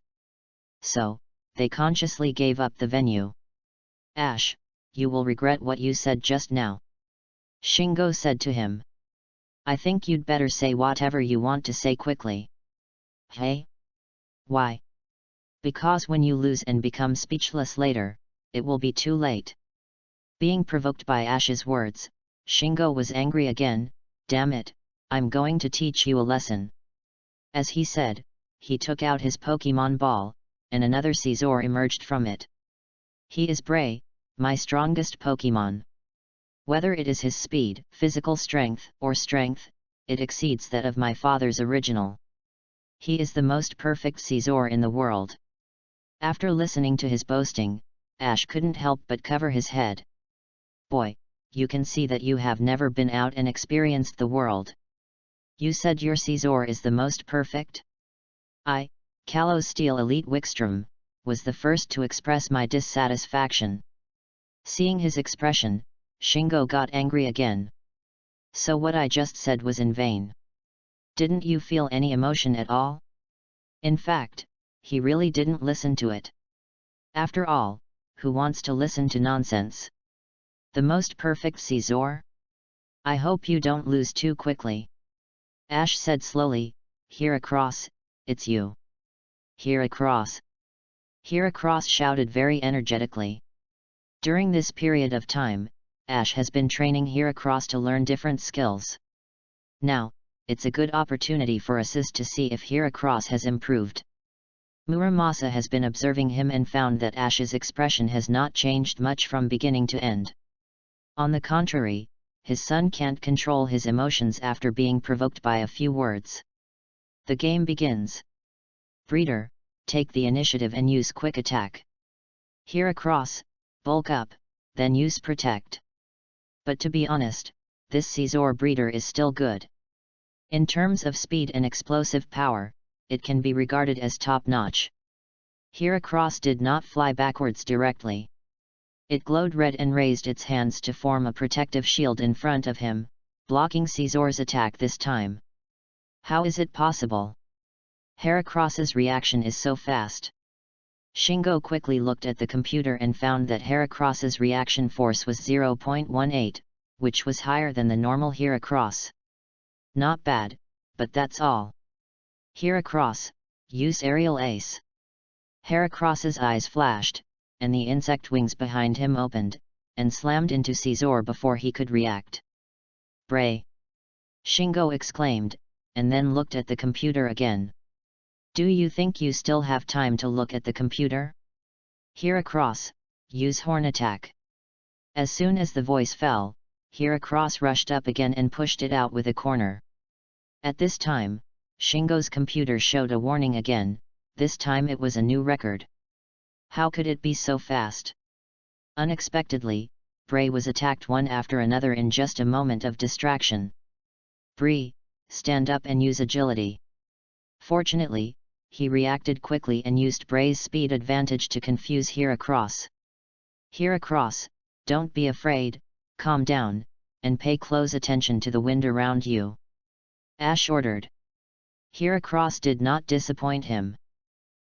So, they consciously gave up the venue. Ash, you will regret what you said just now. Shingo said to him. I think you'd better say whatever you want to say quickly. Hey? Why? Because when you lose and become speechless later, it will be too late. Being provoked by Ash's words, Shingo was angry again. Damn it, I'm going to teach you a lesson. As he said, he took out his Pokemon ball, and another Scizor emerged from it. He is Bray, my strongest Pokemon. Whether it is his speed, physical strength, or strength, it exceeds that of my father's original. He is the most perfect Scizor in the world. After listening to his boasting, Ash couldn't help but cover his head. Boy, you can see that you have never been out and experienced the world. You said your Scizor is the most perfect? I, Kalos Steel Elite Wickstrom, was the first to express my dissatisfaction. Seeing his expression, Shingo got angry again. So what I just said was in vain. Didn't you feel any emotion at all? In fact, he really didn't listen to it. After all, who wants to listen to nonsense? The most perfect Scizor? I hope you don't lose too quickly. Ash said slowly, Heracross, it's you. Heracross. Heracross shouted very energetically. During this period of time, Ash has been training Heracross to learn different skills. Now, it's a good opportunity for Assist to see if Heracross has improved. Muramasa has been observing him and found that Ash's expression has not changed much from beginning to end. On the contrary, his son can't control his emotions after being provoked by a few words. The game begins. Breeder, take the initiative and use Quick Attack. Heracross, bulk up, then use Protect. But to be honest, this Scizor breeder is still good. In terms of speed and explosive power, it can be regarded as top-notch. Heracross did not fly backwards directly. It glowed red and raised its hands to form a protective shield in front of him, blocking Scizor's attack this time. How is it possible? Heracross's reaction is so fast. Shingo quickly looked at the computer and found that Heracross's reaction force was 0.18, which was higher than the normal Heracross. Not bad, but that's all. Heracross, use Aerial Ace. Heracross's eyes flashed, and the insect wings behind him opened, and slammed into Scizor before he could react. Bray! Shingo exclaimed, and then looked at the computer again. Do you think you still have time to look at the computer? Here across, use horn attack. As soon as the voice fell, Here across rushed up again and pushed it out with a corner. At this time, Shingo's computer showed a warning again, this time it was a new record. How could it be so fast? Unexpectedly, Bray was attacked one after another in just a moment of distraction. Bree, stand up and use agility. Fortunately, he reacted quickly and used Bray's speed advantage to confuse Here across. Here across, don't be afraid, calm down, and pay close attention to the wind around you. Ash ordered. Here across did not disappoint him.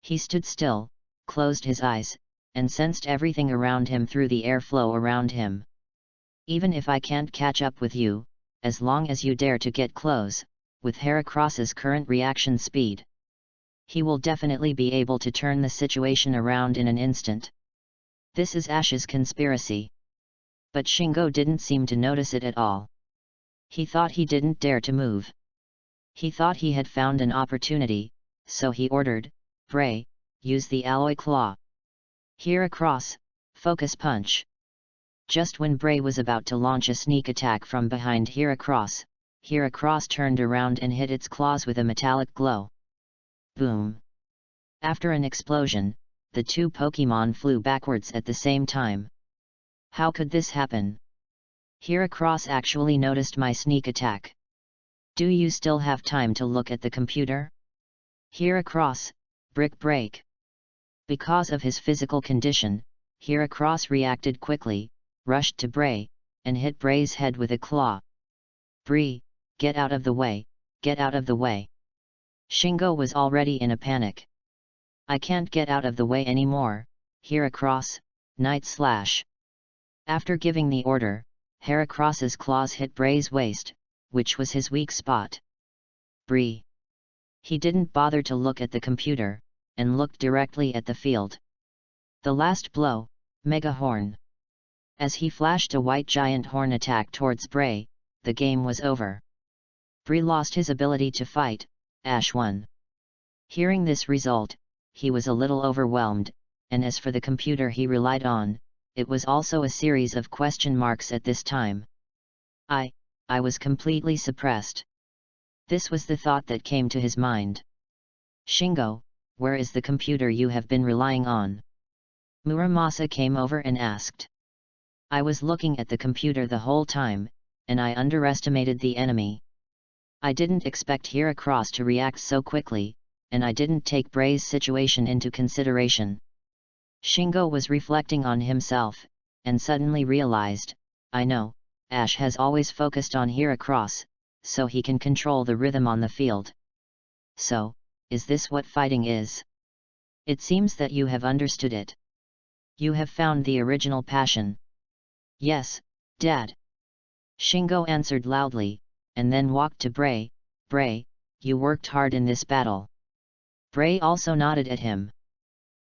He stood still, closed his eyes, and sensed everything around him through the airflow around him. Even if I can't catch up with you, as long as you dare to get close, with Heracross's current reaction speed, he will definitely be able to turn the situation around in an instant. This is Ash's conspiracy. But Shingo didn't seem to notice it at all. He thought he didn't dare to move. He thought he had found an opportunity, so he ordered, Bray, use the alloy claw. Here across, focus punch. Just when Bray was about to launch a sneak attack from behind Here across turned around and hit its claws with a metallic glow. Boom! After an explosion, the two Pokémon flew backwards at the same time. How could this happen? Here across actually noticed my sneak attack. Do you still have time to look at the computer? Here across, brick break. Because of his physical condition, Here across reacted quickly, rushed to Bray, and hit Bray's head with a claw. Bree, get out of the way, get out of the way. Shingo was already in a panic. I can't get out of the way anymore, Here across, Night Slash. After giving the order, Heracross's claws hit Bray's waist, which was his weak spot. Bree. He didn't bother to look at the computer, and looked directly at the field. The last blow, Mega Horn. As he flashed a white giant horn attack towards Bray, the game was over. Bree lost his ability to fight, Ash won. Hearing this result, he was a little overwhelmed, and as for the computer he relied on, it was also a series of question marks at this time. I was completely suppressed. This was the thought that came to his mind. Shingo, where is the computer you have been relying on? Muramasa came over and asked. I was looking at the computer the whole time, and I underestimated the enemy. I didn't expect Here across to react so quickly, and I didn't take Bray's situation into consideration. Shingo was reflecting on himself, and suddenly realized, I know, Ash has always focused on Here across, so he can control the rhythm on the field. So, is this what fighting is? It seems that you have understood it. You have found the original passion. Yes, Dad. Shingo answered loudly, and then walked to Bray. Bray, you worked hard in this battle. Bray also nodded at him.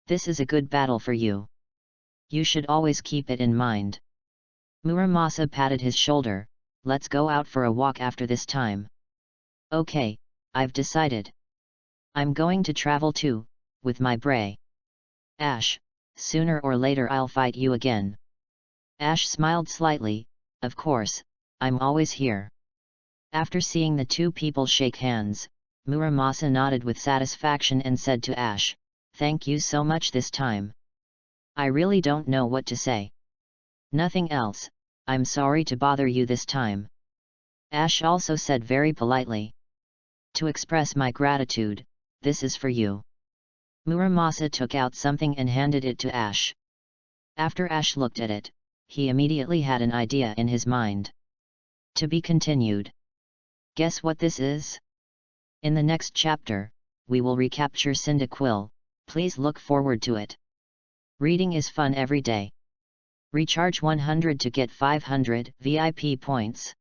This is a good battle for you. You should always keep it in mind. Muramasa patted his shoulder, let's go out for a walk after this time. Okay, I've decided. I'm going to travel too, with my Bray. Ash, sooner or later I'll fight you again. Ash smiled slightly, of course, I'm always here. After seeing the two people shake hands, Muramasa nodded with satisfaction and said to Ash, thank you so much this time. I really don't know what to say. Nothing else, I'm sorry to bother you this time. Ash also said very politely. To express my gratitude, this is for you. Muramasa took out something and handed it to Ash. After Ash looked at it, he immediately had an idea in his mind. To be continued. Guess what this is? In the next chapter, we will recapture Cyndaquil. Please look forward to it. Reading is fun every day. Recharge 100 to get 500 VIP points.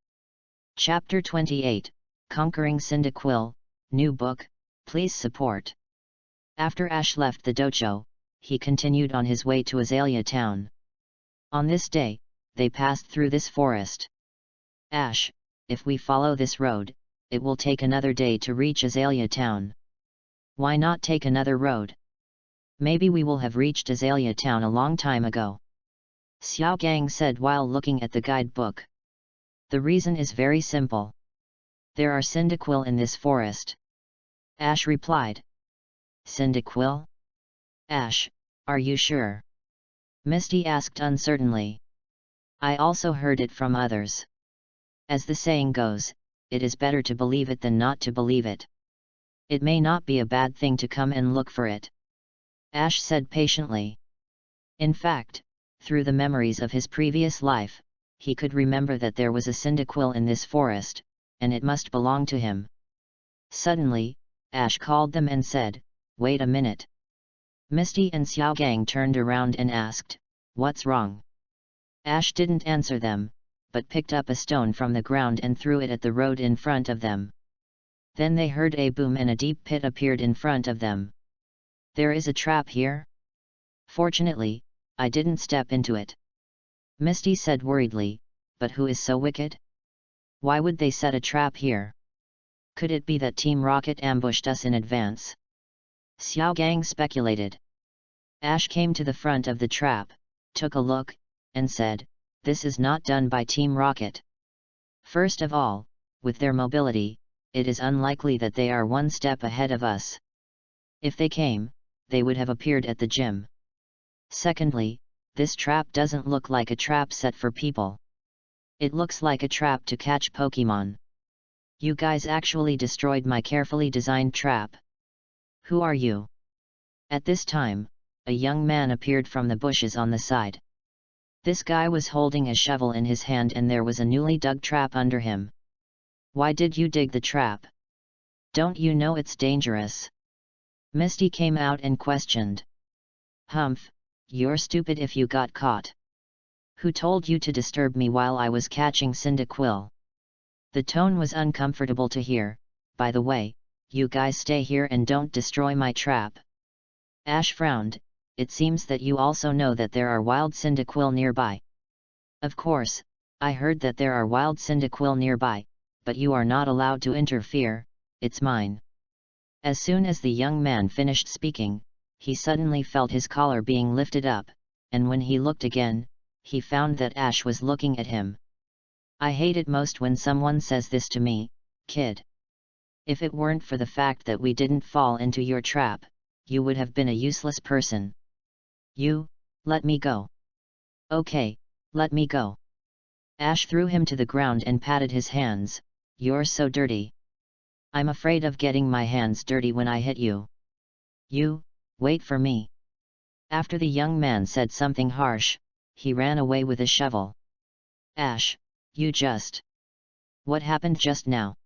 Chapter 28, Conquering Cyndaquil, new book, please support. After Ash left the dojo, he continued on his way to Azalea Town. On this day, they passed through this forest. Ash, if we follow this road, it will take another day to reach Azalea Town. Why not take another road? Maybe we will have reached Azalea Town a long time ago. Xiao Gang said while looking at the guidebook. The reason is very simple. There are cyndaquil in this forest. Ash replied. Cyndaquil? Ash, are you sure? Misty asked uncertainly. I also heard it from others. As the saying goes, it is better to believe it than not to believe it. It may not be a bad thing to come and look for it. Ash said patiently. In fact, through the memories of his previous life, he could remember that there was a cyndaquil in this forest, and it must belong to him. Suddenly, Ash called them and said, Wait a minute. Misty and Xiao Gang turned around and asked, What's wrong? Ash didn't answer them, but picked up a stone from the ground and threw it at the road in front of them. Then they heard a boom and a deep pit appeared in front of them. There is a trap here? Fortunately, I didn't step into it. Misty said worriedly, but who is so wicked? Why would they set a trap here? Could it be that Team Rocket ambushed us in advance? Xiao Gang speculated. Ash came to the front of the trap, took a look, and said, This is not done by Team Rocket. First of all, with their mobility, it is unlikely that they are one step ahead of us. If they came, they would have appeared at the gym. Secondly, this trap doesn't look like a trap set for people. It looks like a trap to catch Pokemon. You guys actually destroyed my carefully designed trap. Who are you? At this time, a young man appeared from the bushes on the side. This guy was holding a shovel in his hand and there was a newly dug trap under him. Why did you dig the trap? Don't you know it's dangerous? Misty came out and questioned. Humph, you're stupid if you got caught. Who told you to disturb me while I was catching cyndaquil? The tone was uncomfortable to hear. By the way, you guys stay here and don't destroy my trap. Ash frowned. It seems that you also know that there are wild cyndaquil nearby. Of course, I heard that there are wild cyndaquil nearby, but you are not allowed to interfere, it's mine. As soon as the young man finished speaking, he suddenly felt his collar being lifted up, and when he looked again, he found that Ash was looking at him. I hate it most when someone says this to me, kid. If it weren't for the fact that we didn't fall into your trap, you would have been a useless person. Let me go. Okay, let me go. Ash threw him to the ground and patted his hands. You're so dirty. I'm afraid of getting my hands dirty when I hit you. Wait for me. After the young man said something harsh, he ran away with a shovel. Ash, What happened just now?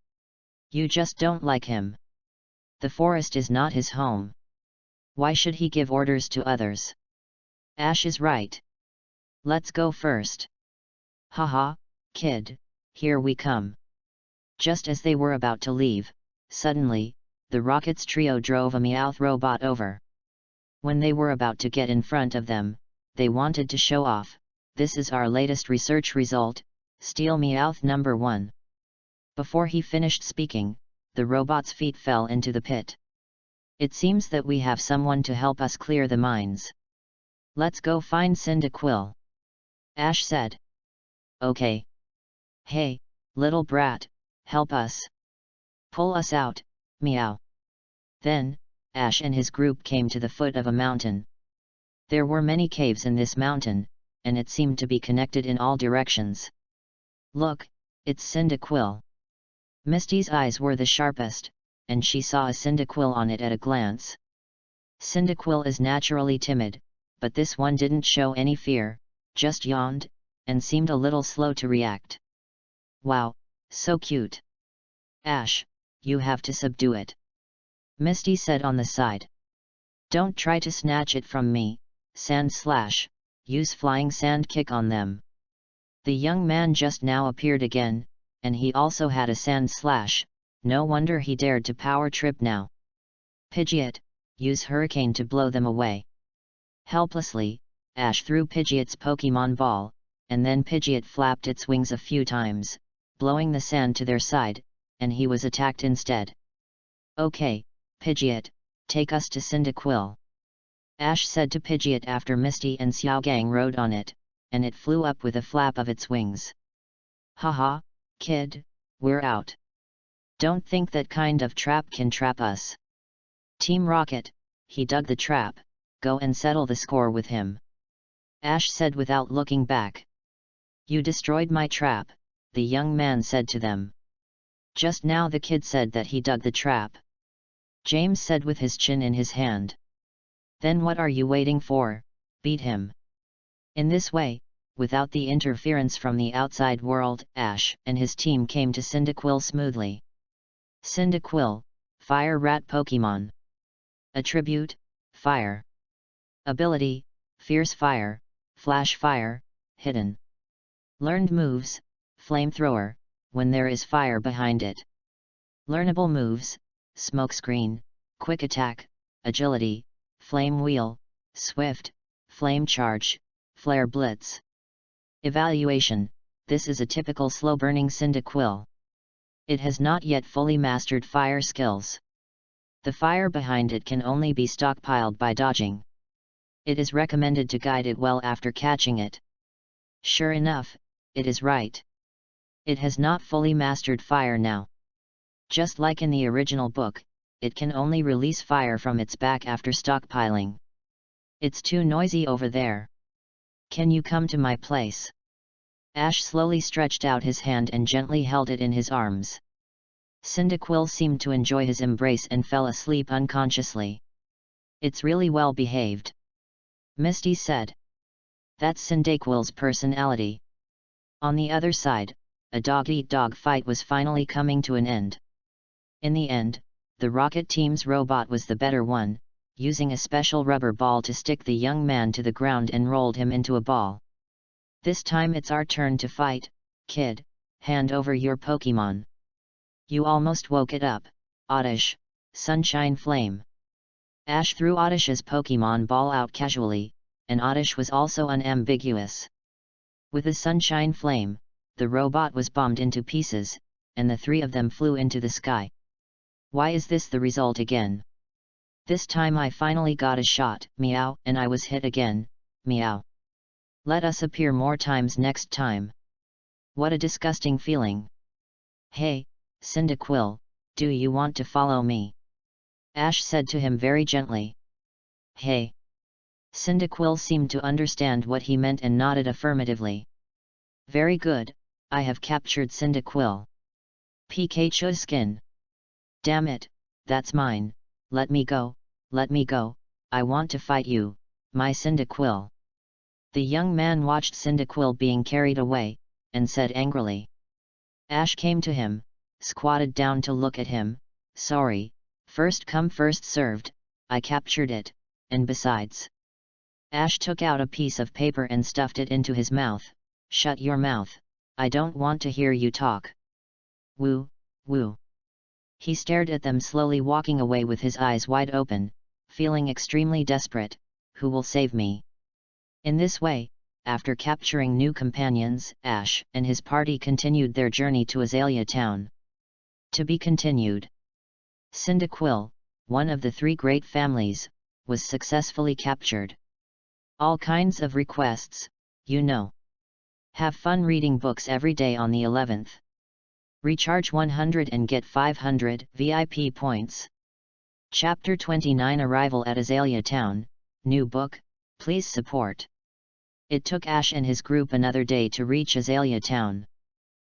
You just don't like him. The forest is not his home. Why should he give orders to others? Ash is right. Let's go first. Haha, kid, here we come. Just as they were about to leave, suddenly, the Rockets trio drove a Meowth robot over. When they were about to get in front of them, they wanted to show off, this is our latest research result, Steel Meowth number 1. Before he finished speaking, the robot's feet fell into the pit. It seems that we have someone to help us clear the mines. Let's go find Cyndaquil. Ash said. Okay. Hey, little brat, help us. Pull us out, meow. Then, Ash and his group came to the foot of a mountain. There were many caves in this mountain, and it seemed to be connected in all directions. Look, it's Cyndaquil. Misty's eyes were the sharpest, and she saw a Cyndaquil on it at a glance. Cyndaquil is naturally timid, but this one didn't show any fear, just yawned, and seemed a little slow to react. Wow, so cute. Ash, you have to subdue it. Misty said on the side. Don't try to snatch it from me, Sand Slash, use Flying Sand Kick on them. The young man just now appeared again, and he also had a Sand Slash, no wonder he dared to power trip now. Pidgeot, use Hurricane to blow them away. Helplessly, Ash threw Pidgeot's Pokemon Ball, and then Pidgeot flapped its wings a few times, blowing the sand to their side, and he was attacked instead. Okay, Pidgeot, take us to Cyndaquil. Ash said to Pidgeot after Misty and Xiaogang rode on it, and it flew up with a flap of its wings. Haha, kid, we're out. Don't think that kind of trap can trap us. Team Rocket, he dug the trap, go and settle the score with him. Ash said without looking back. You destroyed my trap, the young man said to them. Just now the kid said that he dug the trap. James said with his chin in his hand. Then what are you waiting for? Beat him. In this way, without the interference from the outside world, Ash and his team came to Cyndaquil smoothly. Cyndaquil, Fire Rat Pokemon. Attribute, Fire. Ability, Fierce Fire, Flash Fire, Hidden. Learned moves, Flamethrower, when there is fire behind it. Learnable moves, Smokescreen, Quick Attack, Agility, Flame Wheel, Swift, Flame Charge, Flare Blitz. Evaluation, this is a typical slow-burning Cyndaquil. It has not yet fully mastered fire skills. The fire behind it can only be stockpiled by dodging. It is recommended to guide it well after catching it. Sure enough, it is right. It has not fully mastered fire now. Just like in the original book, it can only release fire from its back after stockpiling. It's too noisy over there. Can you come to my place? Ash slowly stretched out his hand and gently held it in his arms. Cyndaquil seemed to enjoy his embrace and fell asleep unconsciously. It's really well behaved. Misty said. That's Cyndaquil's personality. On the other side, a dog-eat-dog fight was finally coming to an end. In the end, the Rocket Team's robot was the better one, using a special rubber ball to stick the young man to the ground and rolled him into a ball. This time it's our turn to fight, kid, hand over your Pokemon. You almost woke it up, Oddish, Sunshine Flame. Ash threw Oddish's Pokemon ball out casually, and Oddish was also unambiguous. With a Sunshine Flame, the robot was bombed into pieces, and the three of them flew into the sky. Why is this the result again? This time I finally got a shot, meow, and I was hit again, meow. Let us appear more times next time. What a disgusting feeling. Hey, Cyndaquil, do you want to follow me? Ash said to him very gently. Hey. Cyndaquil seemed to understand what he meant and nodded affirmatively. Very good, I have captured Cyndaquil. Pikachu's skin. Damn it, that's mine, let me go, I want to fight you, my Cyndaquil. The young man watched Cyndaquil being carried away, and said angrily. Ash came to him, squatted down to look at him. Sorry, first come first served, I captured it, and besides. Ash took out a piece of paper and stuffed it into his mouth. Shut your mouth, I don't want to hear you talk. Woo, woo. He stared at them slowly walking away with his eyes wide open, feeling extremely desperate. Who will save me? In this way, after capturing new companions, Ash and his party continued their journey to Azalea Town. To be continued. Cyndaquil, one of the three great families, was successfully captured. All kinds of requests, you know. Have fun reading books every day on the 11th. Recharge 100 and get 500 VIP points. Chapter 29 Arrival at Azalea Town, new book, please support. It took Ash and his group another day to reach Azalea Town.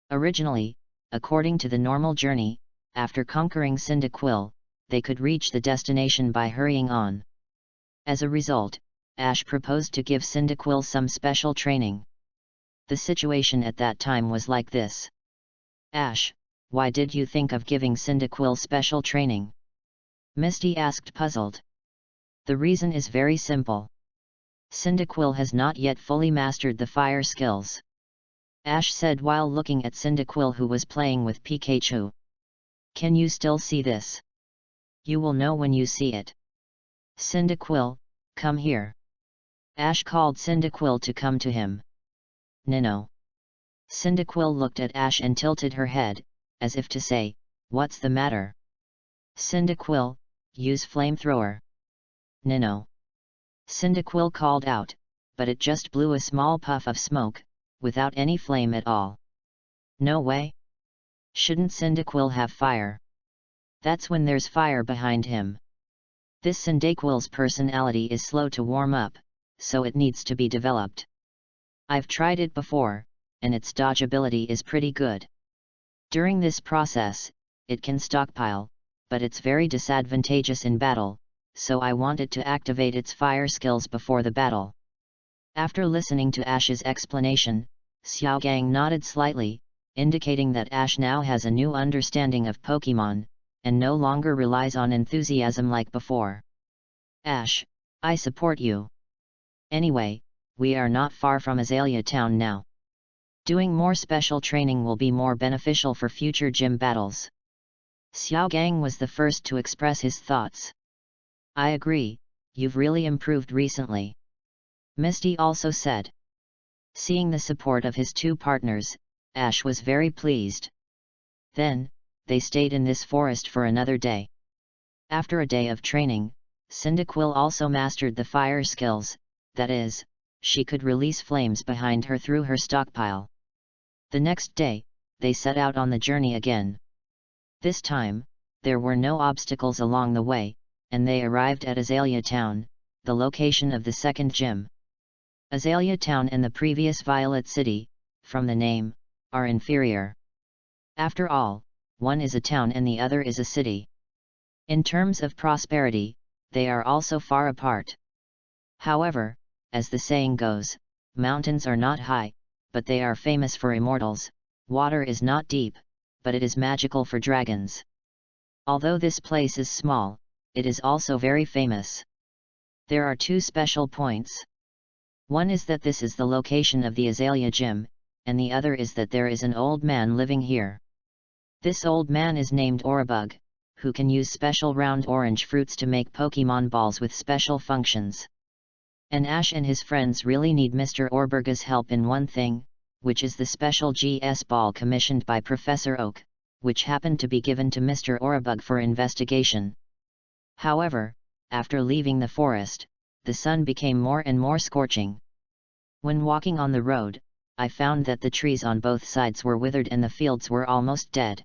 Originally, according to the normal journey, after conquering Cyndaquil, they could reach the destination by hurrying on. As a result, Ash proposed to give Cyndaquil some special training. The situation at that time was like this. Ash, why did you think of giving Cyndaquil special training? Misty asked puzzled. The reason is very simple. Cyndaquil has not yet fully mastered the fire skills. Ash said while looking at Cyndaquil who was playing with Pikachu. Can you still see this? You will know when you see it. Cyndaquil, come here. Ash called Cyndaquil to come to him. No. Cyndaquil looked at Ash and tilted her head, as if to say, what's the matter? Cyndaquil, use flamethrower. No. Cyndaquil called out, but it just blew a small puff of smoke, without any flame at all. No way? Shouldn't Cyndaquil have fire? That's when there's fire behind him. This Cyndaquil's personality is slow to warm up, so it needs to be developed. I've tried it before, and its dodge ability is pretty good. During this process, it can stockpile, but it's very disadvantageous in battle, so I wanted to activate its fire skills before the battle. After listening to Ash's explanation, Xiaogang nodded slightly, indicating that Ash now has a new understanding of Pokemon, and no longer relies on enthusiasm like before. Ash, I support you. Anyway, we are not far from Azalea Town now. Doing more special training will be more beneficial for future gym battles. Xiaogang was the first to express his thoughts. I agree, you've really improved recently. Misty also said. Seeing the support of his two partners, Ash was very pleased. Then, they stayed in this forest for another day. After a day of training, Cyndaquil also mastered the fire skills, that is, she could release flames behind her through her stockpile. The next day, they set out on the journey again. This time, there were no obstacles along the way, and they arrived at Azalea Town, the location of the second gym. Azalea Town and the previous Violet City, from the name, are inferior. After all, one is a town and the other is a city. In terms of prosperity, they are also far apart. However, as the saying goes, mountains are not high, but they are famous for immortals, water is not deep, but it is magical for dragons. Although this place is small, it is also very famous. There are two special points. One is that this is the location of the Azalea Gym, and the other is that there is an old man living here. This old man is named Oribug, who can use special round orange fruits to make Pokemon balls with special functions. And Ash and his friends really need Mr. Oribug's help in one thing, which is the special GS ball commissioned by Professor Oak, which happened to be given to Mr. Oribug for investigation. However, after leaving the forest, the sun became more and more scorching. When walking on the road, I found that the trees on both sides were withered and the fields were almost dead.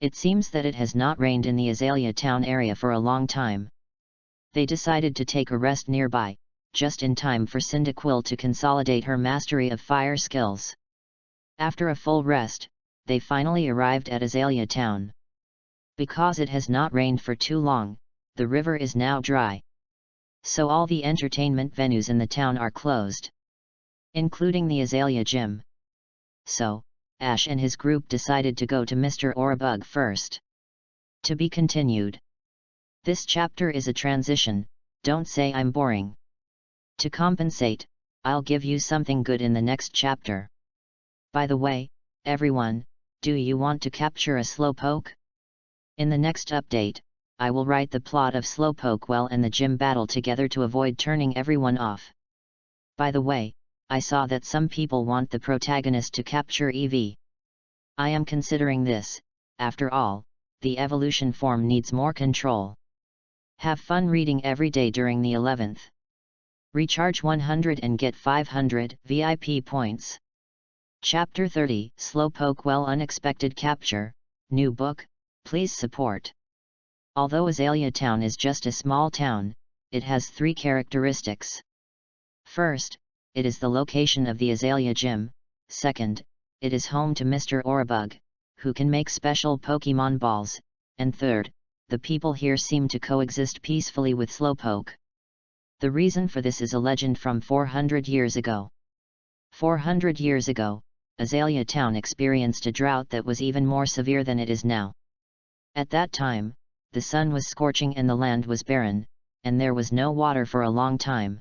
It seems that it has not rained in the Azalea Town area for a long time. They decided to take a rest nearby, just in time for Cyndaquil to consolidate her mastery of fire skills. After a full rest, they finally arrived at Azalea Town. Because it has not rained for too long, the river is now dry. So all the entertainment venues in the town are closed, including the Azalea Gym. So, Ash and his group decided to go to Mr. Oribug first. To be continued. This chapter is a transition, don't say I'm boring. To compensate, I'll give you something good in the next chapter. By the way, everyone, do you want to capture a Slowpoke? In the next update, I will write the plot of Slowpoke well and the gym battle together to avoid turning everyone off. By the way, I saw that some people want the protagonist to capture Eevee. I am considering this, after all, the evolution form needs more control. Have fun reading every day during the 11th. Recharge 100 and get 500 VIP points. Chapter 30 Slowpoke Well Unexpected Capture, New Book, Please Support. Although Azalea Town is just a small town, it has three characteristics. First, it is the location of the Azalea Gym. Second, it is home to Mr. Oribug, who can make special Pokemon balls. And third, the people here seem to coexist peacefully with Slowpoke. The reason for this is a legend from 400 years ago. 400 years ago, Azalea Town experienced a drought that was even more severe than it is now. At that time, the sun was scorching and the land was barren, and there was no water for a long time.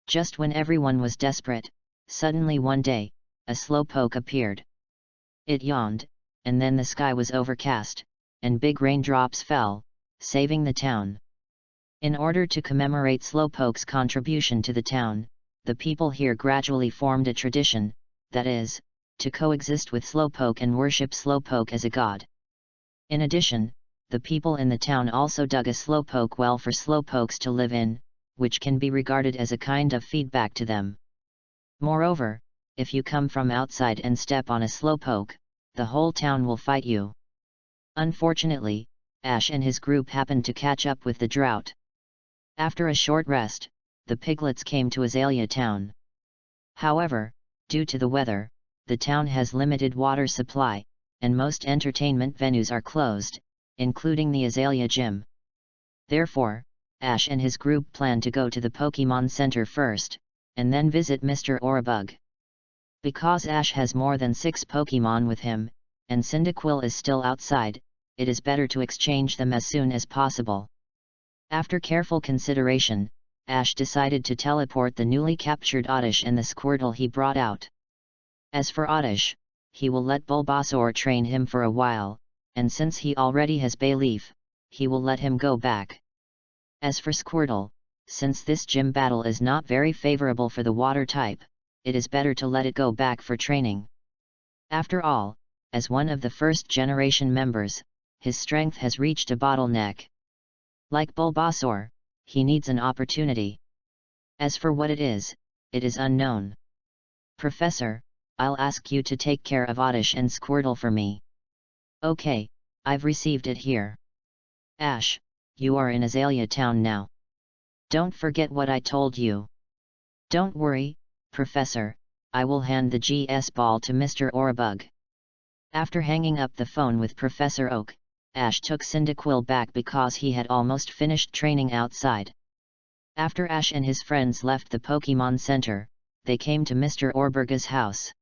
Just when everyone was desperate, suddenly one day, a Slowpoke appeared. It yawned, and then the sky was overcast, and big raindrops fell, saving the town. In order to commemorate Slowpoke's contribution to the town, the people here gradually formed a tradition, that is, to coexist with Slowpoke and worship Slowpoke as a god. In addition, the people in the town also dug a slowpoke well for slowpokes to live in, which can be regarded as a kind of feedback to them. Moreover, if you come from outside and step on a slowpoke, the whole town will fight you. Unfortunately, Ash and his group happened to catch up with the drought. After a short rest, the piglets came to Azalea Town. However, due to the weather, the town has limited water supply, and most entertainment venues are closed, including the Azalea Gym. Therefore, Ash and his group plan to go to the Pokemon Center first, and then visit Mr. Orabug. Because Ash has more than 6 Pokemon with him, and Cyndaquil is still outside, it is better to exchange them as soon as possible. After careful consideration, Ash decided to teleport the newly captured Oddish and the Squirtle he brought out. As for Oddish, he will let Bulbasaur train him for a while, and since he already has Bayleaf, he will let him go back. As for Squirtle, since this gym battle is not very favorable for the water type, it is better to let it go back for training. After all, as one of the first generation members, his strength has reached a bottleneck. Like Bulbasaur, he needs an opportunity. As for what it is unknown. Professor, I'll ask you to take care of Oddish and Squirtle for me. Okay, I've received it here. Ash, you are in Azalea Town now. Don't forget what I told you. Don't worry, Professor, I will hand the GS ball to Mr. Orabug. After hanging up the phone with Professor Oak, Ash took Cyndaquil back because he had almost finished training outside. After Ash and his friends left the Pokemon Center, they came to Mr. Orberga's house.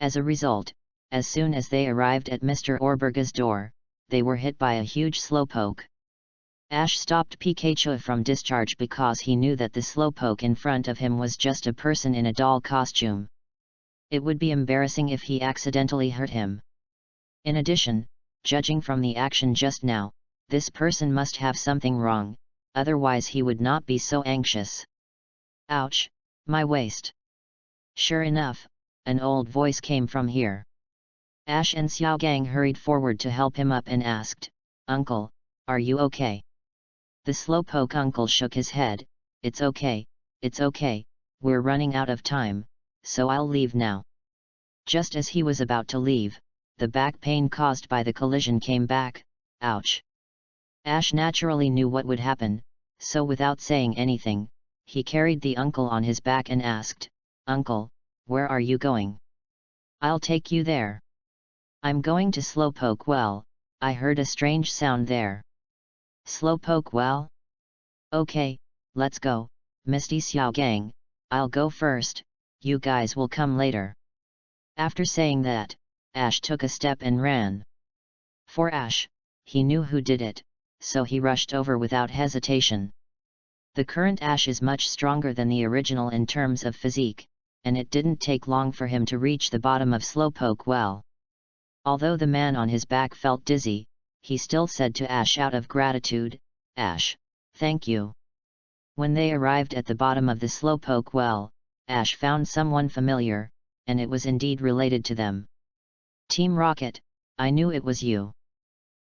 As a result, as soon as they arrived at Mr. Orberga's door, they were hit by a huge slowpoke. Ash stopped Pikachu from discharge because he knew that the slowpoke in front of him was just a person in a doll costume. It would be embarrassing if he accidentally hurt him. In addition, judging from the action just now, this person must have something wrong, otherwise he would not be so anxious. Ouch, my waist. Sure enough, an old voice came from here. Ash and Xiaogang hurried forward to help him up and asked, "Uncle, are you okay?" The slowpoke uncle shook his head, it's okay, we're running out of time, so I'll leave now." Just as he was about to leave, the back pain caused by the collision came back. Ouch! Ash naturally knew what would happen, so without saying anything, he carried the uncle on his back and asked, "Uncle, where are you going?" "I'll take you there." "I'm going to Slowpoke Well, I heard a strange sound there." "Slowpoke Well? Okay, let's go, Misty Xiaogang, I'll go first, you guys will come later." After saying that, Ash took a step and ran. For Ash, he knew who did it, so he rushed over without hesitation. The current Ash is much stronger than the original in terms of physique, and it didn't take long for him to reach the bottom of Slowpoke Well. Although the man on his back felt dizzy, he still said to Ash out of gratitude, "Ash, thank you." When they arrived at the bottom of the Slowpoke Well, Ash found someone familiar, and it was indeed related to them. "Team Rocket, I knew it was you."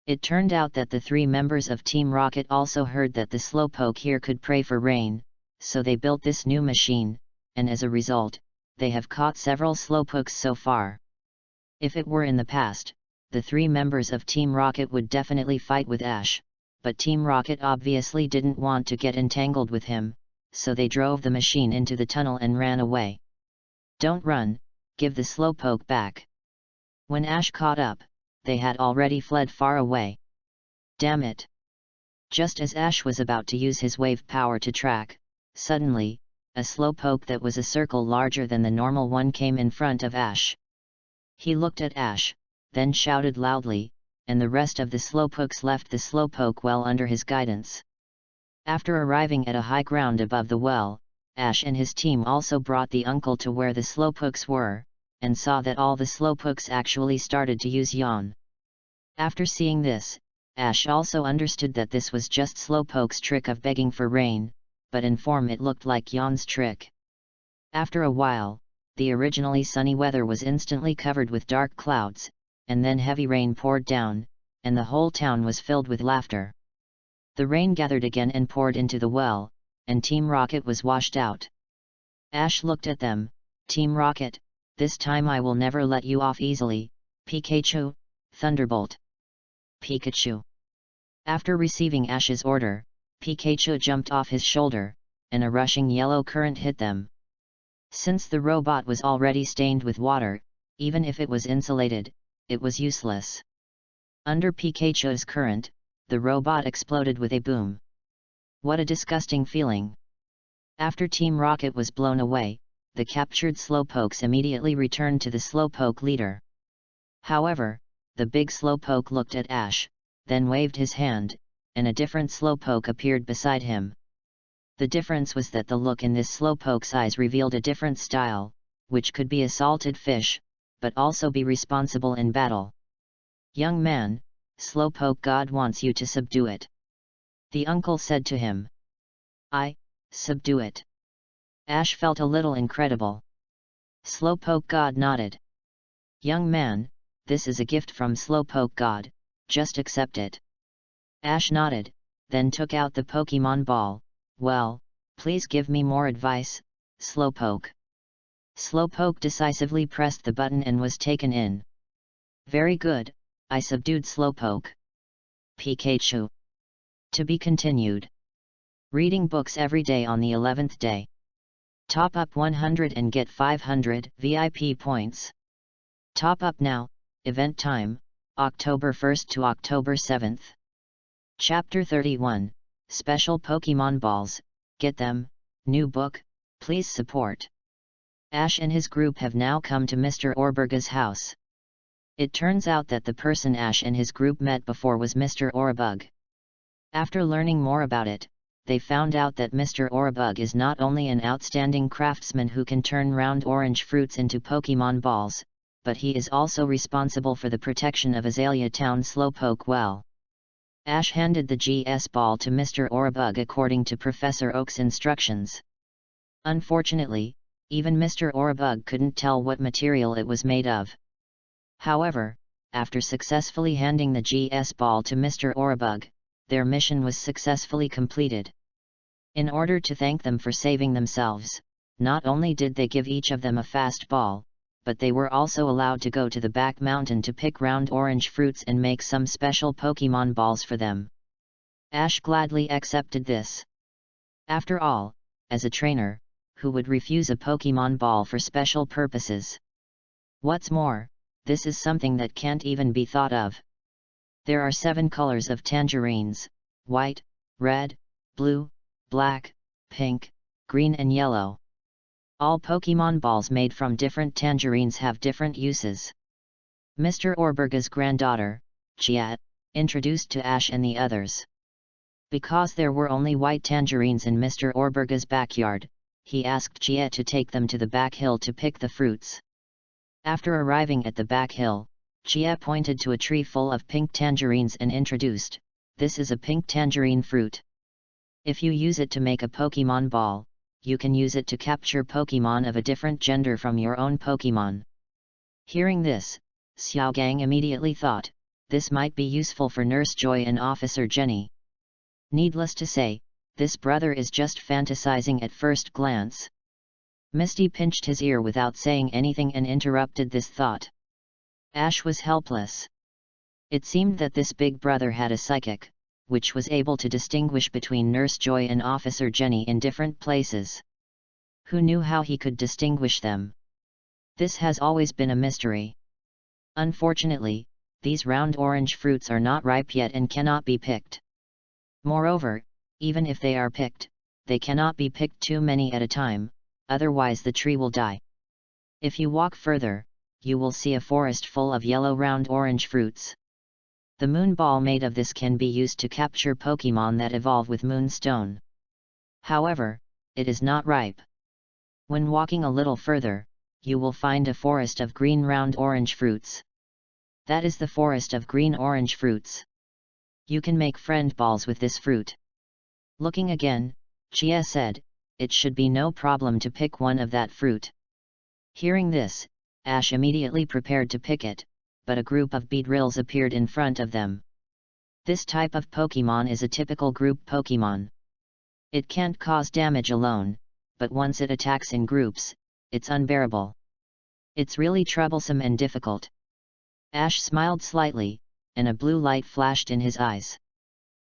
It turned out that the 3 members of Team Rocket also heard that the Slowpoke here could pray for rain, so they built this new machine, and as a result, they have caught several Slowpokes so far. If it were in the past, the 3 members of Team Rocket would definitely fight with Ash, but Team Rocket obviously didn't want to get entangled with him, so they drove the machine into the tunnel and ran away. "Don't run, give the Slowpoke back." When Ash caught up, they had already fled far away. Damn it! Just as Ash was about to use his wave power to track, suddenly, a Slowpoke that was a circle larger than the normal one came in front of Ash. He looked at Ash, then shouted loudly, and the rest of the Slowpokes left the Slowpoke Well under his guidance. After arriving at a high ground above the well, Ash and his team also brought the uncle to where the Slowpokes were, and saw that all the Slowpokes actually started to use yawn. After seeing this, Ash also understood that this was just Slowpoke's trick of begging for rain, but in form it looked like yawn's trick. After a while, the originally sunny weather was instantly covered with dark clouds, and then heavy rain poured down, and the whole town was filled with laughter. The rain gathered again and poured into the well, and Team Rocket was washed out. Ash looked at them. Team Rocket, this time I will never let you off easily. Pikachu, Thunderbolt. Pikachu. After receiving Ash's order, Pikachu jumped off his shoulder, and a rushing yellow current hit them. Since the robot was already stained with water, even if it was insulated, it was useless. Under Pikachu's current, the robot exploded with a boom. What a disgusting feeling! After Team Rocket was blown away, the captured Slowpokes immediately returned to the Slowpoke leader. However, the big Slowpoke looked at Ash, then waved his hand, and a different Slowpoke appeared beside him. The difference was that the look in this Slowpoke's eyes revealed a different style, which could be a salted fish, but also be responsible in battle. Young man, Slowpoke God wants you to subdue it. The uncle said to him. Subdue it. Ash felt a little incredible. Slowpoke God nodded. Young man, this is a gift from Slowpoke God, just accept it. Ash nodded, then took out the Pokemon ball. Well, please give me more advice, Slowpoke. Slowpoke decisively pressed the button and was taken in. Very good, I subdued Slowpoke. Pikachu. To be continued. Reading books every day on the 11th day. Top up 100 and get 500 VIP points. Top up now, event time, October 1st to October 7th. Chapter 31, Special Pokemon Balls, get them, new book, please support. Ash and his group have now come to Mr. Orberga's house. It turns out that the person Ash and his group met before was Mr. Orbug. After learning more about it, they found out that Mr. Orbug is not only an outstanding craftsman who can turn round orange fruits into Pokemon balls, but he is also responsible for the protection of Azalea Town Slowpoke well. Ash handed the GS ball to Mr. Orbug according to Professor Oak's instructions. Unfortunately, even Mr. Orbug couldn't tell what material it was made of. However, after successfully handing the GS ball to Mr. Orbug, their mission was successfully completed. In order to thank them for saving themselves, not only did they give each of them a fast ball, but they were also allowed to go to the back mountain to pick round orange fruits and make some special Pokemon balls for them. Ash gladly accepted this. After all, as a trainer, who would refuse a Pokemon ball for special purposes? What's more, this is something that can't even be thought of. There are 7 colors of tangerines: white, red, blue, black, pink, green and yellow. All Pokemon balls made from different tangerines have different uses. Mr. Orberga's granddaughter, Chiat, introduced to Ash and the others. Because there were only white tangerines in Mr. Orberga's backyard, he asked Chiat to take them to the back hill to pick the fruits. After arriving at the back hill, Chiat pointed to a tree full of pink tangerines and introduced, "This is a pink tangerine fruit. If you use it to make a Pokemon ball, you can use it to capture Pokemon of a different gender from your own Pokemon." Hearing this, Xiaogang immediately thought, this might be useful for Nurse Joy and Officer Jenny. Needless to say, this brother is just fantasizing at first glance. Misty pinched his ear without saying anything and interrupted this thought. Ash was helpless. It seemed that this big brother had a psychic, which was able to distinguish between Nurse Joy and Officer Jenny in different places. Who knew how he could distinguish them? This has always been a mystery. Unfortunately, these round orange fruits are not ripe yet and cannot be picked. Moreover, even if they are picked, they cannot be picked too many at a time, otherwise the tree will die. If you walk further, you will see a forest full of yellow round orange fruits. The moon ball made of this can be used to capture Pokemon that evolve with Moonstone. However, it is not ripe. When walking a little further, you will find a forest of green round orange fruits. That is the forest of green orange fruits. You can make friend balls with this fruit. Looking again, Chia said, it should be no problem to pick one of that fruit. Hearing this, Ash immediately prepared to pick it, but a group of beedrills appeared in front of them. This type of Pokemon is a typical group Pokemon. It can't cause damage alone, but once it attacks in groups, it's unbearable. It's really troublesome and difficult. Ash smiled slightly, and a blue light flashed in his eyes.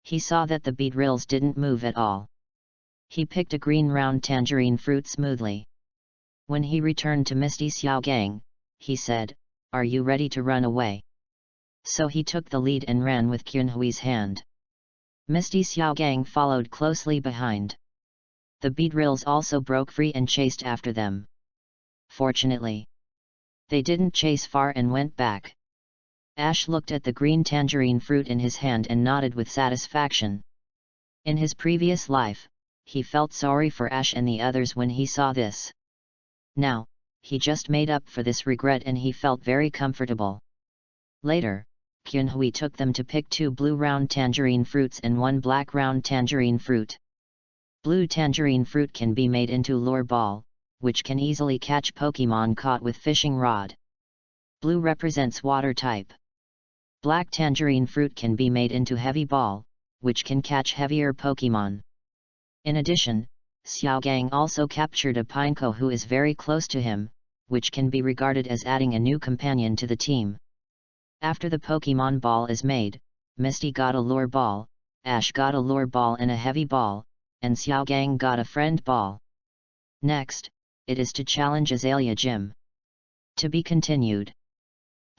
He saw that the beedrills didn't move at all. He picked a green round tangerine fruit smoothly. When he returned to Misty Xiaogang, he said, "Are you ready to run away?" So he took the lead and ran with Qinhui's hand. Misty Xiaogang followed closely behind. The beedrills also broke free and chased after them. Fortunately, they didn't chase far and went back. Ash looked at the green tangerine fruit in his hand and nodded with satisfaction. In his previous life, he felt sorry for Ash and the others when he saw this. Now, he just made up for this regret and he felt very comfortable. Later, Qinhui took them to pick 2 blue round tangerine fruits and 1 black round tangerine fruit. Blue tangerine fruit can be made into lure ball, which can easily catch Pokemon caught with fishing rod. Blue represents water type. Black tangerine fruit can be made into heavy ball, which can catch heavier Pokemon. In addition, Xiaogang also captured a Pineco who is very close to him, which can be regarded as adding a new companion to the team. After the Pokemon ball is made, Misty got a lure ball, Ash got a lure ball and a heavy ball, and Xiaogang got a friend ball. Next, it is to challenge Azalea Gym. To be continued.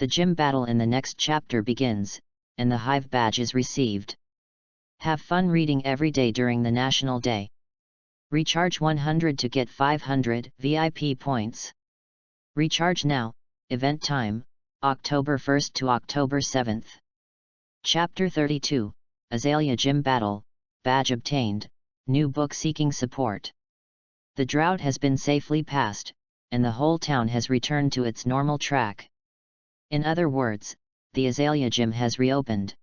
The gym battle in the next chapter begins, and the Hive badge is received. Have fun reading every day during the National Day. Recharge 100 to get 500 VIP points. Recharge now, event time, October 1st to October 7th. Chapter 32, Azalea Gym Battle, Badge obtained, new book seeking support. The drought has been safely passed, and the whole town has returned to its normal track. In other words, the Azalea Gym has reopened.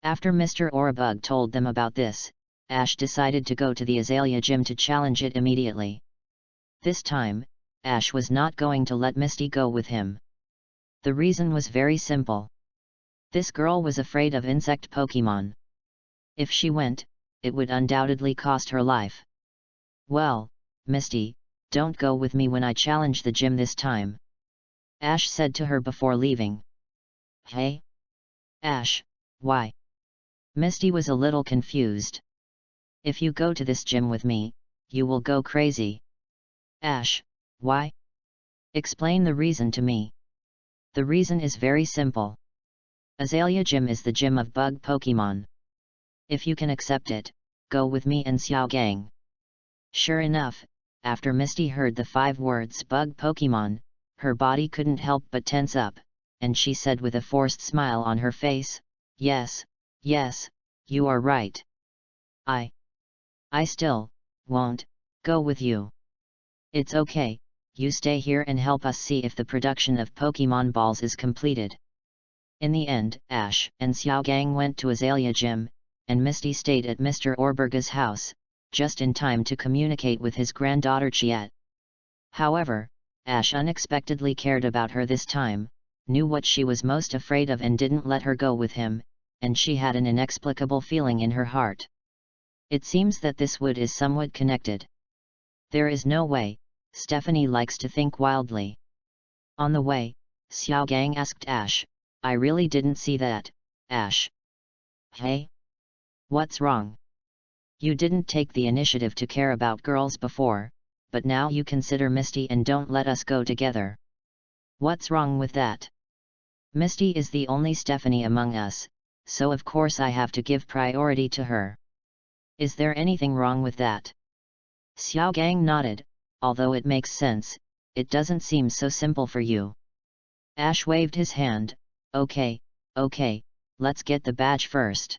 After Mr. Orabug told them about this, Ash decided to go to the Azalea Gym to challenge it immediately. This time, Ash was not going to let Misty go with him. The reason was very simple. This girl was afraid of insect Pokemon. If she went, it would undoubtedly cost her life. "Well, Misty, don't go with me when I challenge the gym this time," Ash said to her before leaving. "Hey? Ash, why?" Misty was a little confused. "If you go to this gym with me, you will go crazy." "Ash, why? Explain the reason to me." "The reason is very simple. Azalea Gym is the gym of bug Pokemon. If you can accept it, go with me and Xiaogang." Sure enough, after Misty heard the 5 words bug Pokemon, her body couldn't help but tense up, and she said with a forced smile on her face, Yes, you are right. I still won't go with you. It's okay, you stay here and help us see if the production of Pokemon balls is completed." In the end, Ash and Xiaogang went to Azalea Gym, and Misty stayed at Mr. Orberga's house, just in time to communicate with his granddaughter Chiette. However, Ash unexpectedly cared about her this time, knew what she was most afraid of and didn't let her go with him, and she had an inexplicable feeling in her heart. It seems that this wood is somewhat connected. There is no way, Stephanie likes to think wildly. On the way, Xiaogang asked Ash, "I really didn't see that, Ash." "Hey? What's wrong? You didn't take the initiative to care about girls before, but now you consider Misty and don't let us go together. What's wrong with that? Misty is the only Stephanie among us, so of course I have to give priority to her. Is there anything wrong with that?" Xiaogang nodded, "Although it makes sense, it doesn't seem so simple for you." Ash waved his hand, Okay, let's get the badge first."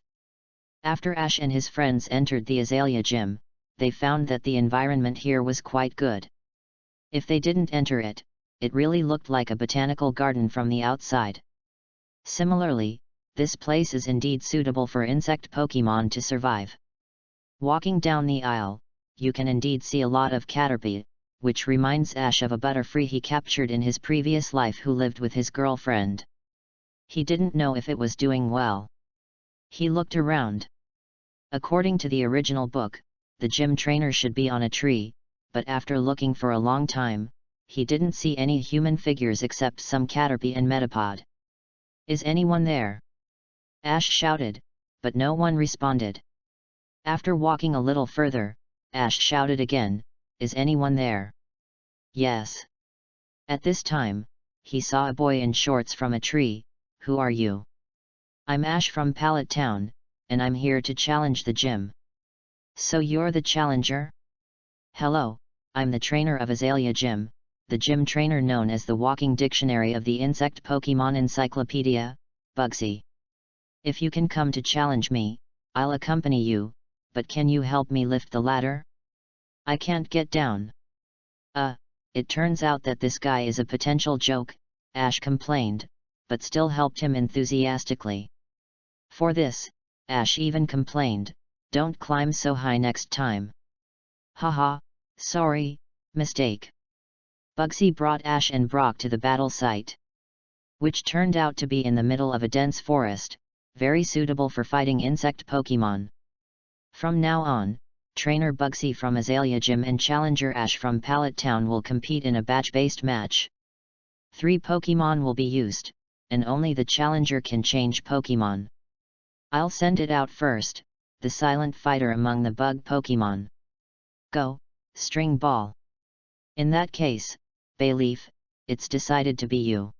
After Ash and his friends entered the Azalea Gym, they found that the environment here was quite good. If they didn't enter it, it really looked like a botanical garden from the outside. Similarly, this place is indeed suitable for insect Pokemon to survive. Walking down the aisle, you can indeed see a lot of Caterpie, which reminds Ash of a Butterfree he captured in his previous life who lived with his girlfriend. He didn't know if it was doing well. He looked around. According to the original book, the gym trainer should be on a tree, but after looking for a long time, he didn't see any human figures except some Caterpie and Metapod. Is anyone there? Ash shouted, but no one responded. After walking a little further, Ash shouted again, is anyone there? Yes. At this time, he saw a boy in shorts from a tree. Who are you? I'm Ash from Pallet Town, and I'm here to challenge the gym. So you're the challenger? Hello, I'm the trainer of Azalea Gym, the gym trainer known as the walking dictionary of the insect Pokemon Encyclopedia, Bugsy. If you can come to challenge me, I'll accompany you, but can you help me lift the ladder? I can't get down. It turns out that this guy is a potential joke, Ash complained, but still helped him enthusiastically. For this, Ash even complained, don't climb so high next time. Haha, sorry, mistake. Bugsy brought Ash and Brock to the battle site, which turned out to be in the middle of a dense forest, very suitable for fighting insect Pokemon. From now on, Trainer Bugsy from Azalea Gym and Challenger Ash from Pallet Town will compete in a batch-based match. 3 Pokemon will be used, and only the Challenger can change Pokemon. I'll send it out first, the silent fighter among the bug Pokemon. Go, String Ball. In that case, Bayleaf, it's decided to be you.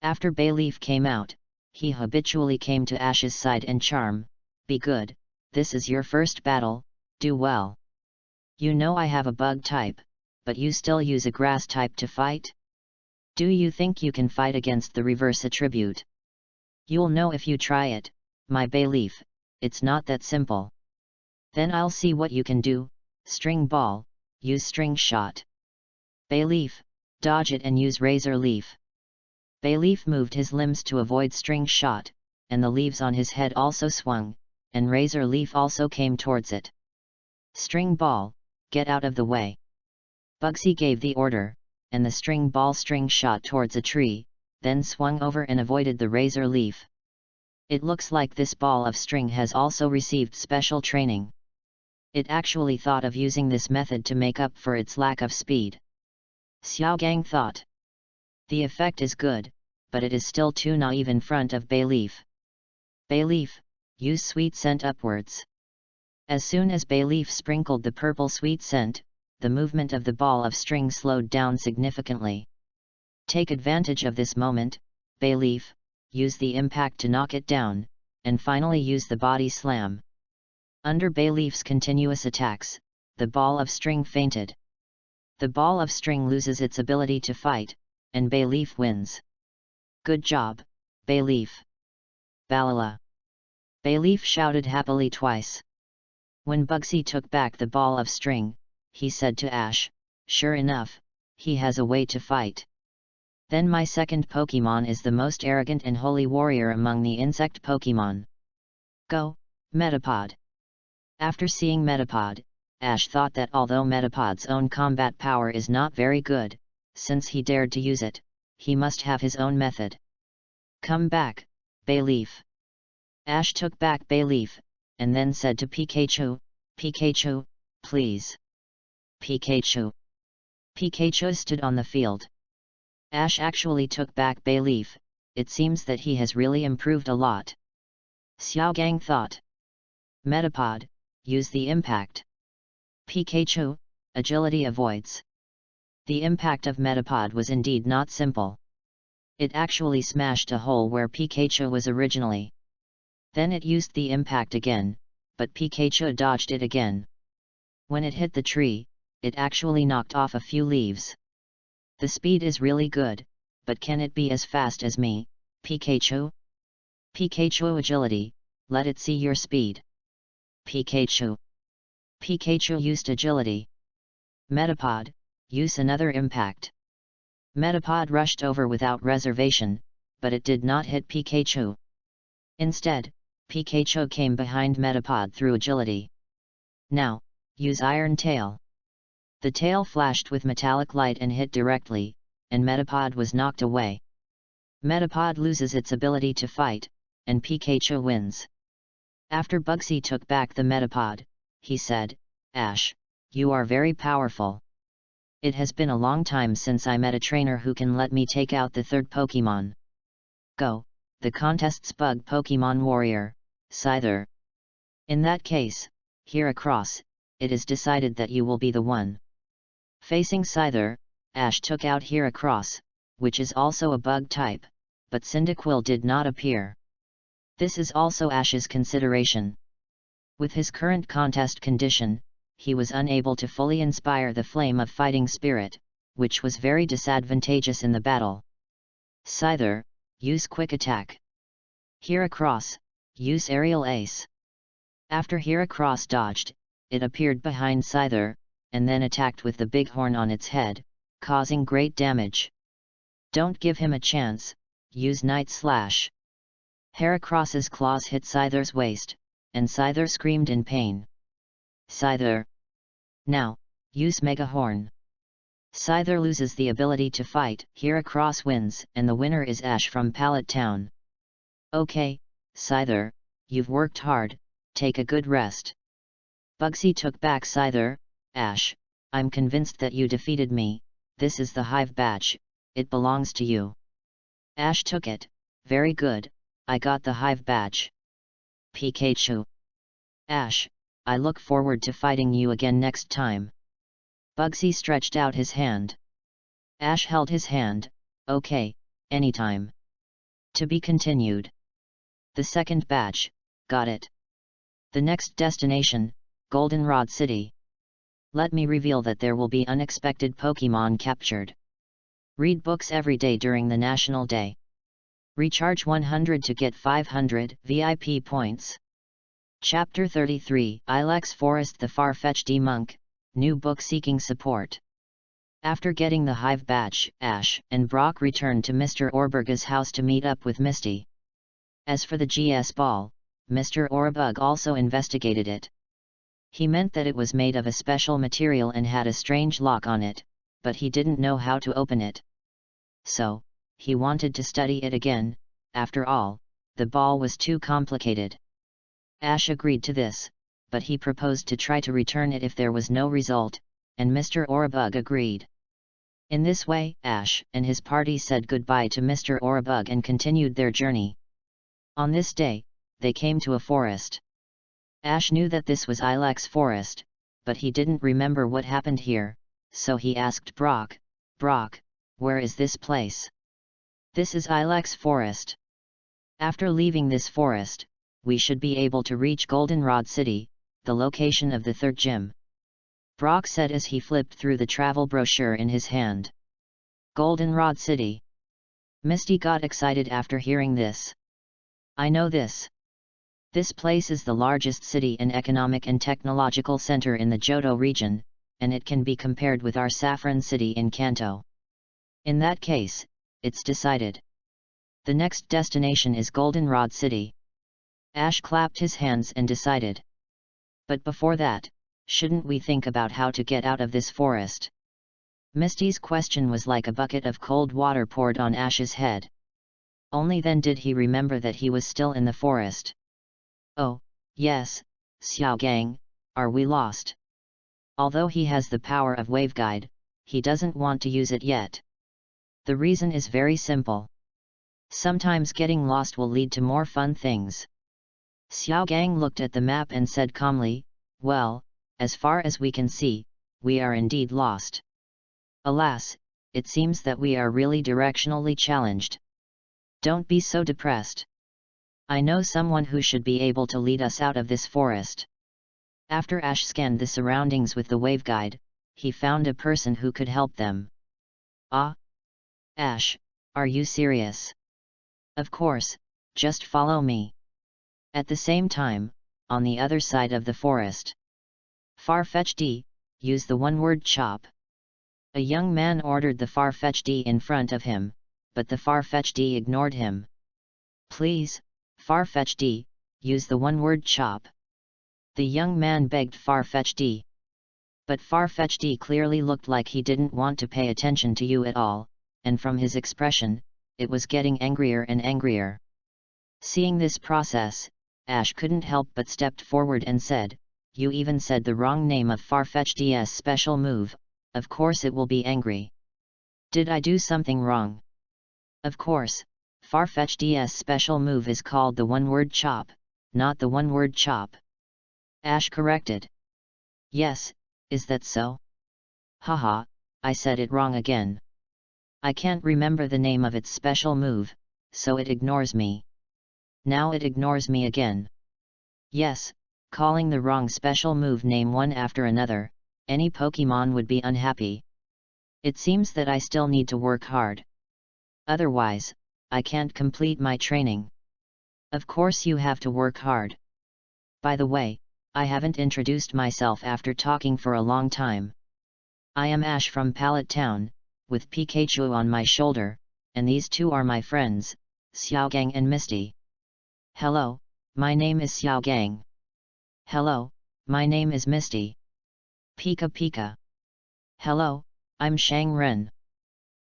After Bayleaf came out, he habitually came to Ash's side and charm, be good, this is your first battle, do well. You know I have a bug type, but you still use a grass type to fight? Do you think you can fight against the reverse attribute? You'll know if you try it, my Bayleaf, it's not that simple. Then I'll see what you can do, String Ball, use String Shot. Bayleaf, dodge it and use Razor Leaf. Bayleaf moved his limbs to avoid String Shot, and the leaves on his head also swung, and Razor Leaf also came towards it. String Ball, get out of the way. Bugsy gave the order, and the String Ball String Shot towards a tree, then swung over and avoided the Razor Leaf. It looks like this ball of string has also received special training. It actually thought of using this method to make up for its lack of speed. Xiaogang thought. The effect is good, but it is still too naive in front of Bayleaf. Bayleaf, use sweet scent upwards. As soon as Bayleaf sprinkled the purple sweet scent, the movement of the ball of string slowed down significantly. Take advantage of this moment, Bayleaf, use the impact to knock it down, and finally use the body slam. Under Bayleaf's continuous attacks, the ball of string fainted. The ball of string loses its ability to fight, and Bayleaf wins. Good job, Bayleaf. Balala. Bayleaf shouted happily twice. When Bugsy took back the ball of string, he said to Ash, sure enough, he has a way to fight. Then my second Pokemon is the most arrogant and holy warrior among the insect Pokemon. Go, Metapod. After seeing Metapod, Ash thought that although Metapod's own combat power is not very good, since he dared to use it, he must have his own method. Come back, Bayleaf. Ash took back Bayleaf, and then said to Pikachu, Pikachu, please. Pikachu. Pikachu stood on the field. Ash actually took back Bayleaf, it seems that he has really improved a lot. Xiaogang thought. Metapod, use the impact. Pikachu, agility avoids. The impact of Metapod was indeed not simple. It actually smashed a hole where Pikachu was originally. Then it used the impact again, but Pikachu dodged it again. When it hit the tree, it actually knocked off a few leaves. The speed is really good, but can it be as fast as me, Pikachu? Pikachu agility, let it see your speed. Pikachu. Pikachu used agility. Metapod, use another impact. Metapod rushed over without reservation, but it did not hit Pikachu. Instead, Pikachu came behind Metapod through agility. Now, use Iron Tail. The tail flashed with metallic light and hit directly, and Metapod was knocked away. Metapod loses its ability to fight, and Pikachu wins. After Bugsy took back the Metapod, he said, "Ash, you are very powerful. It has been a long time since I met a trainer who can let me take out the third Pokemon. Go, the contest's bug Pokemon Warrior, Scyther. In that case, here across, it is decided that you will be the one." Facing Scyther, Ash took out Heracross, which is also a bug type, but Cyndaquil did not appear. This is also Ash's consideration. With his current contest condition, he was unable to fully inspire the flame of fighting spirit, which was very disadvantageous in the battle. Scyther, use Quick Attack. Heracross, use Aerial Ace. After Heracross dodged, it appeared behind Scyther, and then attacked with the big horn on its head, causing great damage. Don't give him a chance, use Night Slash. Heracross's claws hit Scyther's waist, and Scyther screamed in pain. Scyther. Now, use Mega Horn. Scyther loses the ability to fight, Heracross wins, and the winner is Ash from Pallet Town. Okay, Scyther, you've worked hard, take a good rest. Bugsy took back Scyther. Ash, I'm convinced that you defeated me, this is the Hive Badge, it belongs to you. Ash took it, very good, I got the Hive Badge. Pikachu. Ash, I look forward to fighting you again next time. Bugsy stretched out his hand. Ash held his hand, okay, anytime. To be continued. The second badge, got it. The next destination, Goldenrod City. Let me reveal that there will be unexpected Pokemon captured. Read books every day during the National Day. Recharge 100 to get 500 VIP points. Chapter 33, Ilex Forest. The Far-Fetch'd Monk, new book seeking support. After getting the Hive Badge, Ash and Brock returned to Mr. Orberga's house to meet up with Misty. As for the GS ball, Mr. Orbug also investigated it. He meant that it was made of a special material and had a strange lock on it, but he didn't know how to open it. So, he wanted to study it again. After all, the ball was too complicated. Ash agreed to this, but he proposed to try to return it if there was no result, and Mr. Orbug agreed. In this way, Ash and his party said goodbye to Mr. Orbug and continued their journey. On this day, they came to a forest. Ash knew that this was Ilex Forest, but he didn't remember what happened here, so he asked Brock, "Brock, where is this place?" "This is Ilex Forest. After leaving this forest, we should be able to reach Goldenrod City, the location of the third gym," Brock said as he flipped through the travel brochure in his hand. Goldenrod City. Misty got excited after hearing this. "I know this. This place is the largest city and economic and technological center in the Johto region, and it can be compared with our Saffron City in Kanto. In that case, it's decided. The next destination is Goldenrod City." Ash clapped his hands and decided. "But before that, shouldn't we think about how to get out of this forest?" Misty's question was like a bucket of cold water poured on Ash's head. Only then did he remember that he was still in the forest. "Oh, yes, Xiao Gang, are we lost?" Although he has the power of Waveguide, he doesn't want to use it yet. The reason is very simple. Sometimes getting lost will lead to more fun things. Xiao Gang looked at the map and said calmly, "Well, as far as we can see, we are indeed lost. Alas, it seems that we are really directionally challenged. Don't be so depressed. I know someone who should be able to lead us out of this forest." After Ash scanned the surroundings with the waveguide, he found a person who could help them. "Ah? Ash, are you serious?" "Of course, just follow me." At the same time, on the other side of the forest. "Far-Fetch'd, use the one-word chop." A young man ordered the Far-Fetch'd in front of him, but the Far-Fetch'd ignored him. "Please, Far-Fetch'd, use the one-word chop." The young man begged Far-Fetch'd. But Far-Fetch'd clearly looked like he didn't want to pay attention to you at all, and from his expression, it was getting angrier and angrier. Seeing this process, Ash couldn't help but stepped forward and said, "You even said the wrong name of Farfetched's special move, of course it will be angry. Did I do something wrong?" "Of course, Farfetched's special move is called the one-word chop, not the one-word chop," Ash corrected. "Yes, is that so? Haha, I said it wrong again. I can't remember the name of its special move, so it ignores me. Now it ignores me again. Yes, calling the wrong special move name one after another, any Pokemon would be unhappy. It seems that I still need to work hard. Otherwise, I can't complete my training." "Of course you have to work hard. By the way, I haven't introduced myself after talking for a long time. I am Ash from Pallet Town, with Pikachu on my shoulder, and these two are my friends, Xiaogang and Misty." "Hello, my name is Xiaogang." "Hello, my name is Misty." "Pika Pika." "Hello, I'm Shangren."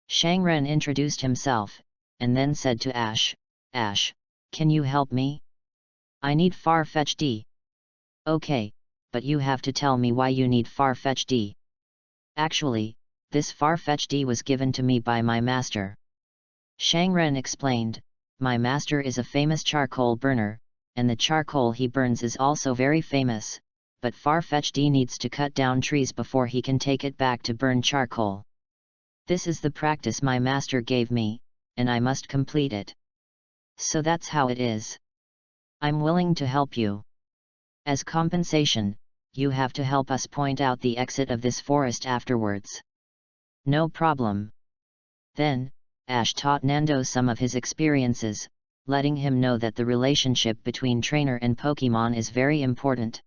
Shangren introduced himself, and then said to Ash, "Ash, can you help me? I need Farfetch'd." "Okay, but you have to tell me why you need Farfetch'd." "Actually, this Farfetch'd was given to me by my master." Shangren explained, "My master is a famous charcoal burner, and the charcoal he burns is also very famous, but Farfetch'd needs to cut down trees before he can take it back to burn charcoal. This is the practice my master gave me, and I must complete it. So that's how it is. I'm willing to help you. As compensation, you have to help us point out the exit of this forest afterwards." "No problem." Then, Ash taught Nando some of his experiences, letting him know that the relationship between trainer and Pokemon is very important.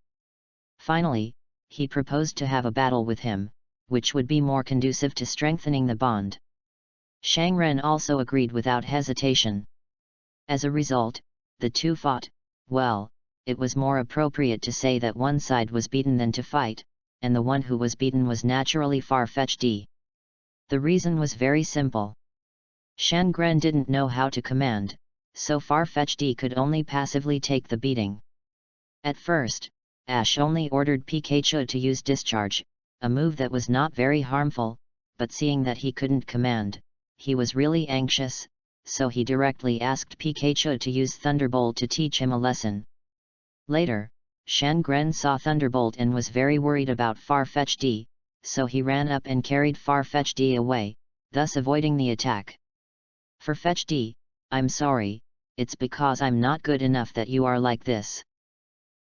Finally, he proposed to have a battle with him, which would be more conducive to strengthening the bond. Shangren also agreed without hesitation. As a result, the two fought. Well, it was more appropriate to say that one side was beaten than to fight, and the one who was beaten was naturally Farfetch'd. The reason was very simple. Shangren didn't know how to command, so Farfetch'd could only passively take the beating. At first, Ash only ordered Pikachu to use Discharge, a move that was not very harmful, but seeing that he couldn't command, he was really anxious, so he directly asked Pikachu to use Thunderbolt to teach him a lesson. Later, Shangren saw Thunderbolt and was very worried about Farfetch'd, so he ran up and carried Farfetch'd away, thus avoiding the attack. "Farfetch'd, I'm sorry, it's because I'm not good enough that you are like this."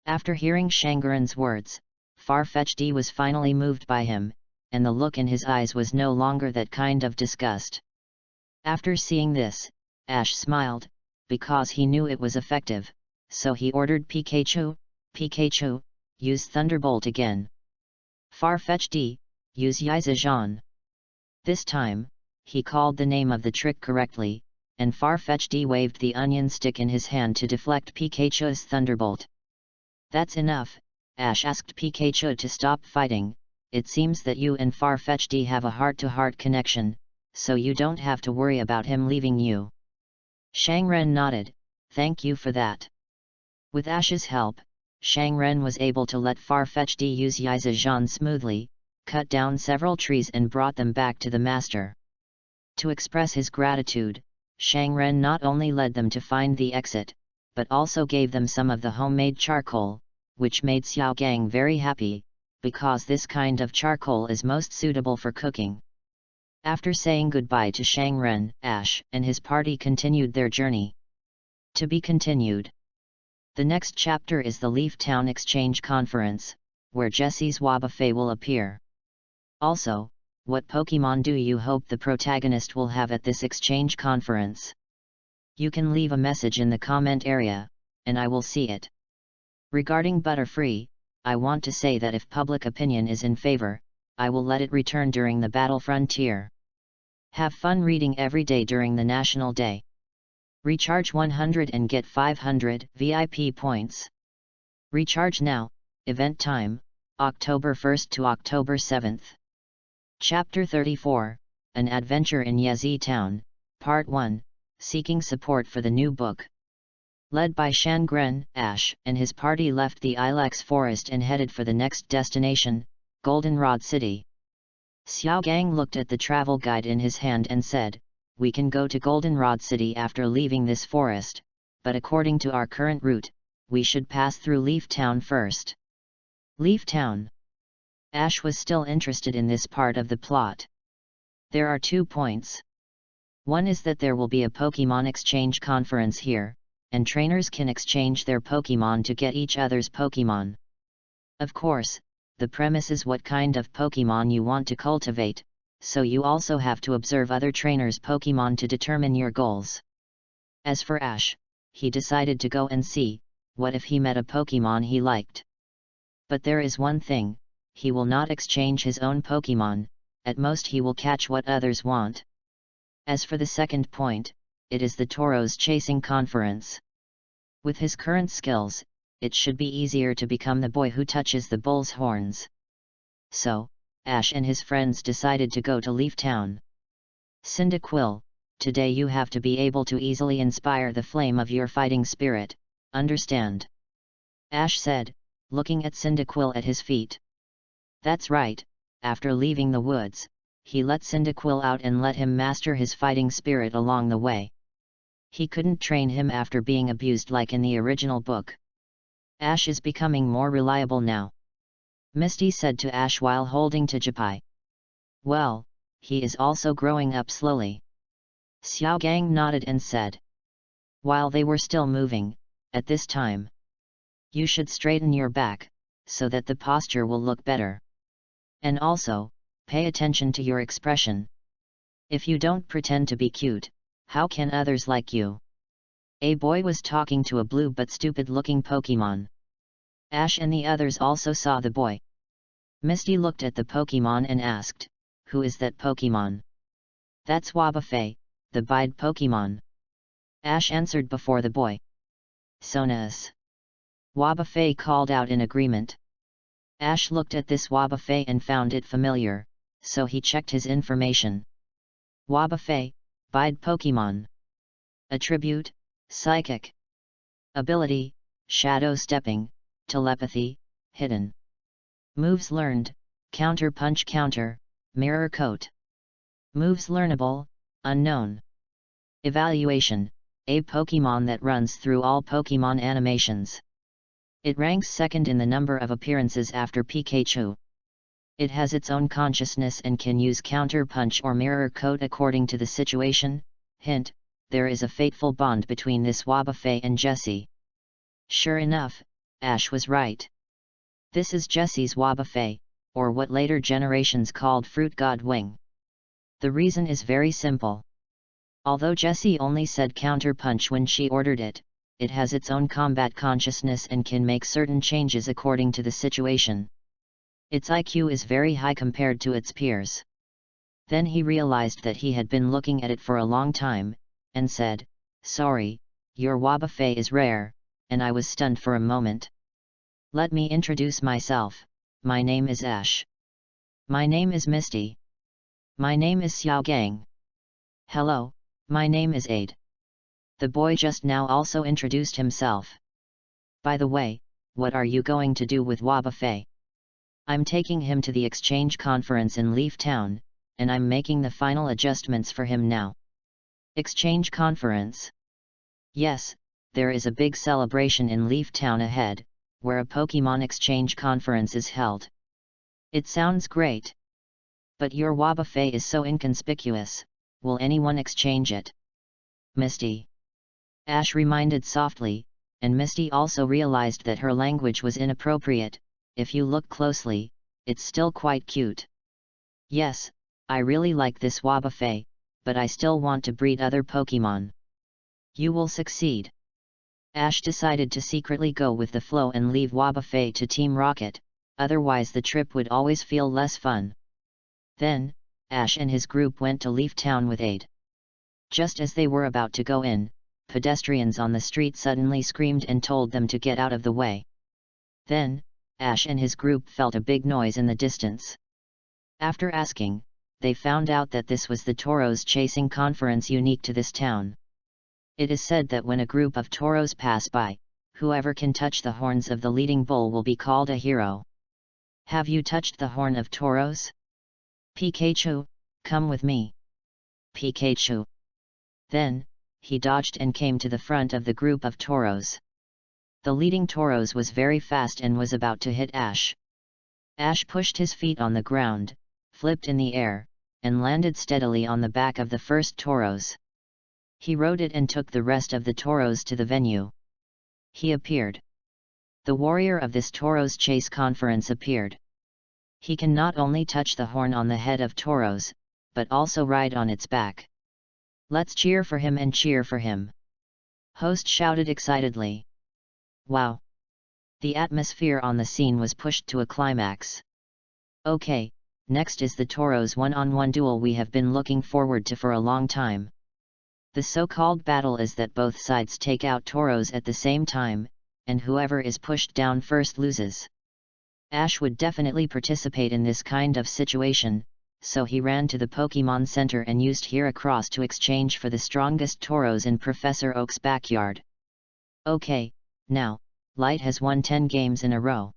After hearing Shangren's words, Farfetch'd was finally moved by him, and the look in his eyes was no longer that kind of disgust. After seeing this, Ash smiled, because he knew it was effective, so he ordered Pikachu, "Pikachu, use Thunderbolt again. Farfetch'd, use Yizajan." This time, he called the name of the trick correctly, and Farfetch'd waved the onion stick in his hand to deflect Pikachu's Thunderbolt. "That's enough," Ash asked Pikachu to stop fighting. "It seems that you and Farfetch'd have a heart-to-heart connection, so you don't have to worry about him leaving you." Shangren nodded, "Thank you for that." With Ash's help, Shangren was able to let Farfetch'd use Yizajan smoothly, cut down several trees and brought them back to the master. To express his gratitude, Shangren not only led them to find the exit, but also gave them some of the homemade charcoal, which made Xiaogang very happy, because this kind of charcoal is most suitable for cooking. After saying goodbye to Shangren, Ash and his party continued their journey. To be continued. The next chapter is the Leaf Town Exchange Conference, where Jessie's Wobbuffet will appear. Also, what Pokemon do you hope the protagonist will have at this exchange conference? You can leave a message in the comment area, and I will see it. Regarding Butterfree, I want to say that if public opinion is in favor, I will let it return during the Battle Frontier. Have fun reading every day during the National Day. Recharge 100 and get 500 VIP points. Recharge now, event time, October 1st to October 7th. Chapter 34, An Adventure in Yezi Town, Part 1, Seeking Support for the New Book. Led by Shangren, Ash and his party left the Ilex forest and headed for the next destination, Goldenrod City. Xiaogang looked at the travel guide in his hand and said, "We can go to Goldenrod City after leaving this forest, but according to our current route, we should pass through Leaf Town first." Leaf Town. Ash was still interested in this part of the plot. There are 2 points. One is that there will be a Pokemon exchange conference here, and trainers can exchange their Pokemon to get each other's Pokemon. Of course, the premise is what kind of Pokemon you want to cultivate, so you also have to observe other trainers' Pokemon to determine your goals. As for Ash, he decided to go and see, what if he met a Pokemon he liked. But there is one thing, he will not exchange his own Pokemon, at most he will catch what others want. As for the second point, it is the Tauros chasing conference. With his current skills, it should be easier to become the boy who touches the bull's horns. So, Ash and his friends decided to go to Leaf Town. Cyndaquil, today you have to be able to easily inspire the flame of your fighting spirit, understand? Ash said, looking at Cyndaquil at his feet. That's right, after leaving the woods, he let Cyndaquil out and let him master his fighting spirit along the way. He couldn't train him after being abused like in the original book. Ash is becoming more reliable now, Misty said to Ash while holding Tijipai. Well, he is also growing up slowly. Xiaogang nodded and said. While they were still moving, at this time, you should straighten your back, so that the posture will look better. And also, pay attention to your expression. If you don't pretend to be cute, how can others like you? A boy was talking to a blue but stupid-looking Pokemon. Ash and the others also saw the boy. Misty looked at the Pokemon and asked, "Who is that Pokemon?" "That's Wobbuffet, the Bide Pokemon." Ash answered before the boy. "Sonas." Wobbuffet called out in agreement. Ash looked at this Wobbuffet and found it familiar, so he checked his information. Wobbuffet, Bide Pokemon. Attribute, Psychic. Ability, Shadow Stepping, Telepathy, Hidden. Moves learned, Counter Punch Counter, Mirror Coat. Moves learnable, Unknown. Evaluation, a Pokemon that runs through all Pokemon animations. It ranks second in the number of appearances after Pikachu. It has its own consciousness and can use Counter Punch or Mirror Coat according to the situation. Hint, there is a fateful bond between this Wobbuffet and Jessie. Sure enough, Ash was right. This is Jessie's Wobbuffet, or what later generations called Fruit God Wing. The reason is very simple. Although Jessie only said Counter Punch when she ordered it, it has its own combat consciousness and can make certain changes according to the situation. Its IQ is very high compared to its peers. Then he realized that he had been looking at it for a long time, and said, "Sorry, your Wobbuffet is rare," and I was stunned for a moment. Let me introduce myself, my name is Ash. My name is Misty. My name is Xiaogang. Hello, my name is Aid. The boy just now also introduced himself. By the way, what are you going to do with Wobbuffet? I'm taking him to the exchange conference in Leaf Town, and I'm making the final adjustments for him now. Exchange conference? Yes, there is a big celebration in Leaf Town ahead, where a Pokemon exchange conference is held. It sounds great. But your Wobbuffet is so inconspicuous, will anyone exchange it? Misty. Ash reminded softly, and Misty also realized that her language was inappropriate. If you look closely, it's still quite cute. Yes, I really like this Wobbuffet, but I still want to breed other Pokemon. You will succeed. Ash decided to secretly go with the flow and leave Wobbuffet to Team Rocket, otherwise the trip would always feel less fun. Then, Ash and his group went to Leaf Town with Aid. Just as they were about to go in, pedestrians on the street suddenly screamed and told them to get out of the way. Then, Ash and his group felt a big noise in the distance. After asking, they found out that this was the Tauros chasing conference unique to this town. It is said that when a group of toros pass by, whoever can touch the horns of the leading bull will be called a hero. Have you touched the horn of toros? Pikachu, come with me. Pikachu. Then, he dodged and came to the front of the group of toros. The leading toros was very fast and was about to hit Ash. Ash pushed his feet on the ground, flipped in the air, and landed steadily on the back of the first toros. He rode it and took the rest of the toros to the venue. He appeared. The warrior of this toros chase conference appeared. He can not only touch the horn on the head of toros, but also ride on its back. Let's cheer for him and cheer for him. Host shouted excitedly. Wow! The atmosphere on the scene was pushed to a climax. Okay, next is the toros one-on-one duel we have been looking forward to for a long time. The so-called battle is that both sides take out toros at the same time, and whoever is pushed down first loses. Ash would definitely participate in this kind of situation, so he ran to the Pokemon Center and used Heracross to exchange for the strongest toros in Professor Oak's backyard. Okay, now, Light has won 10 games in a row.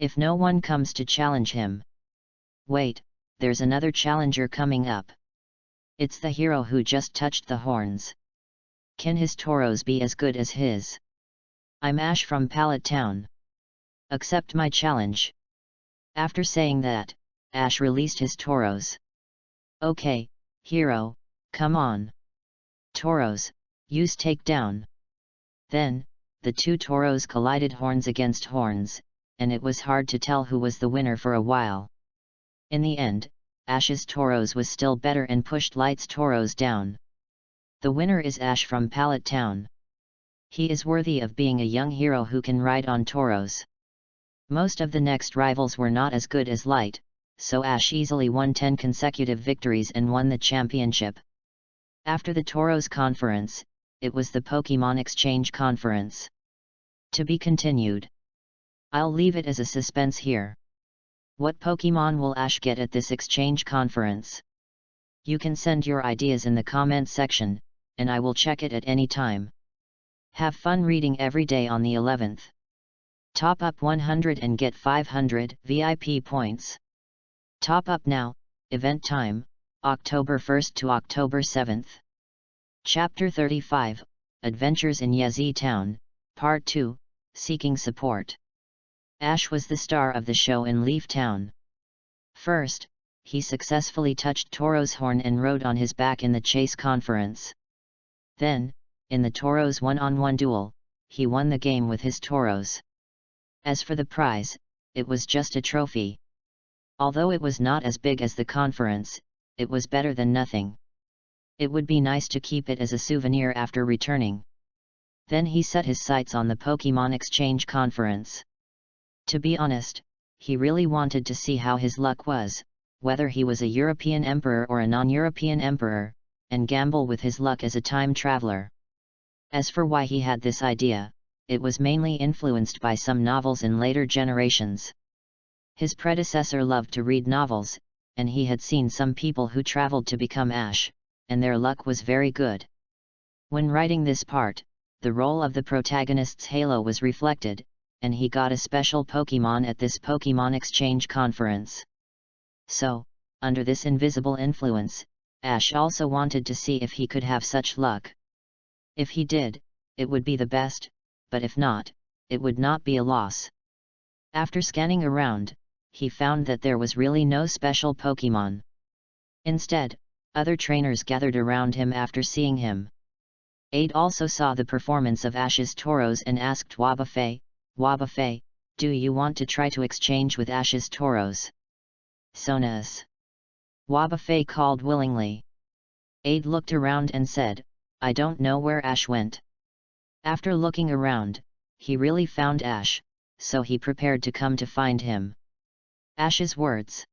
If no one comes to challenge him. Wait, there's another challenger coming up. It's the hero who just touched the horns. Can his toros be as good as his? I'm Ash from Pallet Town. Accept my challenge. After saying that, Ash released his toros. Okay, hero, come on. Toros, use takedown. Then, the two toros collided horns against horns, and it was hard to tell who was the winner for a while. In the end, Ash's toros was still better and pushed Light's toros down. The winner is Ash from Pallet Town. He is worthy of being a young hero who can ride on toros. Most of the next rivals were not as good as Light, so Ash easily won 10 consecutive victories and won the championship. After the Toros conference, it was the Pokemon Exchange conference. To be continued. I'll leave it as a suspense here. What Pokemon will Ash get at this exchange conference? You can send your ideas in the comment section, and I will check it at any time. Have fun reading every day on the 11th. Top up 100 and get 500 VIP points. Top up now, event time, October 1st to October 7th. Chapter 35, Adventures in Yezi Town, Part 2, Seeking Support. Ash was the star of the show in Leaf Town. First, he successfully touched Toro's horn and rode on his back in the chase conference. Then, in the Toro's one-on-one duel, he won the game with his Toros. As for the prize, it was just a trophy. Although it was not as big as the conference, it was better than nothing. It would be nice to keep it as a souvenir after returning. Then he set his sights on the Pokemon Exchange conference. To be honest, he really wanted to see how his luck was, whether he was a European emperor or a non-European emperor, and gamble with his luck as a time traveler. As for why he had this idea, it was mainly influenced by some novels in later generations. His predecessor loved to read novels, and he had seen some people who traveled to become Ash, and their luck was very good. When writing this part, the role of the protagonist's halo was reflected, and he got a special Pokemon at this Pokemon Exchange conference. So, under this invisible influence, Ash also wanted to see if he could have such luck. If he did, it would be the best, but if not, it would not be a loss. After scanning around, he found that there was really no special Pokemon. Instead, other trainers gathered around him after seeing him. Aide also saw the performance of Ash's Toros and asked Wobbuffet, do you want to try to exchange with Ash's Toros? Sonas. Wobbuffet called willingly. Aide looked around and said, I don't know where Ash went. After looking around, he really found Ash, so he prepared to come to find him. Ash's words.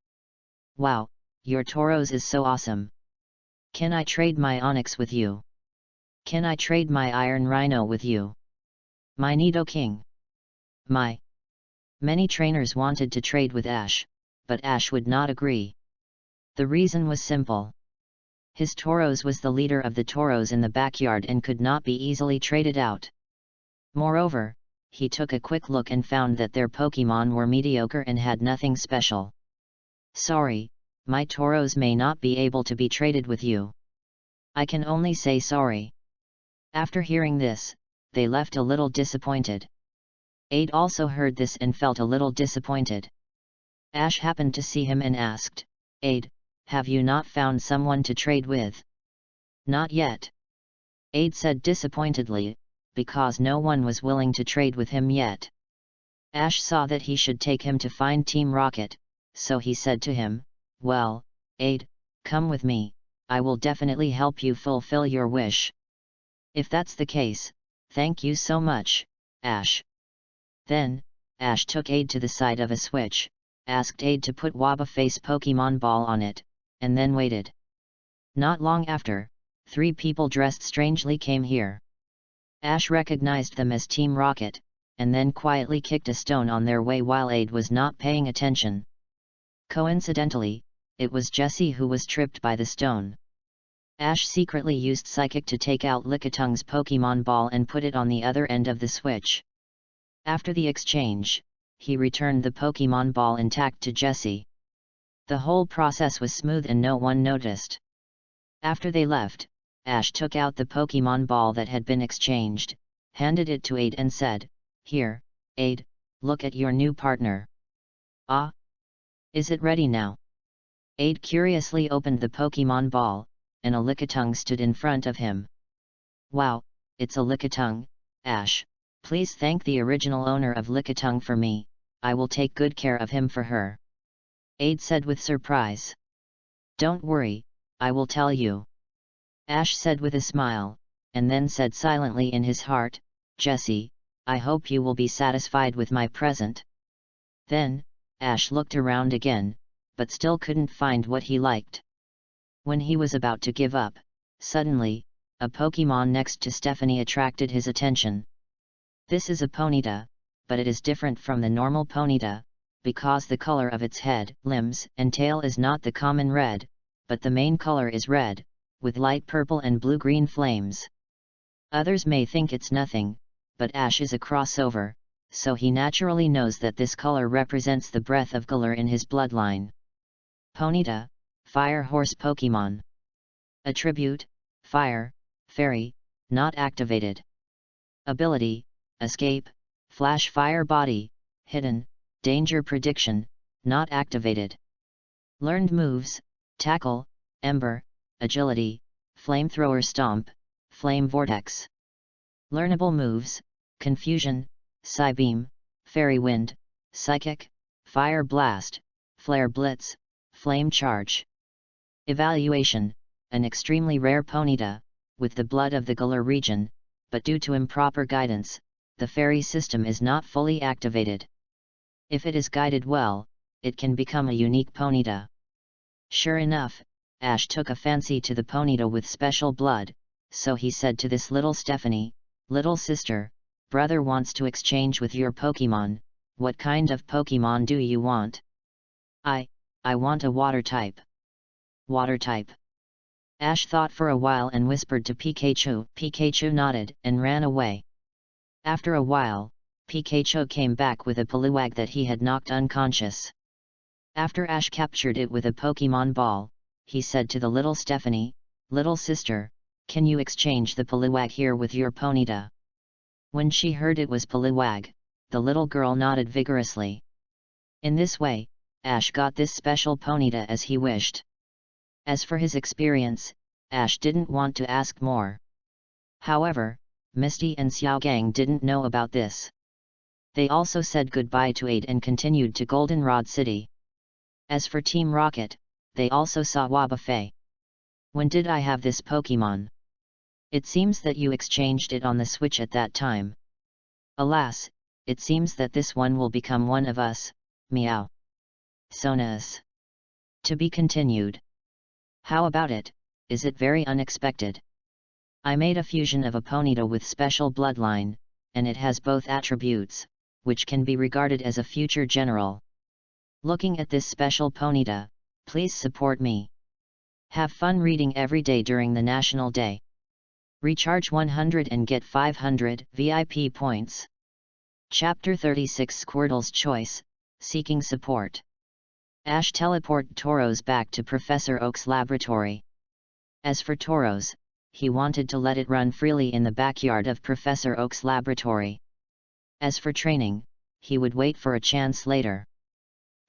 Wow, your Toros is so awesome. Can I trade my Onyx with you? Can I trade my Iron Rhino with you? My Nidoking. My. Many trainers wanted to trade with Ash, but Ash would not agree. The reason was simple. His Tauros was the leader of the Tauros in the backyard and could not be easily traded out. Moreover, he took a quick look and found that their Pokemon were mediocre and had nothing special. Sorry, my Tauros may not be able to be traded with you. I can only say sorry. After hearing this, they left a little disappointed. Aid also heard this and felt a little disappointed. Ash happened to see him and asked, Aid, have you not found someone to trade with? Not yet. Aid said disappointedly, because no one was willing to trade with him yet. Ash saw that he should take him to find Team Rocket, so he said to him, well, Aid, come with me, I will definitely help you fulfill your wish. If that's the case, thank you so much, Ash. Then, Ash took Aid to the side of a switch, asked Aid to put Wobbuffet's Pokemon ball on it, and then waited. Not long after, 3 people dressed strangely came here. Ash recognized them as Team Rocket, and then quietly kicked a stone on their way while Aid was not paying attention. Coincidentally, it was Jessie who was tripped by the stone. Ash secretly used Psychic to take out Lickitung's Pokemon ball and put it on the other end of the switch. After the exchange, he returned the Pokemon ball intact to Jessie. The whole process was smooth and no one noticed. After they left, Ash took out the Pokemon ball that had been exchanged, handed it to Aid and said, Here, Aid, look at your new partner. Ah? Is it ready now? Aid curiously opened the Pokemon ball, and a Lickitung stood in front of him. Wow, it's a Lickitung, Ash. Please thank the original owner of Lickitung for me, I will take good care of him for her. Aid said with surprise. Don't worry, I will tell you. Ash said with a smile, and then said silently in his heart, Jessie, I hope you will be satisfied with my present. Then, Ash looked around again, but still couldn't find what he liked. When he was about to give up, suddenly, a Pokemon next to Stephanie attracted his attention. This is a Ponyta, but it is different from the normal Ponyta, because the color of its head, limbs, and tail is not the common red, but the main color is red, with light purple and blue-green flames. Others may think it's nothing, but Ash is a crossover, so he naturally knows that this color represents the breath of Galar in his bloodline. Ponyta, Fire Horse Pokemon. Attribute, Fire, Fairy, not activated. Ability, Escape, Flash Fire Body, Hidden, Danger Prediction, not activated. Learned moves, Tackle, Ember, Agility, Flamethrower Stomp, Flame Vortex. Learnable moves, Confusion, Psybeam, Fairy Wind, Psychic, Fire Blast, Flare Blitz, Flame Charge. Evaluation, an extremely rare Ponyta, with the blood of the Galar region, but due to improper guidance, the fairy system is not fully activated. If it is guided well, it can become a unique Ponyta. Sure enough, Ash took a fancy to the Ponyta with special blood, so he said to this little Stephanie, Little sister, brother wants to exchange with your Pokemon, what kind of Pokemon do you want? I want a water type. Water type. Ash thought for a while and whispered to Pikachu. Pikachu nodded and ran away. After a while, Pikachu came back with a Poliwag that he had knocked unconscious. After Ash captured it with a Pokemon ball, he said to the little Stephanie, Little sister, can you exchange the Poliwag here with your Ponyta? When she heard it was Poliwag, the little girl nodded vigorously. In this way, Ash got this special Ponyta as he wished. As for his experience, Ash didn't want to ask more. However, Misty and Xiaogang didn't know about this. They also said goodbye to Aid and continued to Goldenrod City. As for Team Rocket, they also saw Wobbuffet. When did I have this Pokemon? It seems that you exchanged it on the Switch at that time. Alas, it seems that this one will become one of us, meow. Sonas. To be continued. How about it, is it very unexpected? I made a fusion of a Ponyta with special bloodline, and it has both attributes, which can be regarded as a future general. Looking at this special Ponyta, please support me. Have fun reading every day during the National Day. Recharge 100 and get 500 VIP points. Chapter 36 Squirtle's Choice, Seeking Support. Ash teleported Toros back to Professor Oak's laboratory. As for Toros, he wanted to let it run freely in the backyard of Professor Oak's laboratory. As for training, he would wait for a chance later.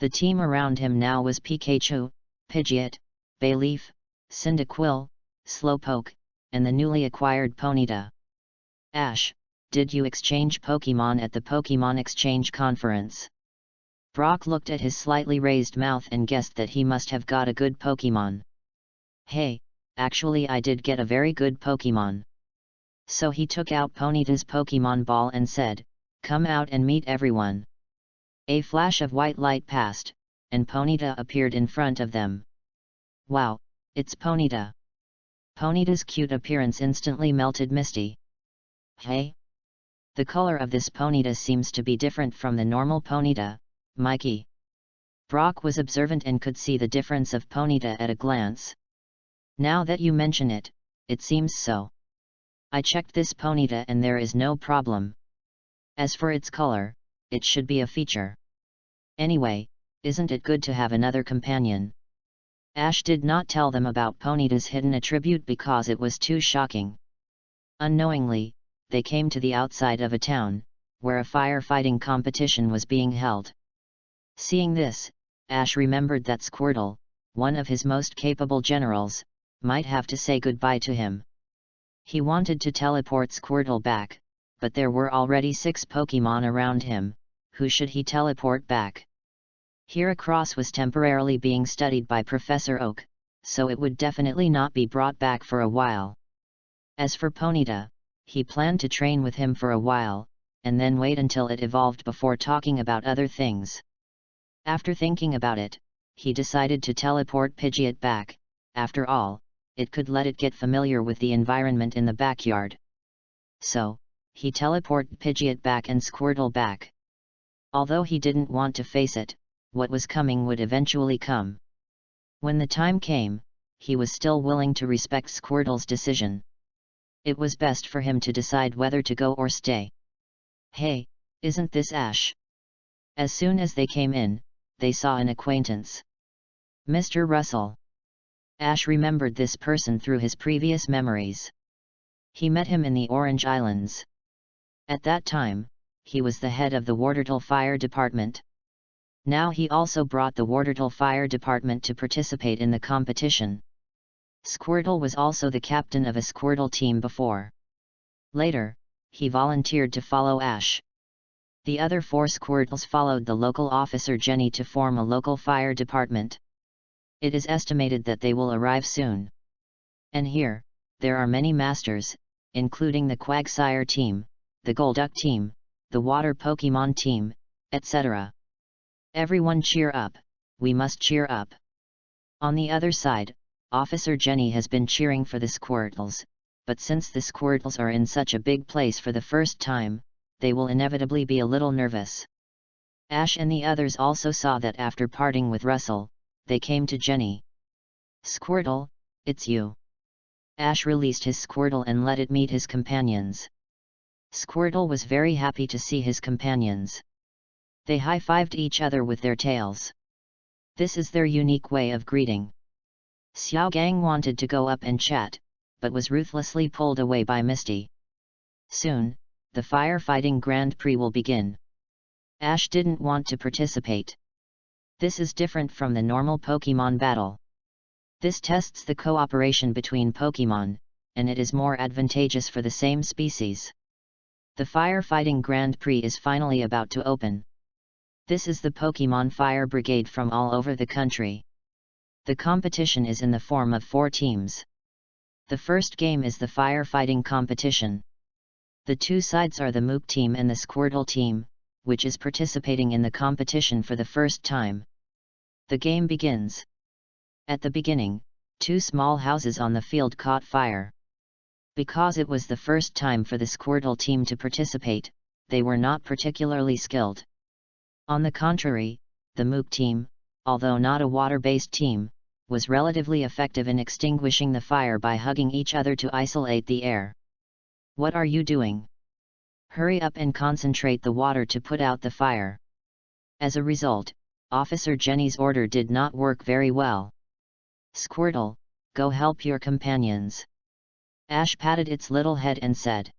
The team around him now was Pikachu, Pidgeot, Bayleaf, Cyndaquil, Slowpoke, and the newly acquired Ponyta. Ash, did you exchange Pokémon at the Pokémon Exchange Conference? Brock looked at his slightly raised mouth and guessed that he must have got a good Pokémon. Hey, actually I did get a very good Pokémon. So he took out Ponyta's Pokémon ball and said, "Come out and meet everyone." A flash of white light passed, and Ponyta appeared in front of them. Wow, it's Ponyta. Ponyta's cute appearance instantly melted Misty. Hey? The color of this Ponyta seems to be different from the normal Ponyta, Mikey. Brock was observant and could see the difference of Ponyta at a glance. Now that you mention it, it seems so. I checked this Ponyta and there is no problem. As for its color, it should be a feature. Anyway, isn't it good to have another companion? Ash did not tell them about Ponyta's hidden attribute because it was too shocking. Unknowingly, they came to the outside of a town, where a firefighting competition was being held. Seeing this, Ash remembered that Squirtle, one of his most capable generals, might have to say goodbye to him. He wanted to teleport Squirtle back, but there were already 6 Pokémon around him. Who should he teleport back? Heracross was temporarily being studied by Professor Oak, so it would definitely not be brought back for a while. As for Ponyta, he planned to train with him for a while, and then wait until it evolved before talking about other things. After thinking about it, he decided to teleport Pidgeot back. After all, it could let it get familiar with the environment in the backyard. So, he teleported Pidgeot back and Squirtle back. Although he didn't want to face it, what was coming would eventually come. When the time came, he was still willing to respect Squirtle's decision. It was best for him to decide whether to go or stay. Hey, isn't this Ash? As soon as they came in, they saw an acquaintance. Mr. Russell. Ash remembered this person through his previous memories. He met him in the Orange Islands. At that time, he was the head of the Wartortle Fire Department. Now he also brought the Wartortle Fire Department to participate in the competition. Squirtle was also the captain of a Squirtle team before. Later, he volunteered to follow Ash. The other 4 Squirtles followed the local officer Jenny to form a local fire department. It is estimated that they will arrive soon. And here, there are many masters, including the Quagsire team, the Golduck team, the Water Pokemon team, etc. Everyone cheer up, we must cheer up. On the other side, Officer Jenny has been cheering for the Squirtles, but since the Squirtles are in such a big place for the first time, they will inevitably be a little nervous. Ash and the others also saw that after parting with Russell, they came to Jenny. Squirtle, it's you. Ash released his Squirtle and let it meet his companions. Squirtle was very happy to see his companions. They high-fived each other with their tails. This is their unique way of greeting. Xiaogang wanted to go up and chat, but was ruthlessly pulled away by Misty. Soon, the firefighting Grand Prix will begin. Ash didn't want to participate. This is different from the normal Pokémon battle. This tests the cooperation between Pokémon, and it is more advantageous for the same species. The firefighting Grand Prix is finally about to open. This is the Pokémon Fire Brigade from all over the country. The competition is in the form of 4 teams. The first game is the firefighting competition. The 2 sides are the Mook team and the Squirtle team, which is participating in the competition for the first time. The game begins. At the beginning, 2 small houses on the field caught fire. Because it was the first time for the Squirtle team to participate, they were not particularly skilled. On the contrary, the Mook team, although not a water-based team, was relatively effective in extinguishing the fire by hugging each other to isolate the air. What are you doing? Hurry up and concentrate the water to put out the fire. As a result, Officer Jenny's order did not work very well. Squirtle, go help your companions. Ash patted its little head and said.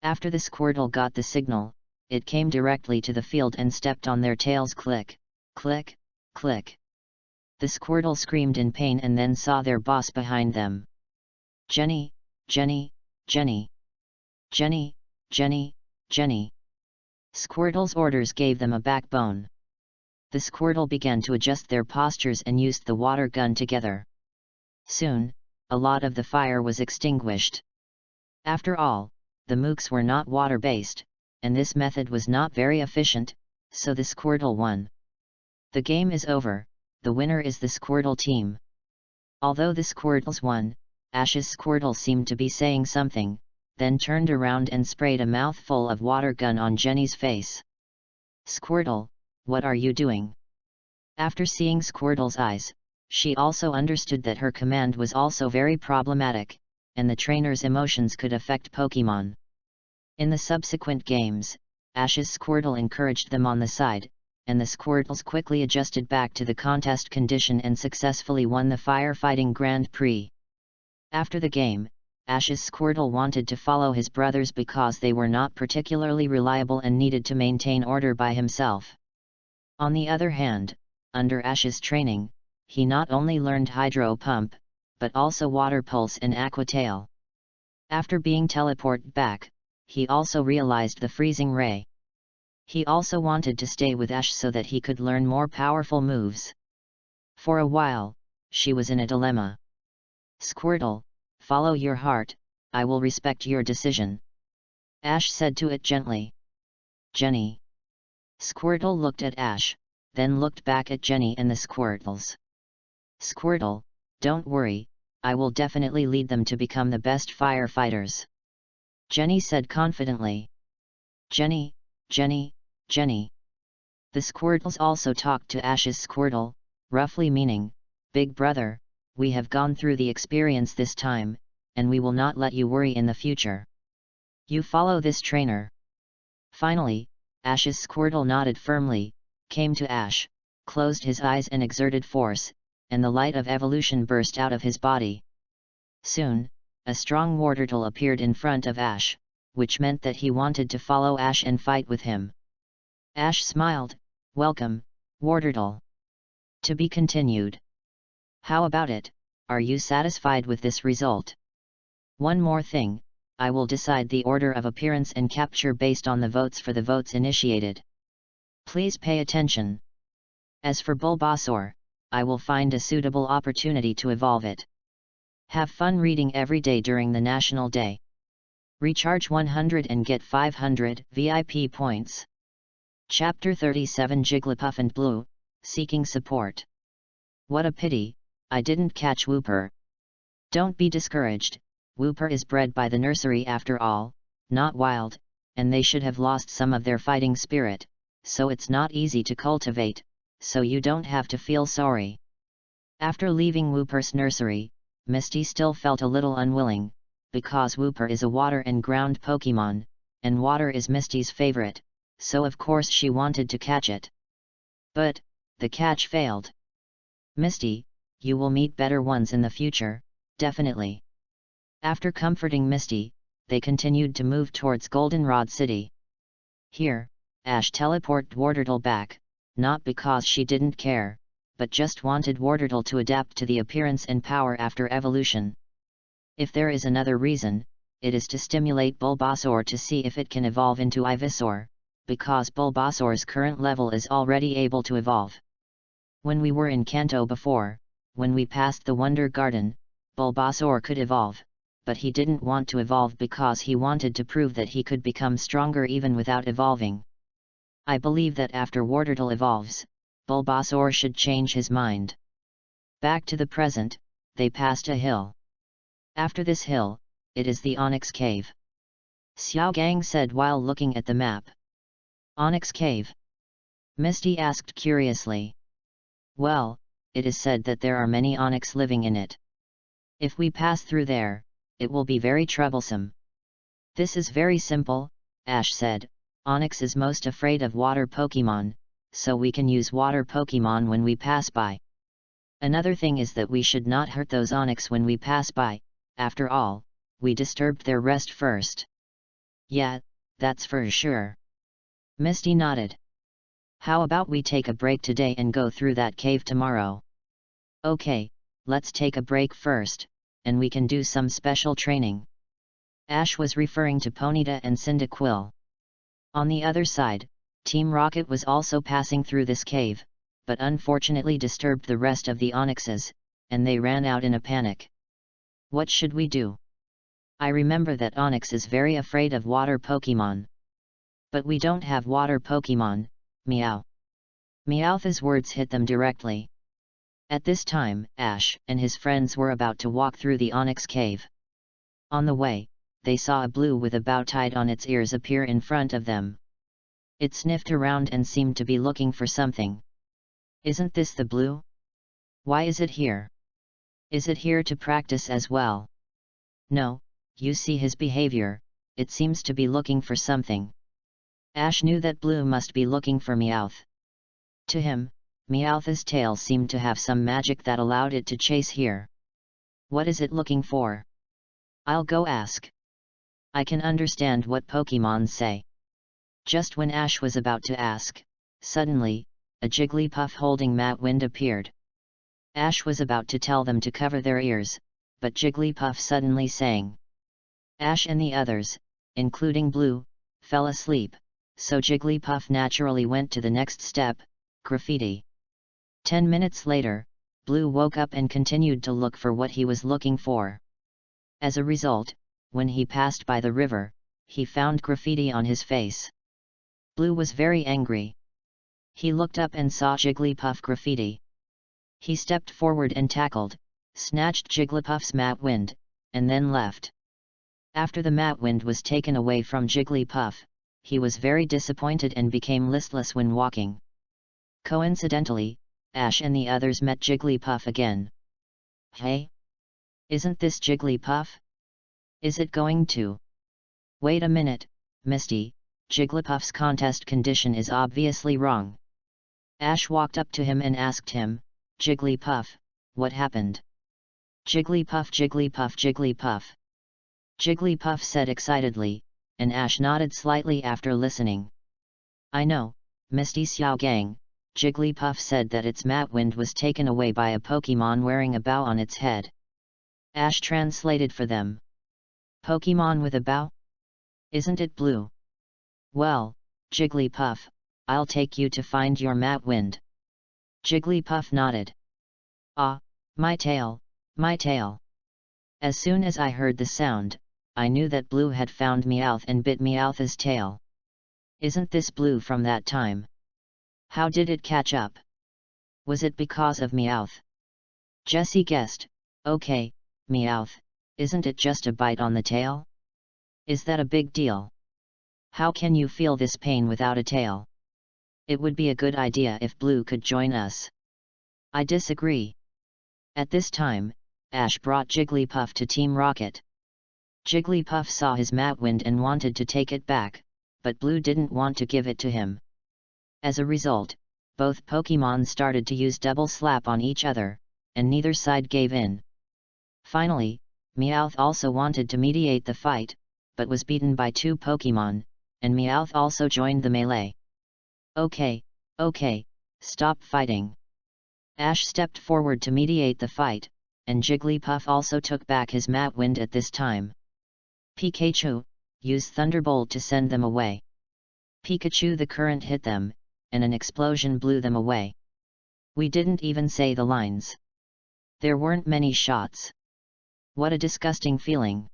After the Squirtle got the signal, it came directly to the field and stepped on their tails. Click, click, click. The Squirtle screamed in pain and then saw their boss behind them. Jenny, Jenny, Jenny. Jenny, Jenny, Jenny. Squirtle's orders gave them a backbone. The Squirtle began to adjust their postures and used the water gun together. Soon, a lot of the fire was extinguished. After all, the mooks were not water-based, and this method was not very efficient, so the Squirtle won. The game is over, the winner is the Squirtle team. Although the Squirtles won, Ash's Squirtle seemed to be saying something, then turned around and sprayed a mouthful of water gun on Jenny's face. Squirtle, what are you doing? After seeing Squirtle's eyes, she also understood that her command was also very problematic, and the trainer's emotions could affect Pokémon. In the subsequent games, Ash's Squirtle encouraged them on the side, and the Squirtles quickly adjusted back to the contest condition and successfully won the firefighting Grand Prix. After the game, Ash's Squirtle wanted to follow his brothers because they were not particularly reliable and needed to maintain order by himself. On the other hand, under Ash's training, he not only learned Hydro Pump, but also Water Pulse and Aqua Tail. After being teleported back, he also realized the Freezing Ray. He also wanted to stay with Ash so that he could learn more powerful moves. For a while, she was in a dilemma. Squirtle, follow your heart, I will respect your decision. Ash said to it gently. Jenny. Squirtle looked at Ash, then looked back at Jenny and the Squirtles. Squirtle, don't worry, I will definitely lead them to become the best firefighters. Jenny said confidently. Jenny, Jenny, Jenny. The Squirtles also talked to Ash's Squirtle, roughly meaning, Big brother, we have gone through the experience this time, and we will not let you worry in the future. You follow this trainer. Finally, Ash's Squirtle nodded firmly, came to Ash, closed his eyes and exerted force, and the light of evolution burst out of his body. Soon, a strong Wartortle appeared in front of Ash, which meant that he wanted to follow Ash and fight with him. Ash smiled, welcome, Wartortle. To be continued. How about it, are you satisfied with this result? One more thing, I will decide the order of appearance and capture based on the votes for the votes initiated. Please pay attention. As for Bulbasaur, I will find a suitable opportunity to evolve it. Have fun reading every day during the National Day. Recharge 100 and get 500 VIP points. Chapter 37 Jigglypuff and Blue, Seeking Support. What a pity, I didn't catch Wooper. Don't be discouraged, Wooper is bred by the nursery after all, not wild, and they should have lost some of their fighting spirit, so it's not easy to cultivate, so you don't have to feel sorry. After leaving Wooper's nursery, Misty still felt a little unwilling, because Wooper is a water and ground Pokémon, and water is Misty's favorite, so of course she wanted to catch it. But, the catch failed. Misty, you will meet better ones in the future, definitely. After comforting Misty, they continued to move towards Goldenrod City. Here, Ash teleported Wartortle back, not because she didn't care, but just wanted Wartortle to adapt to the appearance and power after evolution. If there is another reason, it is to stimulate Bulbasaur to see if it can evolve into Ivysaur, because Bulbasaur's current level is already able to evolve. When we were in Kanto before, when we passed the Wonder Garden, Bulbasaur could evolve, but he didn't want to evolve because he wanted to prove that he could become stronger even without evolving. I believe that after Wartortle evolves, Bulbasaur should change his mind. Back to the present, they passed a hill. After this hill, it is the Onyx Cave. Xiao Gang said while looking at the map. Onyx Cave? Misty asked curiously. Well, it is said that there are many onyx living in it. If we pass through there, it will be very troublesome. This is very simple, Ash said. Onyx is most afraid of water Pokemon, so we can use water Pokemon when we pass by. Another thing is that we should not hurt those onyx when we pass by. After all, we disturbed their rest first. Yeah, that's for sure. Misty nodded. How about we take a break today and go through that cave tomorrow? Okay, let's take a break first, and we can do some special training. Ash was referring to Ponyta and Cyndaquil. On the other side, Team Rocket was also passing through this cave, but unfortunately disturbed the rest of the onyxes, and they ran out in a panic. What should we do? I remember that Onyx is very afraid of water Pokemon. But we don't have water Pokemon, meow. Meowth's words hit them directly. At this time, Ash and his friends were about to walk through the Onyx cave. On the way, they saw a blue with a bow tied on its ears appear in front of them. It sniffed around and seemed to be looking for something. Isn't this the blue? Why is it here? Is it here to practice as well? No, you see his behavior, it seems to be looking for something. Ash knew that Blue must be looking for Meowth. To him, Meowth's tail seemed to have some magic that allowed it to chase here. What is it looking for? I'll go ask. I can understand what Pokemon say. Just when Ash was about to ask, suddenly, a Jigglypuff holding Matwind appeared. Ash was about to tell them to cover their ears, but Jigglypuff suddenly sang. Ash and the others, including Blue, fell asleep, so Jigglypuff naturally went to the next step, graffiti. 10 minutes later, Blue woke up and continued to look for what he was looking for. As a result, when he passed by the river, he found graffiti on his face. Blue was very angry. He looked up and saw Jigglypuff graffiti. He stepped forward and tackled, snatched Jigglypuff's Matwind, and then left. After the Matwind was taken away from Jigglypuff, he was very disappointed and became listless when walking. Coincidentally, Ash and the others met Jigglypuff again. Hey? Isn't this Jigglypuff? Is it going to? Wait a minute, Misty, Jigglypuff's contest condition is obviously wrong. Ash walked up to him and asked him, Jigglypuff, what happened? Jigglypuff, Jigglypuff, Jigglypuff. Jigglypuff said excitedly, and Ash nodded slightly after listening. I know, Misty Xiaogang, Jigglypuff said that its Matwind was taken away by a Pokemon wearing a bow on its head. Ash translated for them. Pokemon with a bow? Isn't it Blue? Well, Jigglypuff, I'll take you to find your Matwind. Jigglypuff nodded. Ah, my tail, my tail. As soon as I heard the sound, I knew that Blue had found Meowth and bit Meowth's tail. Isn't this Blue from that time? How did it catch up? Was it because of Meowth? Jessie guessed, okay, Meowth, isn't it just a bite on the tail? Is that a big deal? How can you feel this pain without a tail? It would be a good idea if Blue could join us. I disagree. At this time, Ash brought Jigglypuff to Team Rocket. Jigglypuff saw his Matwind and wanted to take it back, but Blue didn't want to give it to him. As a result, both Pokemon started to use double slap on each other, and neither side gave in. Finally, Meowth also wanted to mediate the fight, but was beaten by 2 Pokemon, and Meowth also joined the melee. Okay, stop fighting. Ash stepped forward to mediate the fight, and Jigglypuff also took back his Matwind at this time. Pikachu, use Thunderbolt to send them away. Pikachu, the current hit them, and an explosion blew them away. We didn't even say the lines. There weren't many shots. What a disgusting feeling.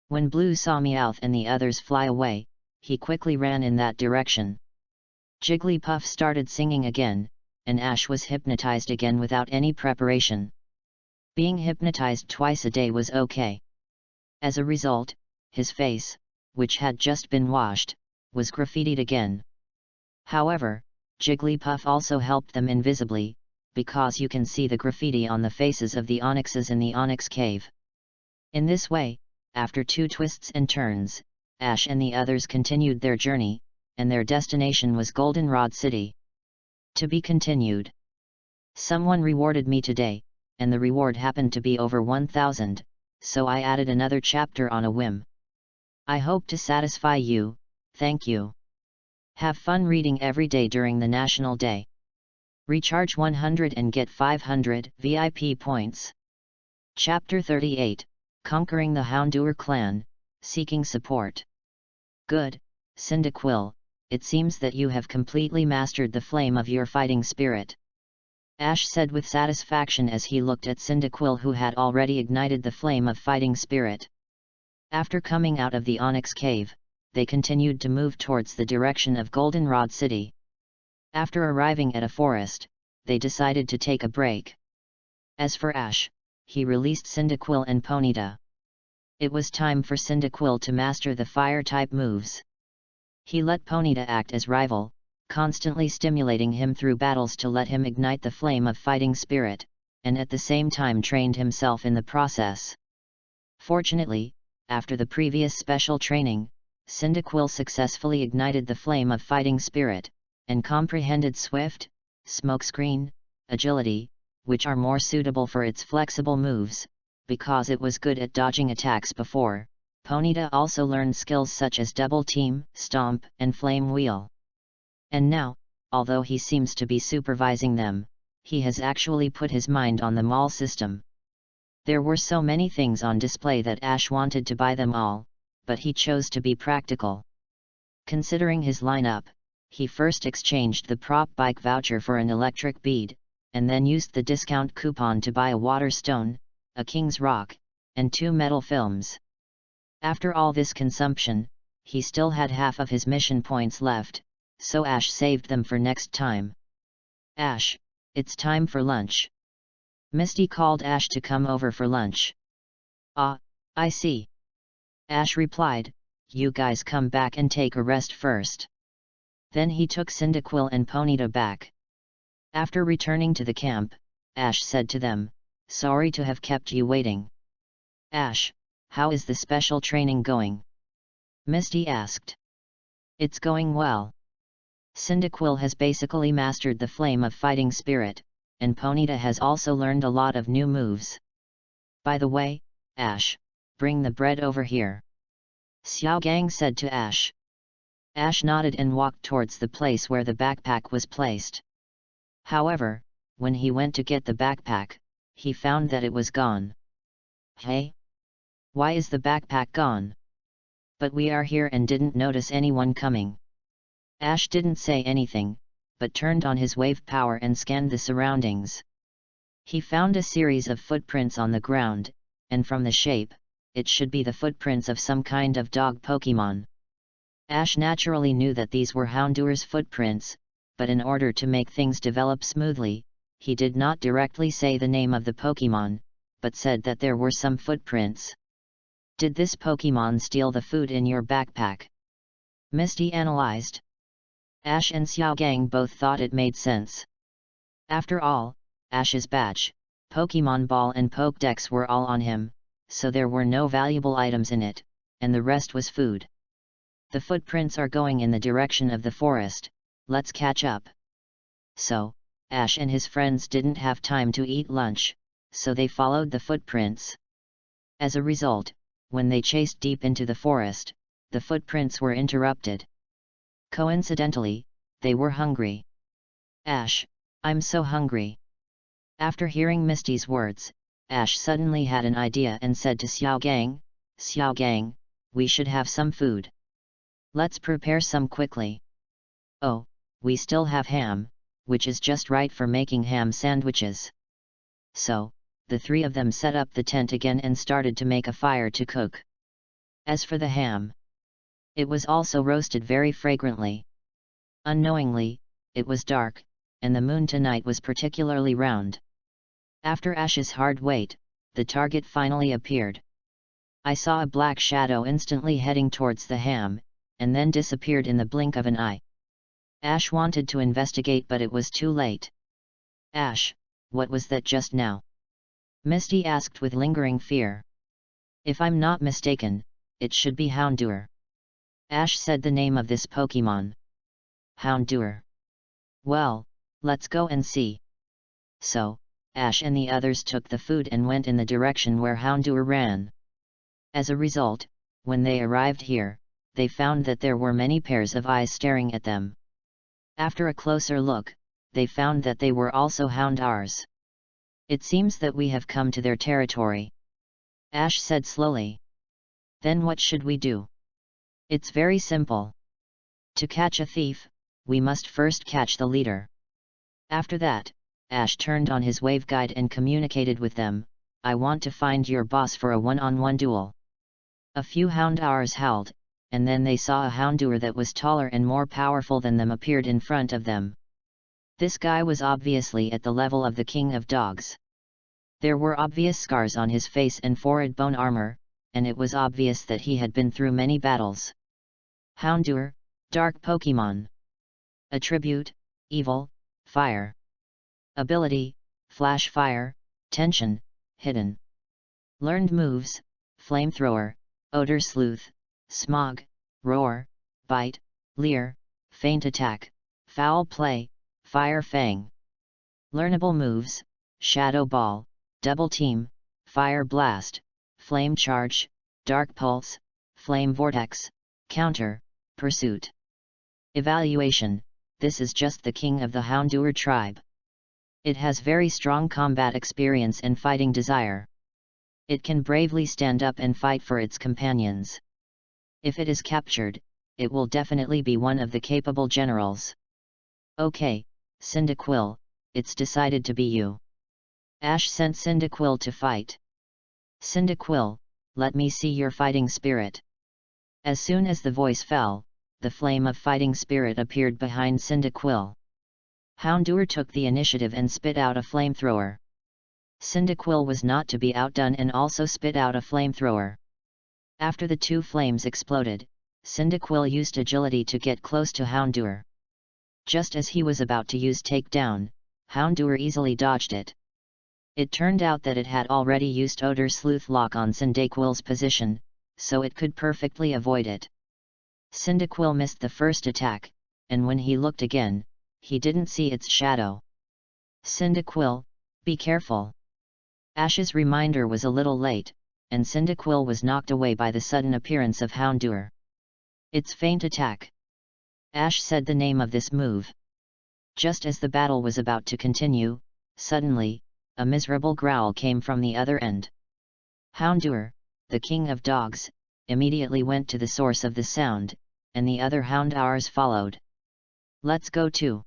When Blue saw Meowth and the others fly away, he quickly ran in that direction. Jigglypuff started singing again, and Ash was hypnotized again without any preparation. Being hypnotized twice a day was okay. As a result, his face, which had just been washed, was graffitied again. However, Jigglypuff also helped them invisibly, because you can see the graffiti on the faces of the onyxes in the onyx cave. In this way, after 2 twists and turns, Ash and the others continued their journey, and their destination was Goldenrod City. To be continued. Someone rewarded me today, and the reward happened to be over 1,000, so I added another chapter on a whim. I hope to satisfy you, thank you. Have fun reading every day during the National Day. Recharge 100 and get 500 VIP points. Chapter 38, Conquering the Houndour Clan, Seeking Support. Good, Cyndaquil, it seems that you have completely mastered the flame of your fighting spirit. Ash said with satisfaction as he looked at Cyndaquil, who had already ignited the flame of fighting spirit. After coming out of the onyx cave, they continued to move towards the direction of Goldenrod City. After arriving at a forest, they decided to take a break. As for Ash, he released Cyndaquil and Ponyta. It was time for Cyndaquil to master the fire-type moves. He let Ponyta act as rival, constantly stimulating him through battles to let him ignite the flame of fighting spirit, and at the same time trained himself in the process. Fortunately, after the previous special training, Cyndaquil successfully ignited the flame of fighting spirit, and comprehended swift, smokescreen, agility, which are more suitable for its flexible moves, because it was good at dodging attacks before. Ponyta also learned skills such as double team, stomp, and flame wheel. And now, although he seems to be supervising them, he has actually put his mind on the mall system. There were so many things on display that Ash wanted to buy them all, but he chose to be practical. Considering his lineup, he first exchanged the prop bike voucher for an electric bead, and then used the discount coupon to buy a water stone, a king's rock, and 2 metal films. After all this consumption, he still had half of his mission points left, so Ash saved them for next time. Ash, it's time for lunch. Misty called Ash to come over for lunch. Ah, I see. Ash replied, you guys come back and take a rest first. Then he took Cyndaquil and Ponyta back. After returning to the camp, Ash said to them, sorry to have kept you waiting. Ash, how is the special training going? Misty asked. It's going well. Cyndaquil has basically mastered the flame of fighting spirit, and Ponyta has also learned a lot of new moves. By the way, Ash, bring the bread over here. Xiaogang said to Ash. Ash nodded and walked towards the place where the backpack was placed. However, when he went to get the backpack, he found that it was gone. Hey? Why is the backpack gone? But we are here and didn't notice anyone coming. Ash didn't say anything, but turned on his wave power and scanned the surroundings. He found a series of footprints on the ground, and from the shape, it should be the footprints of some kind of dog Pokémon. Ash naturally knew that these were Houndour's footprints, but in order to make things develop smoothly, he did not directly say the name of the Pokémon, but said that there were some footprints. Did this Pokémon steal the food in your backpack? Misty analyzed. Ash and Xiaogang both thought it made sense. After all, Ash's badge, Pokémon Ball and Pokédex were all on him, so there were no valuable items in it, and the rest was food. The footprints are going in the direction of the forest, let's catch up. So, Ash and his friends didn't have time to eat lunch, so they followed the footprints. As a result, when they chased deep into the forest, the footprints were interrupted. Coincidentally, they were hungry. Ash, I'm so hungry. After hearing Misty's words, Ash suddenly had an idea and said to Xiaogang, Xiaogang, we should have some food. Let's prepare some quickly. Oh, we still have ham, which is just right for making ham sandwiches. So, the 3 of them set up the tent again and started to make a fire to cook. As for the ham, it was also roasted very fragrantly. Unknowingly, it was dark, and the moon tonight was particularly round. After Ash's hard wait, the target finally appeared. I saw a black shadow instantly heading towards the ham, and then disappeared in the blink of an eye. Ash wanted to investigate, but it was too late. Ash, what was that just now? Misty asked with lingering fear. If I'm not mistaken, it should be Houndour. Ash said the name of this Pokemon. Houndour. Well, let's go and see. So, Ash and the others took the food and went in the direction where Houndour ran. As a result, when they arrived here, they found that there were many pairs of eyes staring at them. After a closer look, they found that they were also Houndours. It seems that we have come to their territory. Ash said slowly. Then what should we do? It's very simple. To catch a thief, we must first catch the leader. After that, Ash turned on his waveguide and communicated with them, I want to find your boss for a one-on-one duel. A few Houndours howled, and then they saw a Houndour that was taller and more powerful than them appeared in front of them. This guy was obviously at the level of the king of dogs. There were obvious scars on his face and forehead bone armor, and it was obvious that he had been through many battles. Houndour, Dark Pokemon. Attribute, Evil, Fire. Ability, Flash Fire, Tension, Hidden. Learned moves, Flamethrower, Odor Sleuth, Smog, Roar, Bite, Leer, Feint Attack, Foul Play, Fire Fang. Learnable moves, Shadow Ball, Double Team, Fire Blast, Flame Charge, Dark Pulse, Flame Vortex, Counter, Pursuit. Evaluation, this is just the king of the Houndour tribe. It has very strong combat experience and fighting desire. It can bravely stand up and fight for its companions. If it is captured, it will definitely be one of the capable generals. Okay, Cyndaquil, it's decided to be you. Ash sent Cyndaquil to fight. Cyndaquil, let me see your fighting spirit. As soon as the voice fell, the flame of fighting spirit appeared behind Cyndaquil. Houndour took the initiative and spit out a flamethrower. Cyndaquil was not to be outdone and also spit out a flamethrower. After the two flames exploded, Cyndaquil used agility to get close to Houndour. Just as he was about to use takedown, Houndour easily dodged it. It turned out that it had already used Odor Sleuth lock on Cyndaquil's position, so it could perfectly avoid it. Cyndaquil missed the first attack, and when he looked again, he didn't see its shadow. Cyndaquil, be careful. Ash's reminder was a little late, and Cyndaquil was knocked away by the sudden appearance of Houndour. It's Feint Attack. Ash said the name of this move. Just as the battle was about to continue, suddenly, a miserable growl came from the other end. Houndour, the king of dogs, immediately went to the source of the sound, and the other Houndours followed. Let's go too.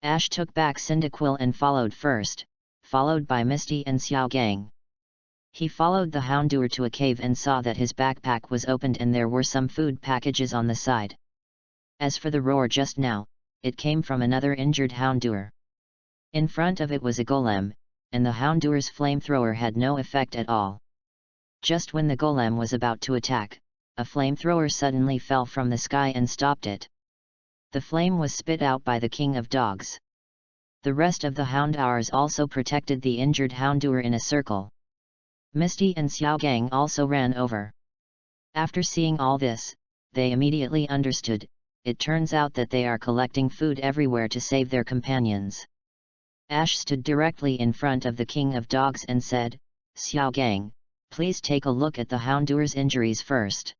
Ash took back Cyndaquil and followed first, followed by Misty and Xiaogang. He followed the Houndour to a cave and saw that his backpack was opened and there were some food packages on the side. As for the roar just now, it came from another injured Houndour. In front of it was a golem, and the Houndour's flamethrower had no effect at all. Just when the golem was about to attack, a flamethrower suddenly fell from the sky and stopped it. The flame was spit out by the king of dogs. The rest of the Houndours also protected the injured Houndour in a circle. Misty and Xiaogang also ran over. After seeing all this, they immediately understood. It turns out that they are collecting food everywhere to save their companions. Ash stood directly in front of the king of dogs and said, Xiaogang, please take a look at the Houndour's injuries first.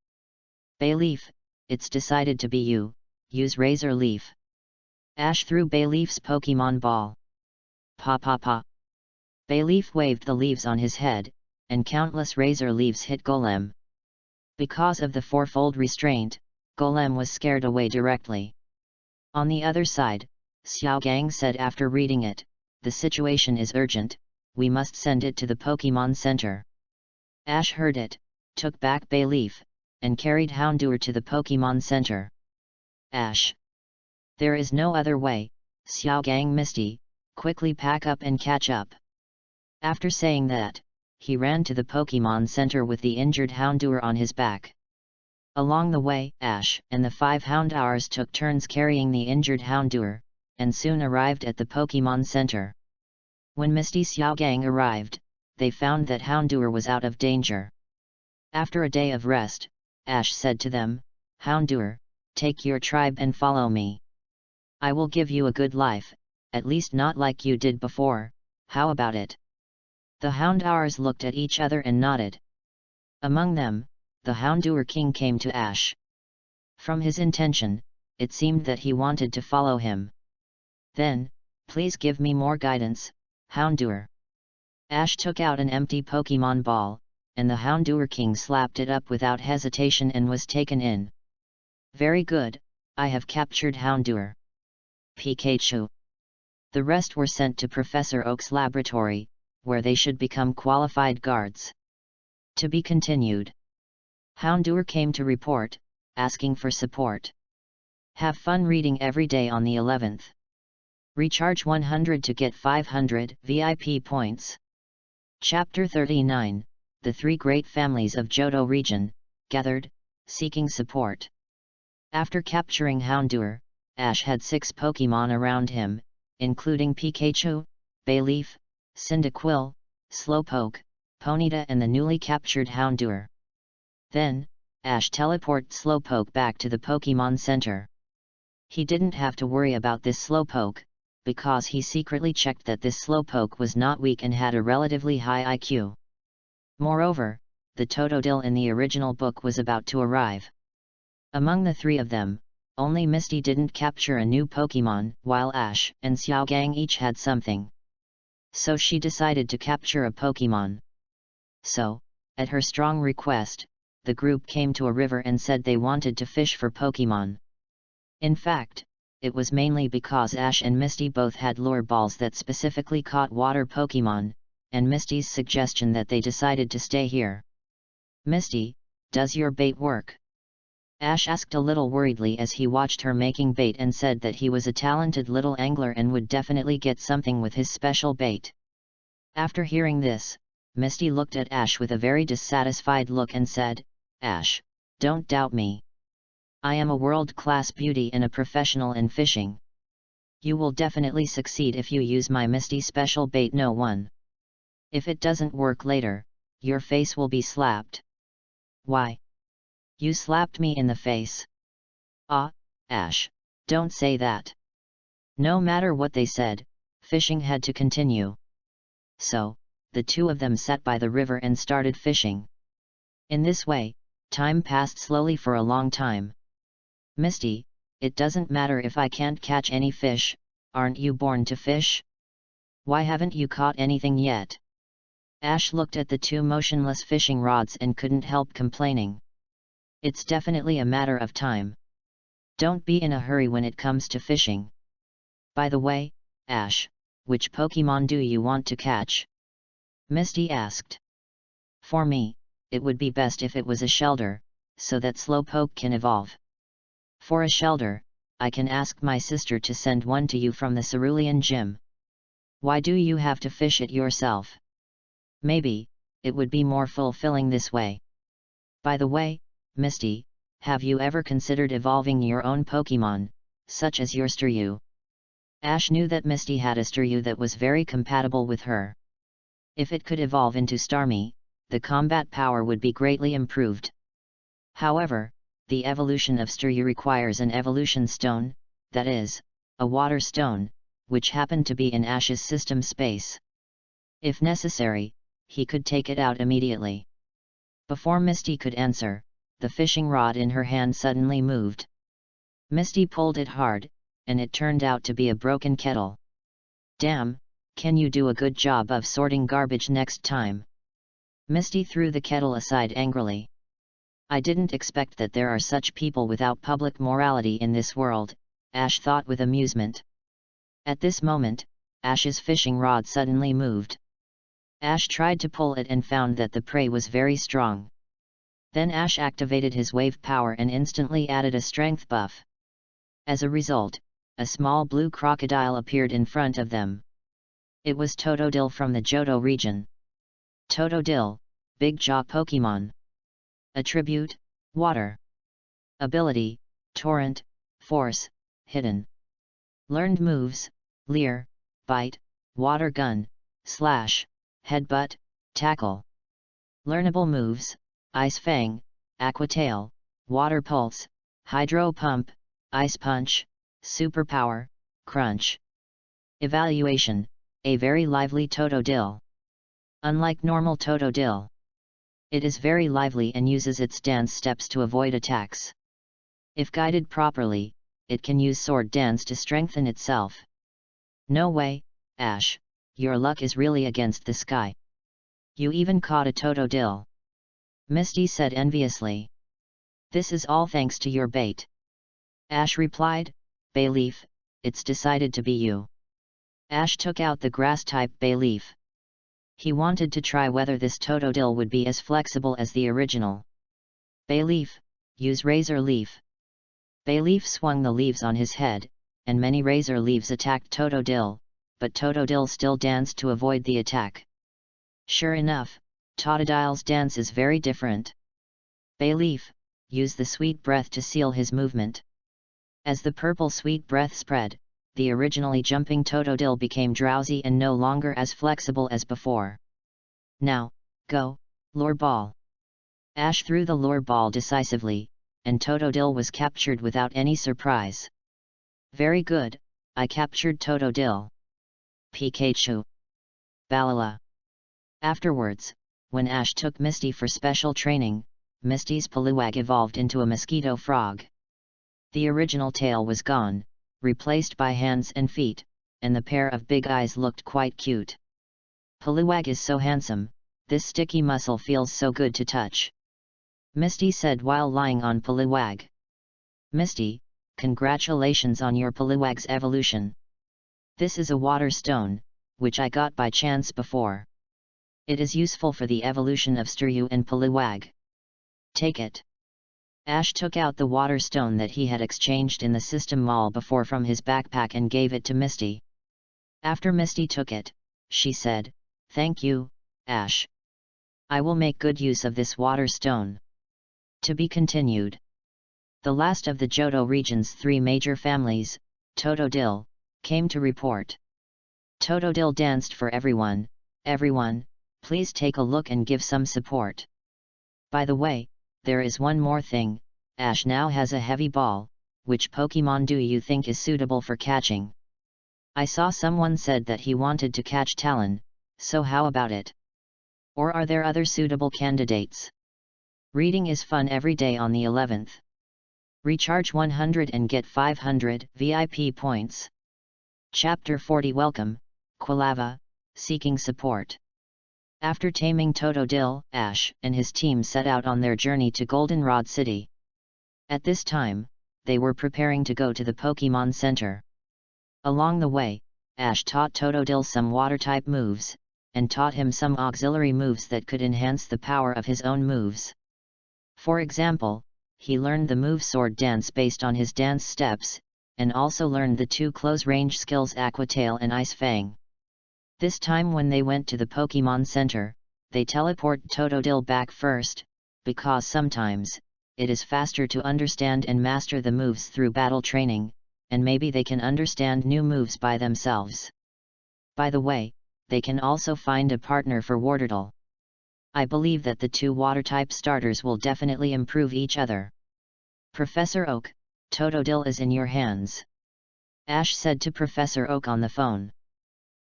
Bayleaf, it's decided to be you, use Razor Leaf. Ash threw Bayleaf's Pokemon Ball. Pa pa pa. Bayleaf waved the leaves on his head, and countless Razor Leaves hit Golem. Because of the fourfold restraint, Golem was scared away directly. On the other side, Xiaogang said after reading it, the situation is urgent, we must send it to the Pokemon Center. Ash heard it, took back Bayleaf, and carried Houndour to the Pokemon Center. Ash. There is no other way, Xiaogang Misty, quickly pack up and catch up. After saying that, he ran to the Pokemon Center with the injured Houndour on his back. Along the way, Ash and the 5 Houndours took turns carrying the injured Houndour, and soon arrived at the Pokemon Center. When Misty Xiaogang arrived, they found that Houndour was out of danger. After a day of rest, Ash said to them, "Houndour, take your tribe and follow me. I will give you a good life, at least not like you did before, how about it?" The Houndours looked at each other and nodded. Among them, the Houndour king came to Ash. From his intention, it seemed that he wanted to follow him. "Then, please give me more guidance, Houndour." Ash took out an empty Pokemon ball, and the Houndour king slapped it up without hesitation and was taken in. "Very good, I have captured Houndour. Pikachu." The rest were sent to Professor Oak's laboratory, where they should become qualified guards. To be continued. Houndour came to report, asking for support. Have fun reading every day on the 11th. Recharge 100 to get 500 VIP points. Chapter 39, The Three Great Families of Johto Region, gathered, seeking support. After capturing Houndour, Ash had 6 Pokemon around him, including Pikachu, Bayleaf, Cyndaquil, Slowpoke, Ponyta and the newly captured Houndour. Then, Ash teleported Slowpoke back to the Pokemon Center. He didn't have to worry about this Slowpoke, because he secretly checked that this Slowpoke was not weak and had a relatively high IQ. Moreover, the Totodile in the original book was about to arrive. Among the 3 of them, only Misty didn't capture a new Pokemon, while Ash and Xiaogang each had something. So she decided to capture a Pokemon. So, at her strong request, the group came to a river and said they wanted to fish for Pokemon. In fact, it was mainly because Ash and Misty both had lure balls that specifically caught water Pokemon, and Misty's suggestion that they decided to stay here. "Misty, does your bait work?" Ash asked a little worriedly as he watched her making bait and said that he was a talented little angler and would definitely get something with his special bait. After hearing this, Misty looked at Ash with a very dissatisfied look and said, "Ash, don't doubt me. I am a world-class beauty and a professional in fishing. You will definitely succeed if you use my Misty special bait No. 1. If it doesn't work later, your face will be slapped." "Why? You slapped me in the face." "Ah, Ash, don't say that." No matter what they said, fishing had to continue. So, the 2 of them sat by the river and started fishing. In this way, time passed slowly for a long time. "Misty, it doesn't matter if I can't catch any fish, aren't you born to fish? Why haven't you caught anything yet?" Ash looked at the 2 motionless fishing rods and couldn't help complaining. "It's definitely a matter of time. Don't be in a hurry when it comes to fishing. By the way, Ash, which Pokemon do you want to catch?" Misty asked. "For me, it would be best if it was a Shelder, so that Slowpoke can evolve. For a Shelder, I can ask my sister to send one to you from the Cerulean Gym. Why do you have to fish it yourself? Maybe, it would be more fulfilling this way. By the way, Misty, have you ever considered evolving your own Pokemon, such as your Staryu?" Ash knew that Misty had a Staryu that was very compatible with her. If it could evolve into Starmie, the combat power would be greatly improved. However, the evolution of Staryu requires an evolution stone, that is, a water stone, which happened to be in Ash's system space. If necessary, he could take it out immediately. Before Misty could answer, the fishing rod in her hand suddenly moved. Misty pulled it hard, and it turned out to be a broken kettle. "Damn, can you do a good job of sorting garbage next time?" Misty threw the kettle aside angrily. "I didn't expect that there are such people without public morality in this world," Ash thought with amusement. At this moment, Ash's fishing rod suddenly moved. Ash tried to pull it and found that the prey was very strong. Then Ash activated his wave power and instantly added a strength buff. As a result, a small blue crocodile appeared in front of them. It was Totodile from the Johto region. Totodile, Big Jaw Pokemon. Attribute, Water. Ability, Torrent, Force, Hidden. Learned moves, Leer, Bite, Water Gun, Slash, Headbutt, Tackle. Learnable moves: Ice Fang, Aqua Tail, Water Pulse, Hydro Pump, Ice Punch, Superpower, Crunch. Evaluation: a very lively Totodile. Unlike normal Totodile, it is very lively and uses its dance steps to avoid attacks. If guided properly, it can use sword dance to strengthen itself. No way, Ash, your luck is really against the sky. You even caught a Totodile. Misty said enviously. This is all thanks to your bait. Ash replied, Bay Leaf, it's decided to be you. Ash took out the grass-type Bay Leaf. He wanted to try whether this Totodile would be as flexible as the original. Bay Leaf, use Razor Leaf. Bay Leaf swung the leaves on his head, and many razor leaves attacked Totodile, but Totodile still danced to avoid the attack. Sure enough, Totodile's dance is very different. Bay Leaf, use the sweet breath to seal his movement. As the purple sweet breath spread, the originally jumping Totodile became drowsy and no longer as flexible as before. Now, go, Lure Ball. Ash threw the lure ball decisively, and Totodile was captured without any surprise. Very good, I captured Totodile. Pikachu. Balala. Afterwards, when Ash took Misty for special training, Misty's Poliwag evolved into a mosquito frog. The original tail was gone, replaced by hands and feet, and the pair of big eyes looked quite cute. Poliwag is so handsome, this sticky muscle feels so good to touch. Misty said while lying on Poliwag. Misty, congratulations on your Poliwag's evolution. This is a water stone, which I got by chance before. It is useful for the evolution of Staryu and Poliwag. Take it. Ash took out the water stone that he had exchanged in the system mall before from his backpack and gave it to Misty. After Misty took it, she said, Thank you, Ash. I will make good use of this water stone. To be continued. The last of the Johto region's 3 major families, Totodile, came to report. Totodile danced for everyone. Everyone, please take a look and give some support. By the way, there is one more thing, Ash now has a heavy ball. Which Pokemon do you think is suitable for catching? I saw someone said that he wanted to catch Talon, so how about it? Or are there other suitable candidates? Reading is fun every day on the 11th. Recharge 100 and get 500 VIP points. Chapter 40 Welcome, Quilava, seeking support. After taming Totodile, Ash and his team set out on their journey to Goldenrod City. At this time, they were preparing to go to the Pokemon Center. Along the way, Ash taught Totodile some water-type moves, and taught him some auxiliary moves that could enhance the power of his own moves. For example, he learned the move Sword Dance based on his dance steps, and also learned the 2 close-range skills Aqua Tail and Ice Fang. This time when they went to the Pokemon Center, they teleport Totodile back first, because sometimes, it is faster to understand and master the moves through battle training, and maybe they can understand new moves by themselves. By the way, they can also find a partner for Warderdle. I believe that the 2 water-type starters will definitely improve each other. Professor Oak, Totodile is in your hands. Ash said to Professor Oak on the phone.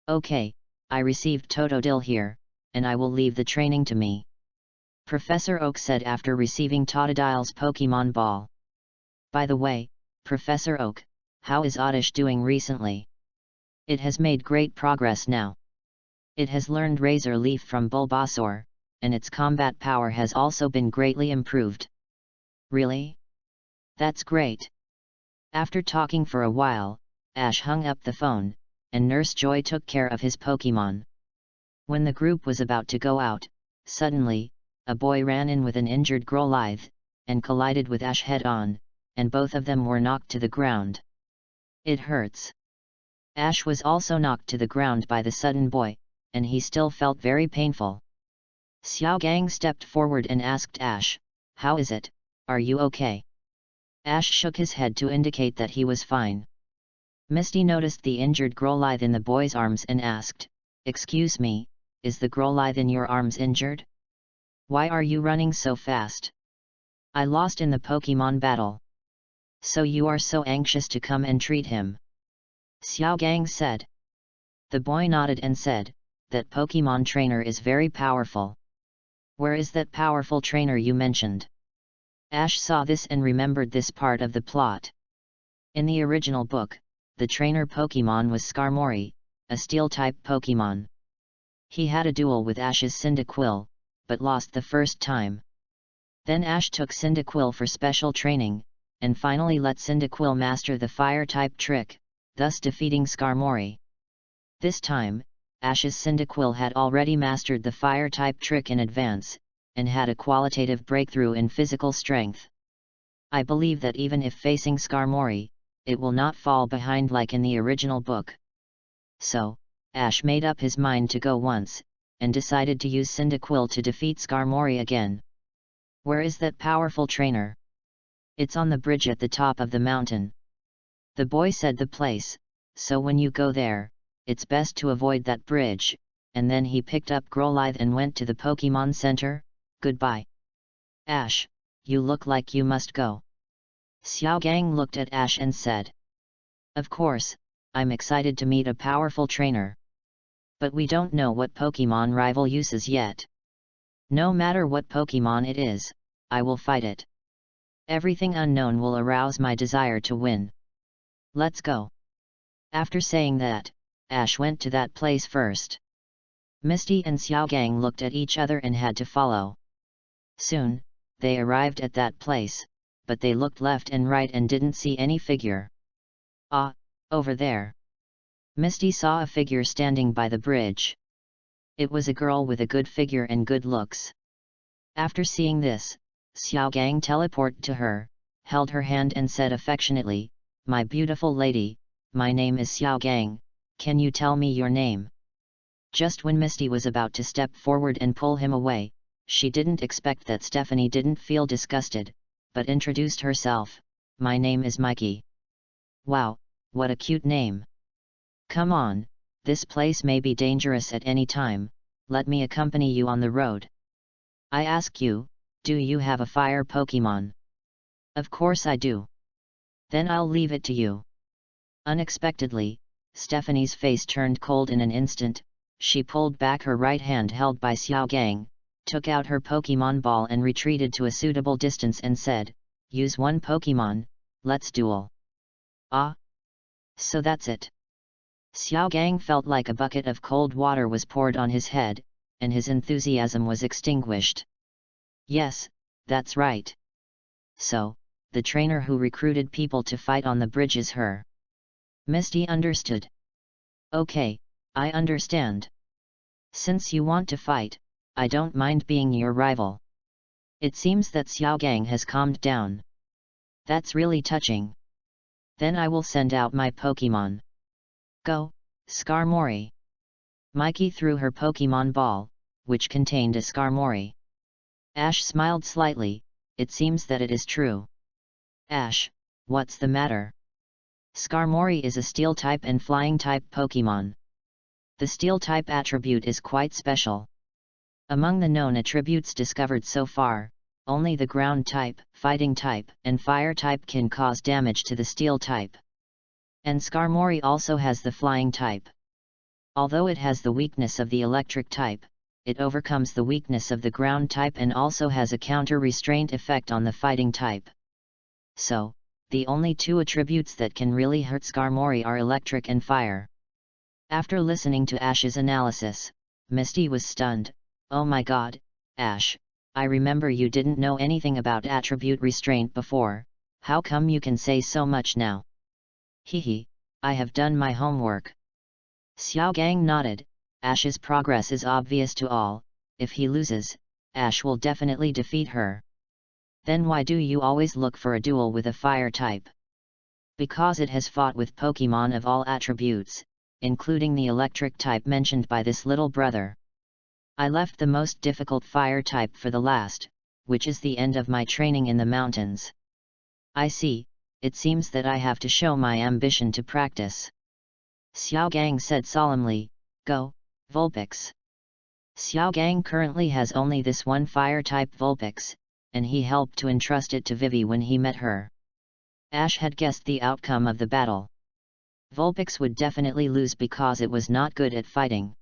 Okay, I received Totodile here, and I will leave the training to me. Professor Oak said after receiving Totodile's Pokemon Ball. By the way, Professor Oak, how is Oddish doing recently? It has made great progress now. It has learned Razor Leaf from Bulbasaur, and its combat power has also been greatly improved. Really? That's great. After talking for a while, Ash hung up the phone, and Nurse Joy took care of his Pokemon. When the group was about to go out, suddenly, a boy ran in with an injured Growlithe, and collided with Ash head-on, and both of them were knocked to the ground. It hurts. Ash was also knocked to the ground by the sudden boy, and he still felt very painful. Xiao Gang stepped forward and asked Ash, How is it, are you okay? Ash shook his head to indicate that he was fine. Misty noticed the injured Growlithe in the boy's arms and asked, excuse me, is the Growlithe in your arms injured? Why are you running so fast? I lost in the Pokemon battle. So you are so anxious to come and treat him? Xiao Gang said. The boy nodded and said, that Pokemon trainer is very powerful. Where is that powerful trainer you mentioned? Ash saw this and remembered this part of the plot. In the original book, the trainer Pokemon was Skarmory, a Steel-type Pokemon. He had a duel with Ash's Cyndaquil, but lost the first time. Then Ash took Cyndaquil for special training, and finally let Cyndaquil master the Fire-type trick, thus defeating Skarmory. This time, Ash's Cyndaquil had already mastered the Fire-type trick in advance, and had a qualitative breakthrough in physical strength. I believe that even if facing Skarmory, it will not fall behind like in the original book. So, Ash made up his mind to go once, and decided to use Cyndaquil to defeat Skarmory again. Where is that powerful trainer? It's on the bridge at the top of the mountain. The boy said the place, so when you go there, it's best to avoid that bridge, and then he picked up Growlithe and went to the Pokemon Center. Goodbye. Ash, you look like you must go. Xiao Gang looked at Ash and said. Of course, I'm excited to meet a powerful trainer. But we don't know what Pokemon rival uses yet. No matter what Pokemon it is, I will fight it. Everything unknown will arouse my desire to win. Let's go. After saying that, Ash went to that place first. Misty and Xiao Gang looked at each other and had to follow. Soon, they arrived at that place, but they looked left and right and didn't see any figure. Ah, over there. Misty saw a figure standing by the bridge. It was a girl with a good figure and good looks. After seeing this, Xiao Gang teleported to her, held her hand and said affectionately, "My beautiful lady, my name is Xiao Gang, can you tell me your name?" Just when Misty was about to step forward and pull him away, she didn't expect that Stephanie didn't feel disgusted, but introduced herself, "My name is Mikey." Wow, what a cute name. Come on, this place may be dangerous at any time, let me accompany you on the road. I ask you, do you have a fire Pokemon? Of course I do. Then I'll leave it to you. Unexpectedly, Stephanie's face turned cold in an instant. She pulled back her right hand held by Xiao Gang, took out her Pokemon ball and retreated to a suitable distance and said, "Use one Pokemon, let's duel." Ah? So that's it. Xiao Gang felt like a bucket of cold water was poured on his head, and his enthusiasm was extinguished. Yes, that's right. So, the trainer who recruited people to fight on the bridge is her. Misty understood. Okay, I understand. Since you want to fight, I don't mind being your rival. It seems that Xiao Gang has calmed down. That's really touching. Then I will send out my Pokemon. Go, Skarmory. Mikey threw her Pokemon ball, which contained a Skarmory. Ash smiled slightly, it seems that it is true. Ash, what's the matter? Skarmory is a Steel-type and Flying-type Pokemon. The Steel-type attribute is quite special. Among the known attributes discovered so far, only the Ground-type, Fighting-type, and Fire-type can cause damage to the Steel-type. And Skarmory also has the Flying-type. Although it has the weakness of the Electric-type, it overcomes the weakness of the Ground-type and also has a counter-restraint effect on the Fighting-type. So, the only two attributes that can really hurt Skarmory are Electric and Fire. After listening to Ash's analysis, Misty was stunned. Oh my god, Ash, I remember you didn't know anything about attribute restraint before, how come you can say so much now? Hehe, I have done my homework. Xiao Gang nodded. Ash's progress is obvious to all, if he loses, Ash will definitely defeat her. Then why do you always look for a duel with a fire type? Because it has fought with Pokemon of all attributes, including the electric type mentioned by this little brother. I left the most difficult fire type for the last, which is the end of my training in the mountains. I see, it seems that I have to show my ambition to practice. Xiao Gang said solemnly, Go, Vulpix. Xiao Gang currently has only this one fire-type Vulpix, and he helped to entrust it to Vivi when he met her. Ash had guessed the outcome of the battle. Vulpix would definitely lose because it was not good at fighting.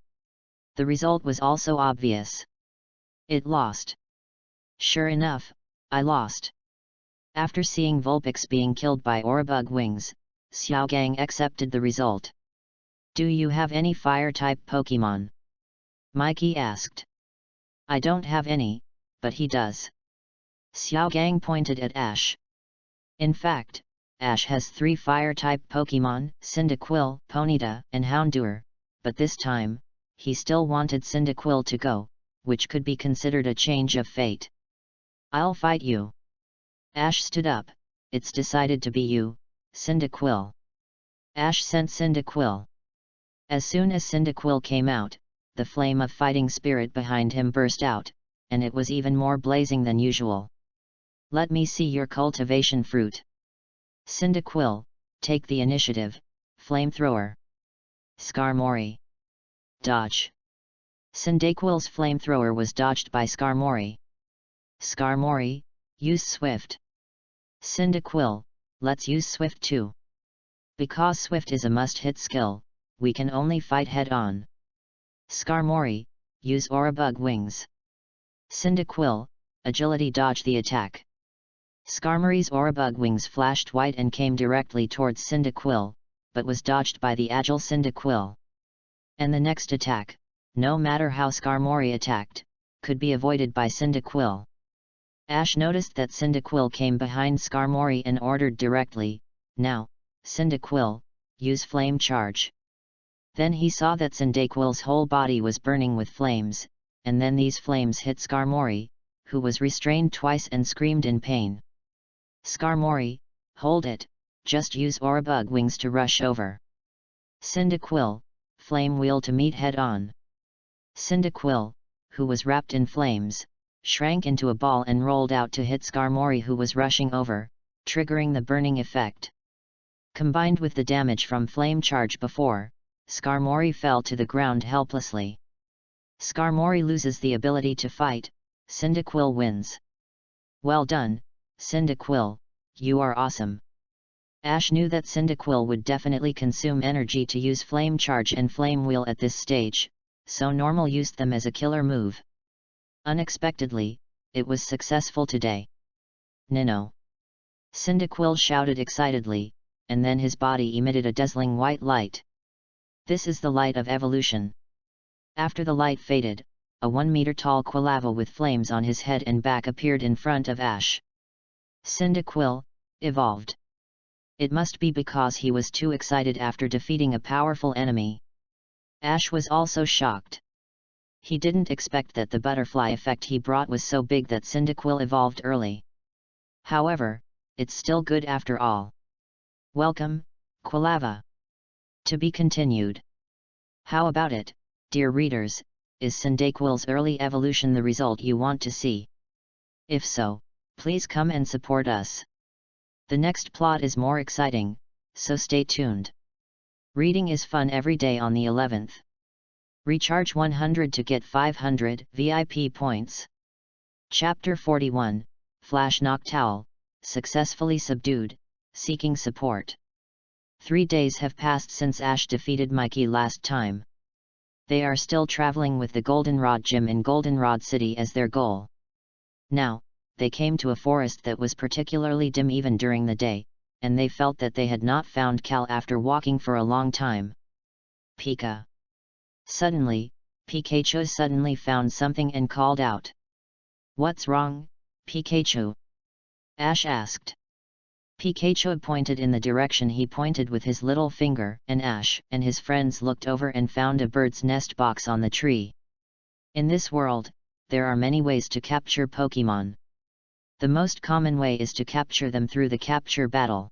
The result was also obvious. It lost. Sure enough, I lost. After seeing Vulpix being killed by Aurabug wings, Xiao Gang accepted the result. Do you have any fire-type Pokemon? Mikey asked. I don't have any, but he does. Xiao Gang pointed at Ash. In fact, Ash has 3 fire-type Pokemon, Cyndaquil, Ponyta, and Houndour, but this time, he still wanted Cyndaquil to go, which could be considered a change of fate. I'll fight you. Ash stood up. It's decided to be you, Cyndaquil. Ash sent Cyndaquil. As soon as Cyndaquil came out, the flame of fighting spirit behind him burst out, and it was even more blazing than usual. Let me see your cultivation fruit. Cyndaquil, take the initiative, flamethrower. Skarmory. Dodge. Cyndaquil's flamethrower was dodged by Skarmory. Skarmory, use Swift. Cyndaquil, let's use Swift too. Because Swift is a must-hit skill, we can only fight head-on. Skarmory, use Aurabug wings. Cyndaquil, agility dodge the attack. Skarmory's Aurabug wings flashed white and came directly towards Cyndaquil, but was dodged by the agile Cyndaquil. And the next attack, no matter how Skarmory attacked, could be avoided by Cyndaquil. Ash noticed that Cyndaquil came behind Skarmory and ordered directly, now, Cyndaquil, use Flame Charge. Then he saw that Cyndaquil's whole body was burning with flames, and then these flames hit Skarmory, who was restrained twice and screamed in pain. Skarmory, hold it, just use Aurabug wings to rush over. Cyndaquil, Flame Wheel to meet head-on. Cyndaquil, who was wrapped in flames, shrank into a ball and rolled out to hit Skarmory, who was rushing over, triggering the burning effect. Combined with the damage from Flame Charge before, Skarmory fell to the ground helplessly. Skarmory loses the ability to fight, Cyndaquil wins. Well done, Cyndaquil, you are awesome. Ash knew that Cyndaquil would definitely consume energy to use Flame Charge and Flame Wheel at this stage, so Normal used them as a killer move. Unexpectedly, it was successful today. Nino! Cyndaquil shouted excitedly, and then his body emitted a dazzling white light. This is the light of evolution. After the light faded, a 1-meter-tall Quilava with flames on his head and back appeared in front of Ash. Cyndaquil, evolved. It must be because he was too excited after defeating a powerful enemy. Ash was also shocked. He didn't expect that the butterfly effect he brought was so big that Cyndaquil evolved early. However, it's still good after all. Welcome, Quilava. To be continued. How about it, dear readers? Is Cyndaquil's early evolution the result you want to see? If so, please come and support us. The next plot is more exciting, so stay tuned. Reading is fun every day on the 11th. Recharge 100 to get 500 VIP points. Chapter 41, Flash Noctowl, successfully subdued, seeking support. 3 days have passed since Ash defeated Mikey last time. They are still traveling with the Goldenrod Gym in Goldenrod City as their goal. Now, they came to a forest that was particularly dim even during the day, and they felt that they had not found Cal after walking for a long time. Pika. Suddenly, Pikachu suddenly found something and called out. What's wrong, Pikachu? Ash asked. Pikachu pointed in the direction he pointed with his little finger, and Ash and his friends looked over and found a bird's nest box on the tree. In this world, there are many ways to capture Pokemon. The most common way is to capture them through the capture battle.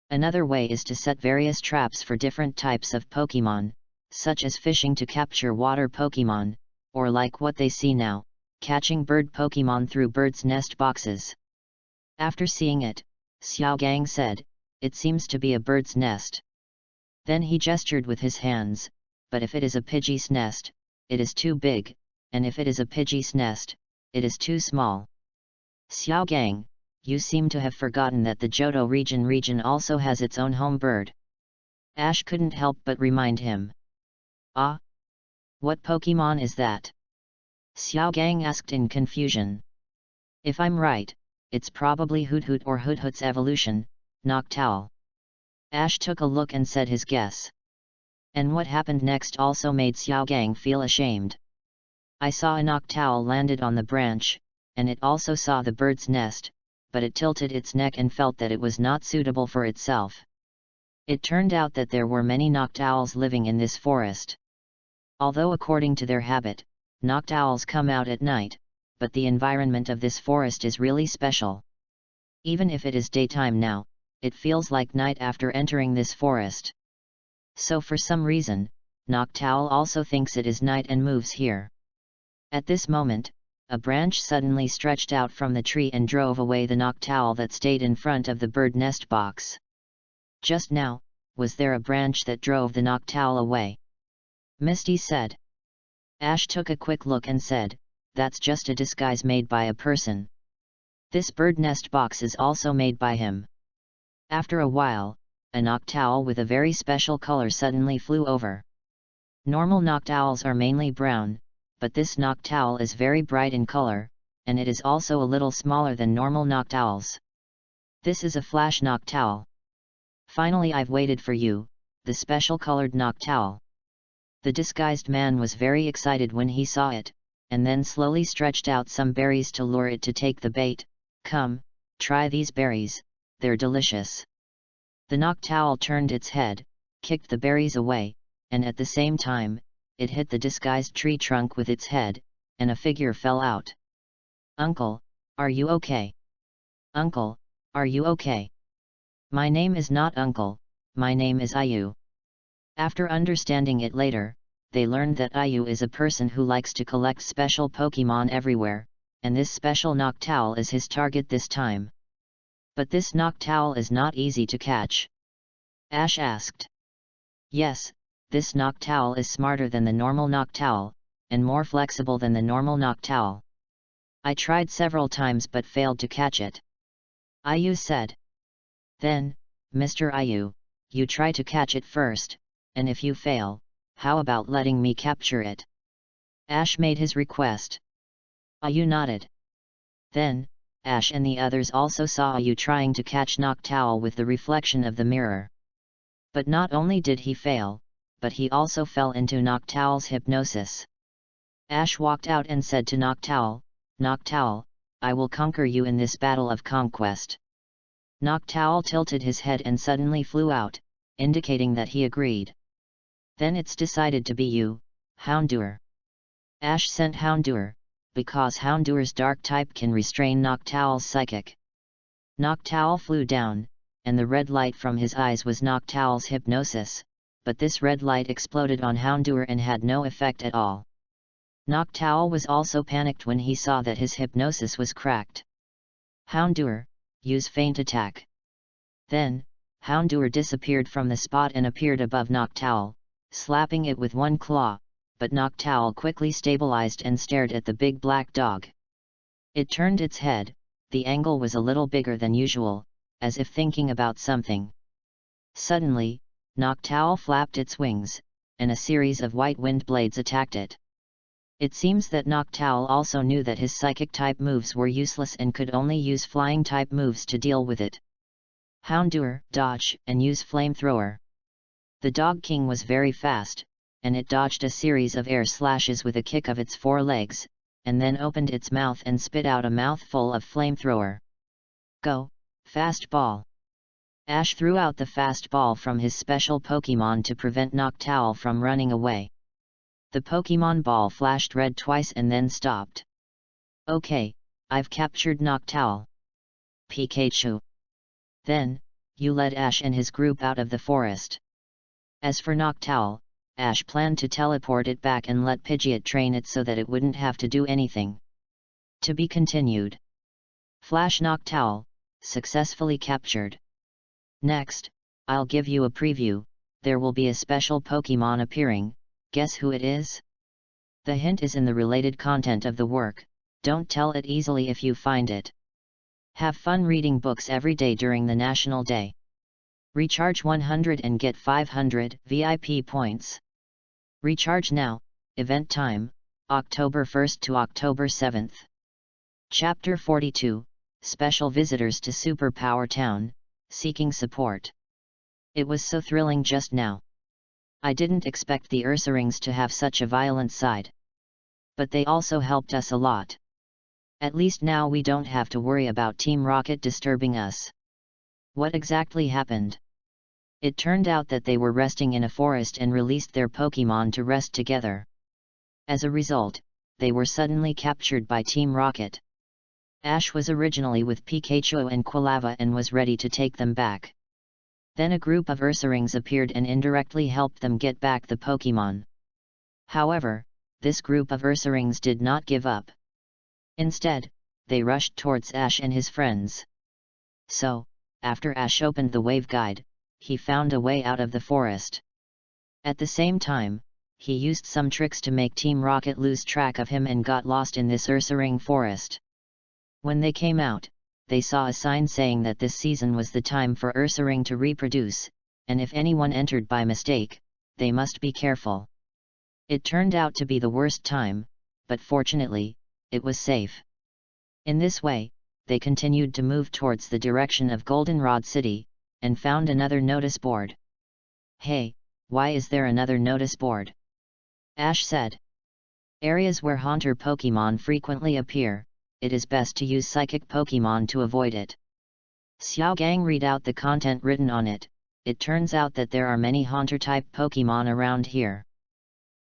Another way is to set various traps for different types of Pokemon, such as fishing to capture water Pokemon, or like what they see now, catching bird Pokemon through bird's nest boxes. After seeing it, Xiao Gang said, "It seems to be a bird's nest." Then he gestured with his hands, "But if it is a Pidgey's nest, it is too big, and if it is a Pidgey's nest, it is too small. Xiao Gang, you seem to have forgotten that the Johto region also has its own home bird. Ash couldn't help but remind him. Ah? What Pokemon is that? Xiao Gang asked in confusion. If I'm right, it's probably Hoot or Hoot's evolution, Noctowl. Ash took a look and said his guess. And what happened next also made Xiao Gang feel ashamed. I saw a Noctowl landed on the branch, and it also saw the bird's nest, but it tilted its neck and felt that it was not suitable for itself. It turned out that there were many Noctowls living in this forest. Although according to their habit, Noctowls come out at night, but the environment of this forest is really special. Even if it is daytime now, it feels like night after entering this forest. So for some reason, Noctowl also thinks it is night and moves here. At this moment, a branch suddenly stretched out from the tree and drove away the Noctowl that stayed in front of the bird nest box. Just now, was there a branch that drove the Noctowl away? Misty said. Ash took a quick look and said, that's just a disguise made by a person. This bird nest box is also made by him. After a while, a Noctowl with a very special color suddenly flew over. Normal Noctowls are mainly brown, but this Noctowl is very bright in color, and it is also a little smaller than normal Noctowls. This is a flash Noctowl. Finally, I've waited for you, the special colored Noctowl. The disguised man was very excited when he saw it, and then slowly stretched out some berries to lure it to take the bait. Come, try these berries, they're delicious. The Noctowl turned its head, kicked the berries away, and at the same time, it hit the disguised tree trunk with its head, and a figure fell out. Uncle, are you okay? Uncle, are you okay? My name is not Uncle, my name is Ayu. After understanding it later, they learned that Ayu is a person who likes to collect special Pokemon everywhere, and this special Noctowl is his target this time. But this Noctowl is not easy to catch. Ash asked. Yes, this Noctowl is smarter than the normal Noctowl, and more flexible than the normal Noctowl. I tried several times but failed to catch it. Ayu said. Then, Mr. Ayu, you try to catch it first, and if you fail, how about letting me capture it? Ash made his request. Ayu nodded. Then, Ash and the others also saw Ayu trying to catch Noctowl with the reflection of the mirror. But not only did he fail, but he also fell into Noctowl's hypnosis. Ash walked out and said to Noctowl, Noctowl, I will conquer you in this battle of conquest. Noctowl tilted his head and suddenly flew out, indicating that he agreed. Then it's decided to be you, Houndour. Ash sent Houndour, because Houndour's dark type can restrain Noctowl's psychic. Noctowl flew down, and the red light from his eyes was Noctowl's hypnosis, but this red light exploded on Houndour and had no effect at all. Noctowl was also panicked when he saw that his hypnosis was cracked. Houndour, use Feint Attack. Then, Houndour disappeared from the spot and appeared above Noctowl, slapping it with one claw, but Noctowl quickly stabilized and stared at the big black dog. It turned its head, the angle was a little bigger than usual, as if thinking about something. Suddenly, Noctowl flapped its wings, and a series of white wind blades attacked it. It seems that Noctowl also knew that his psychic-type moves were useless and could only use flying-type moves to deal with it. Houndour, dodge, and use Flamethrower. The Dog King was very fast, and it dodged a series of air slashes with a kick of its forelegs, and then opened its mouth and spit out a mouthful of Flamethrower. Go, Fast Ball! Ash threw out the Fast Ball from his special Pokemon to prevent Noctowl from running away. The Pokemon ball flashed red twice and then stopped. Okay, I've captured Noctowl. Pikachu. Then, you led Ash and his group out of the forest. As for Noctowl, Ash planned to teleport it back and let Pidgeot train it so that it wouldn't have to do anything. To be continued. Flash Noctowl, successfully captured. Next, I'll give you a preview, there will be a special Pokemon appearing. Guess who it is? The hint is in the related content of the work, don't tell it easily if you find it. Have fun reading books every day during the National Day. Recharge 100 and get 500 VIP points. Recharge now, event time, October 1st to October 7th. Chapter 42, Special Visitors to Superpower Town, Seeking Support. It was so thrilling just now. I didn't expect the Ursarinks to have such a violent side. But they also helped us a lot. At least now we don't have to worry about Team Rocket disturbing us. What exactly happened? It turned out that they were resting in a forest and released their Pokémon to rest together. As a result, they were suddenly captured by Team Rocket. Ash was originally with Pikachu and Quilava and was ready to take them back. Then a group of Ursarinks appeared and indirectly helped them get back the Pokémon. However, this group of Ursarinks did not give up. Instead, they rushed towards Ash and his friends. So, after Ash opened the wave guide, he found a way out of the forest. At the same time, he used some tricks to make Team Rocket lose track of him and got lost in this Ursaring forest. When they came out, they saw a sign saying that this season was the time for Ursaring to reproduce, and if anyone entered by mistake, they must be careful. It turned out to be the worst time, but fortunately, it was safe. In this way, they continued to move towards the direction of Goldenrod City, and found another notice board. Hey, why is there another notice board? Ash said. Areas where Haunter Pokémon frequently appear, it is best to use Psychic Pokémon to avoid it. Xiaogang read out the content written on it. It turns out that there are many Haunter-type Pokémon around here.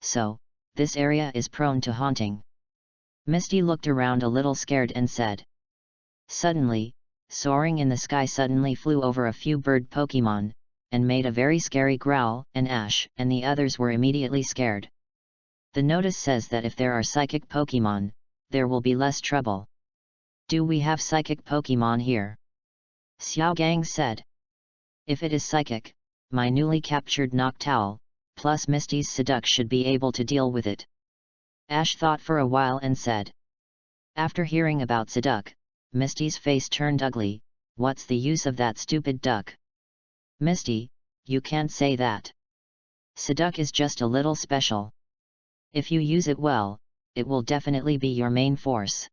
So, this area is prone to haunting. Misty looked around a little scared and said. Suddenly, soaring in the sky suddenly flew over a few bird Pokémon, and made a very scary growl, and Ash and the others were immediately scared. The notice says that if there are Psychic Pokémon, there will be less trouble. Do we have Psychic Pokémon here? Xiaogang said. If it is Psychic, my newly captured Noctowl, plus Misty's Seduct should be able to deal with it. Ash thought for a while and said. After hearing about Seduct, Misty's face turned ugly. What's the use of that stupid duck? Misty, you can't say that. Seduct is just a little special. If you use it well, it will definitely be your main force.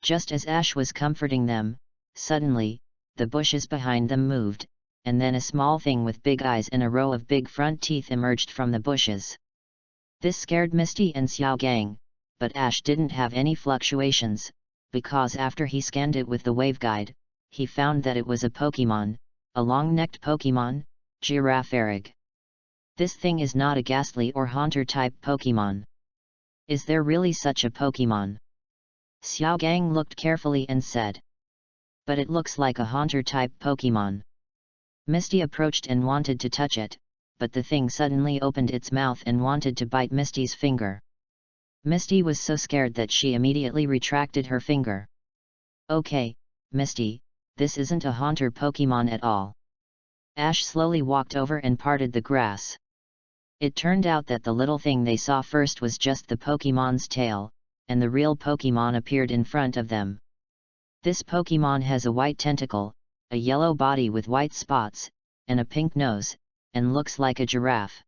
Just as Ash was comforting them, suddenly, the bushes behind them moved, and then a small thing with big eyes and a row of big front teeth emerged from the bushes. This scared Misty and Xiaogang, but Ash didn't have any fluctuations, because after he scanned it with the waveguide, he found that it was a Pokémon, a long-necked Pokémon, Girafarig. This thing is not a Ghastly or Haunter-type Pokémon. Is there really such a Pokémon? Xiaogang looked carefully and said. But it looks like a Haunter-type Pokémon. Misty approached and wanted to touch it, but the thing suddenly opened its mouth and wanted to bite Misty's finger. Misty was so scared that she immediately retracted her finger. Okay, Misty, this isn't a Haunter Pokémon at all. Ash slowly walked over and parted the grass. It turned out that the little thing they saw first was just the Pokémon's tail, and the real Pokémon appeared in front of them. This Pokémon has a white tentacle, a yellow body with white spots, and a pink nose, and looks like a giraffe.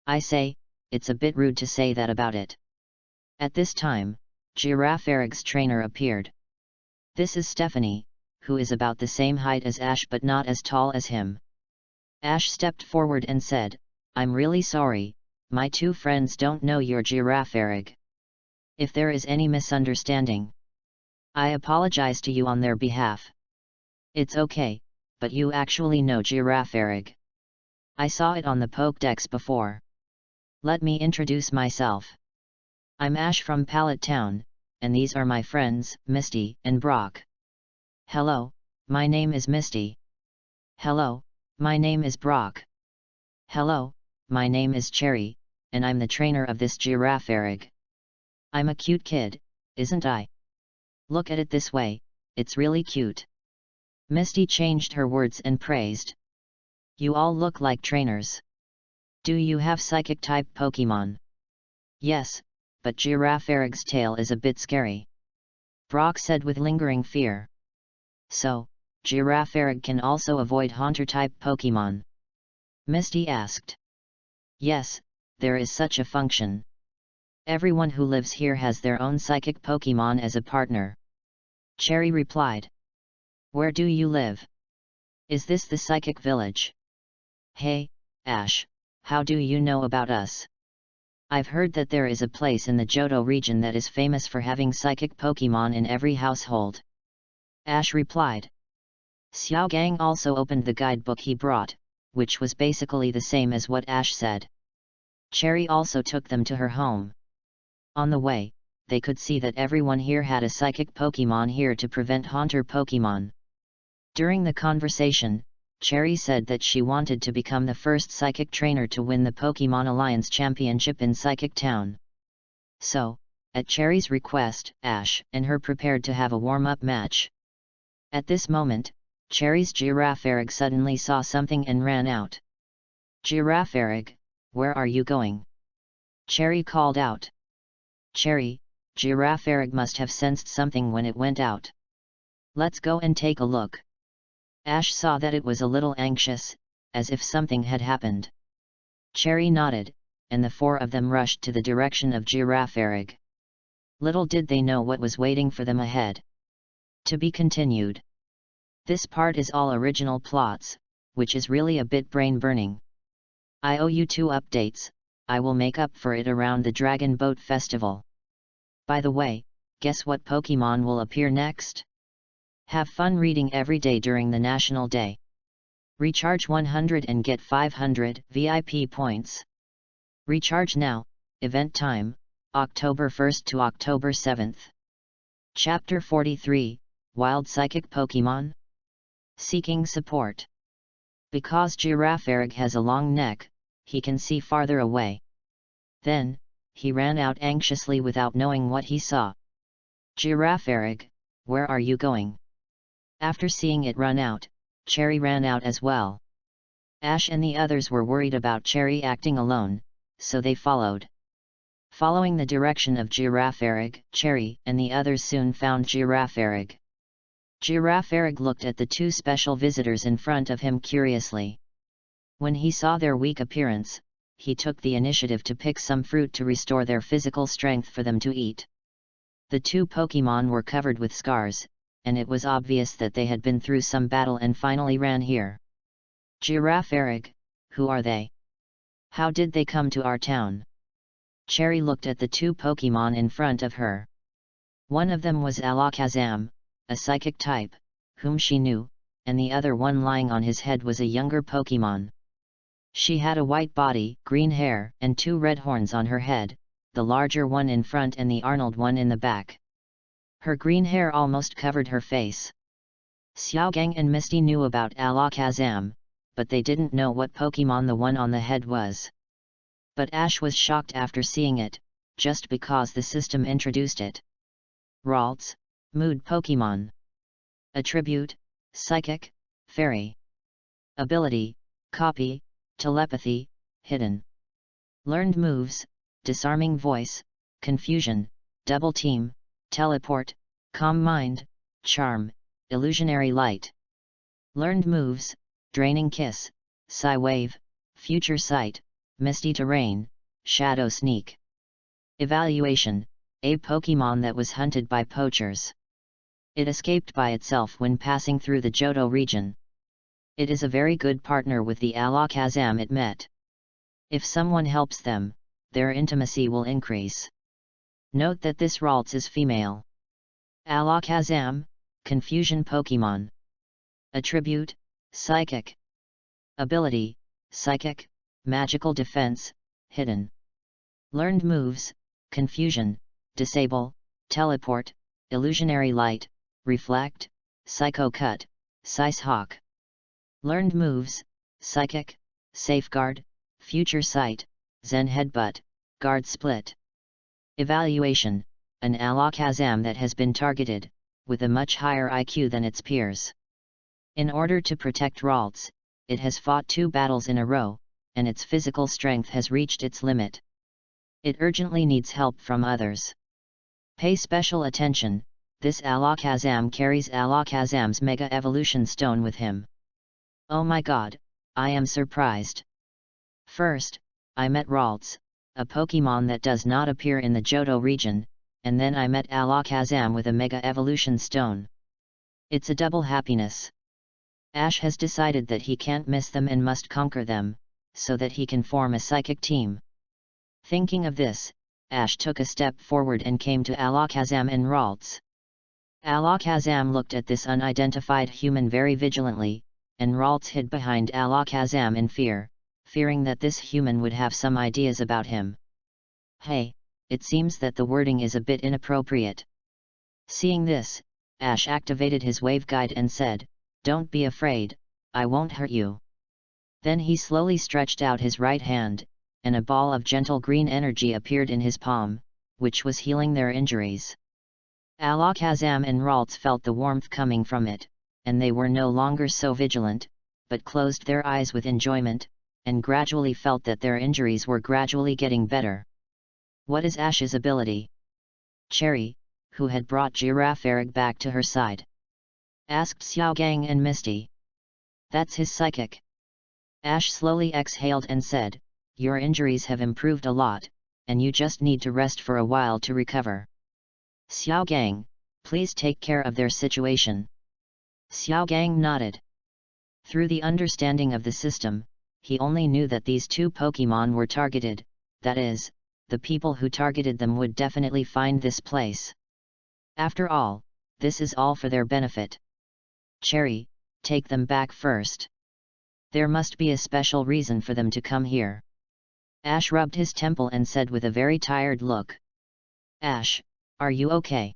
I say, it's a bit rude to say that about it. At this time, Girafarig's trainer appeared. This is Stephanie, who is about the same height as Ash but not as tall as him. Ash stepped forward and said, I'm really sorry, my two friends don't know your Girafarig. If there is any misunderstanding, I apologize to you on their behalf. It's okay, but you actually know Girafarig. I saw it on the Pokédex before. Let me introduce myself. I'm Ash from Pallet Town, and these are my friends, Misty and Brock. Hello, my name is Misty. Hello, my name is Brock. Hello, my name is Cherry, and I'm the trainer of this Girafarig. I'm a cute kid, isn't I? Look at it this way, it's really cute. Misty changed her words and praised. You all look like trainers. Do you have Psychic-type Pokémon? Yes, but Girafarig's tail is a bit scary. Brock said with lingering fear. So, Girafarig can also avoid Haunter-type Pokemon? Misty asked. Yes, there is such a function. Everyone who lives here has their own psychic Pokemon as a partner. Cherry replied. Where do you live? Is this the psychic village? Hey, Ash, how do you know about us? I've heard that there is a place in the Johto region that is famous for having psychic Pokemon in every household. Ash replied. Xiao Gang also opened the guidebook he brought, which was basically the same as what Ash said. Cherry also took them to her home. On the way, they could see that everyone here had a psychic Pokemon here to prevent Haunter Pokemon. During the conversation, Cherry said that she wanted to become the first psychic trainer to win the Pokemon Alliance Championship in Psychic Town. So, at Cherry's request, Ash and her prepared to have a warm-up match. At this moment, Cherry's Girafarig suddenly saw something and ran out. Girafarig, where are you going? Cherry called out. Cherry, Girafarig must have sensed something when it went out. Let's go and take a look. Ash saw that it was a little anxious, as if something had happened. Cherry nodded, and the four of them rushed to the direction of Girafarig. Little did they know what was waiting for them ahead. To be continued. This part is all original plots, which is really a bit brain-burning. I owe you 2 updates, I will make up for it around the Dragon Boat Festival. By the way, guess what Pokemon will appear next? Have fun reading every day during the National Day. Recharge 100 and get 500 VIP points. Recharge now, event time, October 1st to October 7th. Chapter 43, Wild Psychic Pokemon? Seeking support. Because Girafarig has a long neck, he can see farther away. Then, he ran out anxiously without knowing what he saw. Girafarig, where are you going? After seeing it run out, Cherry ran out as well. Ash and the others were worried about Cherry acting alone, so they followed. Following the direction of Girafarig, Cherry and the others soon found Girafarig. Girafarig looked at the 2 special visitors in front of him curiously. When he saw their weak appearance, he took the initiative to pick some fruit to restore their physical strength for them to eat. The 2 Pokemon were covered with scars, and it was obvious that they had been through some battle and finally ran here. Girafarig, who are they? How did they come to our town? Cherry looked at the 2 Pokemon in front of her. One of them was Alakazam, a psychic type, whom she knew, and the other one lying on his head was a younger Pokemon. She had a white body, green hair, and 2 red horns on her head, the larger one in front and the Arnold one in the back. Her green hair almost covered her face. Xiaogang and Misty knew about Alakazam, but they didn't know what Pokemon the one on the head was. But Ash was shocked after seeing it, just because the system introduced it. Ralts, Mood Pokemon. Attribute, Psychic, Fairy. Ability, Copy, Telepathy, Hidden. Learned moves, Disarming Voice, Confusion, Double Team, Teleport, Calm Mind, Charm, Illusionary Light. Learned moves, Draining Kiss, Psy-Wave, Future Sight, Misty Terrain, Shadow Sneak. Evaluation, a Pokemon that was hunted by poachers. It escaped by itself when passing through the Johto region. It is a very good partner with the Alakazam it met. If someone helps them, their intimacy will increase. Note that this Ralts is female. Alakazam, Confusion Pokemon. Attribute, Psychic. Ability, Psychic, Magical Defense, Hidden. Learned moves, Confusion, Disable, Teleport, Illusionary Light, Reflect, Psycho Cut, Size Hawk. Learned moves, Psychic, Safeguard, Future Sight, Zen Headbutt, Guard Split. Evaluation, an Alakazam that has been targeted, with a much higher IQ than its peers. In order to protect Ralts, it has fought 2 battles in a row, and its physical strength has reached its limit. It urgently needs help from others. Pay special attention, this Alakazam carries Alakazam's Mega Evolution Stone with him. Oh my god, I am surprised. First, I met Ralts, a Pokemon that does not appear in the Johto region, and then I met Alakazam with a Mega Evolution Stone. It's a double happiness. Ash has decided that he can't miss them and must conquer them, so that he can form a psychic team. Thinking of this, Ash took a step forward and came to Alakazam and Ralts. Alakazam looked at this unidentified human very vigilantly, and Ralts hid behind Alakazam in fear, fearing that this human would have some ideas about him. Hey, it seems that the wording is a bit inappropriate. Seeing this, Ash activated his waveguide and said, "Don't be afraid, I won't hurt you." Then he slowly stretched out his right hand, and a ball of gentle green energy appeared in his palm, which was healing their injuries. Alakazam and Ralts felt the warmth coming from it, and they were no longer so vigilant, but closed their eyes with enjoyment, and gradually felt that their injuries were gradually getting better. What is Ash's ability? Cherry, who had brought Girafarig back to her side, asked Xiaogang and Misty. That's his psychic. Ash slowly exhaled and said, "Your injuries have improved a lot, and you just need to rest for a while to recover. Xiaogang, please take care of their situation." Xiaogang nodded. Through the understanding of the system, he only knew that these two Pokemon were targeted, that is, the people who targeted them would definitely find this place. After all, this is all for their benefit. Cherry, take them back first. There must be a special reason for them to come here. Ash rubbed his temple and said with a very tired look. Ash, are you okay?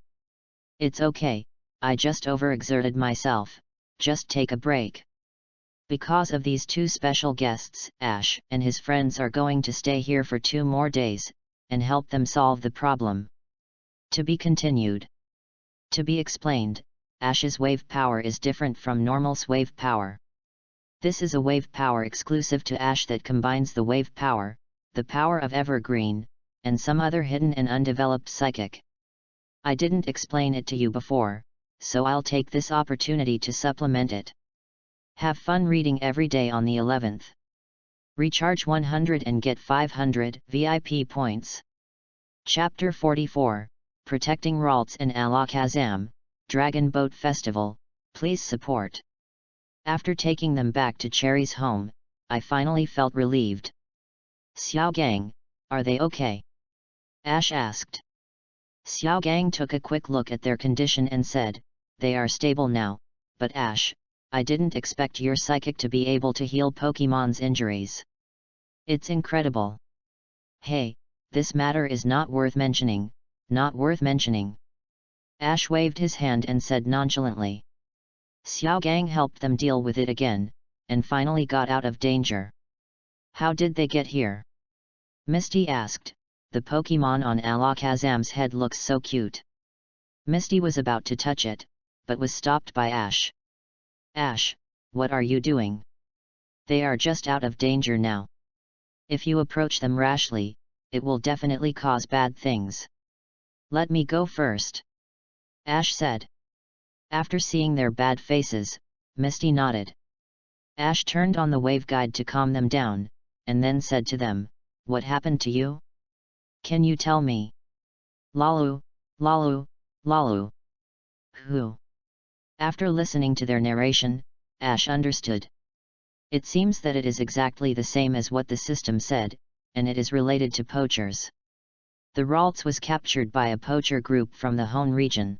It's okay, I just overexerted myself, just take a break. Because of these two special guests, Ash and his friends are going to stay here for 2 more days, and help them solve the problem. To be continued. To be explained, Ash's wave power is different from Normal's wave power. This is a wave power exclusive to Ash that combines the wave power, the power of Evergreen, and some other hidden and undeveloped psychic. I didn't explain it to you before, so I'll take this opportunity to supplement it. Have fun reading every day on the 11th. Recharge 100 and get 500 VIP points. Chapter 44, Protecting Ralts and Alakazam, Dragon Boat Festival, please support. After taking them back to Cherry's home, I finally felt relieved. Xiaogang, are they okay? Ash asked. Xiaogang took a quick look at their condition and said, "They are stable now, but Ash, I didn't expect your psychic to be able to heal Pokemon's injuries. It's incredible. Hey, this matter is not worth mentioning, not worth mentioning." Ash waved his hand and said nonchalantly. Xiaogang helped them deal with it again, and finally got out of danger. How did they get here? Misty asked. The Pokemon on Alakazam's head looks so cute. Misty was about to touch it, but was stopped by Ash. Ash, what are you doing? They are just out of danger now. If you approach them rashly, it will definitely cause bad things. Let me go first. Ash said. After seeing their bad faces, Misty nodded. Ash turned on the waveguide to calm them down, and then said to them, "What happened to you? Can you tell me?" Lalu, Lalu, Lalu. Who? After listening to their narration, Ash understood. It seems that it is exactly the same as what the system said, and it is related to poachers. The Ralts was captured by a poacher group from the Hone region.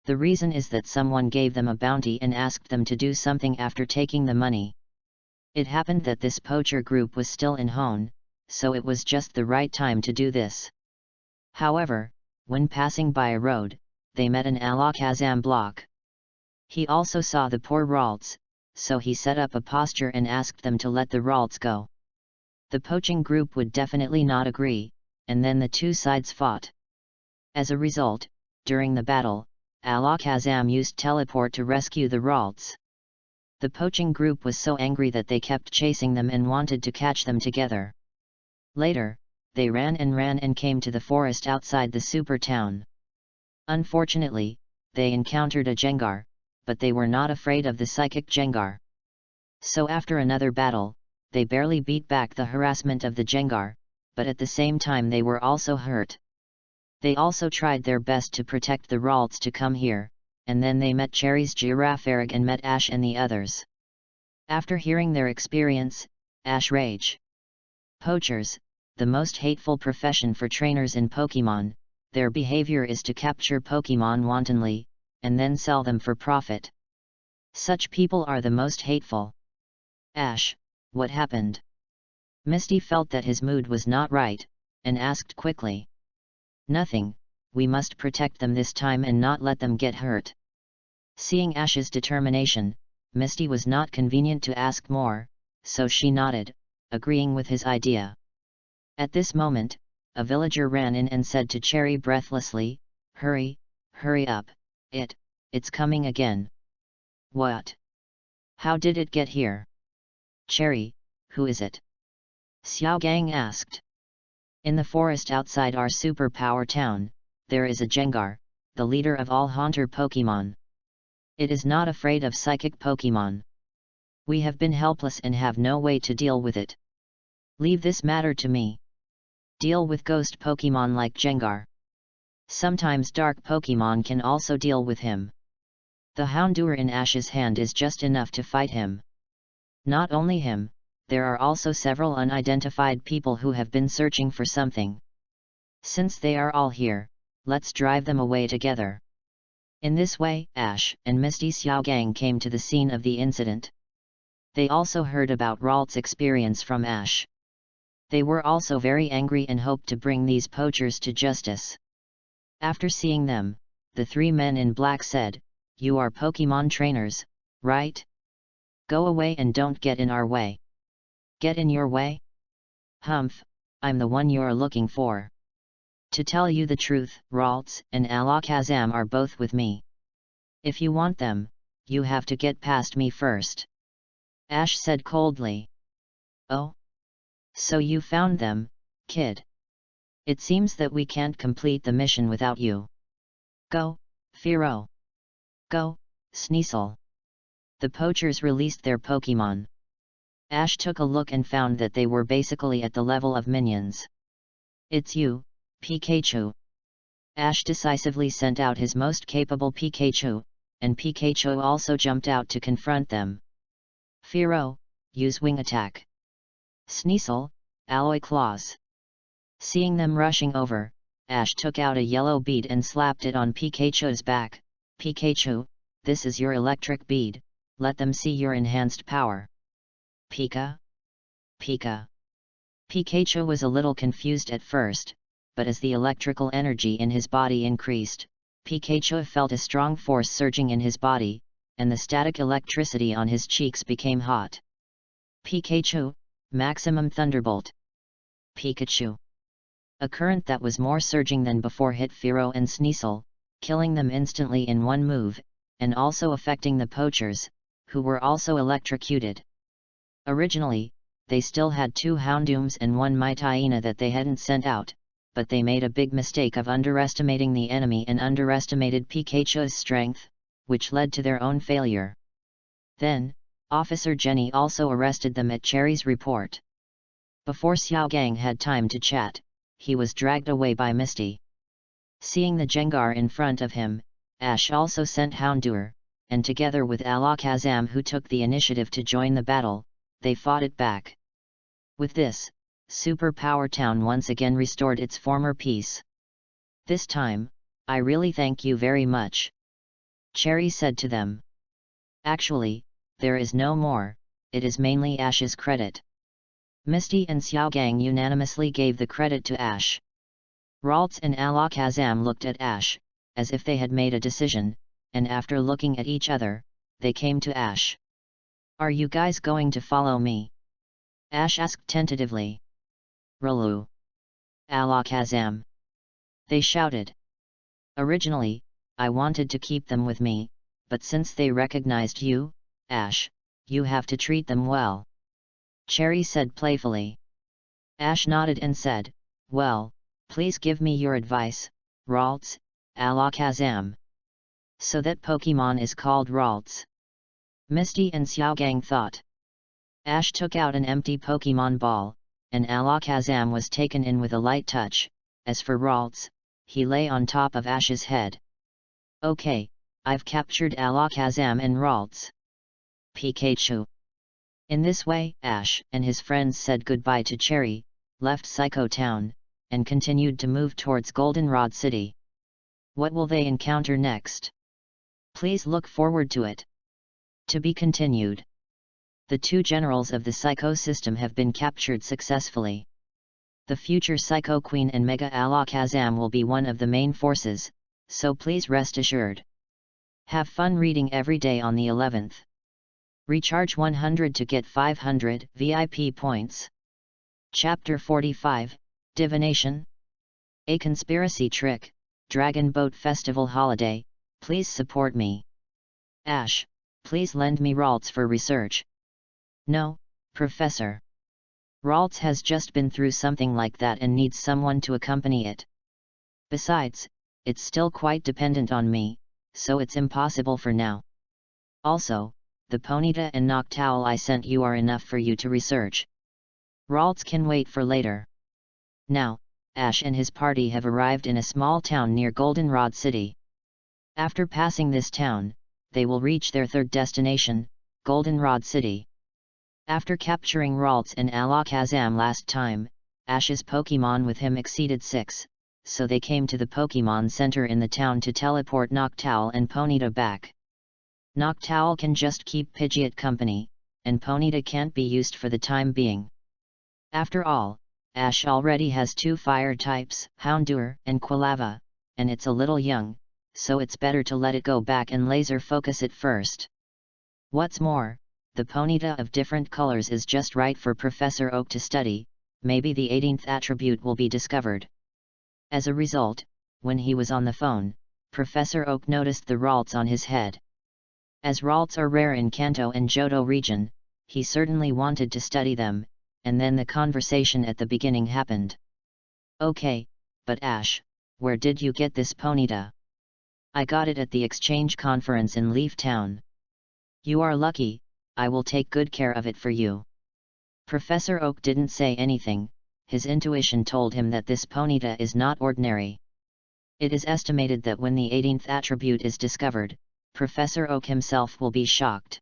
The reason is that someone gave them a bounty and asked them to do something after taking the money. It happened that this poacher group was still in Hone, so it was just the right time to do this. However, when passing by a road, they met an Alakazam block. He also saw the poor Ralts, so he set up a posture and asked them to let the Ralts go. The poaching group would definitely not agree, and then the two sides fought. As a result, during the battle, Alakazam used teleport to rescue the Ralts. The poaching group was so angry that they kept chasing them and wanted to catch them together. Later, they ran and came to the forest outside the super town. Unfortunately, they encountered a Jengar, but they were not afraid of the psychic Jengar. So after another battle, they barely beat back the harassment of the Jengar, but at the same time they were also hurt. They also tried their best to protect the Ralts to come here, and then they met Cherry's Giraffe Eric and met Ash and the others. After hearing their experience, Ash rage. Poachers, the most hateful profession for trainers in Pokemon, their behavior is to capture Pokemon wantonly, and then sell them for profit. Such people are the most hateful. Ash, what happened? Misty felt that his mood was not right, and asked quickly. Nothing, we must protect them this time and not let them get hurt. Seeing Ash's determination, Misty was not convenient to ask more, so she nodded, agreeing with his idea. At this moment, a villager ran in and said to Cherry breathlessly, "Hurry, hurry up, it's coming again." "What? How did it get here?" "Cherry, who is it?" Xiaogang asked. "In the forest outside our superpower town, there is a Jengar, the leader of all haunter Pokemon. It is not afraid of psychic Pokemon. We have been helpless and have no way to deal with it. Leave this matter to me. Deal with ghost Pokemon like Jengar. Sometimes dark Pokemon can also deal with him. The Houndour in Ash's hand is just enough to fight him. Not only him, there are also several unidentified people who have been searching for something. Since they are all here, let's drive them away together." In this way, Ash and Misty Xiaogang came to the scene of the incident. They also heard about Ralt's experience from Ash. They were also very angry and hoped to bring these poachers to justice. After seeing them, the three men in black said, "You are Pokemon trainers, right? Go away and don't get in our way." "Get in your way? Humph, I'm the one you're looking for. To tell you the truth, Ralts and Alakazam are both with me. If you want them, you have to get past me first." Ash said coldly. "Oh? So you found them, kid? It seems that we can't complete the mission without you. Go, Firo. Go, Sneasel." The poachers released their Pokemon. Ash took a look and found that they were basically at the level of minions. "It's you, Pikachu." Ash decisively sent out his most capable Pikachu, and Pikachu also jumped out to confront them. "Firo, use Wing Attack." "Sneasel, Alloy Claws." Seeing them rushing over, Ash took out a yellow bead and slapped it on Pikachu's back. "Pikachu, this is your electric bead, let them see your enhanced power." "Pika? Pika?" Pikachu was a little confused at first, but as the electrical energy in his body increased, Pikachu felt a strong force surging in his body, and the static electricity on his cheeks became hot. "Pikachu, Maximum Thunderbolt." "Pikachu." A current that was more surging than before hit Firo and Sneasel, killing them instantly in one move, and also affecting the poachers, who were also electrocuted. Originally, they still had 2 Houndooms and 1 Mytyena that they hadn't sent out, but they made a big mistake of underestimating the enemy and underestimated Pikachu's strength, which led to their own failure. Then, Officer Jenny also arrested them at Cherry's report. Before Xiaogang had time to chat, he was dragged away by Misty. Seeing the Jengar in front of him, Ash also sent Houndour, and together with Alakazam, who took the initiative to join the battle, they fought it back. With this, Super Power Town once again restored its former peace. "This time, I really thank you very much," Cherry said to them. "Actually, there is no more, it is mainly Ash's credit." Misty and Xiaogang unanimously gave the credit to Ash. Ralts and Alakazam looked at Ash, as if they had made a decision, and after looking at each other, they came to Ash. "Are you guys going to follow me?" Ash asked tentatively. "Ralu. Alakazam." They shouted. "Originally, I wanted to keep them with me, but since they recognized you, Ash, you have to treat them well," Cherry said playfully. Ash nodded and said, Well, please give me your advice, Ralts, Alakazam. So that Pokemon is called Ralts. Misty and Xiaogang thought. Ash took out an empty Pokemon ball, and Alakazam was taken in with a light touch. As for Ralts, he lay on top of Ash's head. Okay, I've captured Alakazam and Ralts. Pikachu. In this way, Ash and his friends said goodbye to Cherry, left Psycho Town, and continued to move towards Goldenrod City. What will they encounter next? Please look forward to it. To be continued. The two generals of the Psycho system have been captured successfully. The future Psycho Queen and Mega Alakazam will be one of the main forces, so please rest assured. Have fun reading every day on the 11th. Recharge 100 to get 500 VIP points. Chapter 45, Divination. A conspiracy trick, Dragon Boat Festival Holiday, please support me. Ash, please lend me Ralts for research. No, Professor. Ralts has just been through something like that and needs someone to accompany it. Besides, it's still quite dependent on me, so it's impossible for now. Also, the Ponyta and Noctowl I sent you are enough for you to research. Ralts can wait for later. Now, Ash and his party have arrived in a small town near Goldenrod City. After passing this town, they will reach their third destination, Goldenrod City. After capturing Ralts and Alakazam last time, Ash's Pokemon with him exceeded 6, so they came to the Pokemon Center in the town to teleport Noctowl and Ponyta back. Noctowl can just keep Pidgeot company, and Ponyta can't be used for the time being. After all, Ash already has 2 fire types, Houndour and Quilava, and it's a little young, so it's better to let it go back and laser focus it first. What's more, the Ponyta of different colors is just right for Professor Oak to study, maybe the 18th attribute will be discovered. As a result, when he was on the phone, Professor Oak noticed the Ralts on his head. As Ralts are rare in Kanto and Johto region, he certainly wanted to study them, and then the conversation at the beginning happened. Okay, but Ash, where did you get this Ponyta? I got it at the exchange conference in Leaf Town. You are lucky, I will take good care of it for you. Professor Oak didn't say anything, his intuition told him that this Ponyta is not ordinary. It is estimated that when the 18th attribute is discovered, Professor Oak himself will be shocked.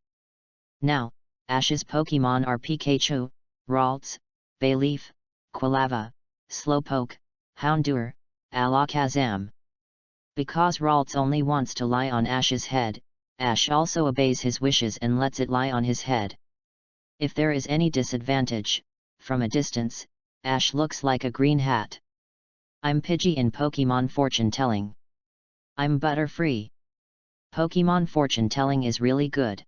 Now, Ash's Pokemon are Pikachu, Ralts, Bayleaf, Quilava, Slowpoke, Houndour, Alakazam. Because Ralts only wants to lie on Ash's head, Ash also obeys his wishes and lets it lie on his head. If there is any disadvantage, from a distance, Ash looks like a green hat. I'm Pidgey in Pokemon Fortune Telling. I'm Butterfree. Pokemon Fortune Telling is really good.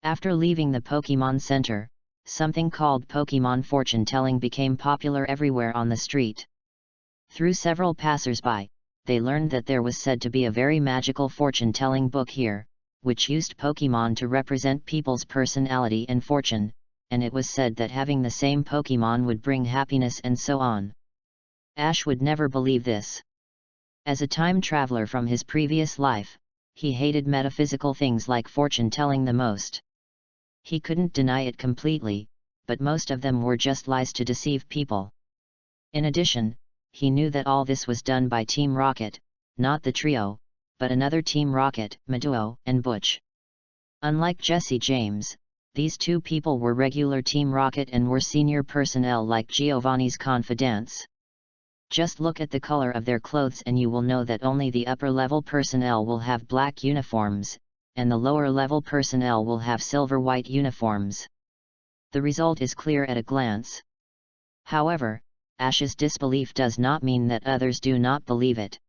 After leaving the Pokemon Center, something called Pokemon Fortune Telling became popular everywhere on the street. Through several passers-by, they learned that there was said to be a very magical fortune-telling book here, which used Pokemon to represent people's personality and fortune, and it was said that having the same Pokemon would bring happiness and so on. Ash would never believe this. As a time traveler from his previous life, he hated metaphysical things like fortune-telling the most. He couldn't deny it completely, but most of them were just lies to deceive people. In addition, he knew that all this was done by Team Rocket, not the trio, but another Team Rocket, Meduo and Butch. Unlike Jesse James, these two people were regular Team Rocket and were senior personnel like Giovanni's confidants. Just look at the color of their clothes and you will know that only the upper-level personnel will have black uniforms, and the lower-level personnel will have silver-white uniforms. The result is clear at a glance. However, Ash's disbelief does not mean that others do not believe it.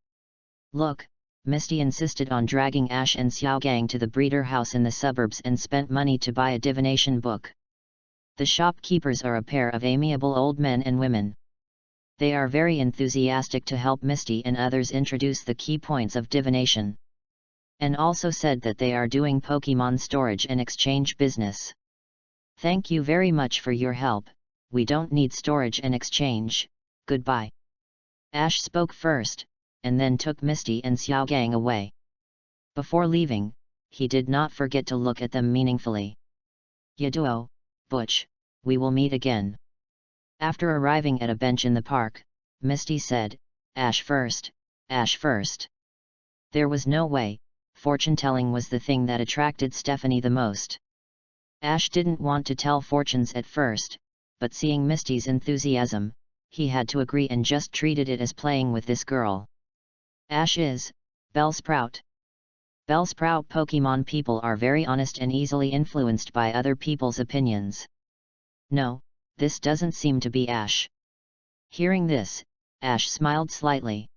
Look, Misty insisted on dragging Ash and Xiaogang to the breeder house in the suburbs and spent money to buy a divination book. The shopkeepers are a pair of amiable old men and women. They are very enthusiastic to help Misty and others introduce the key points of divination. And also said that they are doing Pokemon storage and exchange business. Thank you very much for your help, we don't need storage and exchange, goodbye. Ash spoke first, and then took Misty and Xiaogang away. Before leaving, he did not forget to look at them meaningfully. Yaduo, Butch, we will meet again. After arriving at a bench in the park, Misty said, Ash first, Ash first. There was no way, fortune-telling was the thing that attracted Stephanie the most. Ash didn't want to tell fortunes at first, but seeing Misty's enthusiasm, he had to agree and just treated it as playing with this girl. Ash is Bellsprout. Bellsprout Pokemon people are very honest and easily influenced by other people's opinions. No, this doesn't seem to be Ash. Hearing this, Ash smiled slightly.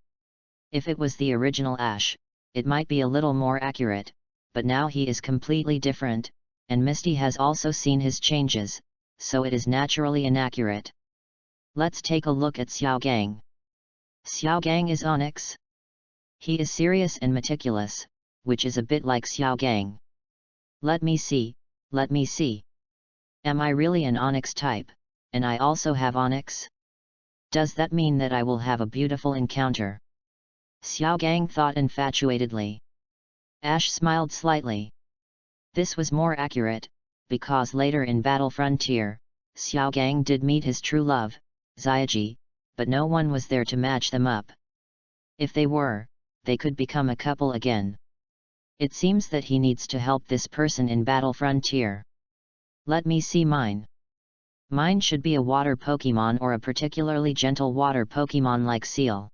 If it was the original Ash, it might be a little more accurate, but now he is completely different, and Misty has also seen his changes, so it is naturally inaccurate. Let's take a look at Xiaogang. Xiaogang is Onyx. He is serious and meticulous, which is a bit like Xiaogang. Let me see. Am I really an Onyx type, and I also have Onyx? Does that mean that I will have a beautiful encounter? Xiaogang thought infatuatedly. Ash smiled slightly. This was more accurate, because later in Battle Frontier, Xiaogang did meet his true love, Xiaoji, but no one was there to match them up. If they were, they could become a couple again. It seems that he needs to help this person in Battle Frontier. Let me see mine. Mine should be a water Pokemon or a particularly gentle water Pokemon like Seal.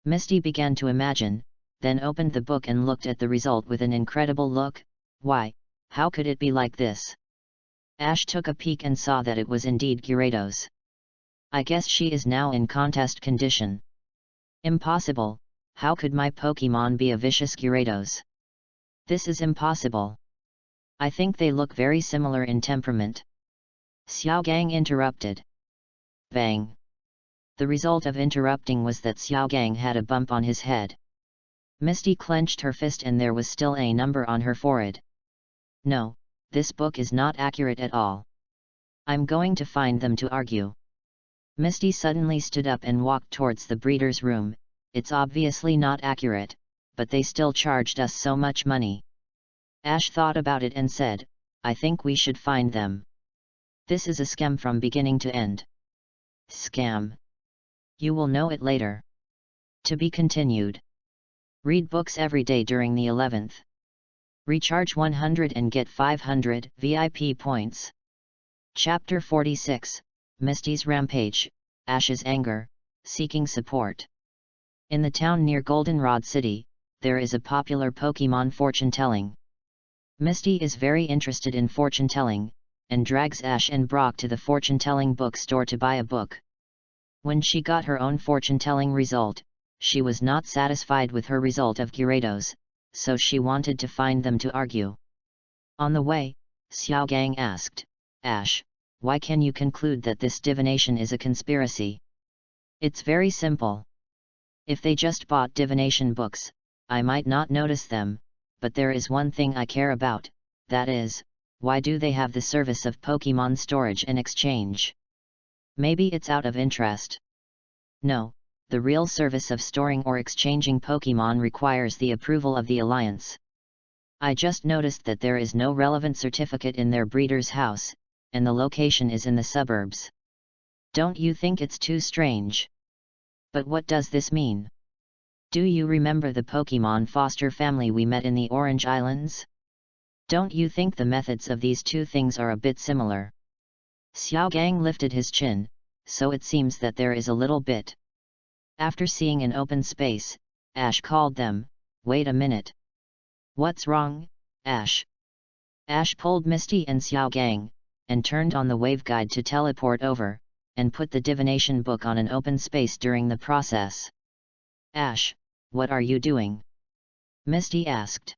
Misty began to imagine, then opened the book and looked at the result with an incredible look. Why, how could it be like this? Ash took a peek and saw that it was indeed Gyarados. I guess she is now in contest condition. Impossible, how could my Pokemon be a vicious Gyarados? This is impossible. I think they look very similar in temperament. Xiaogang interrupted. Bang! The result of interrupting was that Xiaogang had a bump on his head. Misty clenched her fist and there was still a number on her forehead. No, this book is not accurate at all. I'm going to find them to argue. Misty suddenly stood up and walked towards the breeder's room. It's obviously not accurate, but they still charged us so much money. Ash thought about it and said, I think we should find them. This is a scam from beginning to end. Scam. You will know it later. To be continued. Read books every day during the 11th. Recharge 100 and get 500 VIP points. Chapter 46, Misty's Rampage, Ash's Anger, Seeking Support. In the town near Goldenrod City, there is a popular Pokemon fortune-telling. Misty is very interested in fortune-telling, and drags Ash and Brock to the fortune-telling bookstore to buy a book. When she got her own fortune-telling result, she was not satisfied with her result of Gyarados, so she wanted to find them to argue. On the way, Xiaogang asked, Ash, why can you conclude that this divination is a conspiracy? It's very simple. If they just bought divination books, I might not notice them, but there is one thing I care about, that is, why do they have the service of Pokemon storage and exchange? Maybe it's out of interest. No, the real service of storing or exchanging Pokemon requires the approval of the Alliance. I just noticed that there is no relevant certificate in their breeder's house, and the location is in the suburbs. Don't you think it's too strange? But what does this mean? Do you remember the Pokemon foster family we met in the Orange Islands? Don't you think the methods of these two things are a bit similar? Xiaogang lifted his chin, so it seems that there is a little bit. After seeing an open space, Ash called them, wait a minute. What's wrong, Ash? Ash pulled Misty and Xiaogang, and turned on the waveguide to teleport over, and put the divination book on an open space during the process. Ash, what are you doing? Misty asked.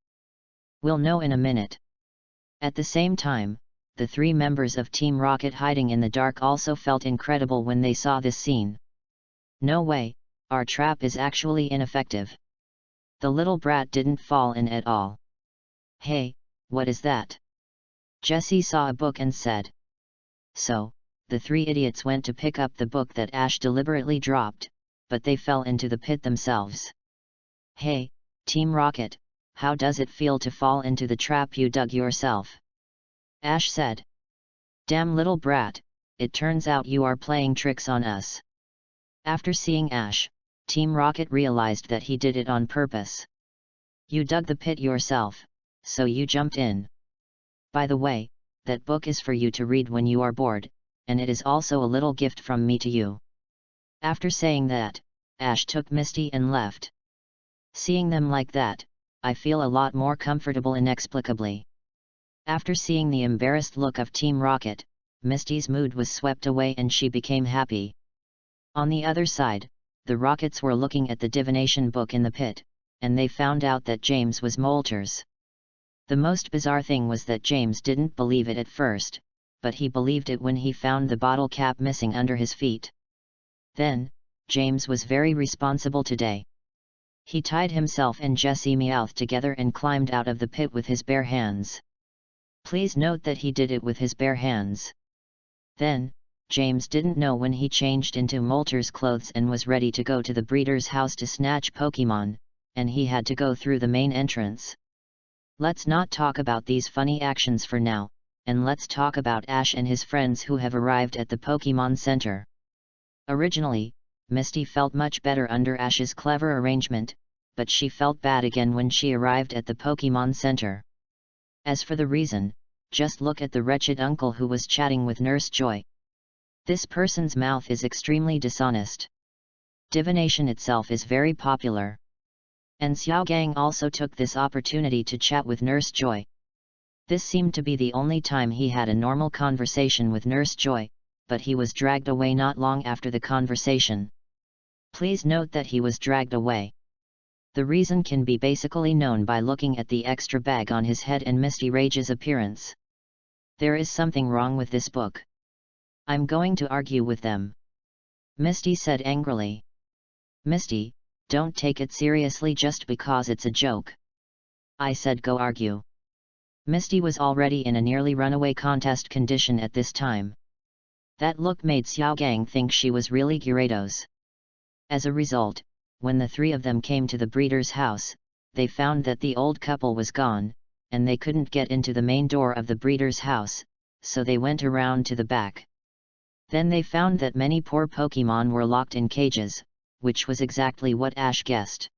We'll know in a minute. At the same time, the three members of Team Rocket hiding in the dark also felt incredible when they saw this scene. No way, our trap is actually ineffective. The little brat didn't fall in at all. Hey, what is that? Jessie saw a book and said. So, the three idiots went to pick up the book that Ash deliberately dropped, but they fell into the pit themselves. "Hey, Team Rocket, how does it feel to fall into the trap you dug yourself?" Ash said. "Damn little brat, it turns out you are playing tricks on us." After seeing Ash, Team Rocket realized that he did it on purpose. "You dug the pit yourself, so you jumped in. By the way, that book is for you to read when you are bored, and it is also a little gift from me to you." After saying that, Ash took Misty and left. Seeing them like that, I feel a lot more comfortable inexplicably. After seeing the embarrassed look of Team Rocket, Misty's mood was swept away and she became happy. On the other side, the Rockets were looking at the divination book in the pit, and they found out that James was Moltres. The most bizarre thing was that James didn't believe it at first, but he believed it when he found the bottle cap missing under his feet. Then, James was very responsible today. He tied himself and Jessie Meowth together and climbed out of the pit with his bare hands. Please note that he did it with his bare hands. Then, James didn't know when he changed into Moltres' clothes and was ready to go to the breeder's house to snatch Pokemon, and he had to go through the main entrance. Let's not talk about these funny actions for now, and let's talk about Ash and his friends who have arrived at the Pokemon Center. Originally, Misty felt much better under Ash's clever arrangement, but she felt bad again when she arrived at the Pokemon Center. As for the reason, just look at the wretched uncle who was chatting with Nurse Joy. This person's mouth is extremely dishonest. Divination itself is very popular. And Xiao Gang also took this opportunity to chat with Nurse Joy. This seemed to be the only time he had a normal conversation with Nurse Joy, but he was dragged away not long after the conversation. Please note that he was dragged away. The reason can be basically known by looking at the extra bag on his head and Misty Rage's appearance. There is something wrong with this book. I'm going to argue with them. Misty said angrily. Misty, don't take it seriously just because it's a joke. I said go argue. Misty was already in a nearly runaway contest condition at this time. That look made Xiao Gang think she was really Gyarados. As a result, when the three of them came to the breeder's house, they found that the old couple was gone, and they couldn't get into the main door of the breeder's house, so they went around to the back. Then they found that many poor Pokemon were locked in cages, which was exactly what Ash guessed.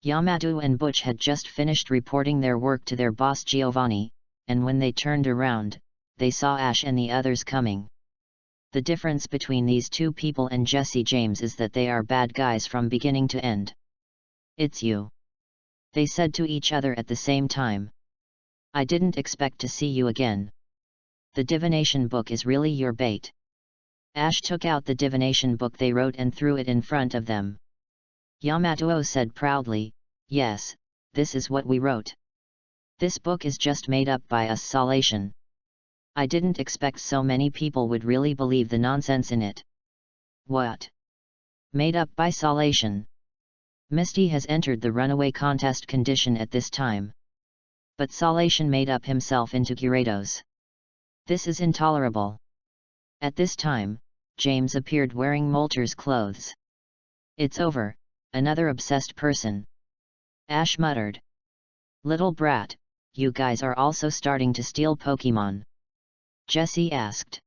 Yamato and Butch had just finished reporting their work to their boss Giovanni, and when they turned around, they saw Ash and the others coming. The difference between these two people and Jesse James is that they are bad guys from beginning to end. It's you. They said to each other at the same time. I didn't expect to see you again. The divination book is really your bait. Ash took out the divination book they wrote and threw it in front of them. Yamato said proudly, yes, this is what we wrote. This book is just made up by us Salation. I didn't expect so many people would really believe the nonsense in it. What? Made up by Salation. Misty has entered the runaway contest condition at this time. But Salation made up himself into Gyarados. This is intolerable. At this time, James appeared wearing Moltres' clothes. It's over, another obsessed person. Ash muttered. Little brat, you guys are also starting to steal Pokemon. Jessie asked.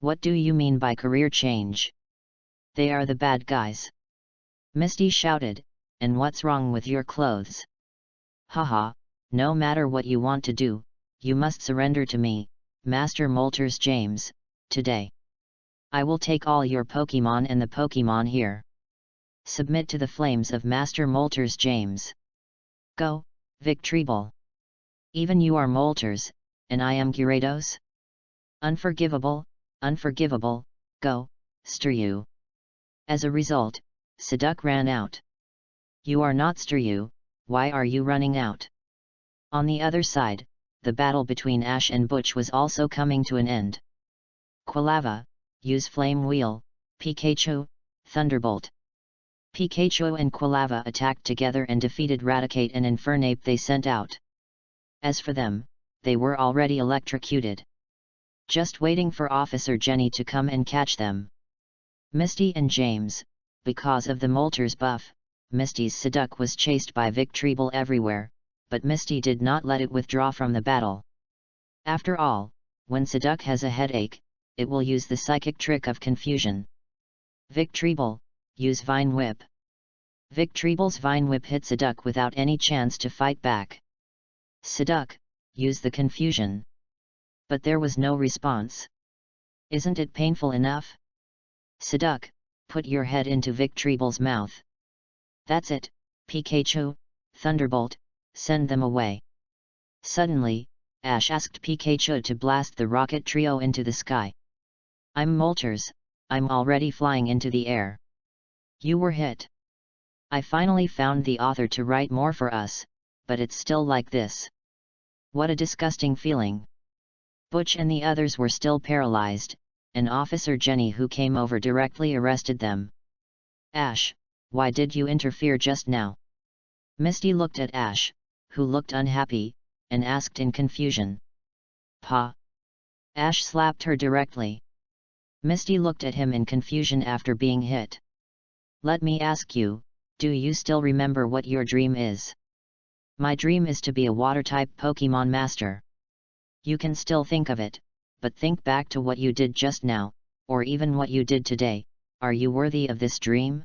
What do you mean by career change? They are the bad guys. Misty shouted, and what's wrong with your clothes? Haha, no matter what you want to do, you must surrender to me, Master Moltres James, today. I will take all your Pokemon and the Pokemon here. Submit to the flames of Master Moltres James. Go, Victreebel. Even you are Moltres, and I am Gyarados? Unforgivable, unforgivable, go, Staryu. As a result, Seduc ran out. You are not Staryu, why are you running out? On the other side, the battle between Ash and Butch was also coming to an end. Quilava, use Flame Wheel, Pikachu, Thunderbolt. Pikachu and Quilava attacked together and defeated Raticate and Infernape they sent out. As for them, they were already electrocuted. Just waiting for Officer Jenny to come and catch them. Misty and James, Because of the Molter's buff, Misty's Psyduck was chased by Victreebel everywhere, but Misty did not let it withdraw from the battle. After all, when Psyduck has a headache, it will use the psychic trick of confusion. Victreebel, use Vine Whip. Victreebel's Vine Whip hit Psyduck without any chance to fight back. Psyduck, use the confusion. But there was no response. Isn't it painful enough? Psyduck, put your head into Victreebel's mouth. That's it, Pikachu, Thunderbolt, send them away. Suddenly, Ash asked Pikachu to blast the rocket trio into the sky. I'm Moltres, I'm already flying into the air. You were hit. I finally found the author to write more for us, but it's still like this. What a disgusting feeling. Butch and the others were still paralyzed, and Officer Jenny who came over directly arrested them. Ash, why did you interfere just now? Misty looked at Ash, who looked unhappy, and asked in confusion. Pa. Ash slapped her directly. Misty looked at him in confusion after being hit. Let me ask you, do you still remember what your dream is? My dream is to be a water-type Pokemon master. You can still think of it, but think back to what you did just now, or even what you did today. Are you worthy of this dream?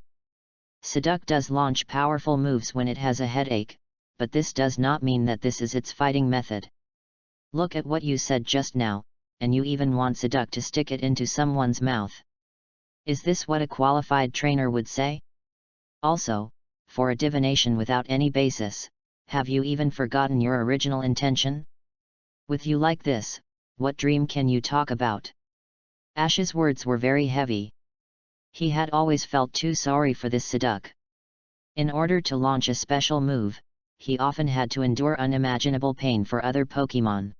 Psyduck does launch powerful moves when it has a headache, but this does not mean that this is its fighting method. Look at what you said just now, and you even want Psyduck to stick it into someone's mouth. Is this what a qualified trainer would say? Also, for a divination without any basis, have you even forgotten your original intention? With you like this, what dream can you talk about? Ash's words were very heavy. He had always felt too sorry for this Psyduck. In order to launch a special move, he often had to endure unimaginable pain for other Pokemon.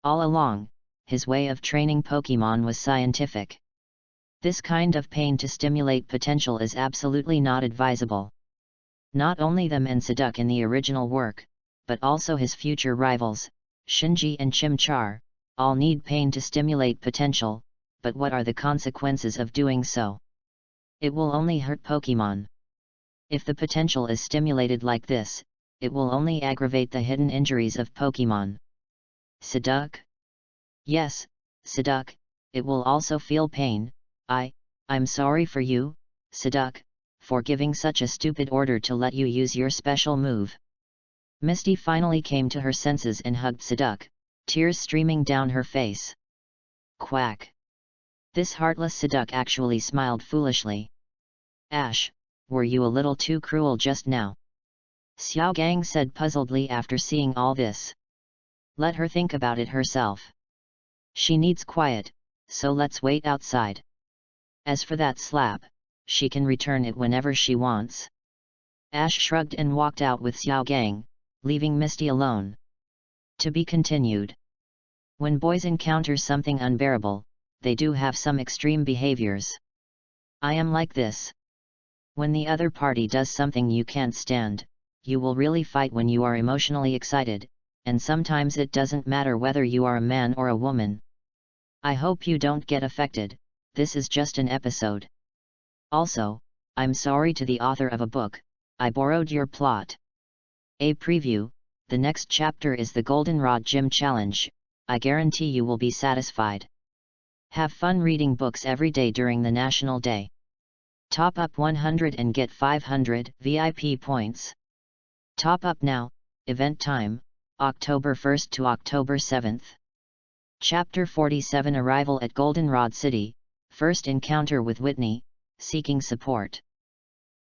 All along, his way of training Pokemon was scientific. This kind of pain to stimulate potential is absolutely not advisable. Not only them and Psyduck in the original work, but also his future rivals, Shinji and Chimchar, all need pain to stimulate potential, but what are the consequences of doing so? It will only hurt Pokemon. If the potential is stimulated like this, it will only aggravate the hidden injuries of Pokemon. Psyduck? Yes, Psyduck, it will also feel pain. I'm sorry for you, Psyduck, for giving such a stupid order to let you use your special move. Misty finally came to her senses and hugged Psyduck, tears streaming down her face. Quack! This heartless Psyduck actually smiled foolishly. Ash, were you a little too cruel just now? Xiao Gang said puzzledly after seeing all this. Let her think about it herself. She needs quiet, so let's wait outside. As for that slap, she can return it whenever she wants. Ash shrugged and walked out with Xiao Gang, leaving Misty alone. To be continued. When boys encounter something unbearable, they do have some extreme behaviors. I am like this. When the other party does something you can't stand, you will really fight when you are emotionally excited, and sometimes it doesn't matter whether you are a man or a woman. I hope you don't get affected, this is just an episode. Also, I'm sorry to the author of a book, I borrowed your plot. A preview, the next chapter is the Goldenrod Gym Challenge, I guarantee you will be satisfied. Have fun reading books every day during the National Day. Top up 100 and get 500 VIP points. Top up now, event time, October 1st to October 7th. Chapter 47 Arrival at Goldenrod City, First Encounter with Whitney, Seeking Support.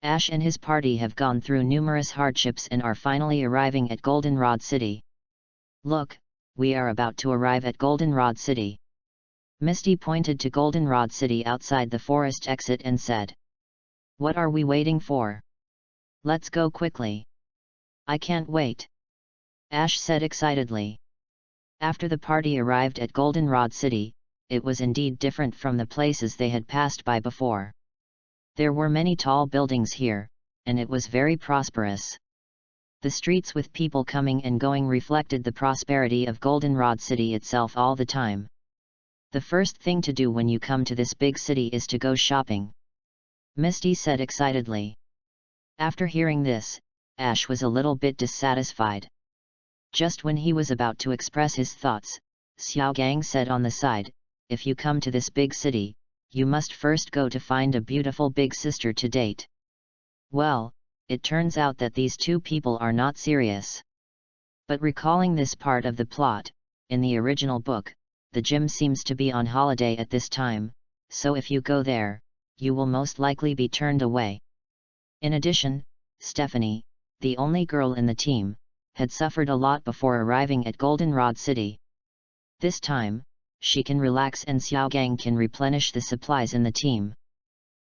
Ash and his party have gone through numerous hardships and are finally arriving at Goldenrod City. Look, we are about to arrive at Goldenrod City. Misty pointed to Goldenrod City outside the forest exit and said. What are we waiting for? Let's go quickly. I can't wait. Ash said excitedly. After the party arrived at Goldenrod City, it was indeed different from the places they had passed by before. There were many tall buildings here, and it was very prosperous. The streets with people coming and going reflected the prosperity of Goldenrod City itself all the time. The first thing to do when you come to this big city is to go shopping. Misty said excitedly. After hearing this, Ash was a little bit dissatisfied. Just when he was about to express his thoughts, Xiaogang said on the side, "If you come to this big city, you must first go to find a beautiful big sister to date." Well, it turns out that these two people are not serious. But recalling this part of the plot, in the original book, the gym seems to be on holiday at this time, so if you go there, you will most likely be turned away. In addition, Stephanie, the only girl in the team, had suffered a lot before arriving at Goldenrod City. This time, she can relax and Xiaogang can replenish the supplies in the team.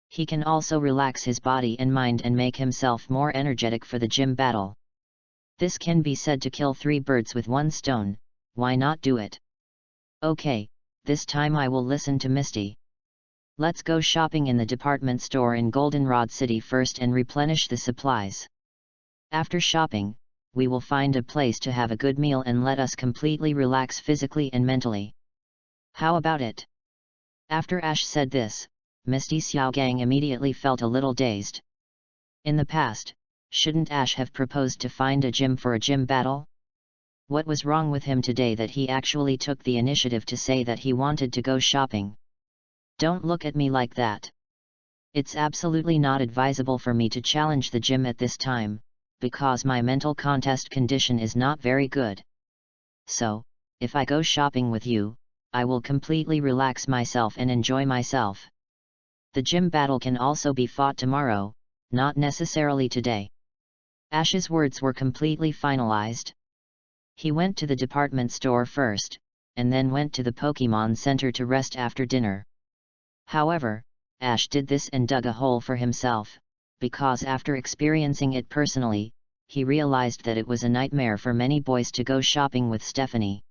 He can also relax his body and mind and make himself more energetic for the gym battle. This can be said to kill 3 birds with 1 stone, why not do it? Okay, this time I will listen to Misty. Let's go shopping in the department store in Goldenrod City first and replenish the supplies. After shopping, we will find a place to have a good meal and let us completely relax physically and mentally. How about it? After Ash said this, Misty Xiaogang immediately felt a little dazed. In the past, shouldn't Ash have proposed to find a gym for a gym battle? What was wrong with him today that he actually took the initiative to say that he wanted to go shopping? Don't look at me like that. It's absolutely not advisable for me to challenge the gym at this time, because my mental contest condition is not very good. So, if I go shopping with you, I will completely relax myself and enjoy myself. The gym battle can also be fought tomorrow, not necessarily today. Ash's words were completely finalized. He went to the department store first, and then went to the Pokemon Center to rest after dinner. However, Ash did this and dug a hole for himself, because after experiencing it personally, he realized that it was a nightmare for many boys to go shopping with Stephanie.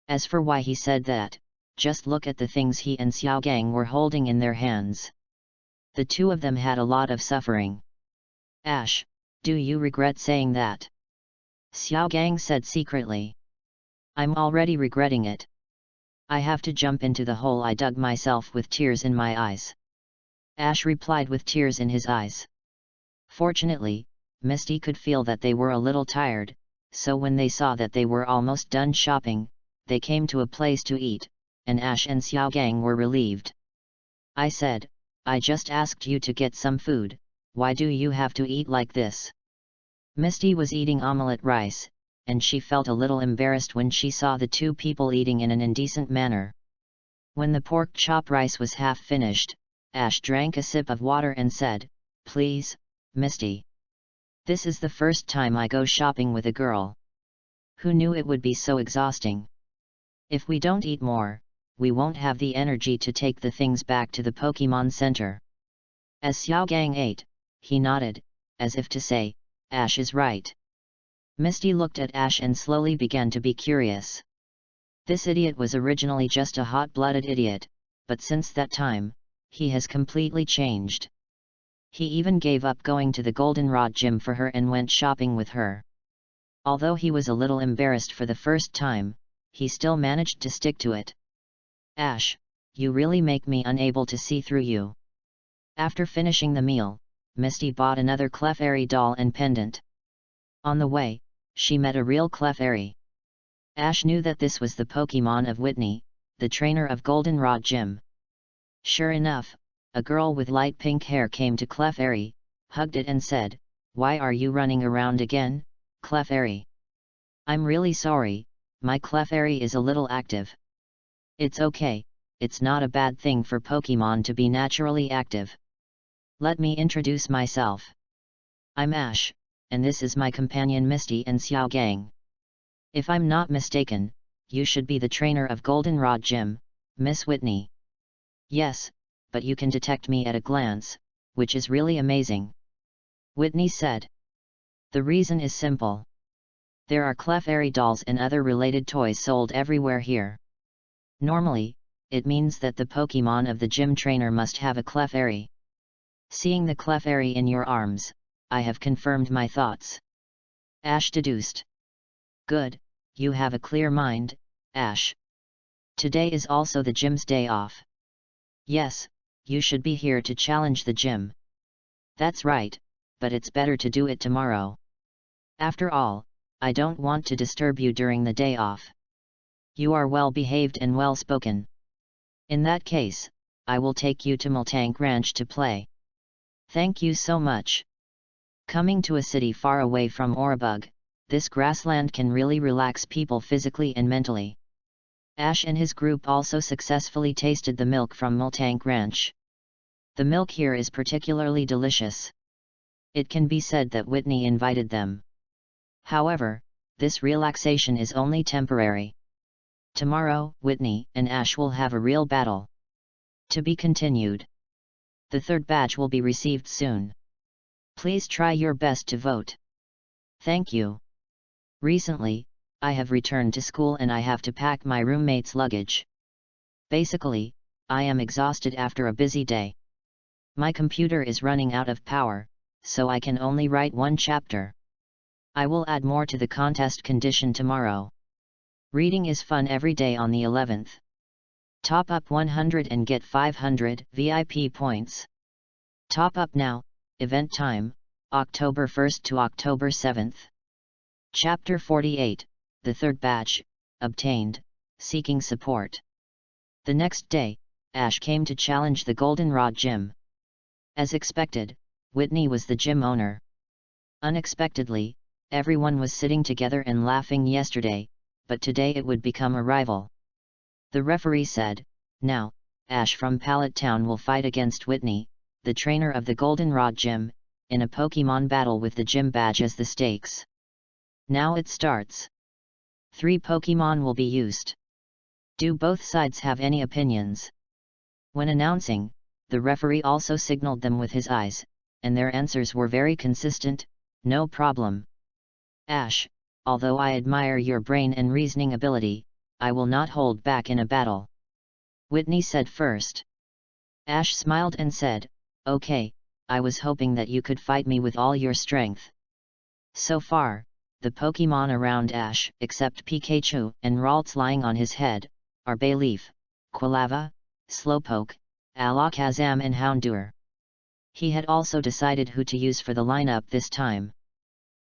As for why he said that, just look at the things he and Xiaogang were holding in their hands. The two of them had a lot of suffering. Ash, do you regret saying that? Xiaogang said secretly. I'm already regretting it. I have to jump into the hole I dug myself with tears in my eyes. Ash replied with tears in his eyes. Fortunately, Misty could feel that they were a little tired, so when they saw that they were almost done shopping, they came to a place to eat, and Ash and Xiaogang were relieved. I said, I just asked you to get some food, why do you have to eat like this? Misty was eating omelette rice, and she felt a little embarrassed when she saw the two people eating in an indecent manner. When the pork chop rice was half finished, Ash drank a sip of water and said, Please, Misty. This is the first time I go shopping with a girl. Who knew it would be so exhausting? If we don't eat more, we won't have the energy to take the things back to the Pokemon Center. As Xiaogang ate, he nodded, as if to say, Ash is right. Misty looked at Ash and slowly began to be curious. This idiot was originally just a hot-blooded idiot, but since that time, he has completely changed. He even gave up going to the Goldenrod gym for her and went shopping with her. Although he was a little embarrassed for the first time, he still managed to stick to it. Ash, you really make me unable to see through you. After finishing the meal, Misty bought another Clefairy doll and pendant. On the way, she met a real Clefairy. Ash knew that this was the Pokemon of Whitney, the trainer of Goldenrod Gym. Sure enough, a girl with light pink hair came to Clefairy, hugged it and said, Why are you running around again, Clefairy? I'm really sorry, my Clefairy is a little active. It's okay, it's not a bad thing for Pokemon to be naturally active. Let me introduce myself. I'm Ash, and this is my companion Misty and Xiaogang. If I'm not mistaken, you should be the trainer of Goldenrod Gym, Miss Whitney. Yes, but you can detect me at a glance, which is really amazing. Whitney said. The reason is simple. There are Clefairy dolls and other related toys sold everywhere here. Normally, it means that the Pokemon of the gym trainer must have a Clefairy. Seeing the Clefairy in your arms, I have confirmed my thoughts. Ash deduced. Good, you have a clear mind, Ash. Today is also the gym's day off. Yes, you should be here to challenge the gym, That's right, but it's better to do it tomorrow. After all, I don't want to disturb you during the day off. You are well behaved and well spoken. In that case, I will take you to Multank Ranch to play. Thank you so much. Coming to a city far away from Audiobook, this grassland can really relax people physically and mentally. Ash and his group also successfully tasted the milk from Multank Ranch. The milk here is particularly delicious. It can be said that Whitney invited them. However, this relaxation is only temporary. Tomorrow, Whitney and Ash will have a real battle. To be continued. The third batch will be received soon. Please try your best to vote. Thank you. Recently, I have returned to school and I have to pack my roommate's luggage. Basically, I am exhausted after a busy day. My computer is running out of power, so I can only write one chapter. I will add more to the contest condition tomorrow. Reading is fun every day on the 11th. Top up 100 and get 500 VIP points. Top up now, event time, October 1st to October 7th. Chapter 48, the third batch, obtained, seeking support. The next day, Ash came to challenge the Goldenrod Gym. As expected, Whitney was the gym owner. Unexpectedly, everyone was sitting together and laughing yesterday, but today it would become a rival. The referee said, "Now, Ash from Pallet Town will fight against Whitney, the trainer of the Goldenrod Gym, in a Pokemon battle with the gym badge as the stakes. Now it starts. 3 Pokemon will be used. Do both sides have any opinions?" When announcing, the referee also signaled them with his eyes, and their answers were very consistent, "No problem. Ash, although I admire your brain and reasoning ability, I will not hold back in a battle," Whitney said first. Ash smiled and said, "Okay, I was hoping that you could fight me with all your strength." So far, the Pokemon around Ash, except Pikachu and Ralts lying on his head, are Bayleaf, Quilava, Slowpoke, Alakazam and Houndour. He had also decided who to use for the lineup this time.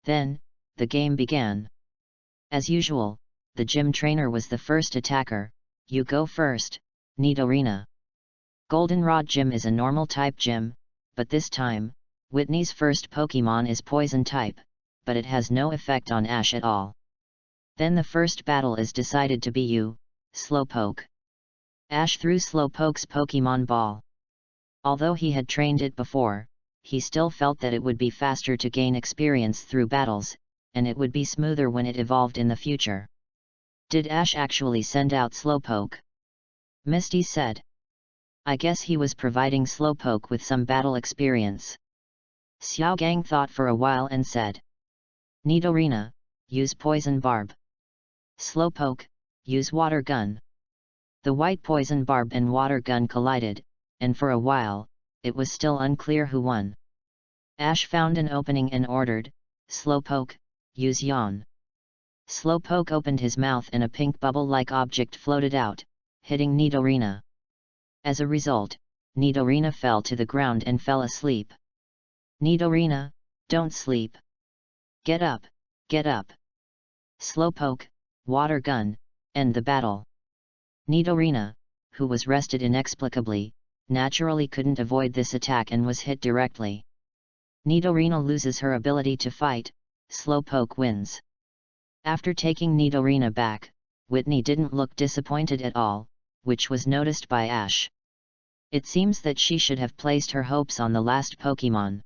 Then, the game began. As usual, the gym trainer was the first attacker. "You go first, Nidorina." Goldenrod Gym is a normal type gym, but this time, Whitney's first Pokemon is Poison type, but it has no effect on Ash at all. Then the first battle is decided to be you, Slowpoke. Ash threw Slowpoke's Pokemon Ball. Although he had trained it before, he still felt that it would be faster to gain experience through battles, and it would be smoother when it evolved in the future. Did Ash actually send out Slowpoke? Misty said. I guess he was providing Slowpoke with some battle experience. Xiaogang thought for a while and said. Nidorina, use Poison Barb. Slowpoke, use Water Gun. The white Poison Barb and Water Gun collided, and for a while, it was still unclear who won. Ash found an opening and ordered, Slowpoke, use Yawn. Slowpoke opened his mouth and a pink bubble-like object floated out, hitting Nidorina. As a result, Nidorina fell to the ground and fell asleep. Nidorina, don't sleep. Get up, get up. Slowpoke, Water Gun, end the battle. Nidorina, who was rested inexplicably, naturally couldn't avoid this attack and was hit directly. Nidorina loses her ability to fight, Slowpoke wins. After taking Nidorina back, Whitney didn't look disappointed at all, which was noticed by Ash. It seems that she should have placed her hopes on the last Pokemon.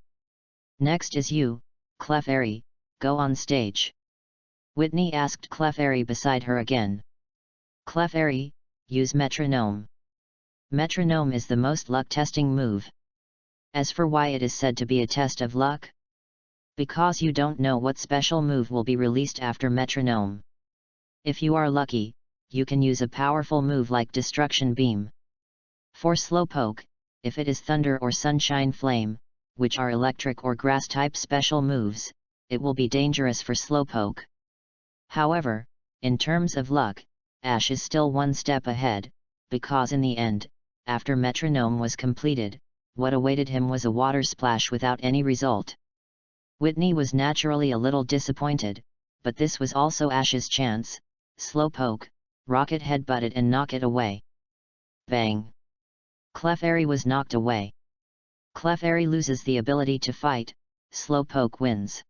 Next is you, Clefairy, go on stage. Whitney asked Clefairy beside her again. Clefairy, use Metronome. Metronome is the most luck-testing move. As for why it is said to be a test of luck? Because you don't know what special move will be released after Metronome. If you are lucky, you can use a powerful move like Destruction Beam. For Slowpoke, if it is Thunder or Sunshine Flame, which are electric or grass-type special moves, it will be dangerous for Slowpoke. However, in terms of luck, Ash is still one step ahead, because in the end, after Metronome was completed, what awaited him was a water splash without any result. Whitney was naturally a little disappointed, but this was also Ash's chance. Slowpoke, rocket headbutt it and knock it away. Bang! Clefairy was knocked away. Clefairy loses the ability to fight, Slowpoke wins.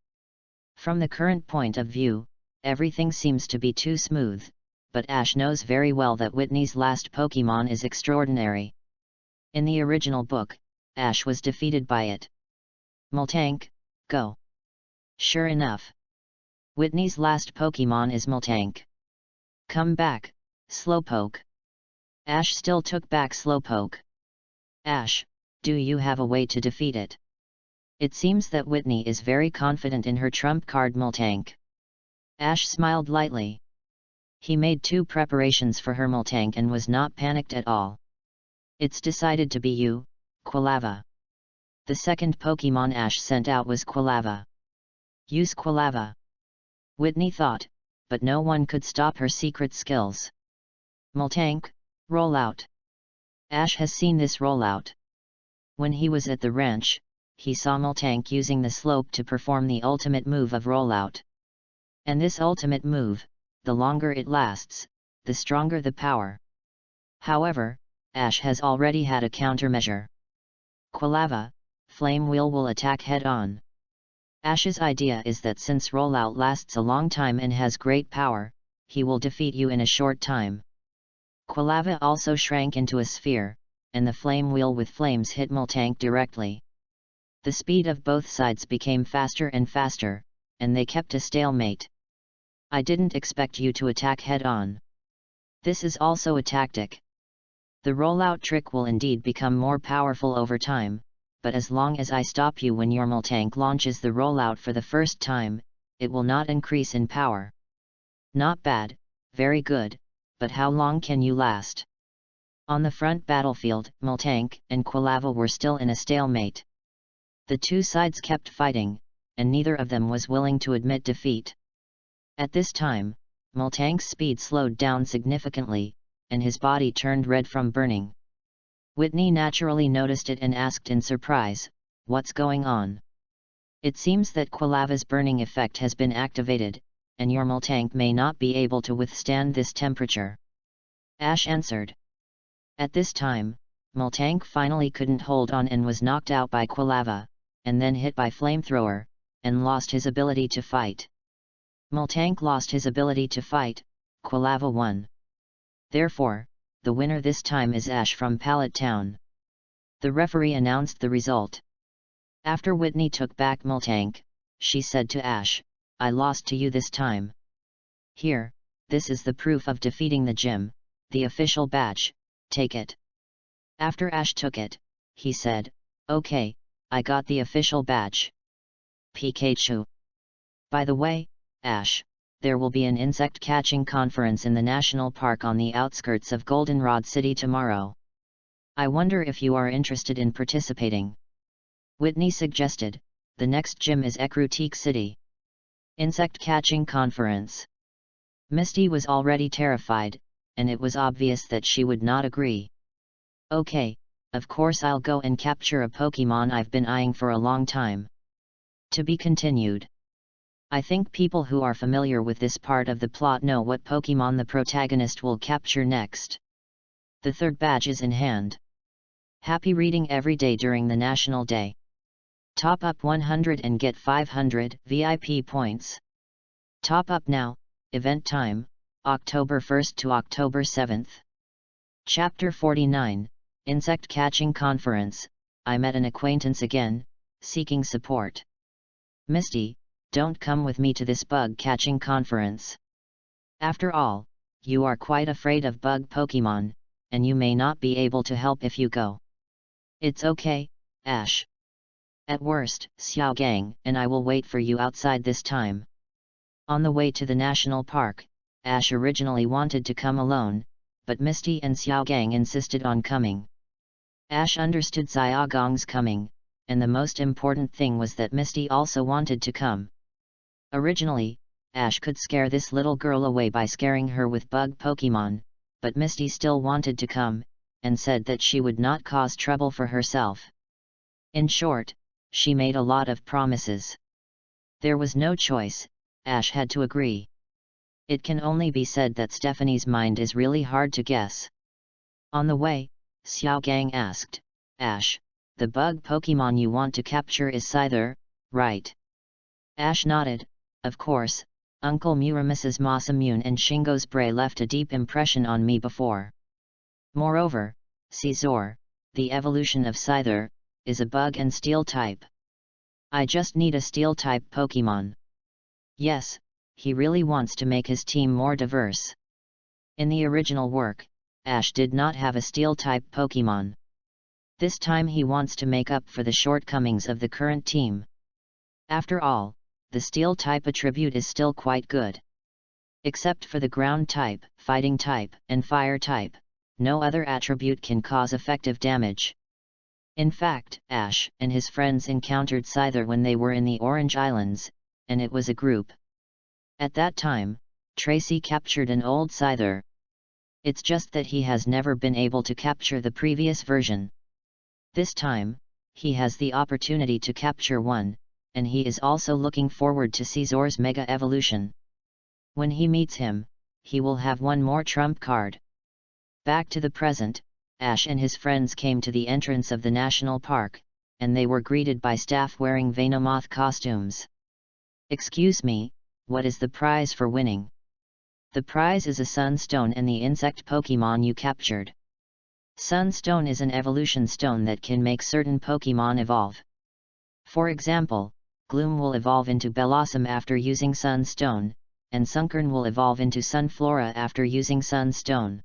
From the current point of view, everything seems to be too smooth, but Ash knows very well that Whitney's last Pokemon is extraordinary. In the original book, Ash was defeated by it. Miltank, go! Sure enough, Whitney's last Pokemon is Miltank. Come back, Slowpoke. Ash still took back Slowpoke. Ash, do you have a way to defeat it? It seems that Whitney is very confident in her trump card Miltank. Ash smiled lightly. He made 2 preparations for her Miltank and was not panicked at all. It's decided to be you, Quilava. The second Pokemon Ash sent out was Quilava. Use Quilava. Whitney thought, but no one could stop her secret skills. Miltank, roll out. Ash has seen this rollout. When he was at the ranch, he saw Miltank using the slope to perform the ultimate move of rollout. And this ultimate move, the longer it lasts, the stronger the power. However, Ash has already had a countermeasure. Quilava, Flame Wheel will attack head-on. Ash's idea is that since rollout lasts a long time and has great power, he will defeat you in a short time. Quilava also shrank into a sphere, and the Flame Wheel with flames hit Miltank directly. The speed of both sides became faster and faster, and they kept a stalemate. I didn't expect you to attack head-on. This is also a tactic. The rollout trick will indeed become more powerful over time, but as long as I stop you when your Miltank launches the rollout for the first time, it will not increase in power. Not bad, very good, but how long can you last? On the front battlefield, Miltank and Quilava were still in a stalemate. The 2 sides kept fighting, and neither of them was willing to admit defeat. At this time, Miltank's speed slowed down significantly, and his body turned red from burning. Whitney naturally noticed it and asked in surprise, "What's going on?" It seems that Quilava's burning effect has been activated, and your Miltank may not be able to withstand this temperature. Ash answered. At this time, Miltank finally couldn't hold on and was knocked out by Quilava, and then hit by Flamethrower, and lost his ability to fight. Miltank lost his ability to fight, Quilava won. Therefore, the winner this time is Ash from Pallet Town. The referee announced the result. After Whitney took back Miltank, she said to Ash, "I lost to you this time. Here, this is the proof of defeating the gym, the official badge, take it." After Ash took it, he said, "Okay, I got the official badge. Pikachu. By the way, Ash, there will be an insect catching conference in the national park on the outskirts of Goldenrod City tomorrow. I wonder if you are interested in participating." Whitney suggested, "The next gym is Ecruteak City. Insect catching conference." Misty was already terrified, and it was obvious that she would not agree. "Okay, of course I'll go and capture a Pokemon I've been eyeing for a long time." To be continued. I think people who are familiar with this part of the plot know what Pokemon the protagonist will capture next. The 3rd badge is in hand. Happy reading every day during the National Day. Top up 100 and get 500 VIP points. Top up now, event time, October 1st to October 7th. Chapter 49, Insect Catching Conference. I met an acquaintance again, seeking support. Misty, don't come with me to this bug-catching conference. After all, you are quite afraid of bug Pokemon, and you may not be able to help if you go. It's okay, Ash. At worst, Xiaogang and I will wait for you outside this time. On the way to the national park, Ash originally wanted to come alone, but Misty and Xiaogang insisted on coming. Ash understood Xiaogang's coming, and the most important thing was that Misty also wanted to come. Originally, Ash could scare this little girl away by scaring her with bug Pokemon, but Misty still wanted to come, and said that she would not cause trouble for herself. In short, she made a lot of promises. There was no choice, Ash had to agree. It can only be said that Stephanie's mind is really hard to guess. On the way, Xiaogang asked, Ash, the bug Pokemon you want to capture is Scyther, right? Ash nodded. Of course, Uncle Muramis's Masamune and Shingo's Bray left a deep impression on me before. Moreover, Scizor, the evolution of Scyther, is a bug and steel type. I just need a steel type Pokemon. Yes, he really wants to make his team more diverse. In the original work, Ash did not have a steel type Pokemon. This time he wants to make up for the shortcomings of the current team. After all, the steel type attribute is still quite good. Except for the ground type, fighting type, and fire type, no other attribute can cause effective damage. In fact, Ash and his friends encountered Scyther when they were in the Orange Islands, and it was a group. At that time, Tracy captured an old Scyther. It's just that he has never been able to capture the previous version. This time, he has the opportunity to capture one, and he is also looking forward to Scizor's Mega Evolution. When he meets him, he will have one more trump card. Back to the present, Ash and his friends came to the entrance of the national park, and they were greeted by staff wearing Venomoth costumes. Excuse me, what is the prize for winning? The prize is a Sunstone and the insect Pokemon you captured. Sunstone is an evolution stone that can make certain Pokemon evolve. For example, Gloom will evolve into Bellossom after using Sunstone, and Sunkern will evolve into Sunflora after using Sunstone.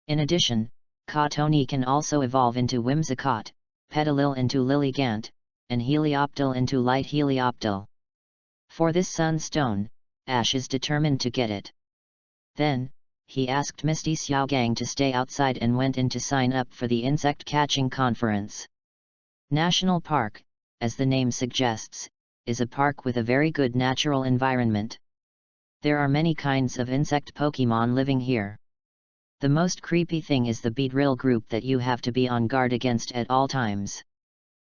In addition, Cotone can also evolve into Whimsicott, Petalil into Lilligant, and Helioptile into Light Helioptile. For this Sunstone, Ash is determined to get it. Then, he asked Misty Xiaogang to stay outside and went in to sign up for the insect catching conference. National Park, as the name suggests, is a park with a very good natural environment. There are many kinds of insect Pokemon living here. The most creepy thing is the Beedrill group that you have to be on guard against at all times.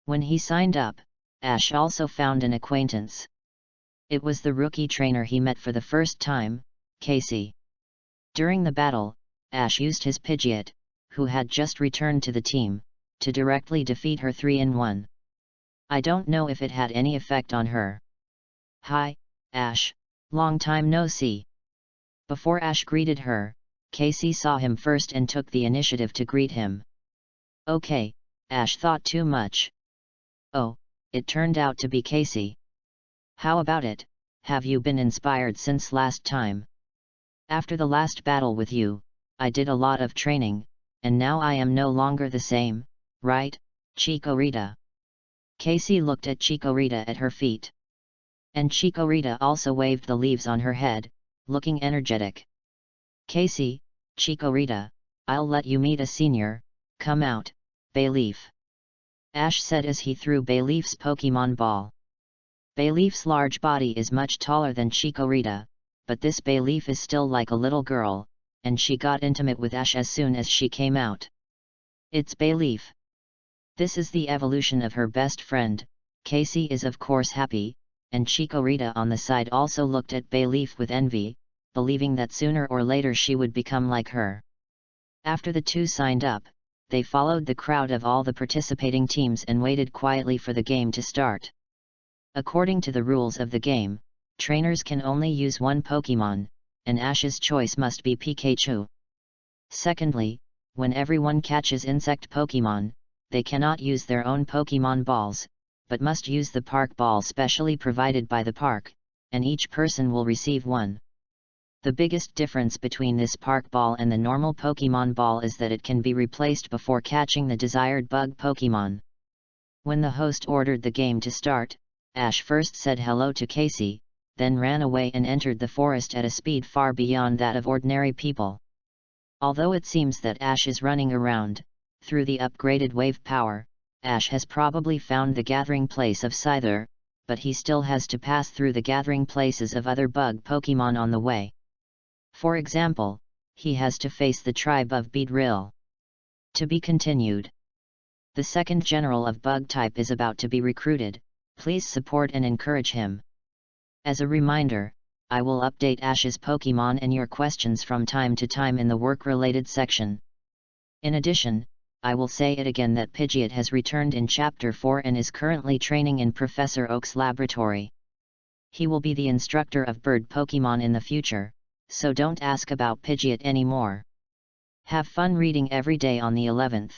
When he signed up, Ash also found an acquaintance. It was the rookie trainer he met for the first time, Casey. During the battle, Ash used his Pidgeot, who had just returned to the team, to directly defeat her 3-in-1. I don't know if it had any effect on her. Hi, Ash, long time no see. Before Ash greeted her, Casey saw him first and took the initiative to greet him. Okay, Ash thought too much. Oh, it turned out to be Casey. How about it, have you been inspired since last time? After the last battle with you, I did a lot of training, and now I am no longer the same, right, Chikorita? Casey looked at Chikorita at her feet. And Chikorita also waved the leaves on her head, looking energetic. Casey, Chikorita, I'll let you meet a senior, come out, Bayleaf. Ash said as he threw Bayleaf's Pokemon ball. Bayleaf's large body is much taller than Chikorita, but this Bayleaf is still like a little girl, and she got intimate with Ash as soon as she came out. It's Bayleaf. This is the evolution of her best friend. Casey is of course happy, and Chikorita on the side also looked at Bayleaf with envy, believing that sooner or later she would become like her. After the two signed up, they followed the crowd of all the participating teams and waited quietly for the game to start. According to the rules of the game, trainers can only use one Pokemon, and Ash's choice must be Pikachu. Secondly, when everyone catches insect Pokemon, they cannot use their own Pokemon balls, but must use the park ball specially provided by the park, and each person will receive one. The biggest difference between this park ball and the normal Pokemon ball is that it can be replaced before catching the desired bug Pokemon. When the host ordered the game to start, Ash first said hello to Casey, then ran away and entered the forest at a speed far beyond that of ordinary people. Although it seems that Ash is running around, through the upgraded wave power, Ash has probably found the gathering place of Scyther, but he still has to pass through the gathering places of other bug Pokemon on the way. For example, he has to face the tribe of Beedrill. To be continued. The second general of bug type is about to be recruited, please support and encourage him. As a reminder, I will update Ash's Pokemon and your questions from time to time in the work-related section. In addition, I will say it again that Pidgeot has returned in Chapter 4 and is currently training in Professor Oak's laboratory. He will be the instructor of bird Pokemon in the future, so don't ask about Pidgeot anymore. Have fun reading every day on the 11th.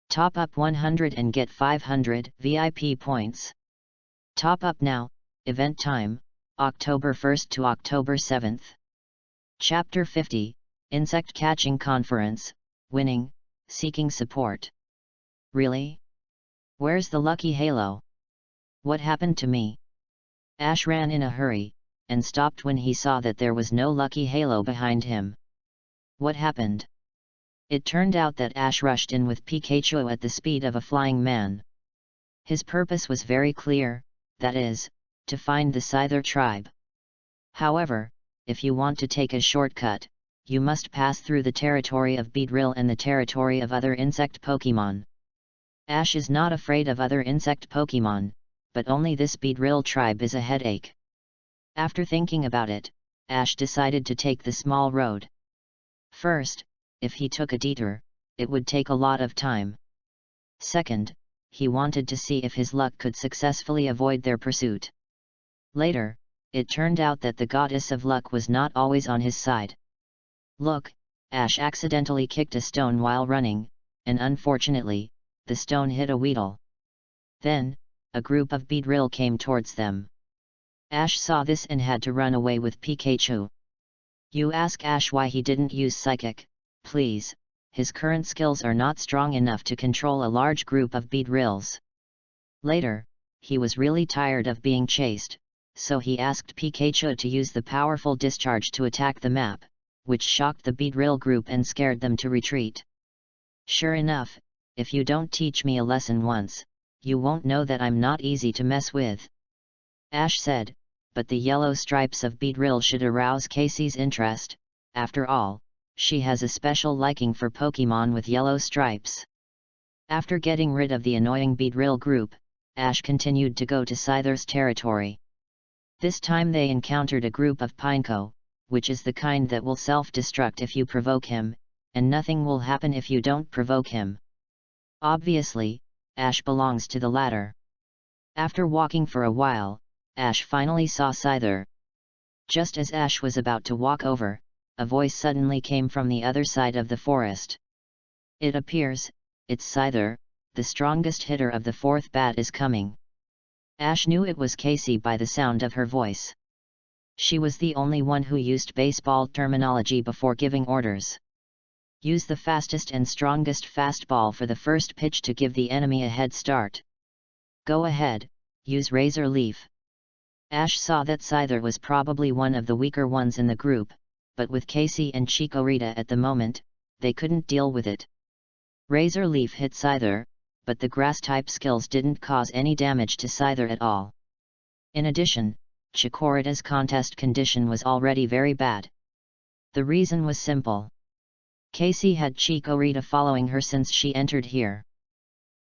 Top up 100 and get 500 VIP points. Top up now, event time, October 1st to October 7th. Chapter 50, Insect Catching Conference, winning, seeking support. Really? Where's the lucky halo? What happened to me? Ash ran in a hurry, and stopped when he saw that there was no lucky halo behind him. What happened? It turned out that Ash rushed in with Pikachu at the speed of a flying man. His purpose was very clear, that is, to find the Scyther tribe. However, if you want to take a shortcut, you must pass through the territory of Beedrill and the territory of other insect Pokemon. Ash is not afraid of other insect Pokemon, but only this Beedrill tribe is a headache. After thinking about it, Ash decided to take the small road. First, if he took a detour, it would take a lot of time. Second, he wanted to see if his luck could successfully avoid their pursuit. Later, it turned out that the goddess of luck was not always on his side. Look, Ash accidentally kicked a stone while running, and unfortunately, the stone hit a Weedle. Then, a group of Beedrill came towards them. Ash saw this and had to run away with Pikachu. You ask Ash why he didn't use Psychic, please, his current skills are not strong enough to control a large group of Beedrills. Later, he was really tired of being chased, so he asked Pikachu to use the powerful discharge to attack the map, which shocked the Beedrill group and scared them to retreat. Sure enough, if you don't teach me a lesson once, you won't know that I'm not easy to mess with. Ash said, but the yellow stripes of Beedrill should arouse Casey's interest, after all, she has a special liking for Pokemon with yellow stripes. After getting rid of the annoying Beedrill group, Ash continued to go to Scyther's territory. This time they encountered a group of Pineco, which is the kind that will self-destruct if you provoke him, and nothing will happen if you don't provoke him. Obviously, Ash belongs to the latter. After walking for a while, Ash finally saw Scyther. Just as Ash was about to walk over, a voice suddenly came from the other side of the forest. It appears, it's Scyther, the strongest hitter of the fourth bat is coming. Ash knew it was Casey by the sound of her voice. She was the only one who used baseball terminology before giving orders. Use the fastest and strongest fastball for the first pitch to give the enemy a head start. Go ahead, use Razor Leaf. Ash saw that Scyther was probably one of the weaker ones in the group, but with Casey and Chikorita at the moment, they couldn't deal with it. Razor Leaf hit Scyther, but the grass-type skills didn't cause any damage to Scyther at all. In addition, Chikorita's contest condition was already very bad. The reason was simple. Casey had Chikorita following her since she entered here.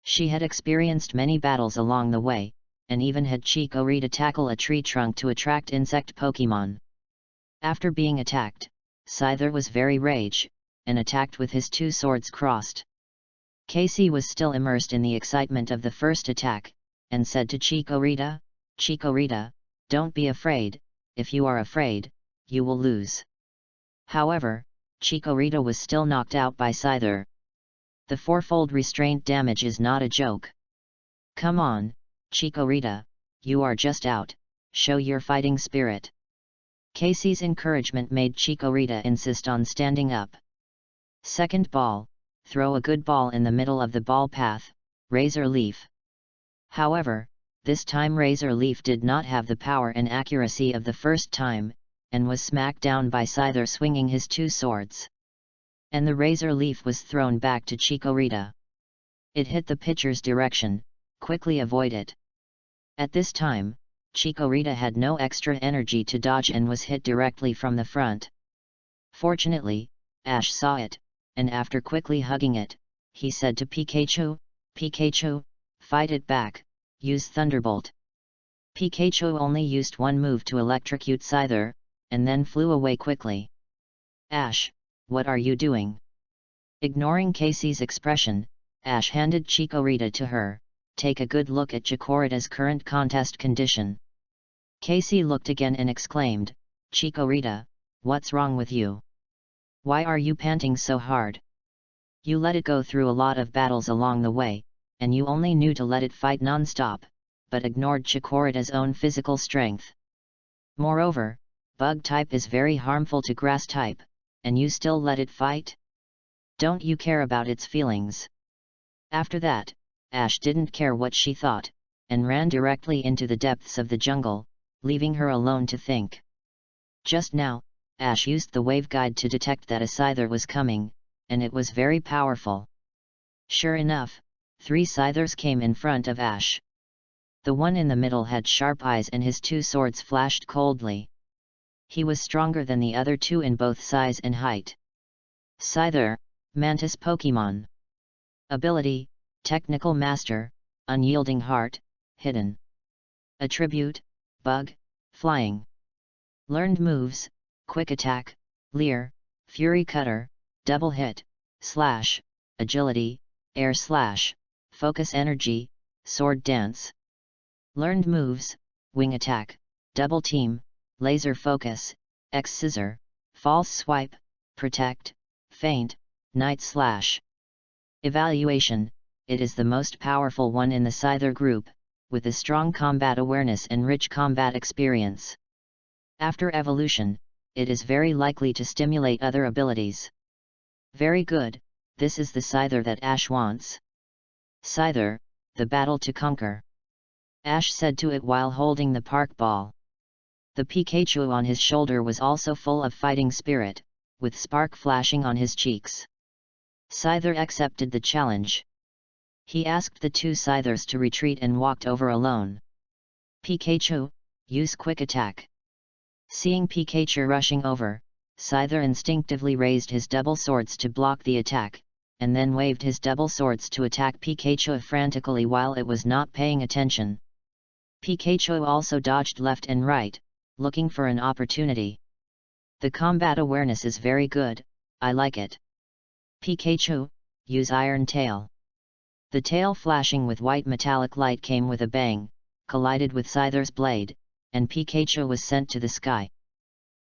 She had experienced many battles along the way, and even had Chikorita tackle a tree trunk to attract insect Pokemon. After being attacked, Scyther was very rage, and attacked with his two swords crossed. Casey was still immersed in the excitement of the first attack, and said to Chikorita, "Chikorita, don't be afraid, if you are afraid, you will lose." However, Chikorita was still knocked out by Scyther. The fourfold restraint damage is not a joke. Come on, Chikorita, you are just out, show your fighting spirit. Casey's encouragement made Chikorita insist on standing up. Second ball, throw a good ball in the middle of the ball path, Razor Leaf. However, this time Razor Leaf did not have the power and accuracy of the first time, and was smacked down by Scyther swinging his two swords. And the Razor Leaf was thrown back to Chikorita. It hit the pitcher's direction, quickly avoid it. At this time, Chikorita had no extra energy to dodge and was hit directly from the front. Fortunately, Ash saw it, and after quickly hugging it, he said to Pikachu, Pikachu, fight it back, use Thunderbolt. Pikachu only used one move to electrocute Scyther, and then flew away quickly. Ash, what are you doing? Ignoring Casey's expression, Ash handed Chikorita to her. Take a good look at Chikorita's current contest condition. Casey looked again and exclaimed, Chikorita, what's wrong with you? Why are you panting so hard? You let it go through a lot of battles along the way, and you only knew to let it fight non-stop, but ignored Chikorita's own physical strength. Moreover, bug type is very harmful to grass type, and you still let it fight? Don't you care about its feelings? After that, Ash didn't care what she thought, and ran directly into the depths of the jungle, leaving her alone to think. Just now, Ash used the wave guide to detect that a Scyther was coming, and it was very powerful. Sure enough, 3 Scythers came in front of Ash. The one in the middle had sharp eyes and his 2 swords flashed coldly. He was stronger than the other 2 in both size and height. Scyther, Mantis Pokemon. Ability, Technical Master, Unyielding Heart, Hidden. Attribute, Bug, Flying. Learned moves, Quick Attack, Leer, Fury Cutter, Double Hit, Slash, Agility, Air Slash, Focus Energy, Sword Dance. Learned moves, Wing Attack, Double Team, Laser Focus, X-Scissor, False Swipe, Protect, Feint, Night Slash. Evaluation, it is the most powerful one in the Scyther group, with a strong combat awareness and rich combat experience. After evolution, it is very likely to stimulate other abilities. Very good, this is the Scyther that Ash wants. Scyther, the battle to conquer. Ash said to it while holding the park ball. The Pikachu on his shoulder was also full of fighting spirit, with spark flashing on his cheeks. Scyther accepted the challenge. He asked the 2 Scythers to retreat and walked over alone. Pikachu, use Quick Attack. Seeing Pikachu rushing over, Scyther instinctively raised his double swords to block the attack, and then waved his double swords to attack Pikachu frantically while it was not paying attention. Pikachu also dodged left and right, looking for an opportunity. The combat awareness is very good, I like it. Pikachu, use Iron Tail. The tail flashing with white metallic light came with a bang, collided with Scyther's blade, and Pikachu was sent to the sky.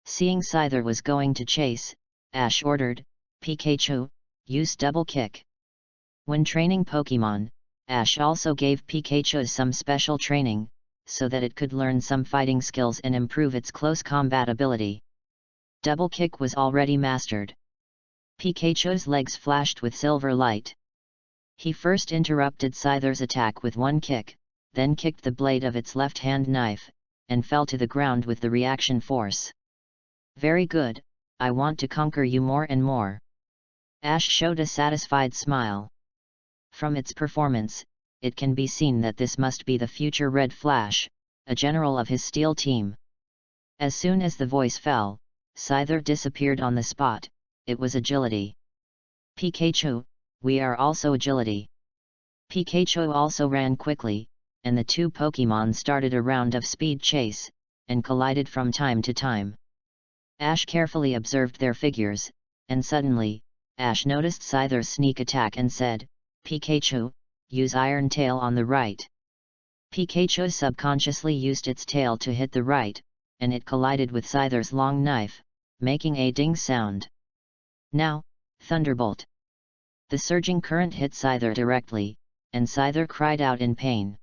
Seeing Scyther was going to chase, Ash ordered, Pikachu, use Double Kick. When training Pokemon, Ash also gave Pikachu some special training, so that it could learn some fighting skills and improve its close combat ability. Double Kick was already mastered. Pikachu's legs flashed with silver light. He first interrupted Scyther's attack with one kick, then kicked the blade of its left-hand knife, and fell to the ground with the reaction force. Very good, I want to conquer you more and more. Ash showed a satisfied smile. From its performance, it can be seen that this must be the future Red Flash, a general of his Steel team. As soon as the voice fell, Scyther disappeared on the spot. It was agility. Pikachu, we are also agility. Pikachu also ran quickly, and the 2 Pokemon started a round of speed chase, and collided from time to time. Ash carefully observed their figures, and suddenly, Ash noticed Scyther's sneak attack and said, Pikachu, use Iron Tail on the right. Pikachu subconsciously used its tail to hit the right, and it collided with Scyther's long knife, making a ding sound. Now, Thunderbolt. The surging current hit Scyther directly, and Scyther cried out in pain.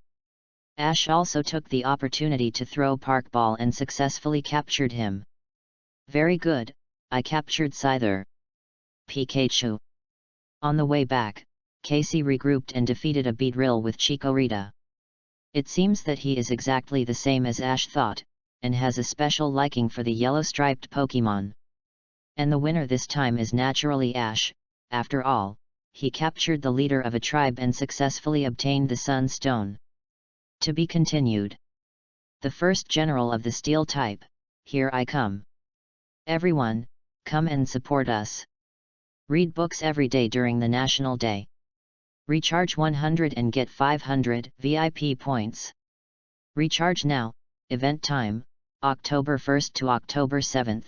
Ash also took the opportunity to throw Park Ball and successfully captured him. Very good, I captured Scyther. Pikachu. On the way back, Casey regrouped and defeated a Beedrill with Chikorita. It seems that he is exactly the same as Ash thought, and has a special liking for the yellow-striped Pokemon. And the winner this time is naturally Ash. After all, he captured the leader of a tribe and successfully obtained the Sun Stone. To be continued. The first general of the Steel type, here I come. Everyone, come and support us. Read books every day during the National Day. Recharge 100 and get 500 VIP points. Recharge now. Event time, October 1st to October 7th.